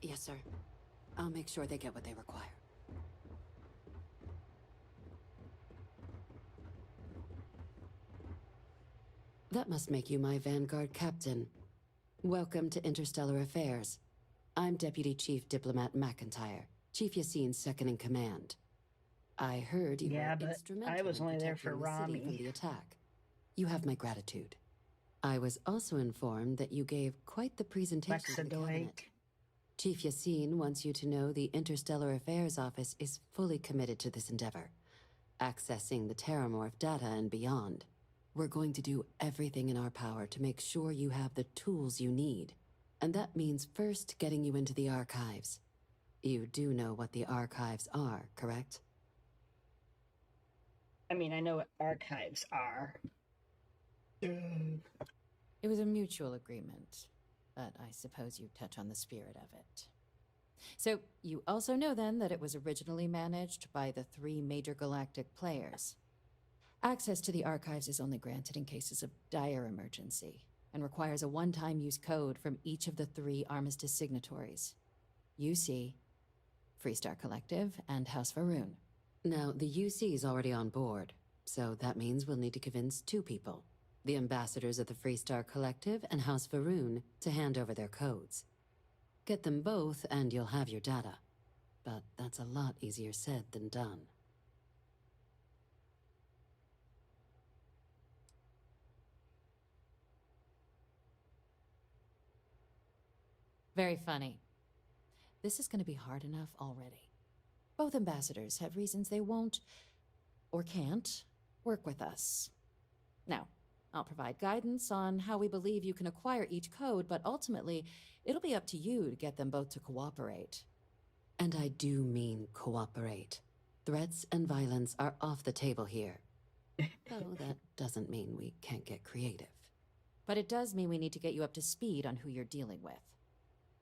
Yes, sir. I'll make sure they get what they require. That must make you my Vanguard captain. Welcome to Interstellar Affairs. I'm Deputy Chief Diplomat McIntyre, Chief Yassine's second-in-command. I heard you Yeah, were but instrumental I was in only there for protecting the city from Rami. the attack. You have my gratitude. I was also informed that you gave quite the presentation to the cabinet. Chief Yassine wants you to know the Interstellar Affairs Office is fully committed to this endeavor, accessing the terramorph data and beyond. We're going to do everything in our power to make sure you have the tools you need. And that means first getting you into the archives. You do know what the archives are, correct? I mean, I know what archives are. It was a mutual agreement, but I suppose you touch on the spirit of it. So, you also know then that it was originally managed by the 3 major galactic players. Access to the archives is only granted in cases of dire emergency, and requires a one-time use code from each of the 3 armistice signatories. UC, Freestar Collective, and House Varun. Now, the UC is already on board, so that means we'll need to convince 2 people. The ambassadors of the Freestar Collective and House Varun to hand over their codes. Get them both and you'll have your data. But that's a lot easier said than done. Very funny. This is going to be hard enough already. Both ambassadors have reasons they won't, or can't, work with us. Now, I'll provide guidance on how we believe you can acquire each code, but ultimately, it'll be up to you to get them both to cooperate. And I do mean cooperate. Threats and violence are off the table here. Though that doesn't mean we can't get creative. But it does mean we need to get you up to speed on who you're dealing with.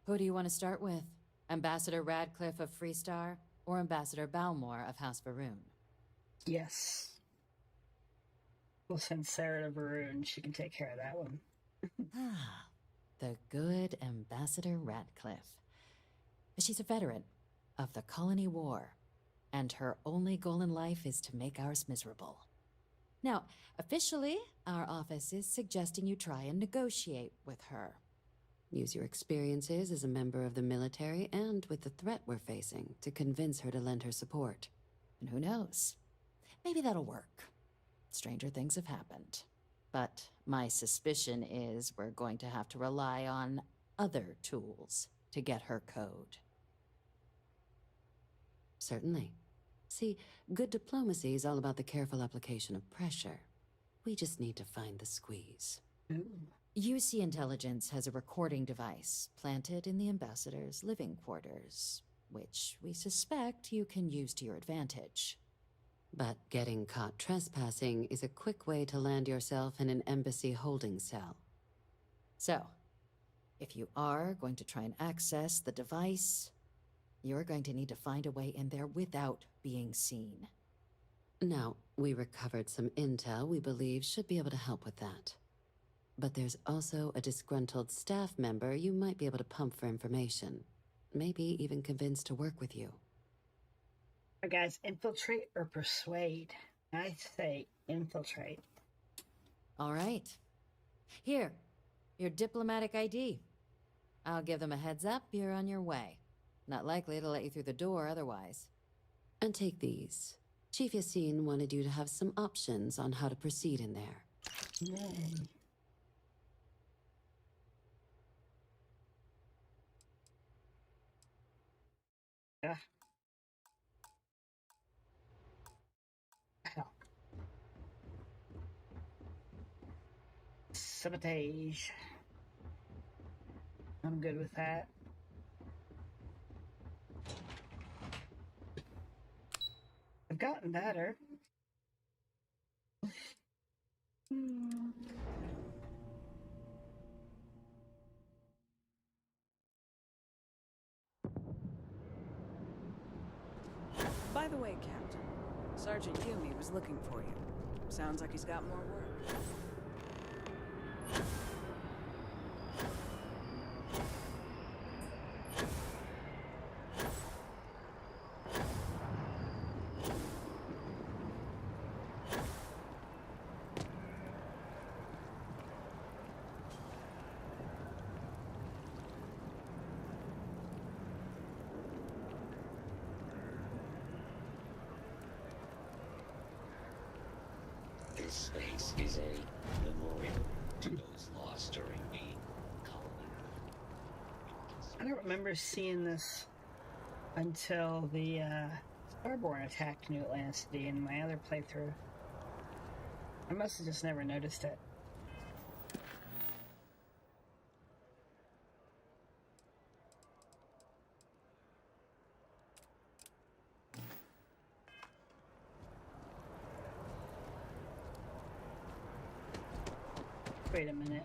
Who do you want to start with? Ambassador Radcliffe of Freestar, or Ambassador Balmore of House Varun? Yes. We'll send Sarah to Varun. She can take care of that one. The good Ambassador Radcliffe. She's a veteran of the Colony War, and her only goal in life is to make ours miserable. Now, officially, our office is suggesting you try and negotiate with her. Use your experiences as a member of the military and with the threat we're facing to convince her to lend her support. And who knows? Maybe that'll work. Stranger things have happened. But my suspicion is we're going to have to rely on other tools to get her code. Certainly. See, good diplomacy is all about the careful application of pressure. We just need to find the squeeze. UC Intelligence has a recording device planted in the ambassador's living quarters, which we suspect you can use to your advantage. But getting caught trespassing is a quick way to land yourself in an embassy holding cell. So, if you are going to try and access the device, you're going to need to find a way in there without being seen. Now, we recovered some intel we believe should be able to help with that. But there's also a disgruntled staff member you might be able to pump for information. Maybe even convince to work with you. Guys, infiltrate or persuade? I say infiltrate. All right. Here, your diplomatic ID. I'll give them a heads up, you're on your way. Not likely to let you through the door otherwise. And take these. Chief Yassine wanted you to have some options on how to proceed in there. Yay. Yeah. Hell. Sabotage. I'm good with that. I've gotten better. By the way, Captain, Sergeant Yumi was looking for you. Sounds like he's got more work. This space is a memorial to those lost during the colony. I don't remember seeing this until the Starborn attacked New Atlantis in my other playthrough. I must have just never noticed it. Wait a minute.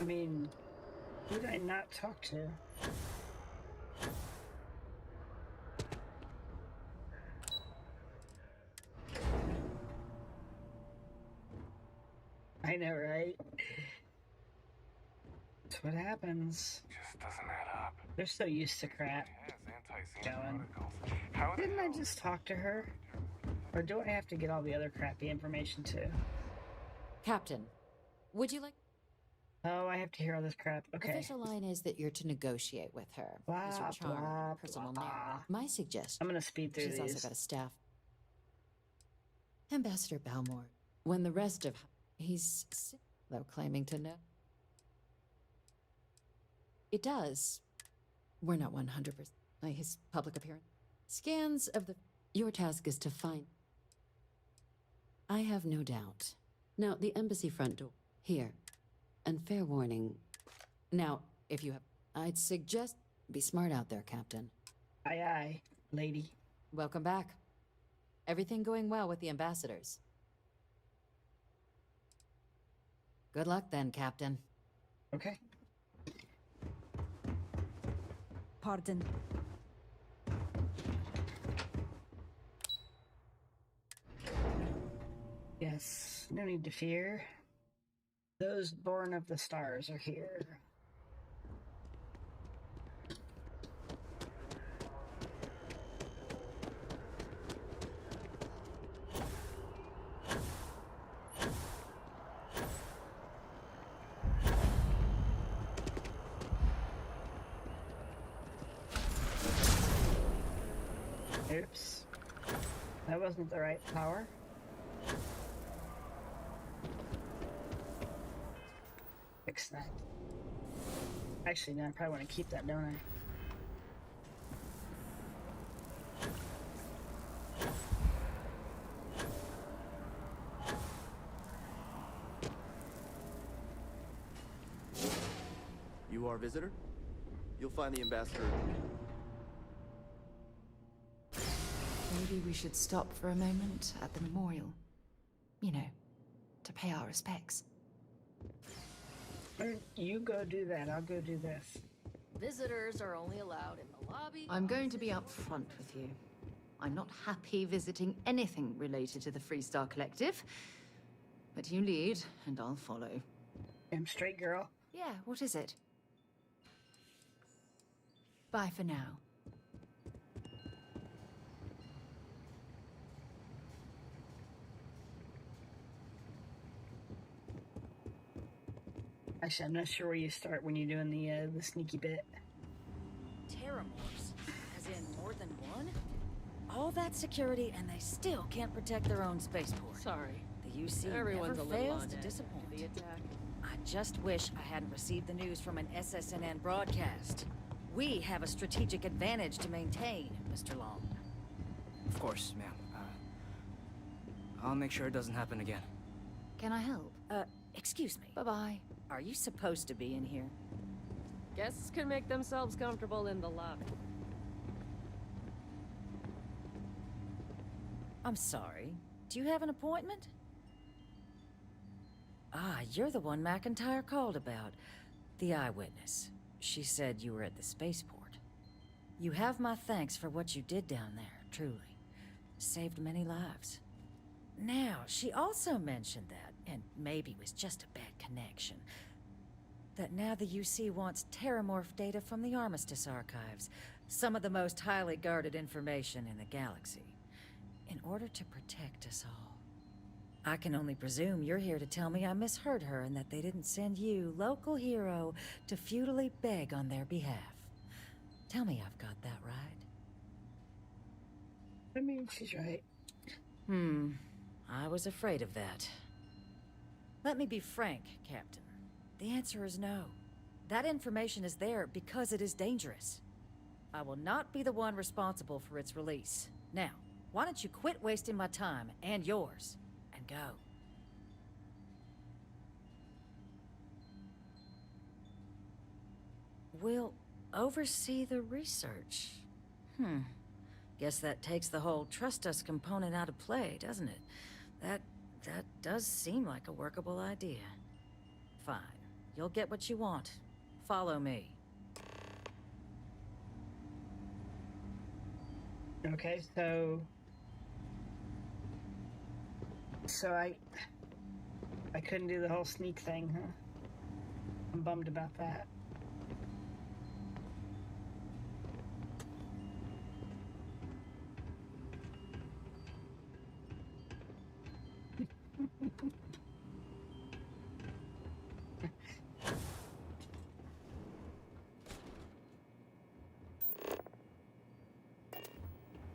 I mean, who did I not talk to? I know, right? That's what happens. Just doesn't add up. They're so used to crap. Going. Didn't I just talk to her? Or do I have to get all the other crappy information too? Captain, would you like... Oh, I have to hear all this crap. Okay. Official line is that you're to negotiate with her. Blah, Is your charm, blah, personal blah. narrative. My suggestion. I'm gonna speed through She's these. also got a staff. Ambassador Balmore. When the rest of... He's sick, though claiming to know. It does. We're not 100%. His public appearance. Scans of the... Your task is to find... I have no doubt. Now, the embassy front door. Here. And fair warning. Now, if you have... I'd suggest... Be smart out there, Captain. Aye, aye, lady. Welcome back. Everything going well with the ambassadors. Good luck then, Captain. Okay. Pardon. Yes, no need to fear. Those born of the stars are here. Oops. That wasn't the right power. Fix that. Actually, no, I probably want to keep that, don't I? You are a visitor? You'll find the ambassador. Maybe we should stop for a moment at the memorial. You know, to pay our respects. You go do that, I'll go do this. Visitors are only allowed in the lobby. I'm going to be upfront with you. I'm not happy visiting anything related to the Freestar Collective. But you lead, and I'll follow. I'm straight, girl. Yeah, what is it? Bye for now. Actually, I'm not sure where you start when you're doing the sneaky bit. Terramorphs, as in more than one? All that security and they still can't protect their own spaceport. Sorry. The UC Everyone's never a little fails on to edge disappoint. The attack. I just wish I hadn't received the news from an SSNN broadcast. We have a strategic advantage to maintain, Mr. Long. Of course, ma'am. I'll make sure it doesn't happen again. Can I help? Excuse me. Bye-bye. Are you supposed to be in here? Guests can make themselves comfortable in the lobby. I'm sorry. Do you have an appointment? Ah, you're the one McIntyre called about. The eyewitness. She said you were at the spaceport. You have my thanks for what you did down there, truly. Saved many lives. Now, she also mentioned that, and maybe it was just a bad connection, that now the UC wants terramorph data from the Armistice archives, some of the most highly guarded information in the galaxy, in order to protect us all. I can only presume you're here to tell me I misheard her and that they didn't send you, local hero, to futilely beg on their behalf. Tell me I've got that right. I mean, she's right. I was afraid of that. Let me be frank, Captain. The answer is no. That information is there because it is dangerous. I will not be the one responsible for its release. Now, why don't you quit wasting my time and yours, and go? We'll oversee the research. Guess that takes the whole trust us component out of play, doesn't it? That does seem like a workable idea. Fine. You'll get what you want. Follow me. Okay, so I couldn't do the whole sneak thing, huh? I'm bummed about that.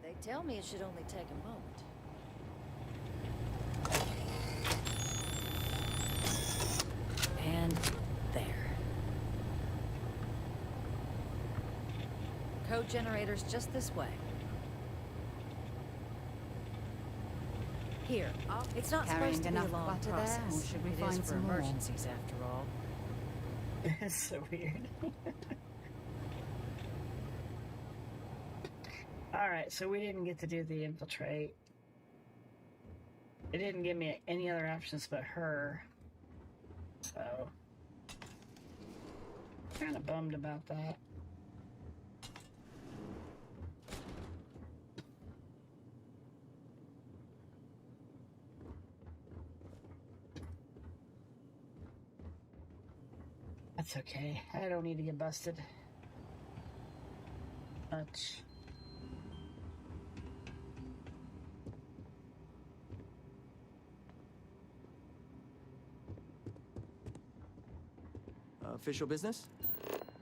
They tell me it should only take a moment. And there. Code generator's just this way. Here, it's not Carrying supposed to be a enough long butter there, process. or should we It find is for some more? emergencies, after all. It's so weird. Alright, so we didn't get to do the infiltrate. It didn't give me any other options but her. So, kind of bummed about that. That's okay. I don't need to get busted much. Official business?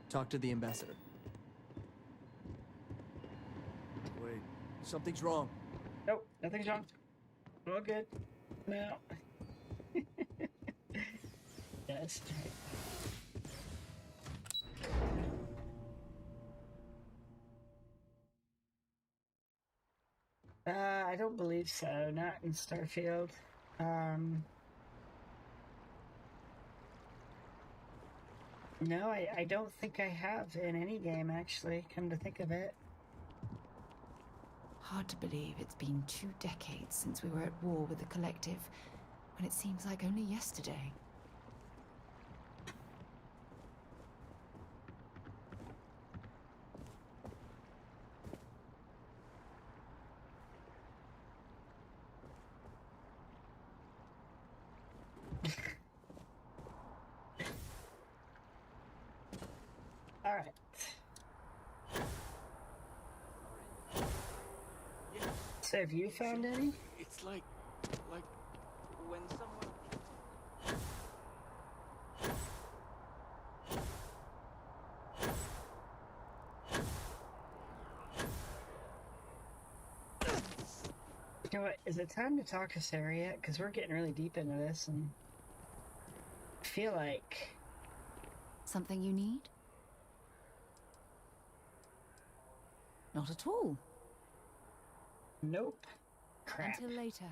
Talk to the ambassador. Wait, something's wrong. Nope, nothing's wrong. All good. No. Yes. I don't believe so. Not in Starfield. No, I don't think I have in any game, actually, come to think of it. Hard to believe it's been 2 decades since we were at war with the Collective, when it seems like only yesterday. All right. So have you found any? It's like when someone... You know what? Is it time to talk to Sarah yet? Because we're getting really deep into this, and I feel like... Something you need? Not at all. Nope. Crap. Until later.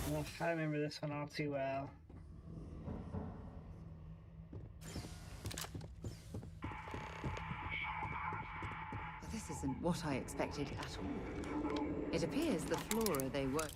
Well, I remember this one all too well. what I expected at all. It appears the flora they were...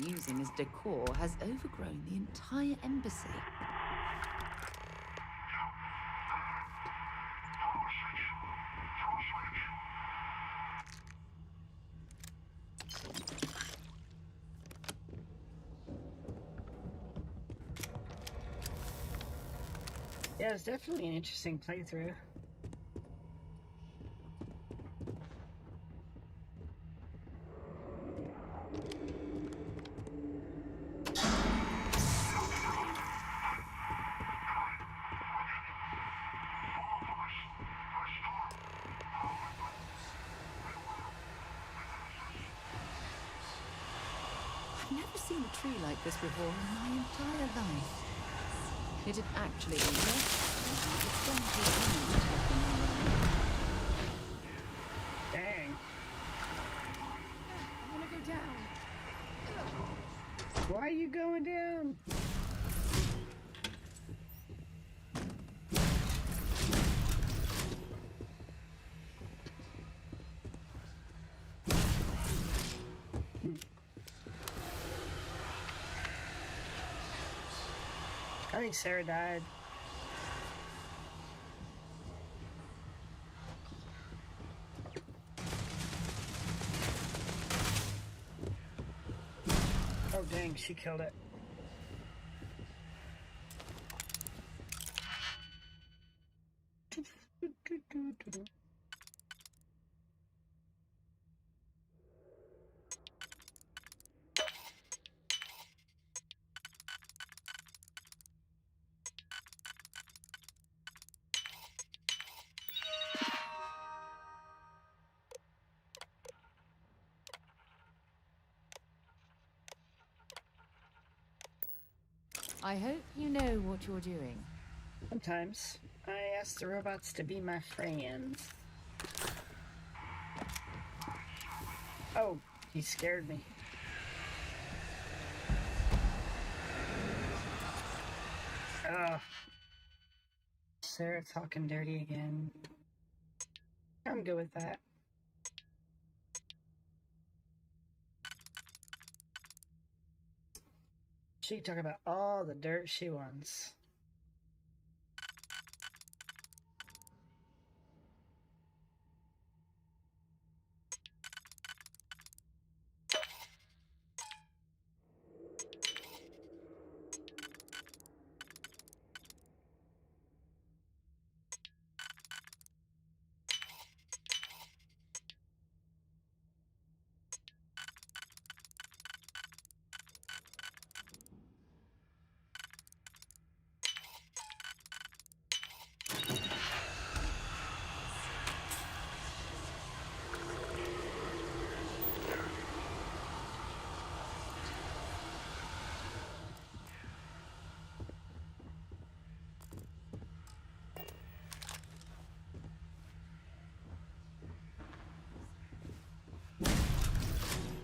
using as decor has overgrown the entire embassy. Yeah, it's definitely an interesting playthrough. I've never seen a tree like this before in my entire life. It had actually been Dang. I want to go down. Why are you going down? I think Sarah died. Oh dang, she killed it. I hope you know what you're doing. Sometimes. I ask the robots to be my friends. Oh, he scared me. Ugh. Sarah talking dirty again. I'm good with that. She can talk about all the dirt she wants.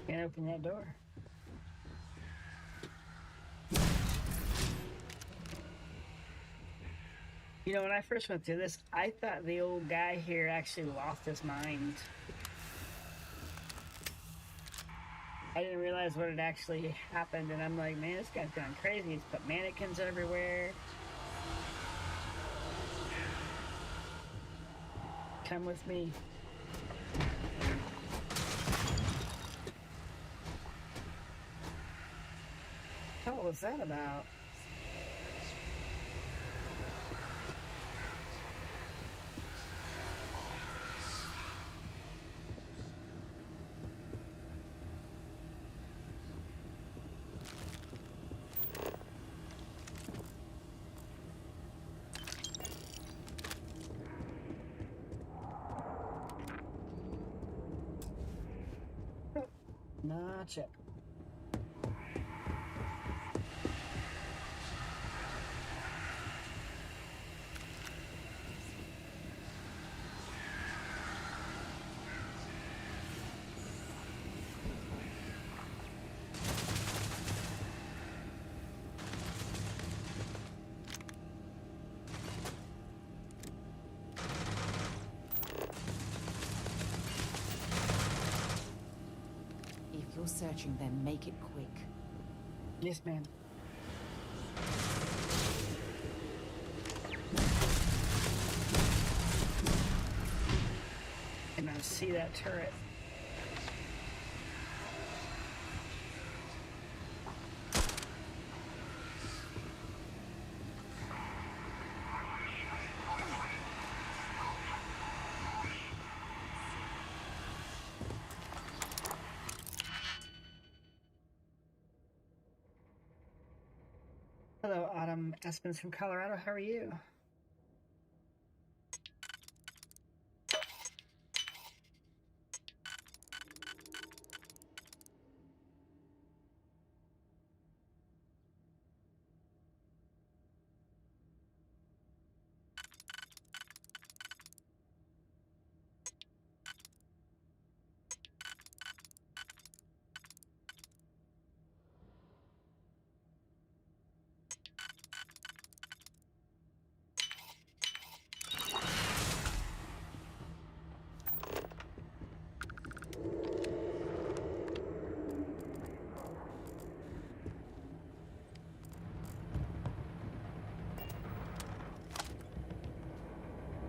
Can't open that door. You know, when I first went through this, I thought the old guy here actually lost his mind. I didn't realize what had actually happened, and I'm like, man, this guy's going crazy. He's put mannequins everywhere. Come with me. What was that about? Not yet. If you're searching, then make it quick. Yes, ma'am. And I see that turret. Hello, Autumn Espins from Colorado. How are you?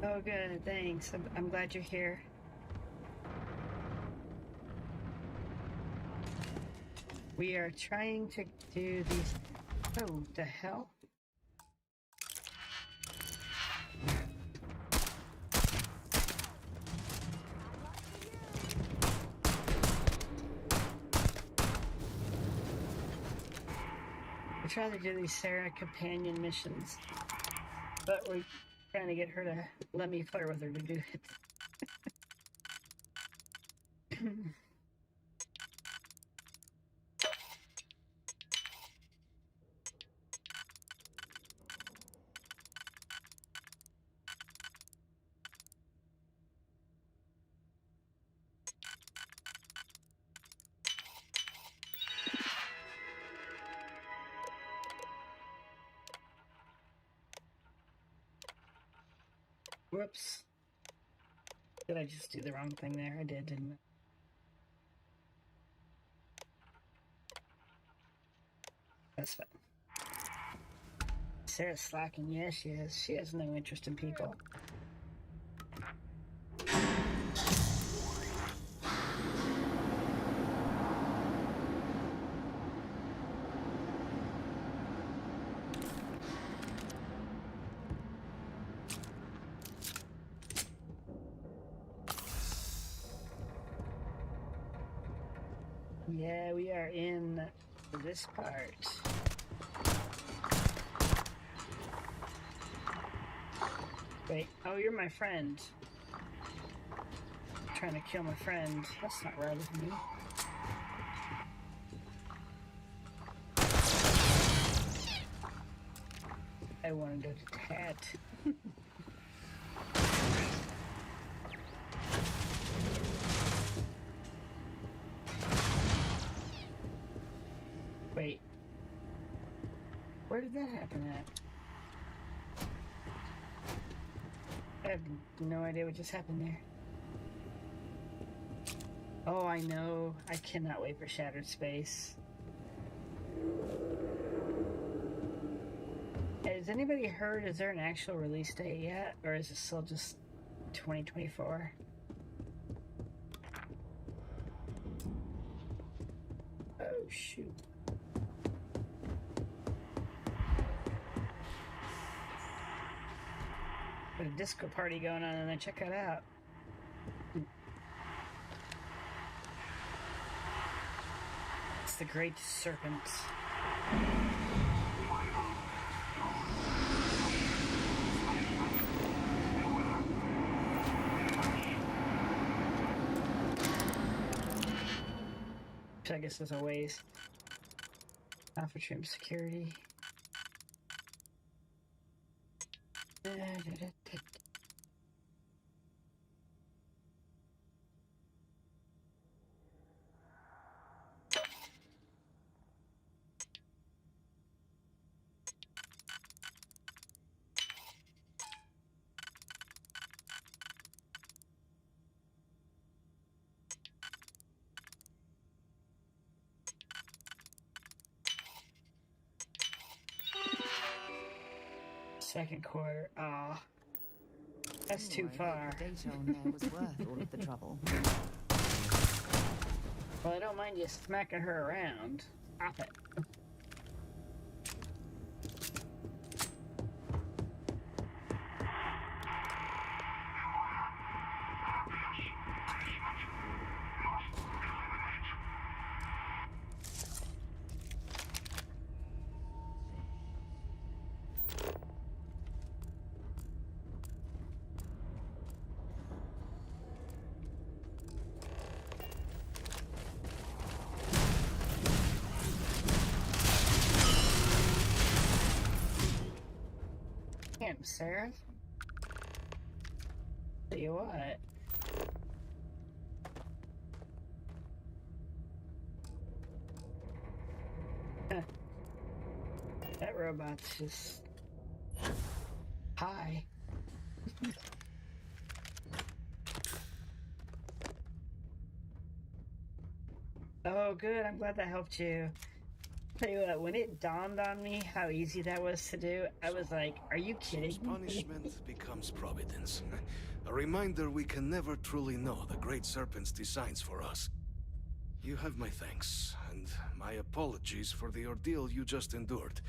Oh, good. Thanks. I'm glad you're here. We are trying to do these. Oh, the hell? We're trying to do these Sarah companion missions, but we're trying to get her to let me flirt with her to do it. Whoops. Did I just do the wrong thing there? I did, didn't I? That's fine. Sarah's slacking. Yeah, she is. She has no interest in people. Yeah, we are in this part. Wait, oh, you're my friend. Trying to kill my friend. That's not right with me. I wanted to tat. Wait. Where did that happen at? I have no idea what just happened there. Oh, I know. I cannot wait for Shattered Space. Has anybody heard, is there an actual release date yet? Or is it still just 2024? Oh, shoot. Got a disco party going on in there. Check it out. It's the Great Serpent. Which I guess is a waste. Alpha trim security. Second quarter. Ah, that's too far. The data on there was worth all of the trouble. Well, I don't mind you smacking her around. Stop it. Damn, Sarah. Tell you what. That robot's just high. Oh, good. I'm glad that helped you. Tell you what, when it dawned on me how easy that was to do, I was like, are you kidding? Punishment becomes providence. A reminder we can never truly know the Great Serpent's designs for us. You have my thanks, and my apologies for the ordeal you just endured.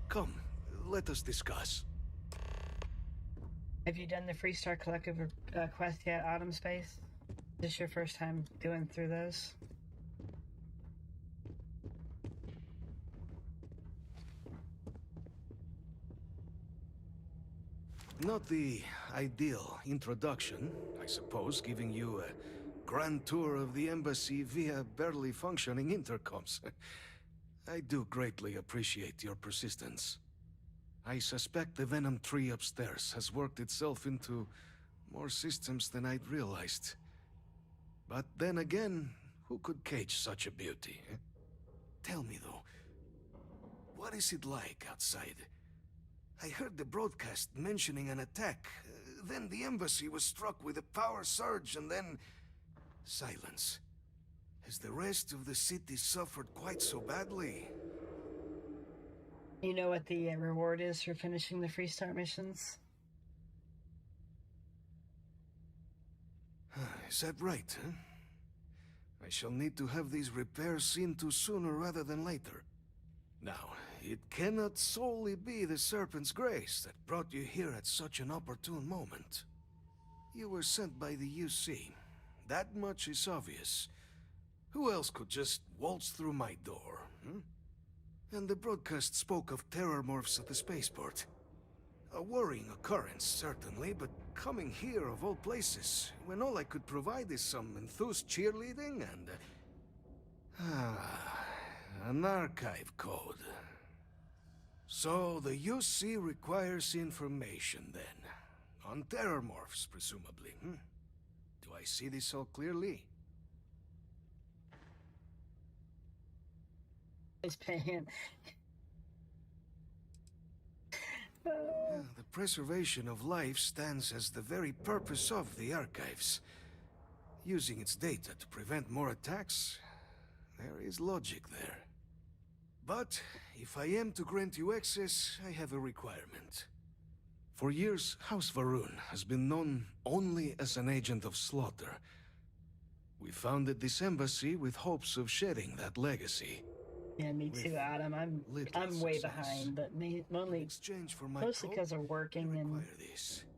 Come, let us discuss. Have you done the Freestar Collective quest yet, Autumn Space? Is this your first time going through those? Not the ideal introduction, I suppose, giving you a grand tour of the embassy via barely functioning intercoms. I do greatly appreciate your persistence. I suspect the Venom tree upstairs has worked itself into more systems than I'd realized. But then again, who could cage such a beauty? Eh? Tell me though, what is it like outside? I heard the broadcast mentioning an attack. Then the embassy was struck with a power surge and then... silence. Has the rest of the city suffered quite so badly? You know what the reward is for finishing the Freestar missions? Is that right, huh? I shall need to have these repairs seen to sooner rather than later. Now, it cannot solely be the Serpent's grace that brought you here at such an opportune moment. You were sent by the UC. That much is obvious. Who else could just waltz through my door, hmm? And the broadcast spoke of terramorphs at the Spaceport. A worrying occurrence, certainly, but coming here of all places, when all I could provide is some enthused cheerleading and... an archive code. So, the UC requires information, then. On terramorphs, presumably, hmm? Do I see this all clearly? He's paying. The preservation of life stands as the very purpose of the archives. Using its data to prevent more attacks, there is logic there. But, if I am to grant you access, I have a requirement. For years, House Varun has been known only as an agent of slaughter. We founded this embassy with hopes of shedding that legacy. Yeah, me too, Adam. I'm way behind, but mostly because of working and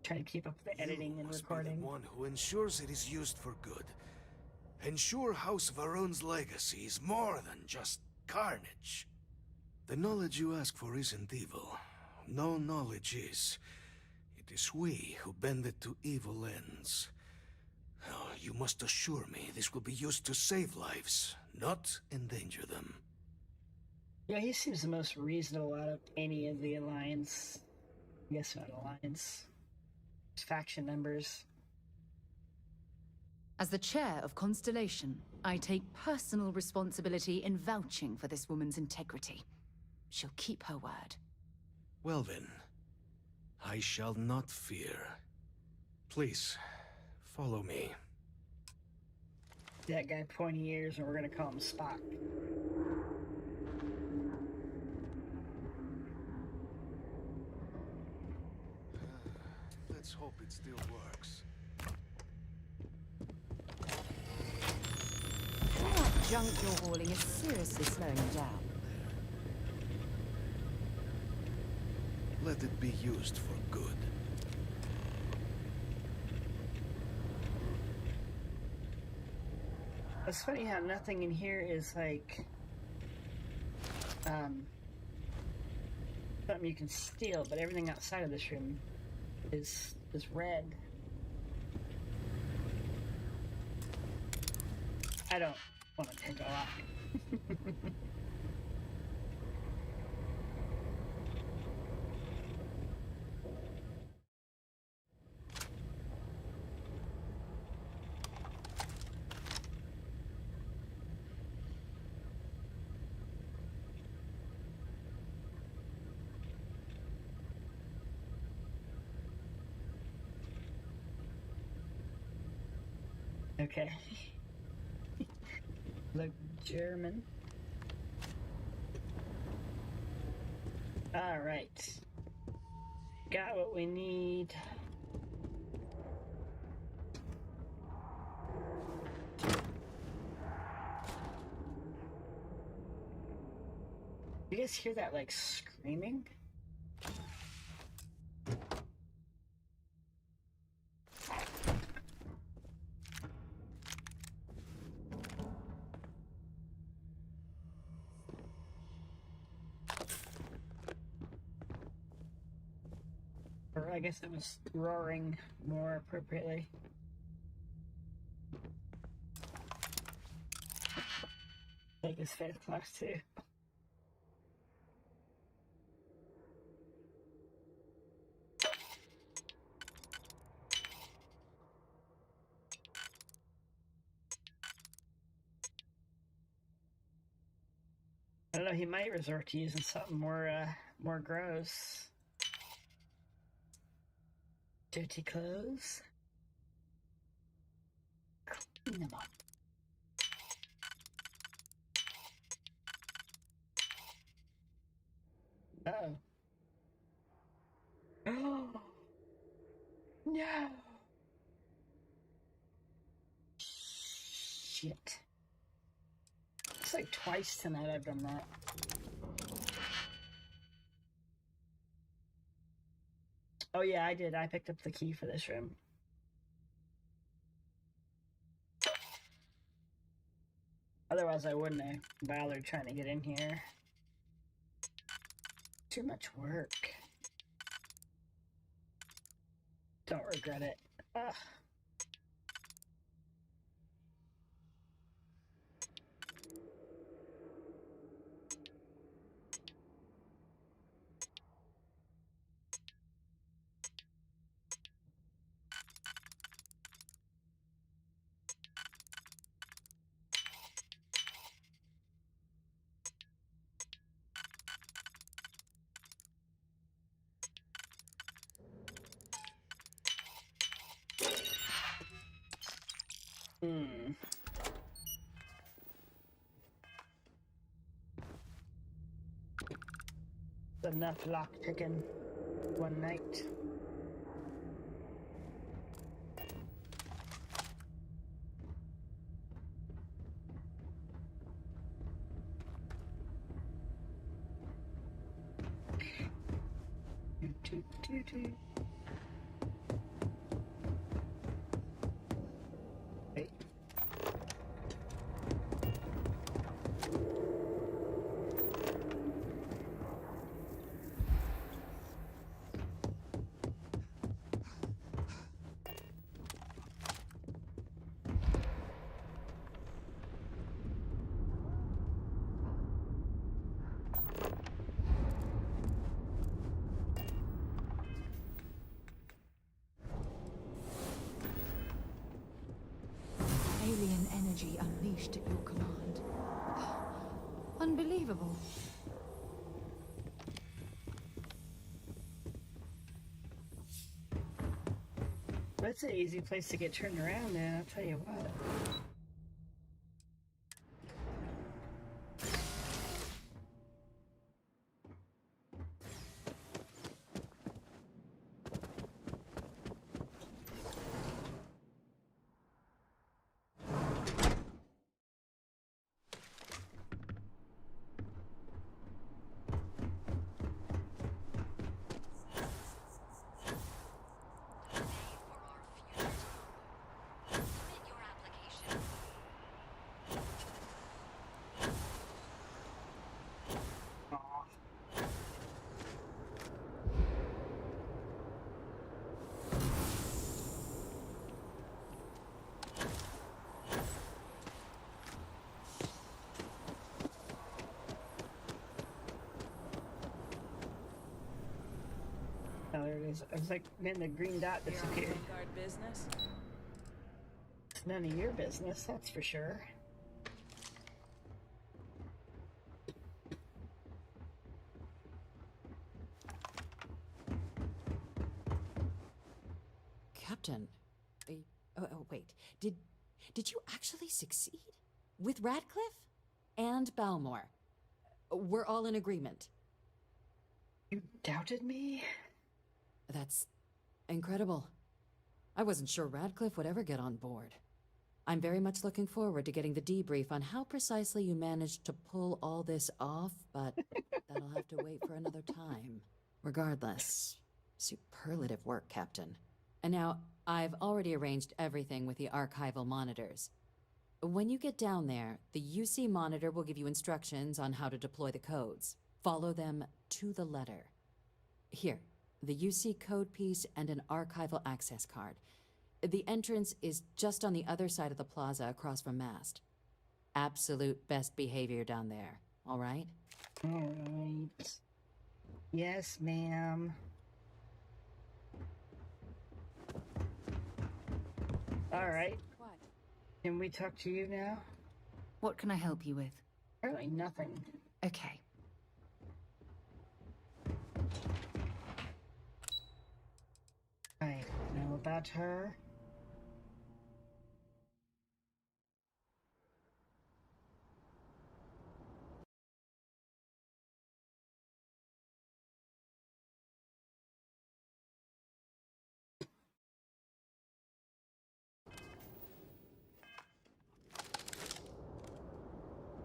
trying to keep up with the editing and recording. Be the one who ensures it is used for good. Ensure House Varun's legacy is more than just carnage. The knowledge you ask for isn't evil. No knowledge is. It is we who bend it to evil ends. Oh, You must assure me this will be used to save lives, not endanger them. Yeah, he seems the most reasonable out of any of the Alliance. I guess not Alliance. Faction members. As the chair of Constellation, I take personal responsibility in vouching for this woman's integrity. She'll keep her word. Well then, I shall not fear. Please, follow me. That guy pointy ears, and we're gonna call him Spock. Let's hope it still works. That junk you're hauling is seriously slowing you down. Let it be used for good. It's funny how nothing in here is like something you can steal, but everything outside of this room is red. I don't want to take a lot. Okay. Look German. All right. Got what we need. You guys hear that, like, screaming? Or I guess it was roaring more appropriately. Take his face close too. I don't know, he might resort to using something more gross. Dirty clothes. Clean them up. Uh-oh. Oh! No! Shit. It's like twice tonight I've done that. Oh yeah, I did. I picked up the key for this room. Otherwise I wouldn't have bothered trying to get in here. Too much work. Don't regret it. Ugh. Enough lock picking one night. Wait. perished at your command. Unbelievable. That's an easy place to get turned around, man. I'll tell you what. Oh, there it is. I was like, then the green dot disappeared. Vanguard business? None of your business, that's for sure. Captain, wait. Did you actually succeed? With Radcliffe? And Balmore? We're all in agreement. You doubted me? That's incredible. I wasn't sure Radcliffe would ever get on board. I'm very much looking forward to getting the debrief on how precisely you managed to pull all this off, but that'll have to wait for another time. Regardless, superlative work, Captain. And now, I've already arranged everything with the archival monitors. When you get down there, the UC monitor will give you instructions on how to deploy the codes. Follow them to the letter. Here, the UC code piece and an archival access card. The entrance is just on the other side of the plaza across from Mast. Absolute best behavior down there, all right? All right. Yes, ma'am. All right. What? Can we talk to you now? What can I help you with? Apparently nothing. Okay. I know about her.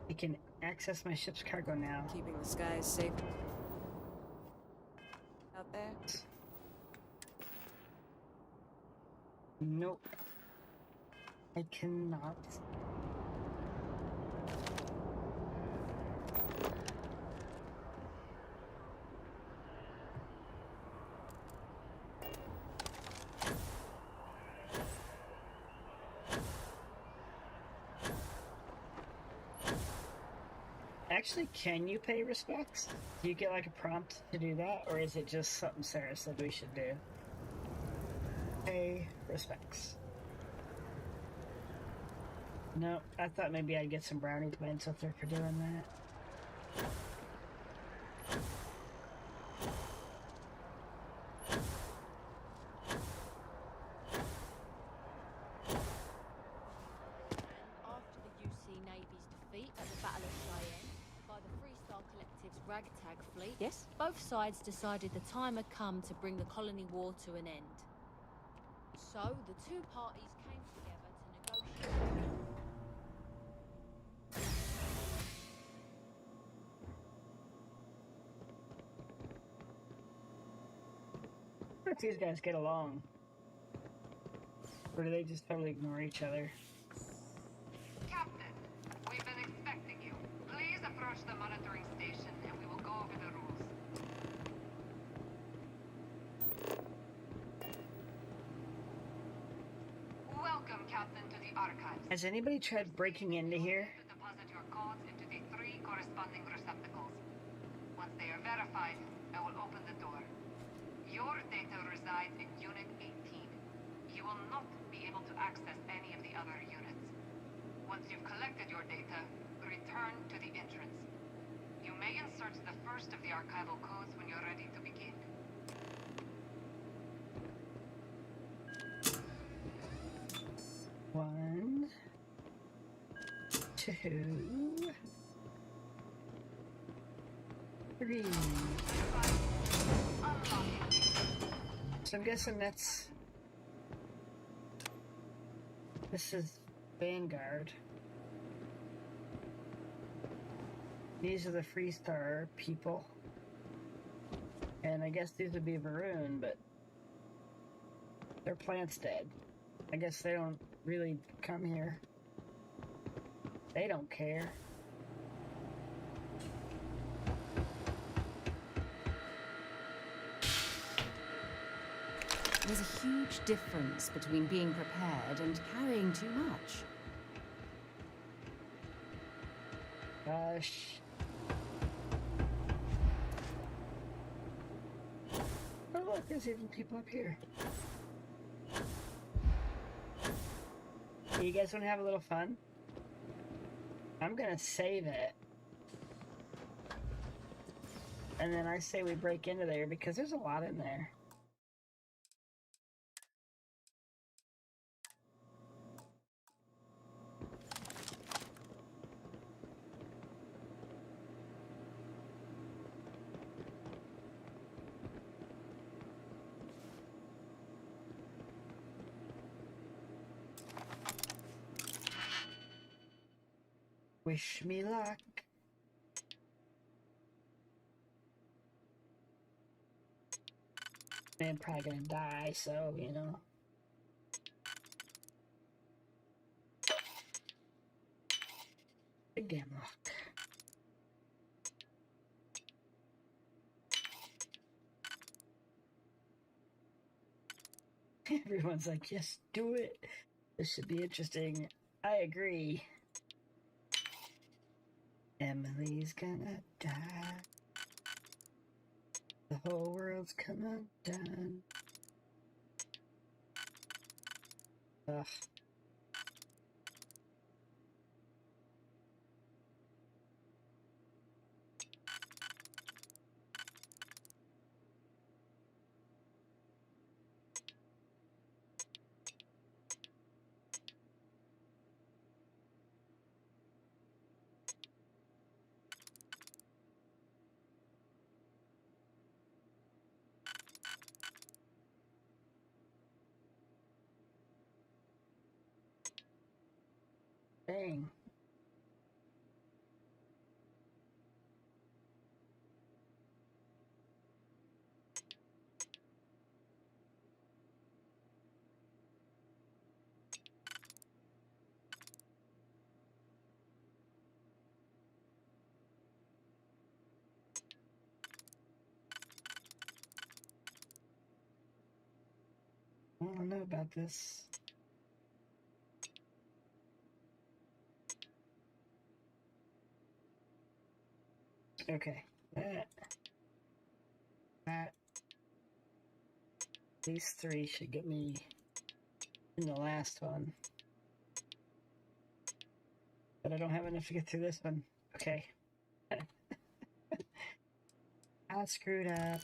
I can access my ship's cargo now. Keeping the skies safe out there? Nope. I cannot. Actually, can you pay respects? Do you get like a prompt to do that, or is it just something Sarah said we should do? Pay respects. No, I thought maybe I'd get some brownie points up there for doing that. After the UC Navy's defeat at the Battle of Cheyenne by the Freestar Collective's ragtag fleet, yes, both sides decided the time had come to bring the colony war to an end. So the two parties came together to negotiate. How do these guys get along? Or do they just totally ignore each other? Captain, we've been expecting you. Please approach the monitoring station and we will go over the rules. Welcome, Captain, to the archives. Has anybody tried breaking into here? Deposit your codes into the 3 corresponding receptacles. Once they are verified, I will open the door. Your data resides in Unit 18. You will not be able to access any of the other units. Once you've collected your data, return to the entrance. You may insert the first of the archival codes when you're ready to begin. One, two, three. So I'm guessing that's... This is Vanguard. These are the Freestar people. And I guess these would be Varun, but their plant's dead. I guess they don't really come here. They don't care. There's a huge difference between being prepared and carrying too much. Gosh. Oh look, there's even people up here. You guys want to have a little fun? I'm gonna save it. And then I say we break into there because there's a lot in there. Wish me luck. I'm probably gonna die, so, you know. Big damn luck. Everyone's like, yes, do it. This should be interesting. I agree. Emily's gonna die. The whole world's come undone. Ugh. Dang. I don't know about this. Okay, that, these three should get me in the last one. But I don't have enough to get through this one. Okay. I screwed up.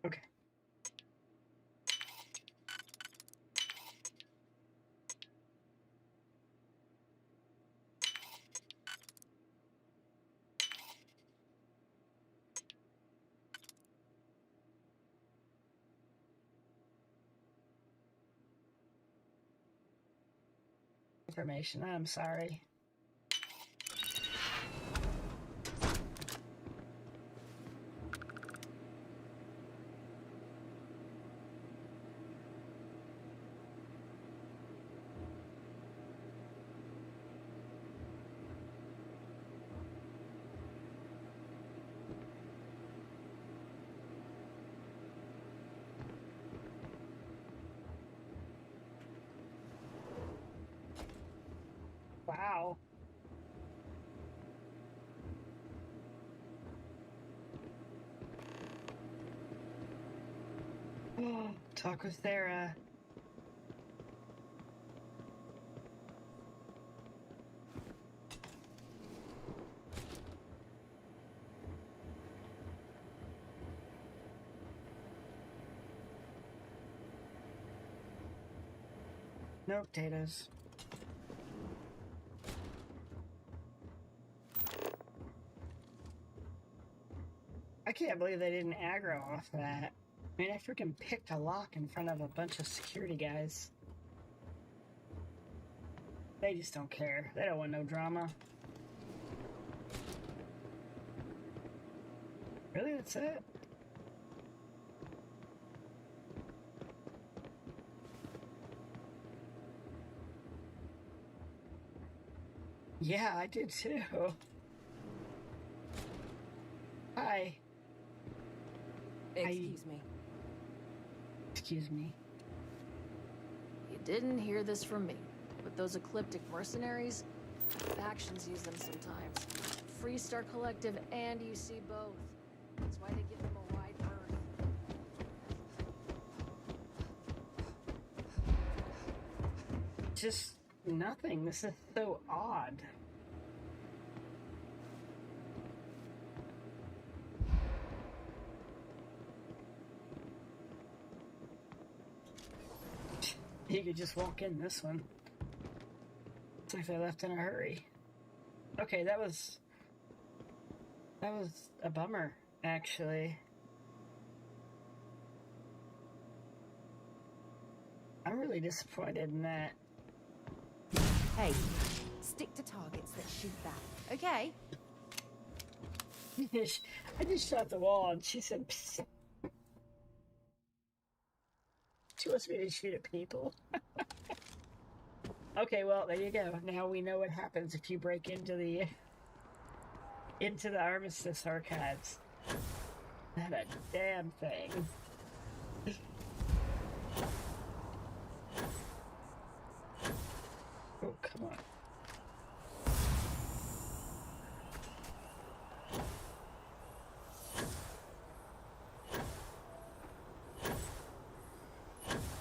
Okay. information. I'm sorry. Wow. Oh, talk with Sarah. No potatoes. I can't believe they didn't aggro off that. I mean, I freaking picked a lock in front of a bunch of security guys. They just don't care. They don't want no drama. Really? That's it? Yeah, I did too. Hi. Excuse me. Excuse me. You didn't hear this from me, but those ecliptic mercenaries, factions use them sometimes. Freestar Collective and UC both. That's why they give them a wide berth. Just nothing. This is so odd. You could just walk in this one. Looks like they left in a hurry. Okay, that was a bummer, actually. I'm really disappointed in that. Hey, stick to targets that shoot back, okay? I just shot the wall and she said, psst. She wants me to shoot at people. Okay, well, there you go. Now we know what happens if you break into the Armistice archives. Not a damn thing. Oh, come on.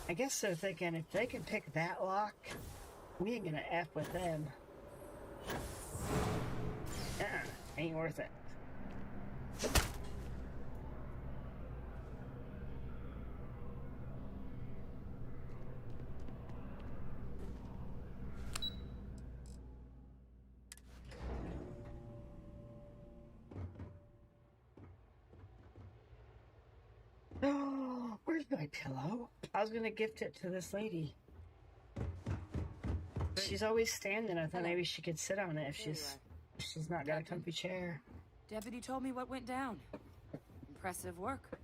I guess they're thinking if they can pick that lock, we ain't gonna F with them. Ain't worth it. Oh, where's my pillow? I was gonna gift it to this lady. She's always standing. I thought maybe she could sit on it if she's not got a comfy chair. Deputy told me what went down. Impressive work.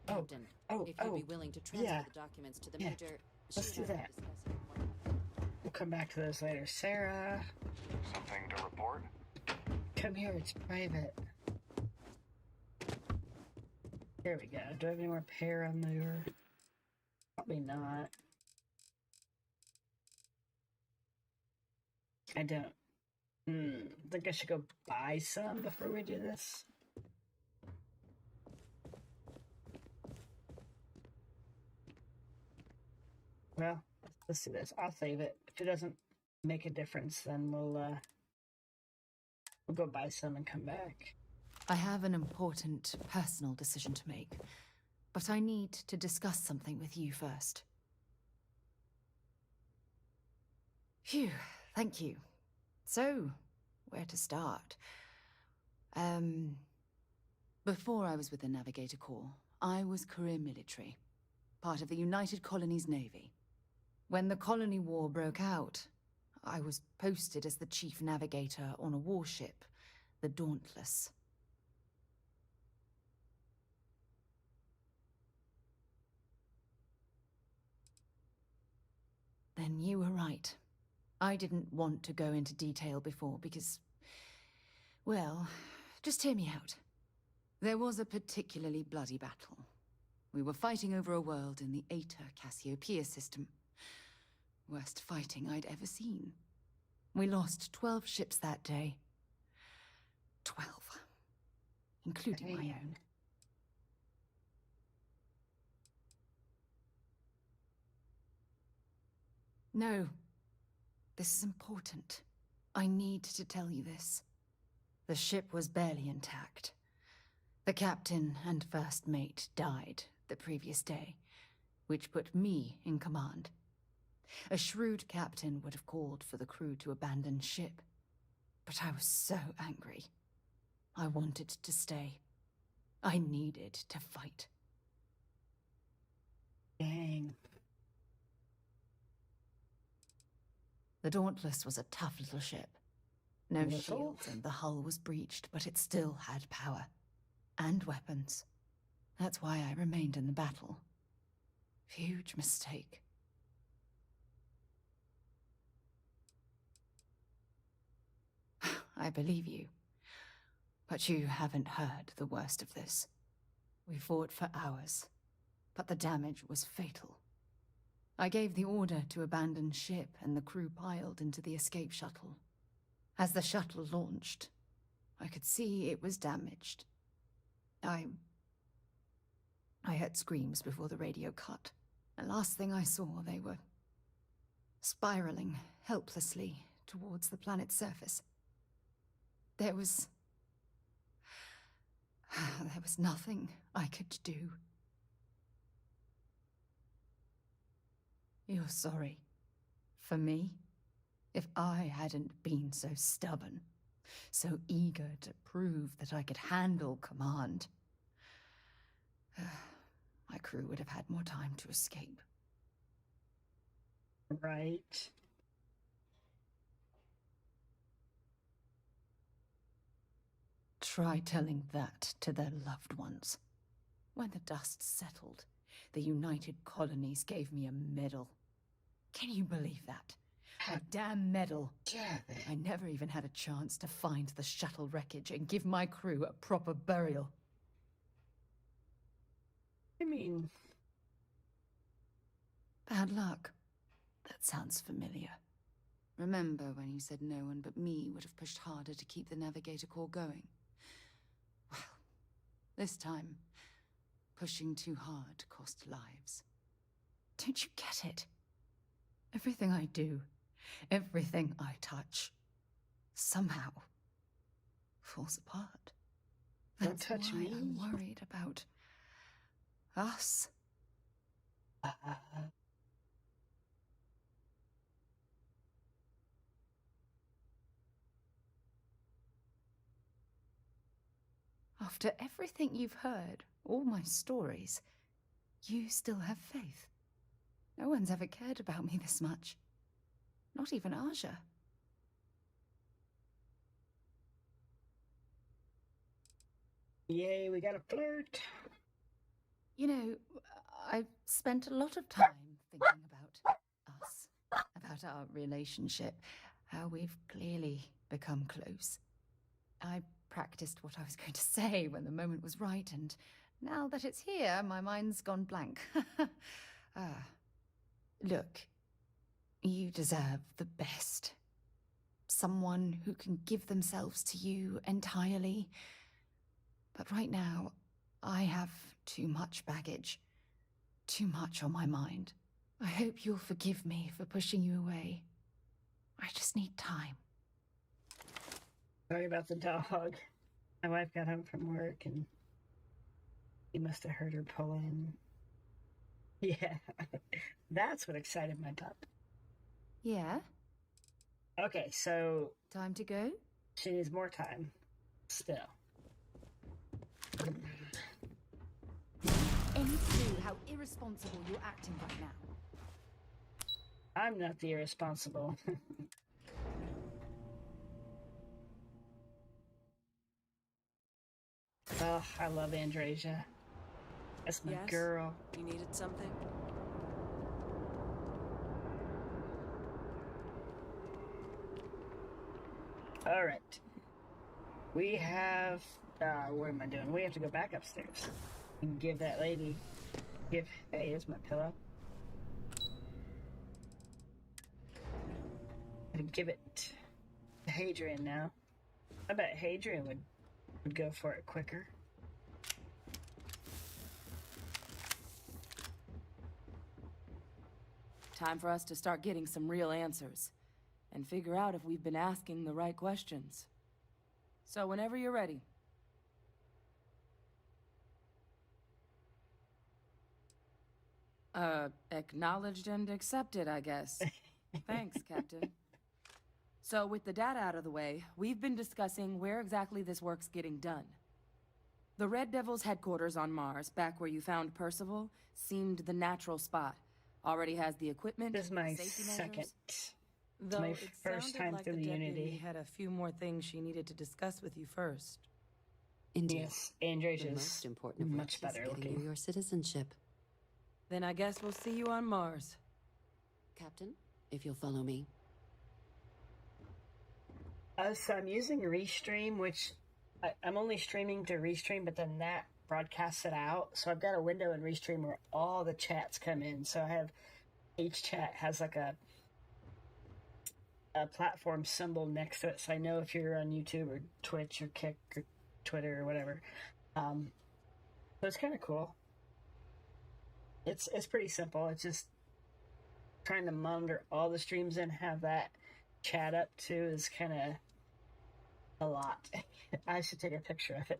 Captain, if you'd be willing to transfer the documents to the Major... Let's do that. We'll come back to this later. Sarah. Something to report? Come here, it's private. There we go. Do I have any more paramur? Probably not. I don't. Think I should go buy some before we do this. Well, let's do this. I'll save it. If it doesn't make a difference, then we'll go buy some and come back. I have an important personal decision to make, but I need to discuss something with you first. Phew, thank you. So, where to start? Before I was with the Navigator Corps, I was career military, part of the United Colonies Navy. When the Colony War broke out, I was posted as the chief navigator on a warship, the Dauntless. Then you were right. I didn't want to go into detail before because, well, just hear me out. There was a particularly bloody battle. We were fighting over a world in the Eta Cassiopeia system. Worst fighting I'd ever seen. We lost 12 ships that day. 12. Including my own. No. This is important. I need to tell you this. The ship was barely intact. The captain and first mate died the previous day, which put me in command. A shrewd captain would have called for the crew to abandon ship, but I was so angry. I wanted to stay. I needed to fight. Dang. The Dauntless was a tough little ship. No shields and the hull was breached, but it still had power. And weapons. That's why I remained in the battle. Huge mistake. I believe you. But you haven't heard the worst of this. We fought for hours, but the damage was fatal. I gave the order to abandon ship and the crew piled into the escape shuttle. As the shuttle launched, I could see it was damaged. I heard screams before the radio cut. And last thing I saw, they were spiraling helplessly towards the planet's surface. There was nothing I could do. You're sorry. For me? If I hadn't been so stubborn, so eager to prove that I could handle command, my crew would have had more time to escape. Right. Try telling that to their loved ones. When the dust settled, the United Colonies gave me a medal. Can you believe that? A damn medal. I never even had a chance to find the shuttle wreckage and give my crew a proper burial. I mean... Bad luck. That sounds familiar. Remember when you said no one but me would have pushed harder to keep the Navigator Corps going? Well, this time, pushing too hard cost lives. Don't you get it? Everything I do, everything I touch, somehow falls apart. Don't touch me. I'm worried about us. After everything you've heard, all my stories, you still have faith. No one's ever cared about me this much. Not even Aja. Yay, we got a flirt. You know, I've spent a lot of time thinking about us, about our relationship, how we've clearly become close. I practiced what I was going to say when the moment was right, and now that it's here, my mind's gone blank. Look, you deserve the best. Someone who can give themselves to you entirely. But right now, I have too much baggage. Too much on my mind. I hope you'll forgive me for pushing you away. I just need time. Sorry about the dog. My wife got home from work and he must have heard her pull in. Yeah, that's what excited my pup. Yeah? Okay, so... Time to go? She needs more time. Still. Any clue how irresponsible you're acting right now? I'm not the irresponsible. Oh, I love Andrasia. That's my girl. You needed something? All right. We have... what am I doing? We have to go back upstairs and give that lady... Hey, here's my pillow. And give it to Hadrian now. I bet Hadrian would go for it quicker. Time for us to start getting some real answers. And figure out if we've been asking the right questions. So whenever you're ready. Acknowledged and accepted, I guess. Thanks, Captain. So with the data out of the way, we've been discussing where exactly this work's getting done. The Red Devil's headquarters on Mars, back where you found Percival, seemed the natural spot. Already has the equipment, this is my safety second. measures. It's Though my it first sounded time like through the deputy Unity. had a few more things she needed to discuss with you first. Indeed. Yes, Andrasia's The most important of much which better is getting looking. you your citizenship. Then I guess we'll see you on Mars. Captain, if you'll follow me. So I'm using Restream, which I'm only streaming to Restream, but then that broadcasts it out. So I've got a window in Restream where all the chats come in. So I have each chat has like a platform symbol next to it, so I know if you're on YouTube or Twitch or Kick or Twitter or whatever. So it's kind of cool. It's pretty simple. It's just trying to monitor all the streams and have that chat up too is kind of a lot. I should take a picture of it.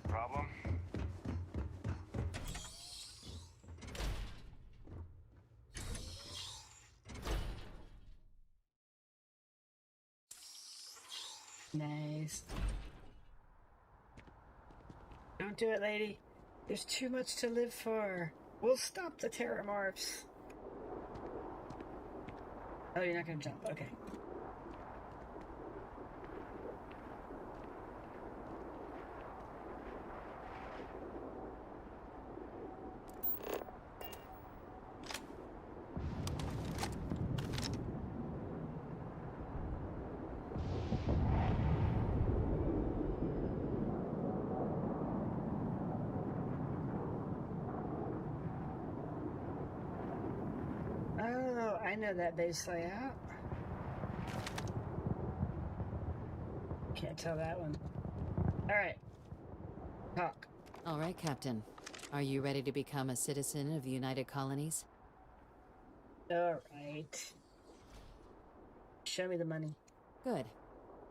Problem? Nice. Don't do it, lady. There's too much to live for. We'll stop the terramorphs. Oh, you're not gonna jump. Okay. Oh, I know that base layout. Can't tell that one. All right. Talk. All right, Captain. Are you ready to become a citizen of the United Colonies? All right. Show me the money. Good.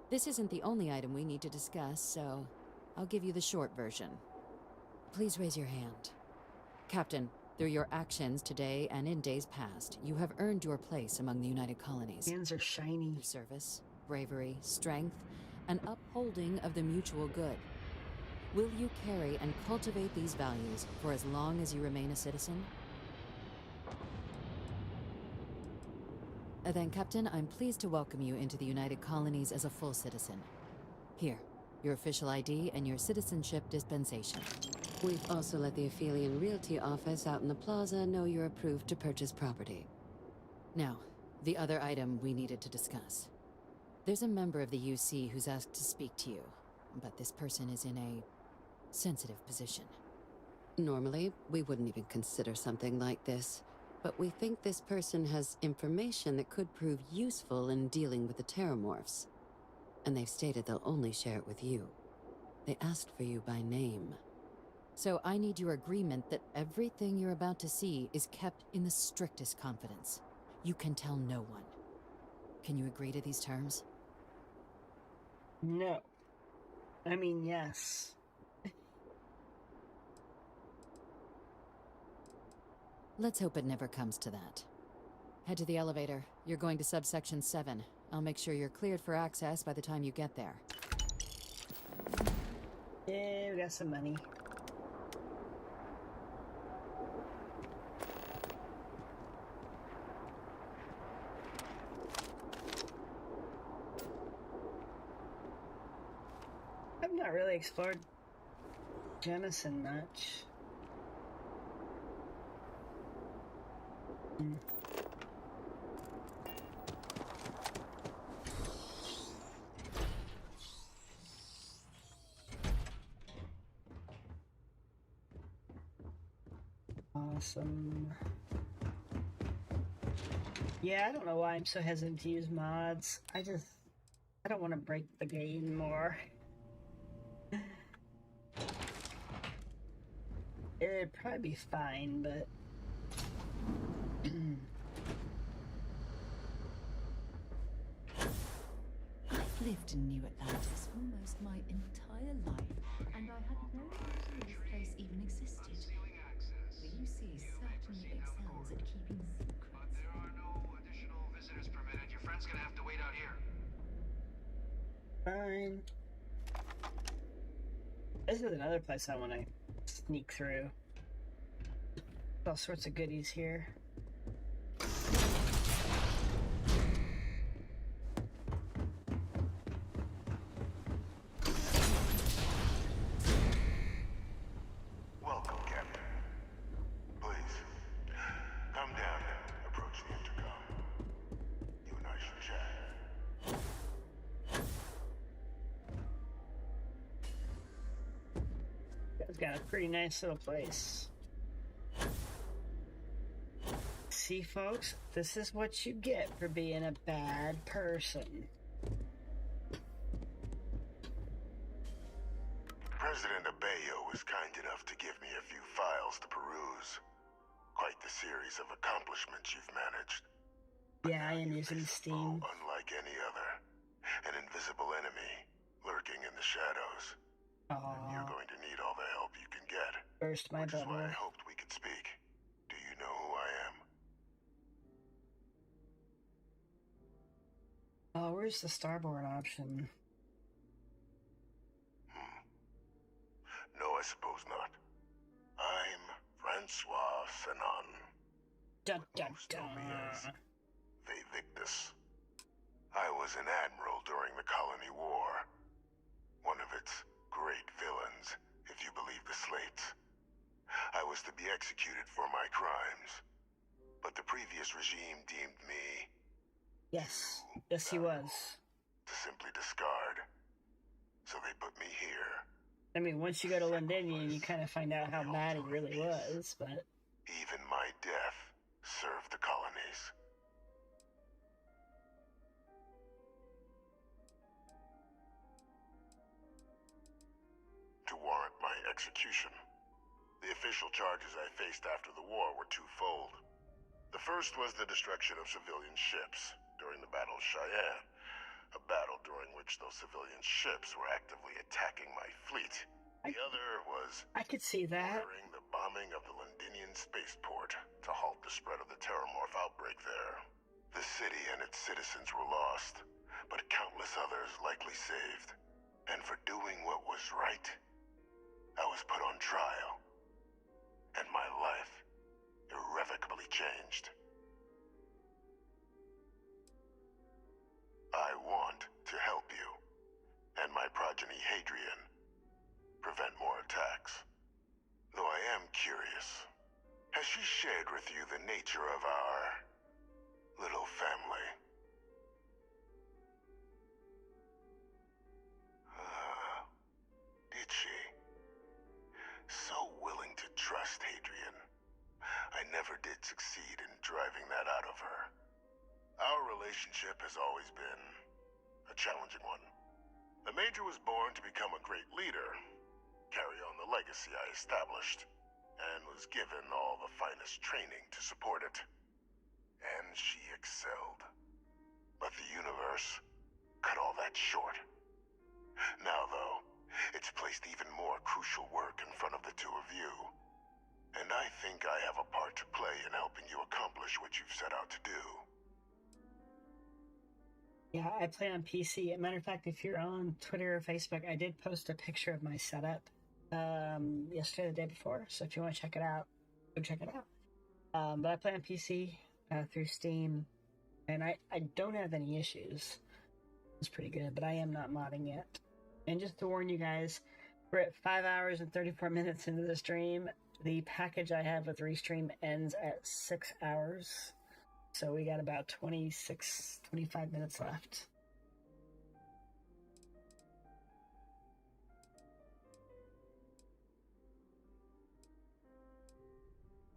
This isn't the only item we need to discuss, so I'll give you the short version. Please raise your hand. Captain, through your actions today and in days past, you have earned your place among the United Colonies. Hands are shiny. Through service, bravery, strength, and upholding of the mutual good. Will you carry and cultivate these values for as long as you remain a citizen? Then, Captain, I'm pleased to welcome you into the United Colonies as a full citizen. Here, your official ID and your citizenship dispensation. We've also let the Aphelion Realty office out in the plaza know you're approved to purchase property. Now, the other item we needed to discuss. There's a member of the UC who's asked to speak to you, but this person is in a sensitive position. Normally, we wouldn't even consider something like this, but we think this person has information that could prove useful in dealing with the terramorphs. And they've stated they'll only share it with you. They asked for you by name. So I need your agreement that everything you're about to see is kept in the strictest confidence. You can tell no one. Can you agree to these terms? No. I mean, yes. Let's hope it never comes to that. Head to the elevator. You're going to subsection 7. I'll make sure you're cleared for access by the time you get there. Yeah, we got some money. explored Jemison much. Awesome. Yeah, I don't know why I'm so hesitant to use mods. I don't want to break the game more. It'd probably be fine, but... I've lived in New Atlantis almost my entire life, and I had no idea this place even existed. The UC certainly excels at keeping secrets. But there are no additional visitors permitted. Your friend's gonna have to wait out here. Fine. This is another place I want to sneak through. All sorts of goodies here. Welcome, Captain. Please, come down and approach the intercom. You and I should chat. It's got a pretty nice little place. See, folks, this is what you get for being a bad person. President Abeyo was kind enough to give me a few files to peruse. Quite the series of accomplishments you've managed. Yeah, I am using Steam. Unlike any other. An invisible enemy lurking in the shadows. And you're going to need all the help you can get. Burst my bubble. Which is why I hoped we could speak. Do you know who I am? Oh, where's the starboard option? No, I suppose not. I'm Francois Fanon. Dun dun dun. Vae Victis. I was an admiral during the Colony War. One of its great villains, if you believe the slates. I was to be executed for my crimes. But the previous regime deemed me... Yes. Yes, he was. ...to simply discard. So they put me here. I mean, once you go to Londinium, you kind of find out how bad he really was, but... Even my death served the colonies. To warrant my execution, the official charges I faced after the war were twofold. The first was the destruction of civilian ships during the Battle of Cheyenne, a battle during which those civilian ships were actively attacking my fleet. The other was... I could see that. ...ordering the bombing of the Londinian Spaceport to halt the spread of the terramorph outbreak there. The city and its citizens were lost, but countless others likely saved. And for doing what was right, I was put on trial. And my life irrevocably changed. I want to help you, and my progeny Hadrian, prevent more attacks. Though I am curious, has she shared with you the nature of our little family? Did she? So willing to trust Hadrian. I never did succeed in driving that out of her. Our relationship has always been a challenging one. The Major was born to become a great leader, carry on the legacy I established, and was given all the finest training to support it. And she excelled. But the universe cut all that short. Now, though, it's placed even more crucial work in front of the two of you. And I think I have a part to play in helping you accomplish what you've set out to do. Yeah, I play on PC. As a matter of fact, if you're on Twitter or Facebook, I did post a picture of my setup yesterday or the day before. So if you want to check it out, go check it out. But I play on PC through Steam, and I don't have any issues. It's pretty good, but I am not modding yet. And just to warn you guys, We're at 5 hours and 34 minutes into the stream. The package I have with Restream ends at 6 hours. So we got about 25 minutes left.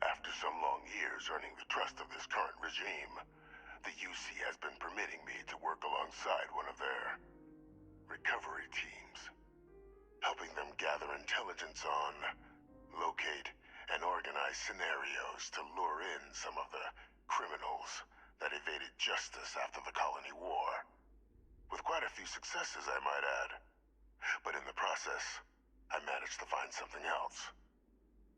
After some long years earning the trust of this current regime, the UC has been permitting me to work alongside one of their recovery teams, helping them gather intelligence on, locate, and organize scenarios to lure in some of the criminals that evaded justice after the colony war. With quite a few successes, I might add. But in the process, I managed to find something else.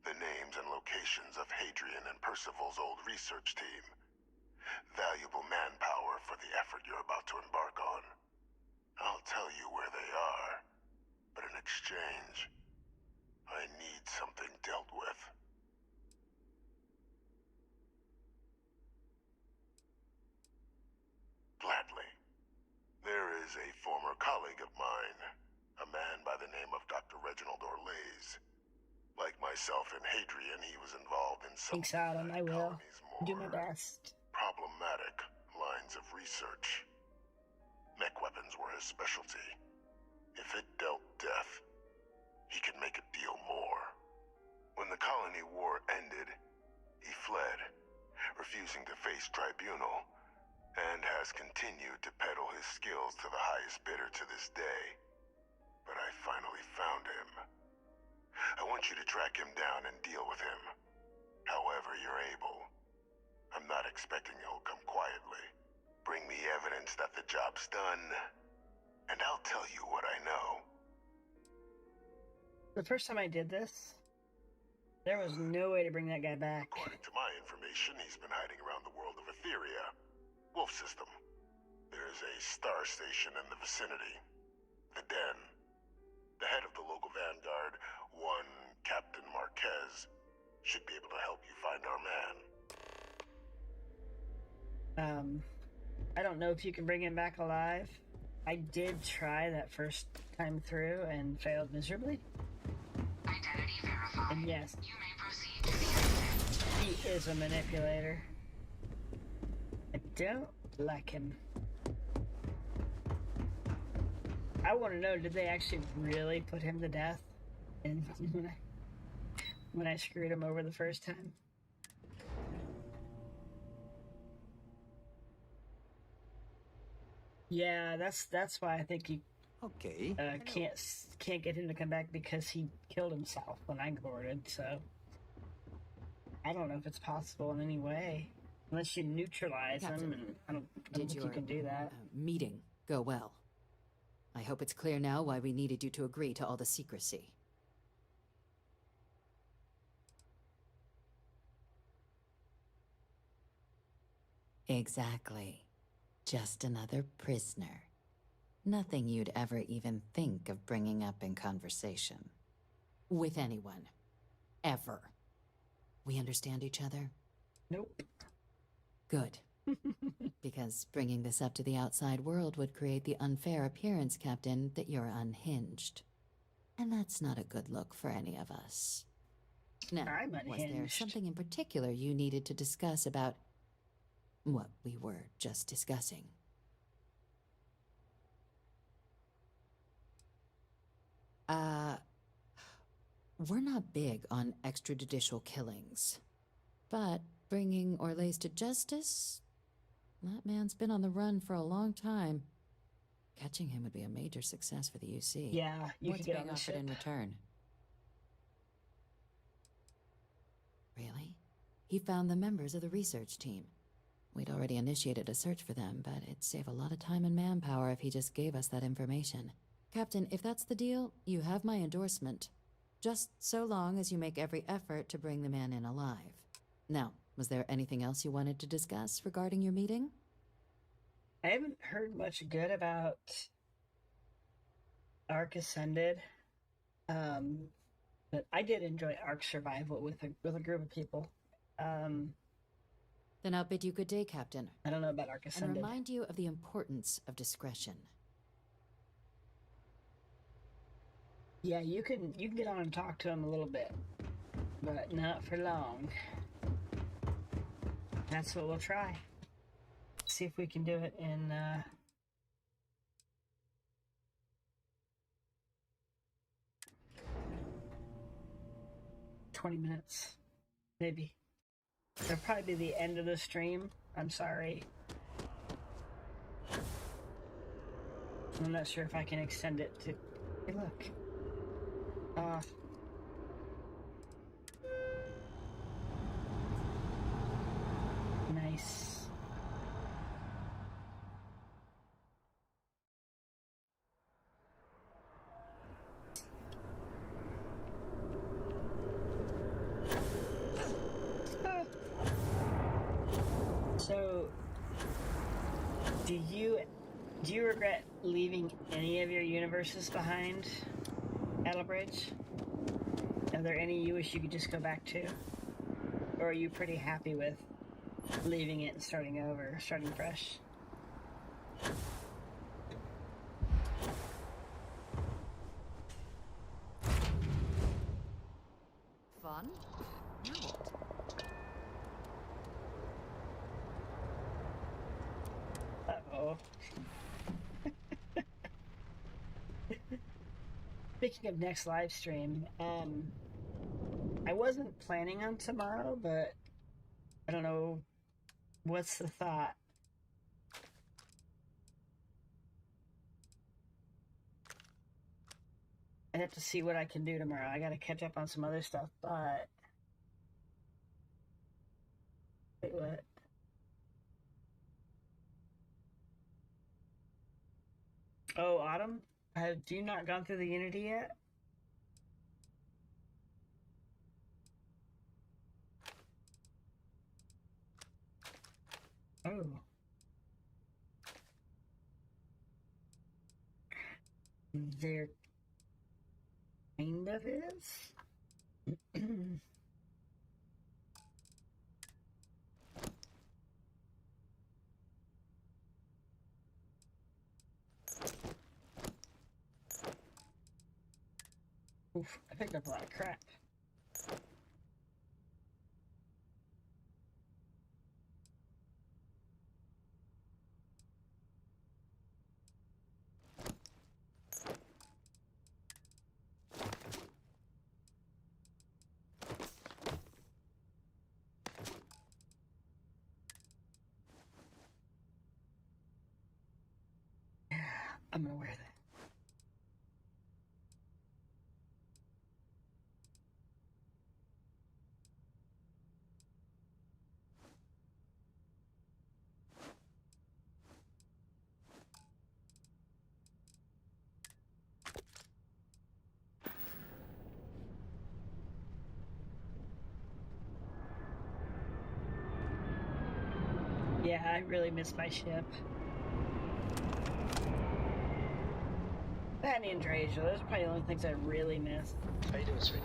The names and locations of Hadrian and Percival's old research team. Valuable manpower for the effort you're about to embark on. I'll tell you where they are, but in exchange, I need something dealt with. Gladly. There is a former colleague of mine, a man by the name of Dr. Reginald Orlaise. Like myself and Hadrian, he was involved in some Thanks, Adam. I will do my best. Problematic lines of research. Mech weapons were his specialty. If it dealt death, he could make a deal more. When the colony war ended, he fled, refusing to face tribunal, and has continued to peddle his skills to the highest bidder to this day. But I finally found him. I want you to track him down and deal with him, however you're able. I'm not expecting he'll come quietly. Bring me evidence that the job's done, and I'll tell you what I know. The first time I did this, there was no way to bring that guy back. According to my information, he's been hiding around the world of Etheria. Wolf system. There's a star station in the vicinity. The Den. The head of the local Vanguard, one Captain Marquez, should be able to help you find our man. I don't know if you can bring him back alive. I did try that first time through and failed miserably. Identity verified. And yes, You may proceed to the exit. he is a manipulator. I don't like him. I want to know, did they actually really put him to death? And when I screwed him over the first time? Yeah, that's why I think he can't get him to come back, because he killed himself when I boarded. So I don't know if it's possible in any way, unless you neutralize him. And I don't think you can do that. Meeting go well? I hope it's clear now why we needed you to agree to all the secrecy. Exactly. Just another prisoner. Nothing you'd ever even think of bringing up in conversation. With anyone. Ever. We understand each other? Nope. Good. Because bringing this up to the outside world would create the unfair appearance, Captain, that you're unhinged. And that's not a good look for any of us. Now, was there something in particular you needed to discuss about what we were just discussing? We're not big on extrajudicial killings. But bringing Orlaise to justice? That man's been on the run for a long time. Catching him would be a major success for the UC. Yeah, you What's could get being on the offered ship in return? Really? He found the members of the research team. We'd already initiated a search for them, but it'd save a lot of time and manpower if he just gave us that information. Captain, if that's the deal, you have my endorsement. Just so long as you make every effort to bring the man in alive. Now, was there anything else you wanted to discuss regarding your meeting? I haven't heard much good about Ark Ascended, but I did enjoy Ark Survival with a group of people. Then I'll bid you good day, Captain. I don't know about Ark Ascended. And remind you of the importance of discretion. Yeah, you can get on and talk to him a little bit, but not for long. That's what we'll try. See if we can do it in 20 minutes, maybe. It'll probably be the end of the stream. I'm sorry. I'm not sure if I can extend it to... Hey, look. Nice. So, do you regret leaving any of your universes behind, Bridge? Are there any you wish you could just go back to? Or are you pretty happy with leaving it and starting over, starting fresh? Fun? Now what? Uh-oh. Speaking of next live stream, I wasn't planning on tomorrow, but I don't know, what's the thought? I have to see what I can do tomorrow. I gotta catch up on some other stuff, but... Wait, what? Oh, Autumn? Have you not gone through the Unity yet? Oh. There kind of is. Oof, I picked up a lot of crap. I'm gonna wear that. Yeah, I really miss my ship. That and Andrasia, those are probably the only things I really miss. How you doing, sweetie?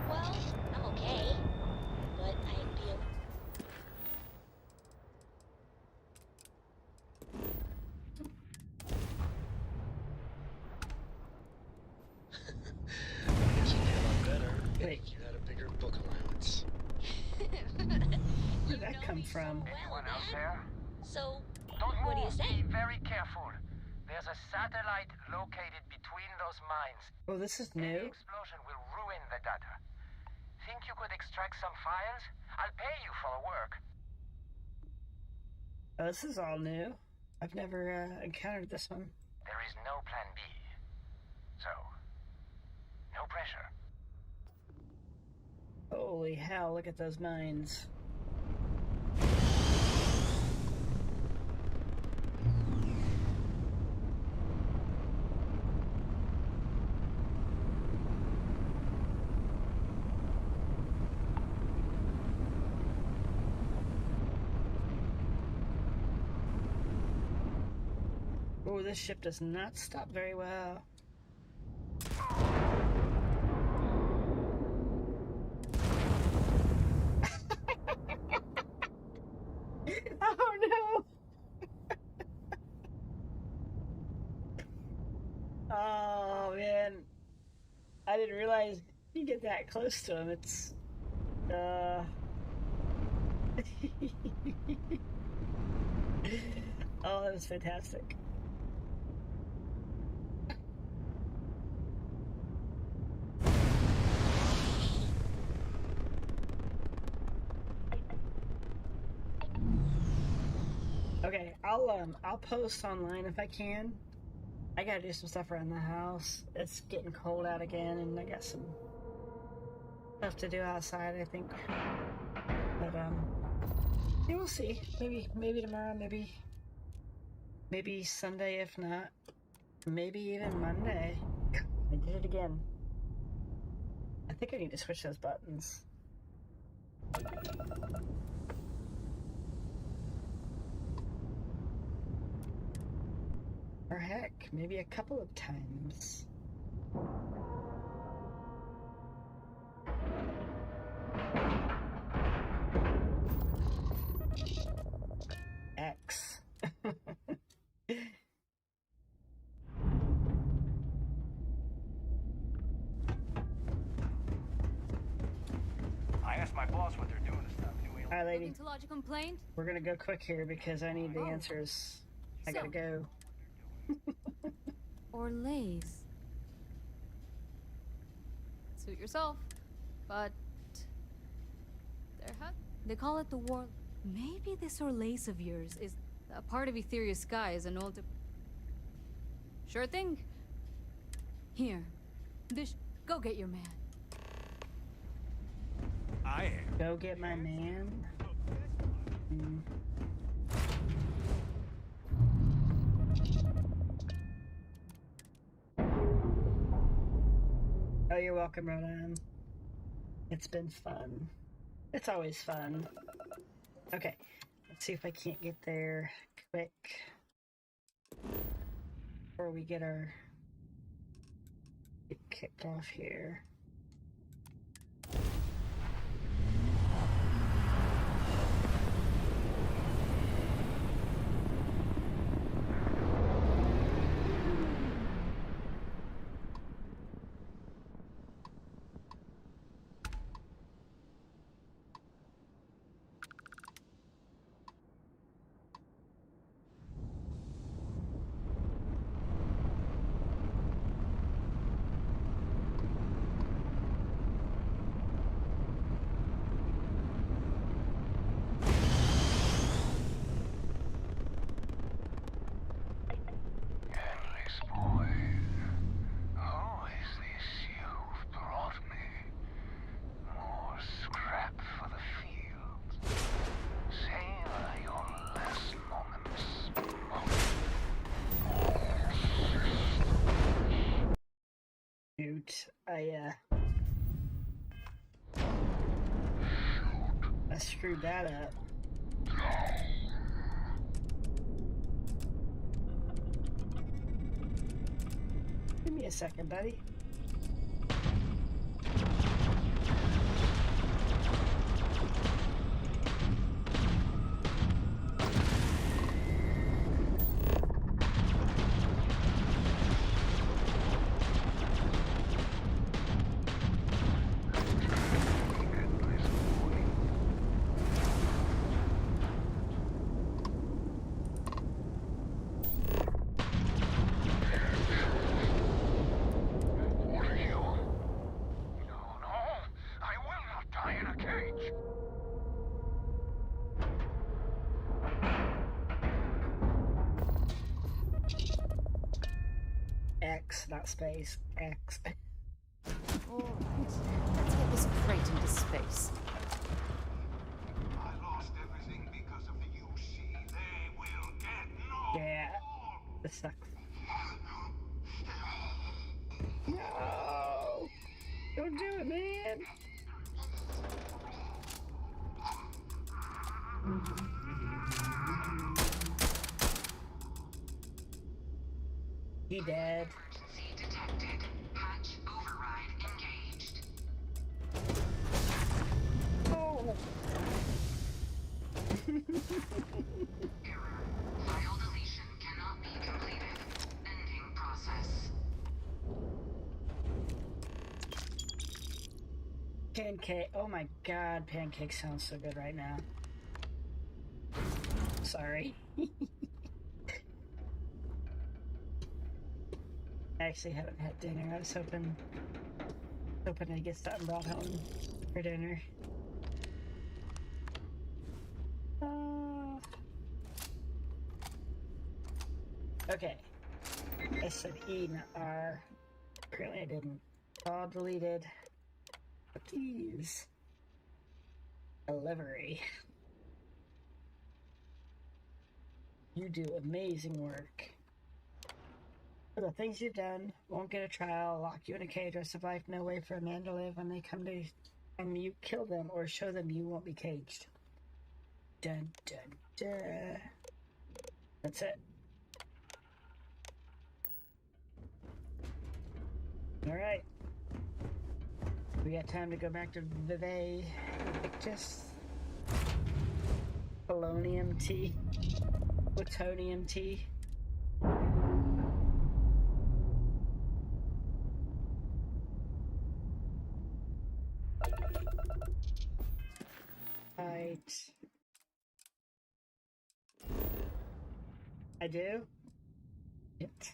Well, I'm okay, but I'd be I guess you'd be a lot better if you had a bigger book allowance. Where'd that come from? Anyone else there? So, Don't what do you move. say? Be very careful. There's a satellite located between those mines. Oh, this is Any new? explosion will ruin the data. Think you could extract some files? I'll pay you for the work. Oh, this is all new. I've never encountered this one. There is no plan B. So, no pressure. Holy hell, look at those mines. Oh, this ship does not stop very well. Oh no! Oh man. you get that close to him, it's oh, that was fantastic. Okay, I'll post online if I can. I gotta do some stuff around the house. It's getting cold out again, and I got some stuff to do outside, I think. But yeah, we'll see. Maybe tomorrow, maybe Sunday, if not, maybe even Monday. I did it again. I think I need to switch those buttons. Or heck, maybe a couple of times. X. I asked my boss what they're doing to stop new aliens. Hi, lady. Looking to lodge a complaint? We're gonna go quick here because I need the answers. I gotta go. Or lays. Suit yourself. But they call it the war. Maybe this Orlace of yours is a part of Ethereal Sky is an old. Sure thing. Here, go get your man. I am. Go get my man. Oh, you're welcome, Rodan. It's been fun. It's always fun. Okay, let's see if I can't get there quick before we get kicked off here. I screwed that up. Give me a second, buddy. X, not space. X. Alright, let's get this crate into space. I lost everything because of the UC. They will get no. Yeah, this sucks. No! Don't do it, man! He dead. Emergency detected. Patch override engaged. Oh! Error. File deletion cannot be completed. Ending process. Pancake. Oh my god, pancake sounds so good right now. Sorry. I actually haven't had dinner. I was hoping I'd get something brought home for dinner. Okay. I said E, not R. Apparently I didn't. All deleted. Please. Delivery. You do amazing work. For the things you've done, won't get a trial, lock you in a cage, rest of life, no way for a man to live. When they come to you, kill them or show them you won't be caged. Dun dun dun. That's it. Alright. We got time to go back to Vae Victis. Polonium tea. Plutonium tea. Right. I do? It.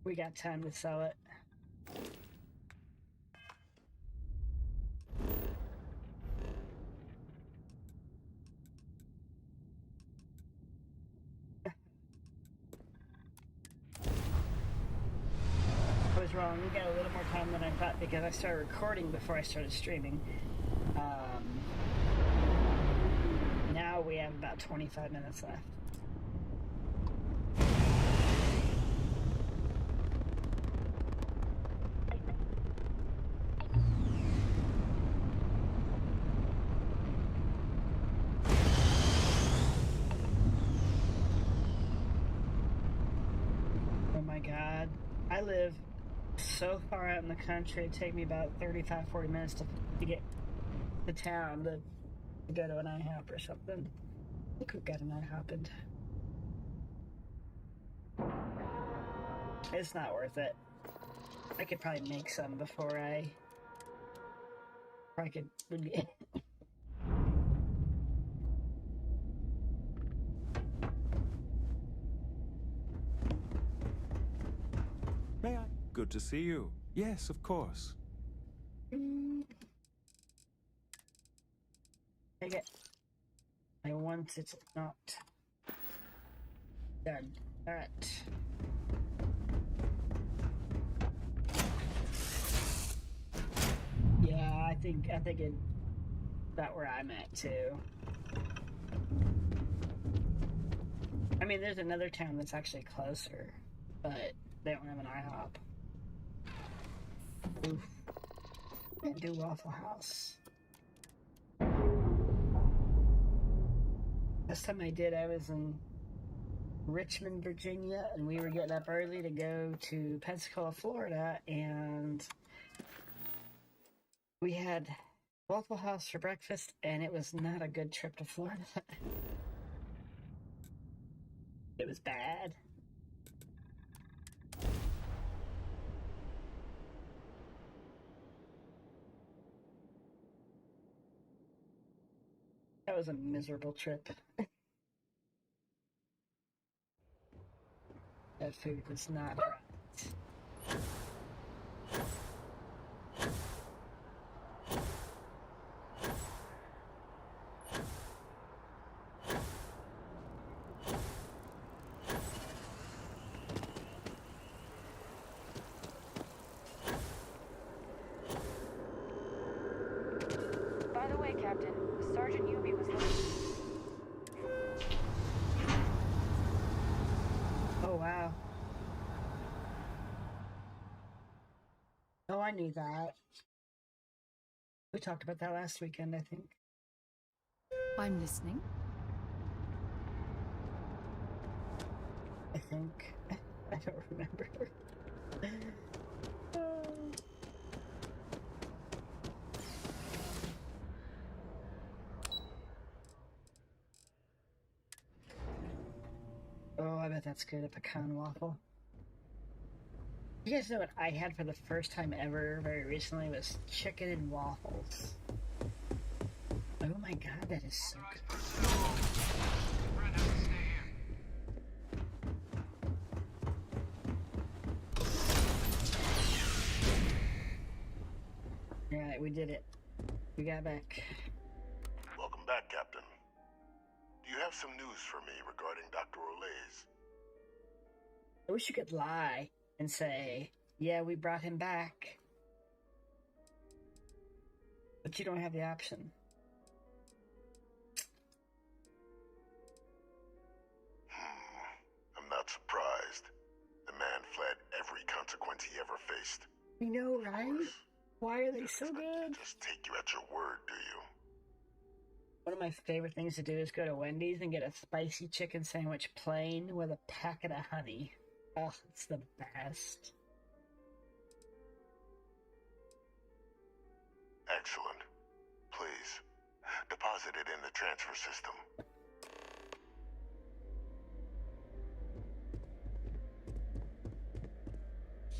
We got time to sell it. I was wrong. We got a little more time than I thought because I started recording before I started streaming. Now we have about 25 minutes left. God, I live so far out in the country, it'd take me about 35-40 minutes to get to town to go to an IHOP or something. I think we've got an IHOP in. It's not worth it. I could probably make some before I could. May I? Good to see you. Yes, of course. I get. I want it not done. All right. Yeah, I think it's about where I'm at too. I mean, there's another town that's actually closer, but they don't have an IHOP. Oof. Can't do Waffle House. Last time I did, I was in Richmond, Virginia, and we were getting up early to go to Pensacola, Florida, and we had Waffle House for breakfast, and it was not a good trip to Florida. It was bad. That was a miserable trip. That food was not right. By the way, Captain, Sergeant Yubi was looking. Oh, wow. Oh, I knew that. We talked about that last weekend, I think. I'm listening. I think. I don't remember. bet that's good, a pecan waffle. You guys know what I had for the first time ever very recently was chicken and waffles. Oh my god, that is so good. Alright, we did it. We got back. Welcome back, Captain. Do you have some news for me regarding Dr. Olays? I wish you could lie and say, yeah, we brought him back. But you don't have the option. I'm not surprised. The man fled every consequence he ever faced. We know, right? Why are they so good? Just take you at your word, do you? One of my favorite things to do is go to Wendy's and get a spicy chicken sandwich plain with a packet of honey. Oh, it's the best. Excellent. Please, deposit it in the transfer system.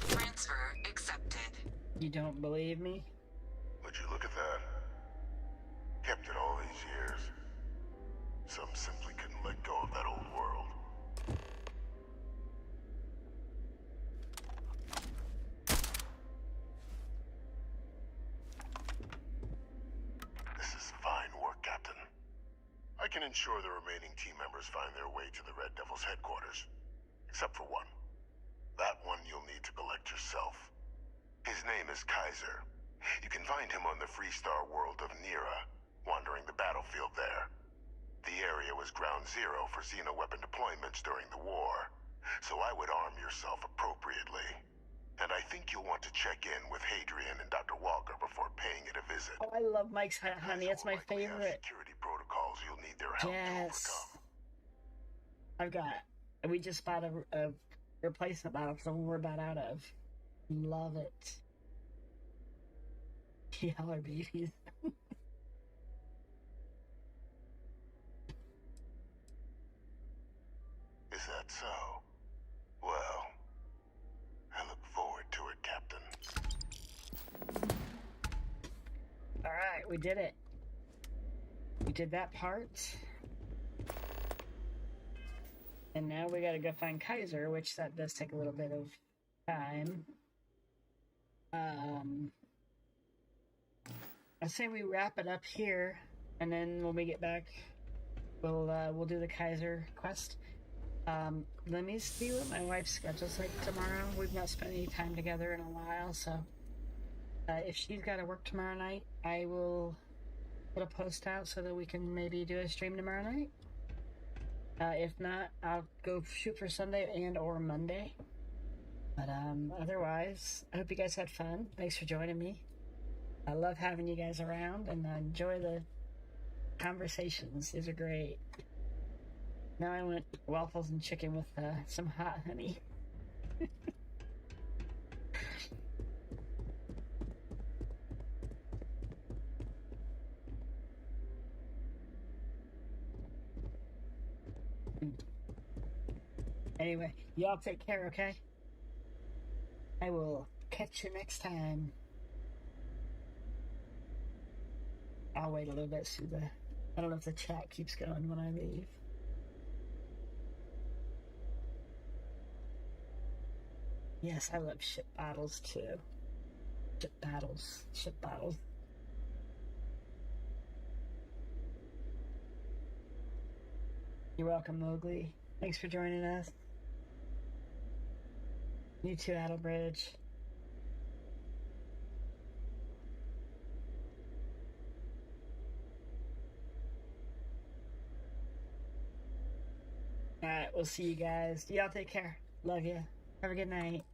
Transfer accepted. You don't believe me? Would you look at that? Kept it all these years. Some simply couldn't let go of that old world. This is fine work, Captain. I can ensure the remaining team members find their way to the Red Devil's headquarters. Except for one. That one you'll need to collect yourself. His name is Kaiser. You can find him on the Freestar world of Nera, wandering the battlefield there. The area was ground zero for xeno-weapon deployments during the war, so I would arm yourself appropriately. And I think you'll want to check in with Hadrian and Dr. Walker before paying it a visit. Oh, I love Mike's honey. That's my favorite. Security protocols you'll need their help to overcome. We just bought a replacement bottle for someone we're about out of. Love it. Y'all are babies. Is that so? Well, I look forward to it, Captain. Alright, we did it. We did that part. And now we gotta go find Kaiser, which that does take a little bit of time. I say we wrap it up here, and then when we get back, we'll do the Kaiser quest. Let me see what my wife's schedule's like tomorrow. We've not spent any time together in a while, so if she's got to work tomorrow night, I will put a post out so that we can maybe do a stream tomorrow night. If not, I'll go shoot for Sunday and or Monday. But otherwise, I hope you guys had fun. Thanks for joining me. I love having you guys around, and enjoy the conversations. These are great. Now I want waffles and chicken with some hot honey. Anyway, y'all take care, okay? I will catch you next time. I'll wait a little bit so I don't know if the chat keeps going when I leave. Yes, I love ship battles too. Ship battles. You're welcome, Mowgli. Thanks for joining us. You too, Adelbridge. Alright, we'll see you guys. Y'all take care. Love you. Have a good night.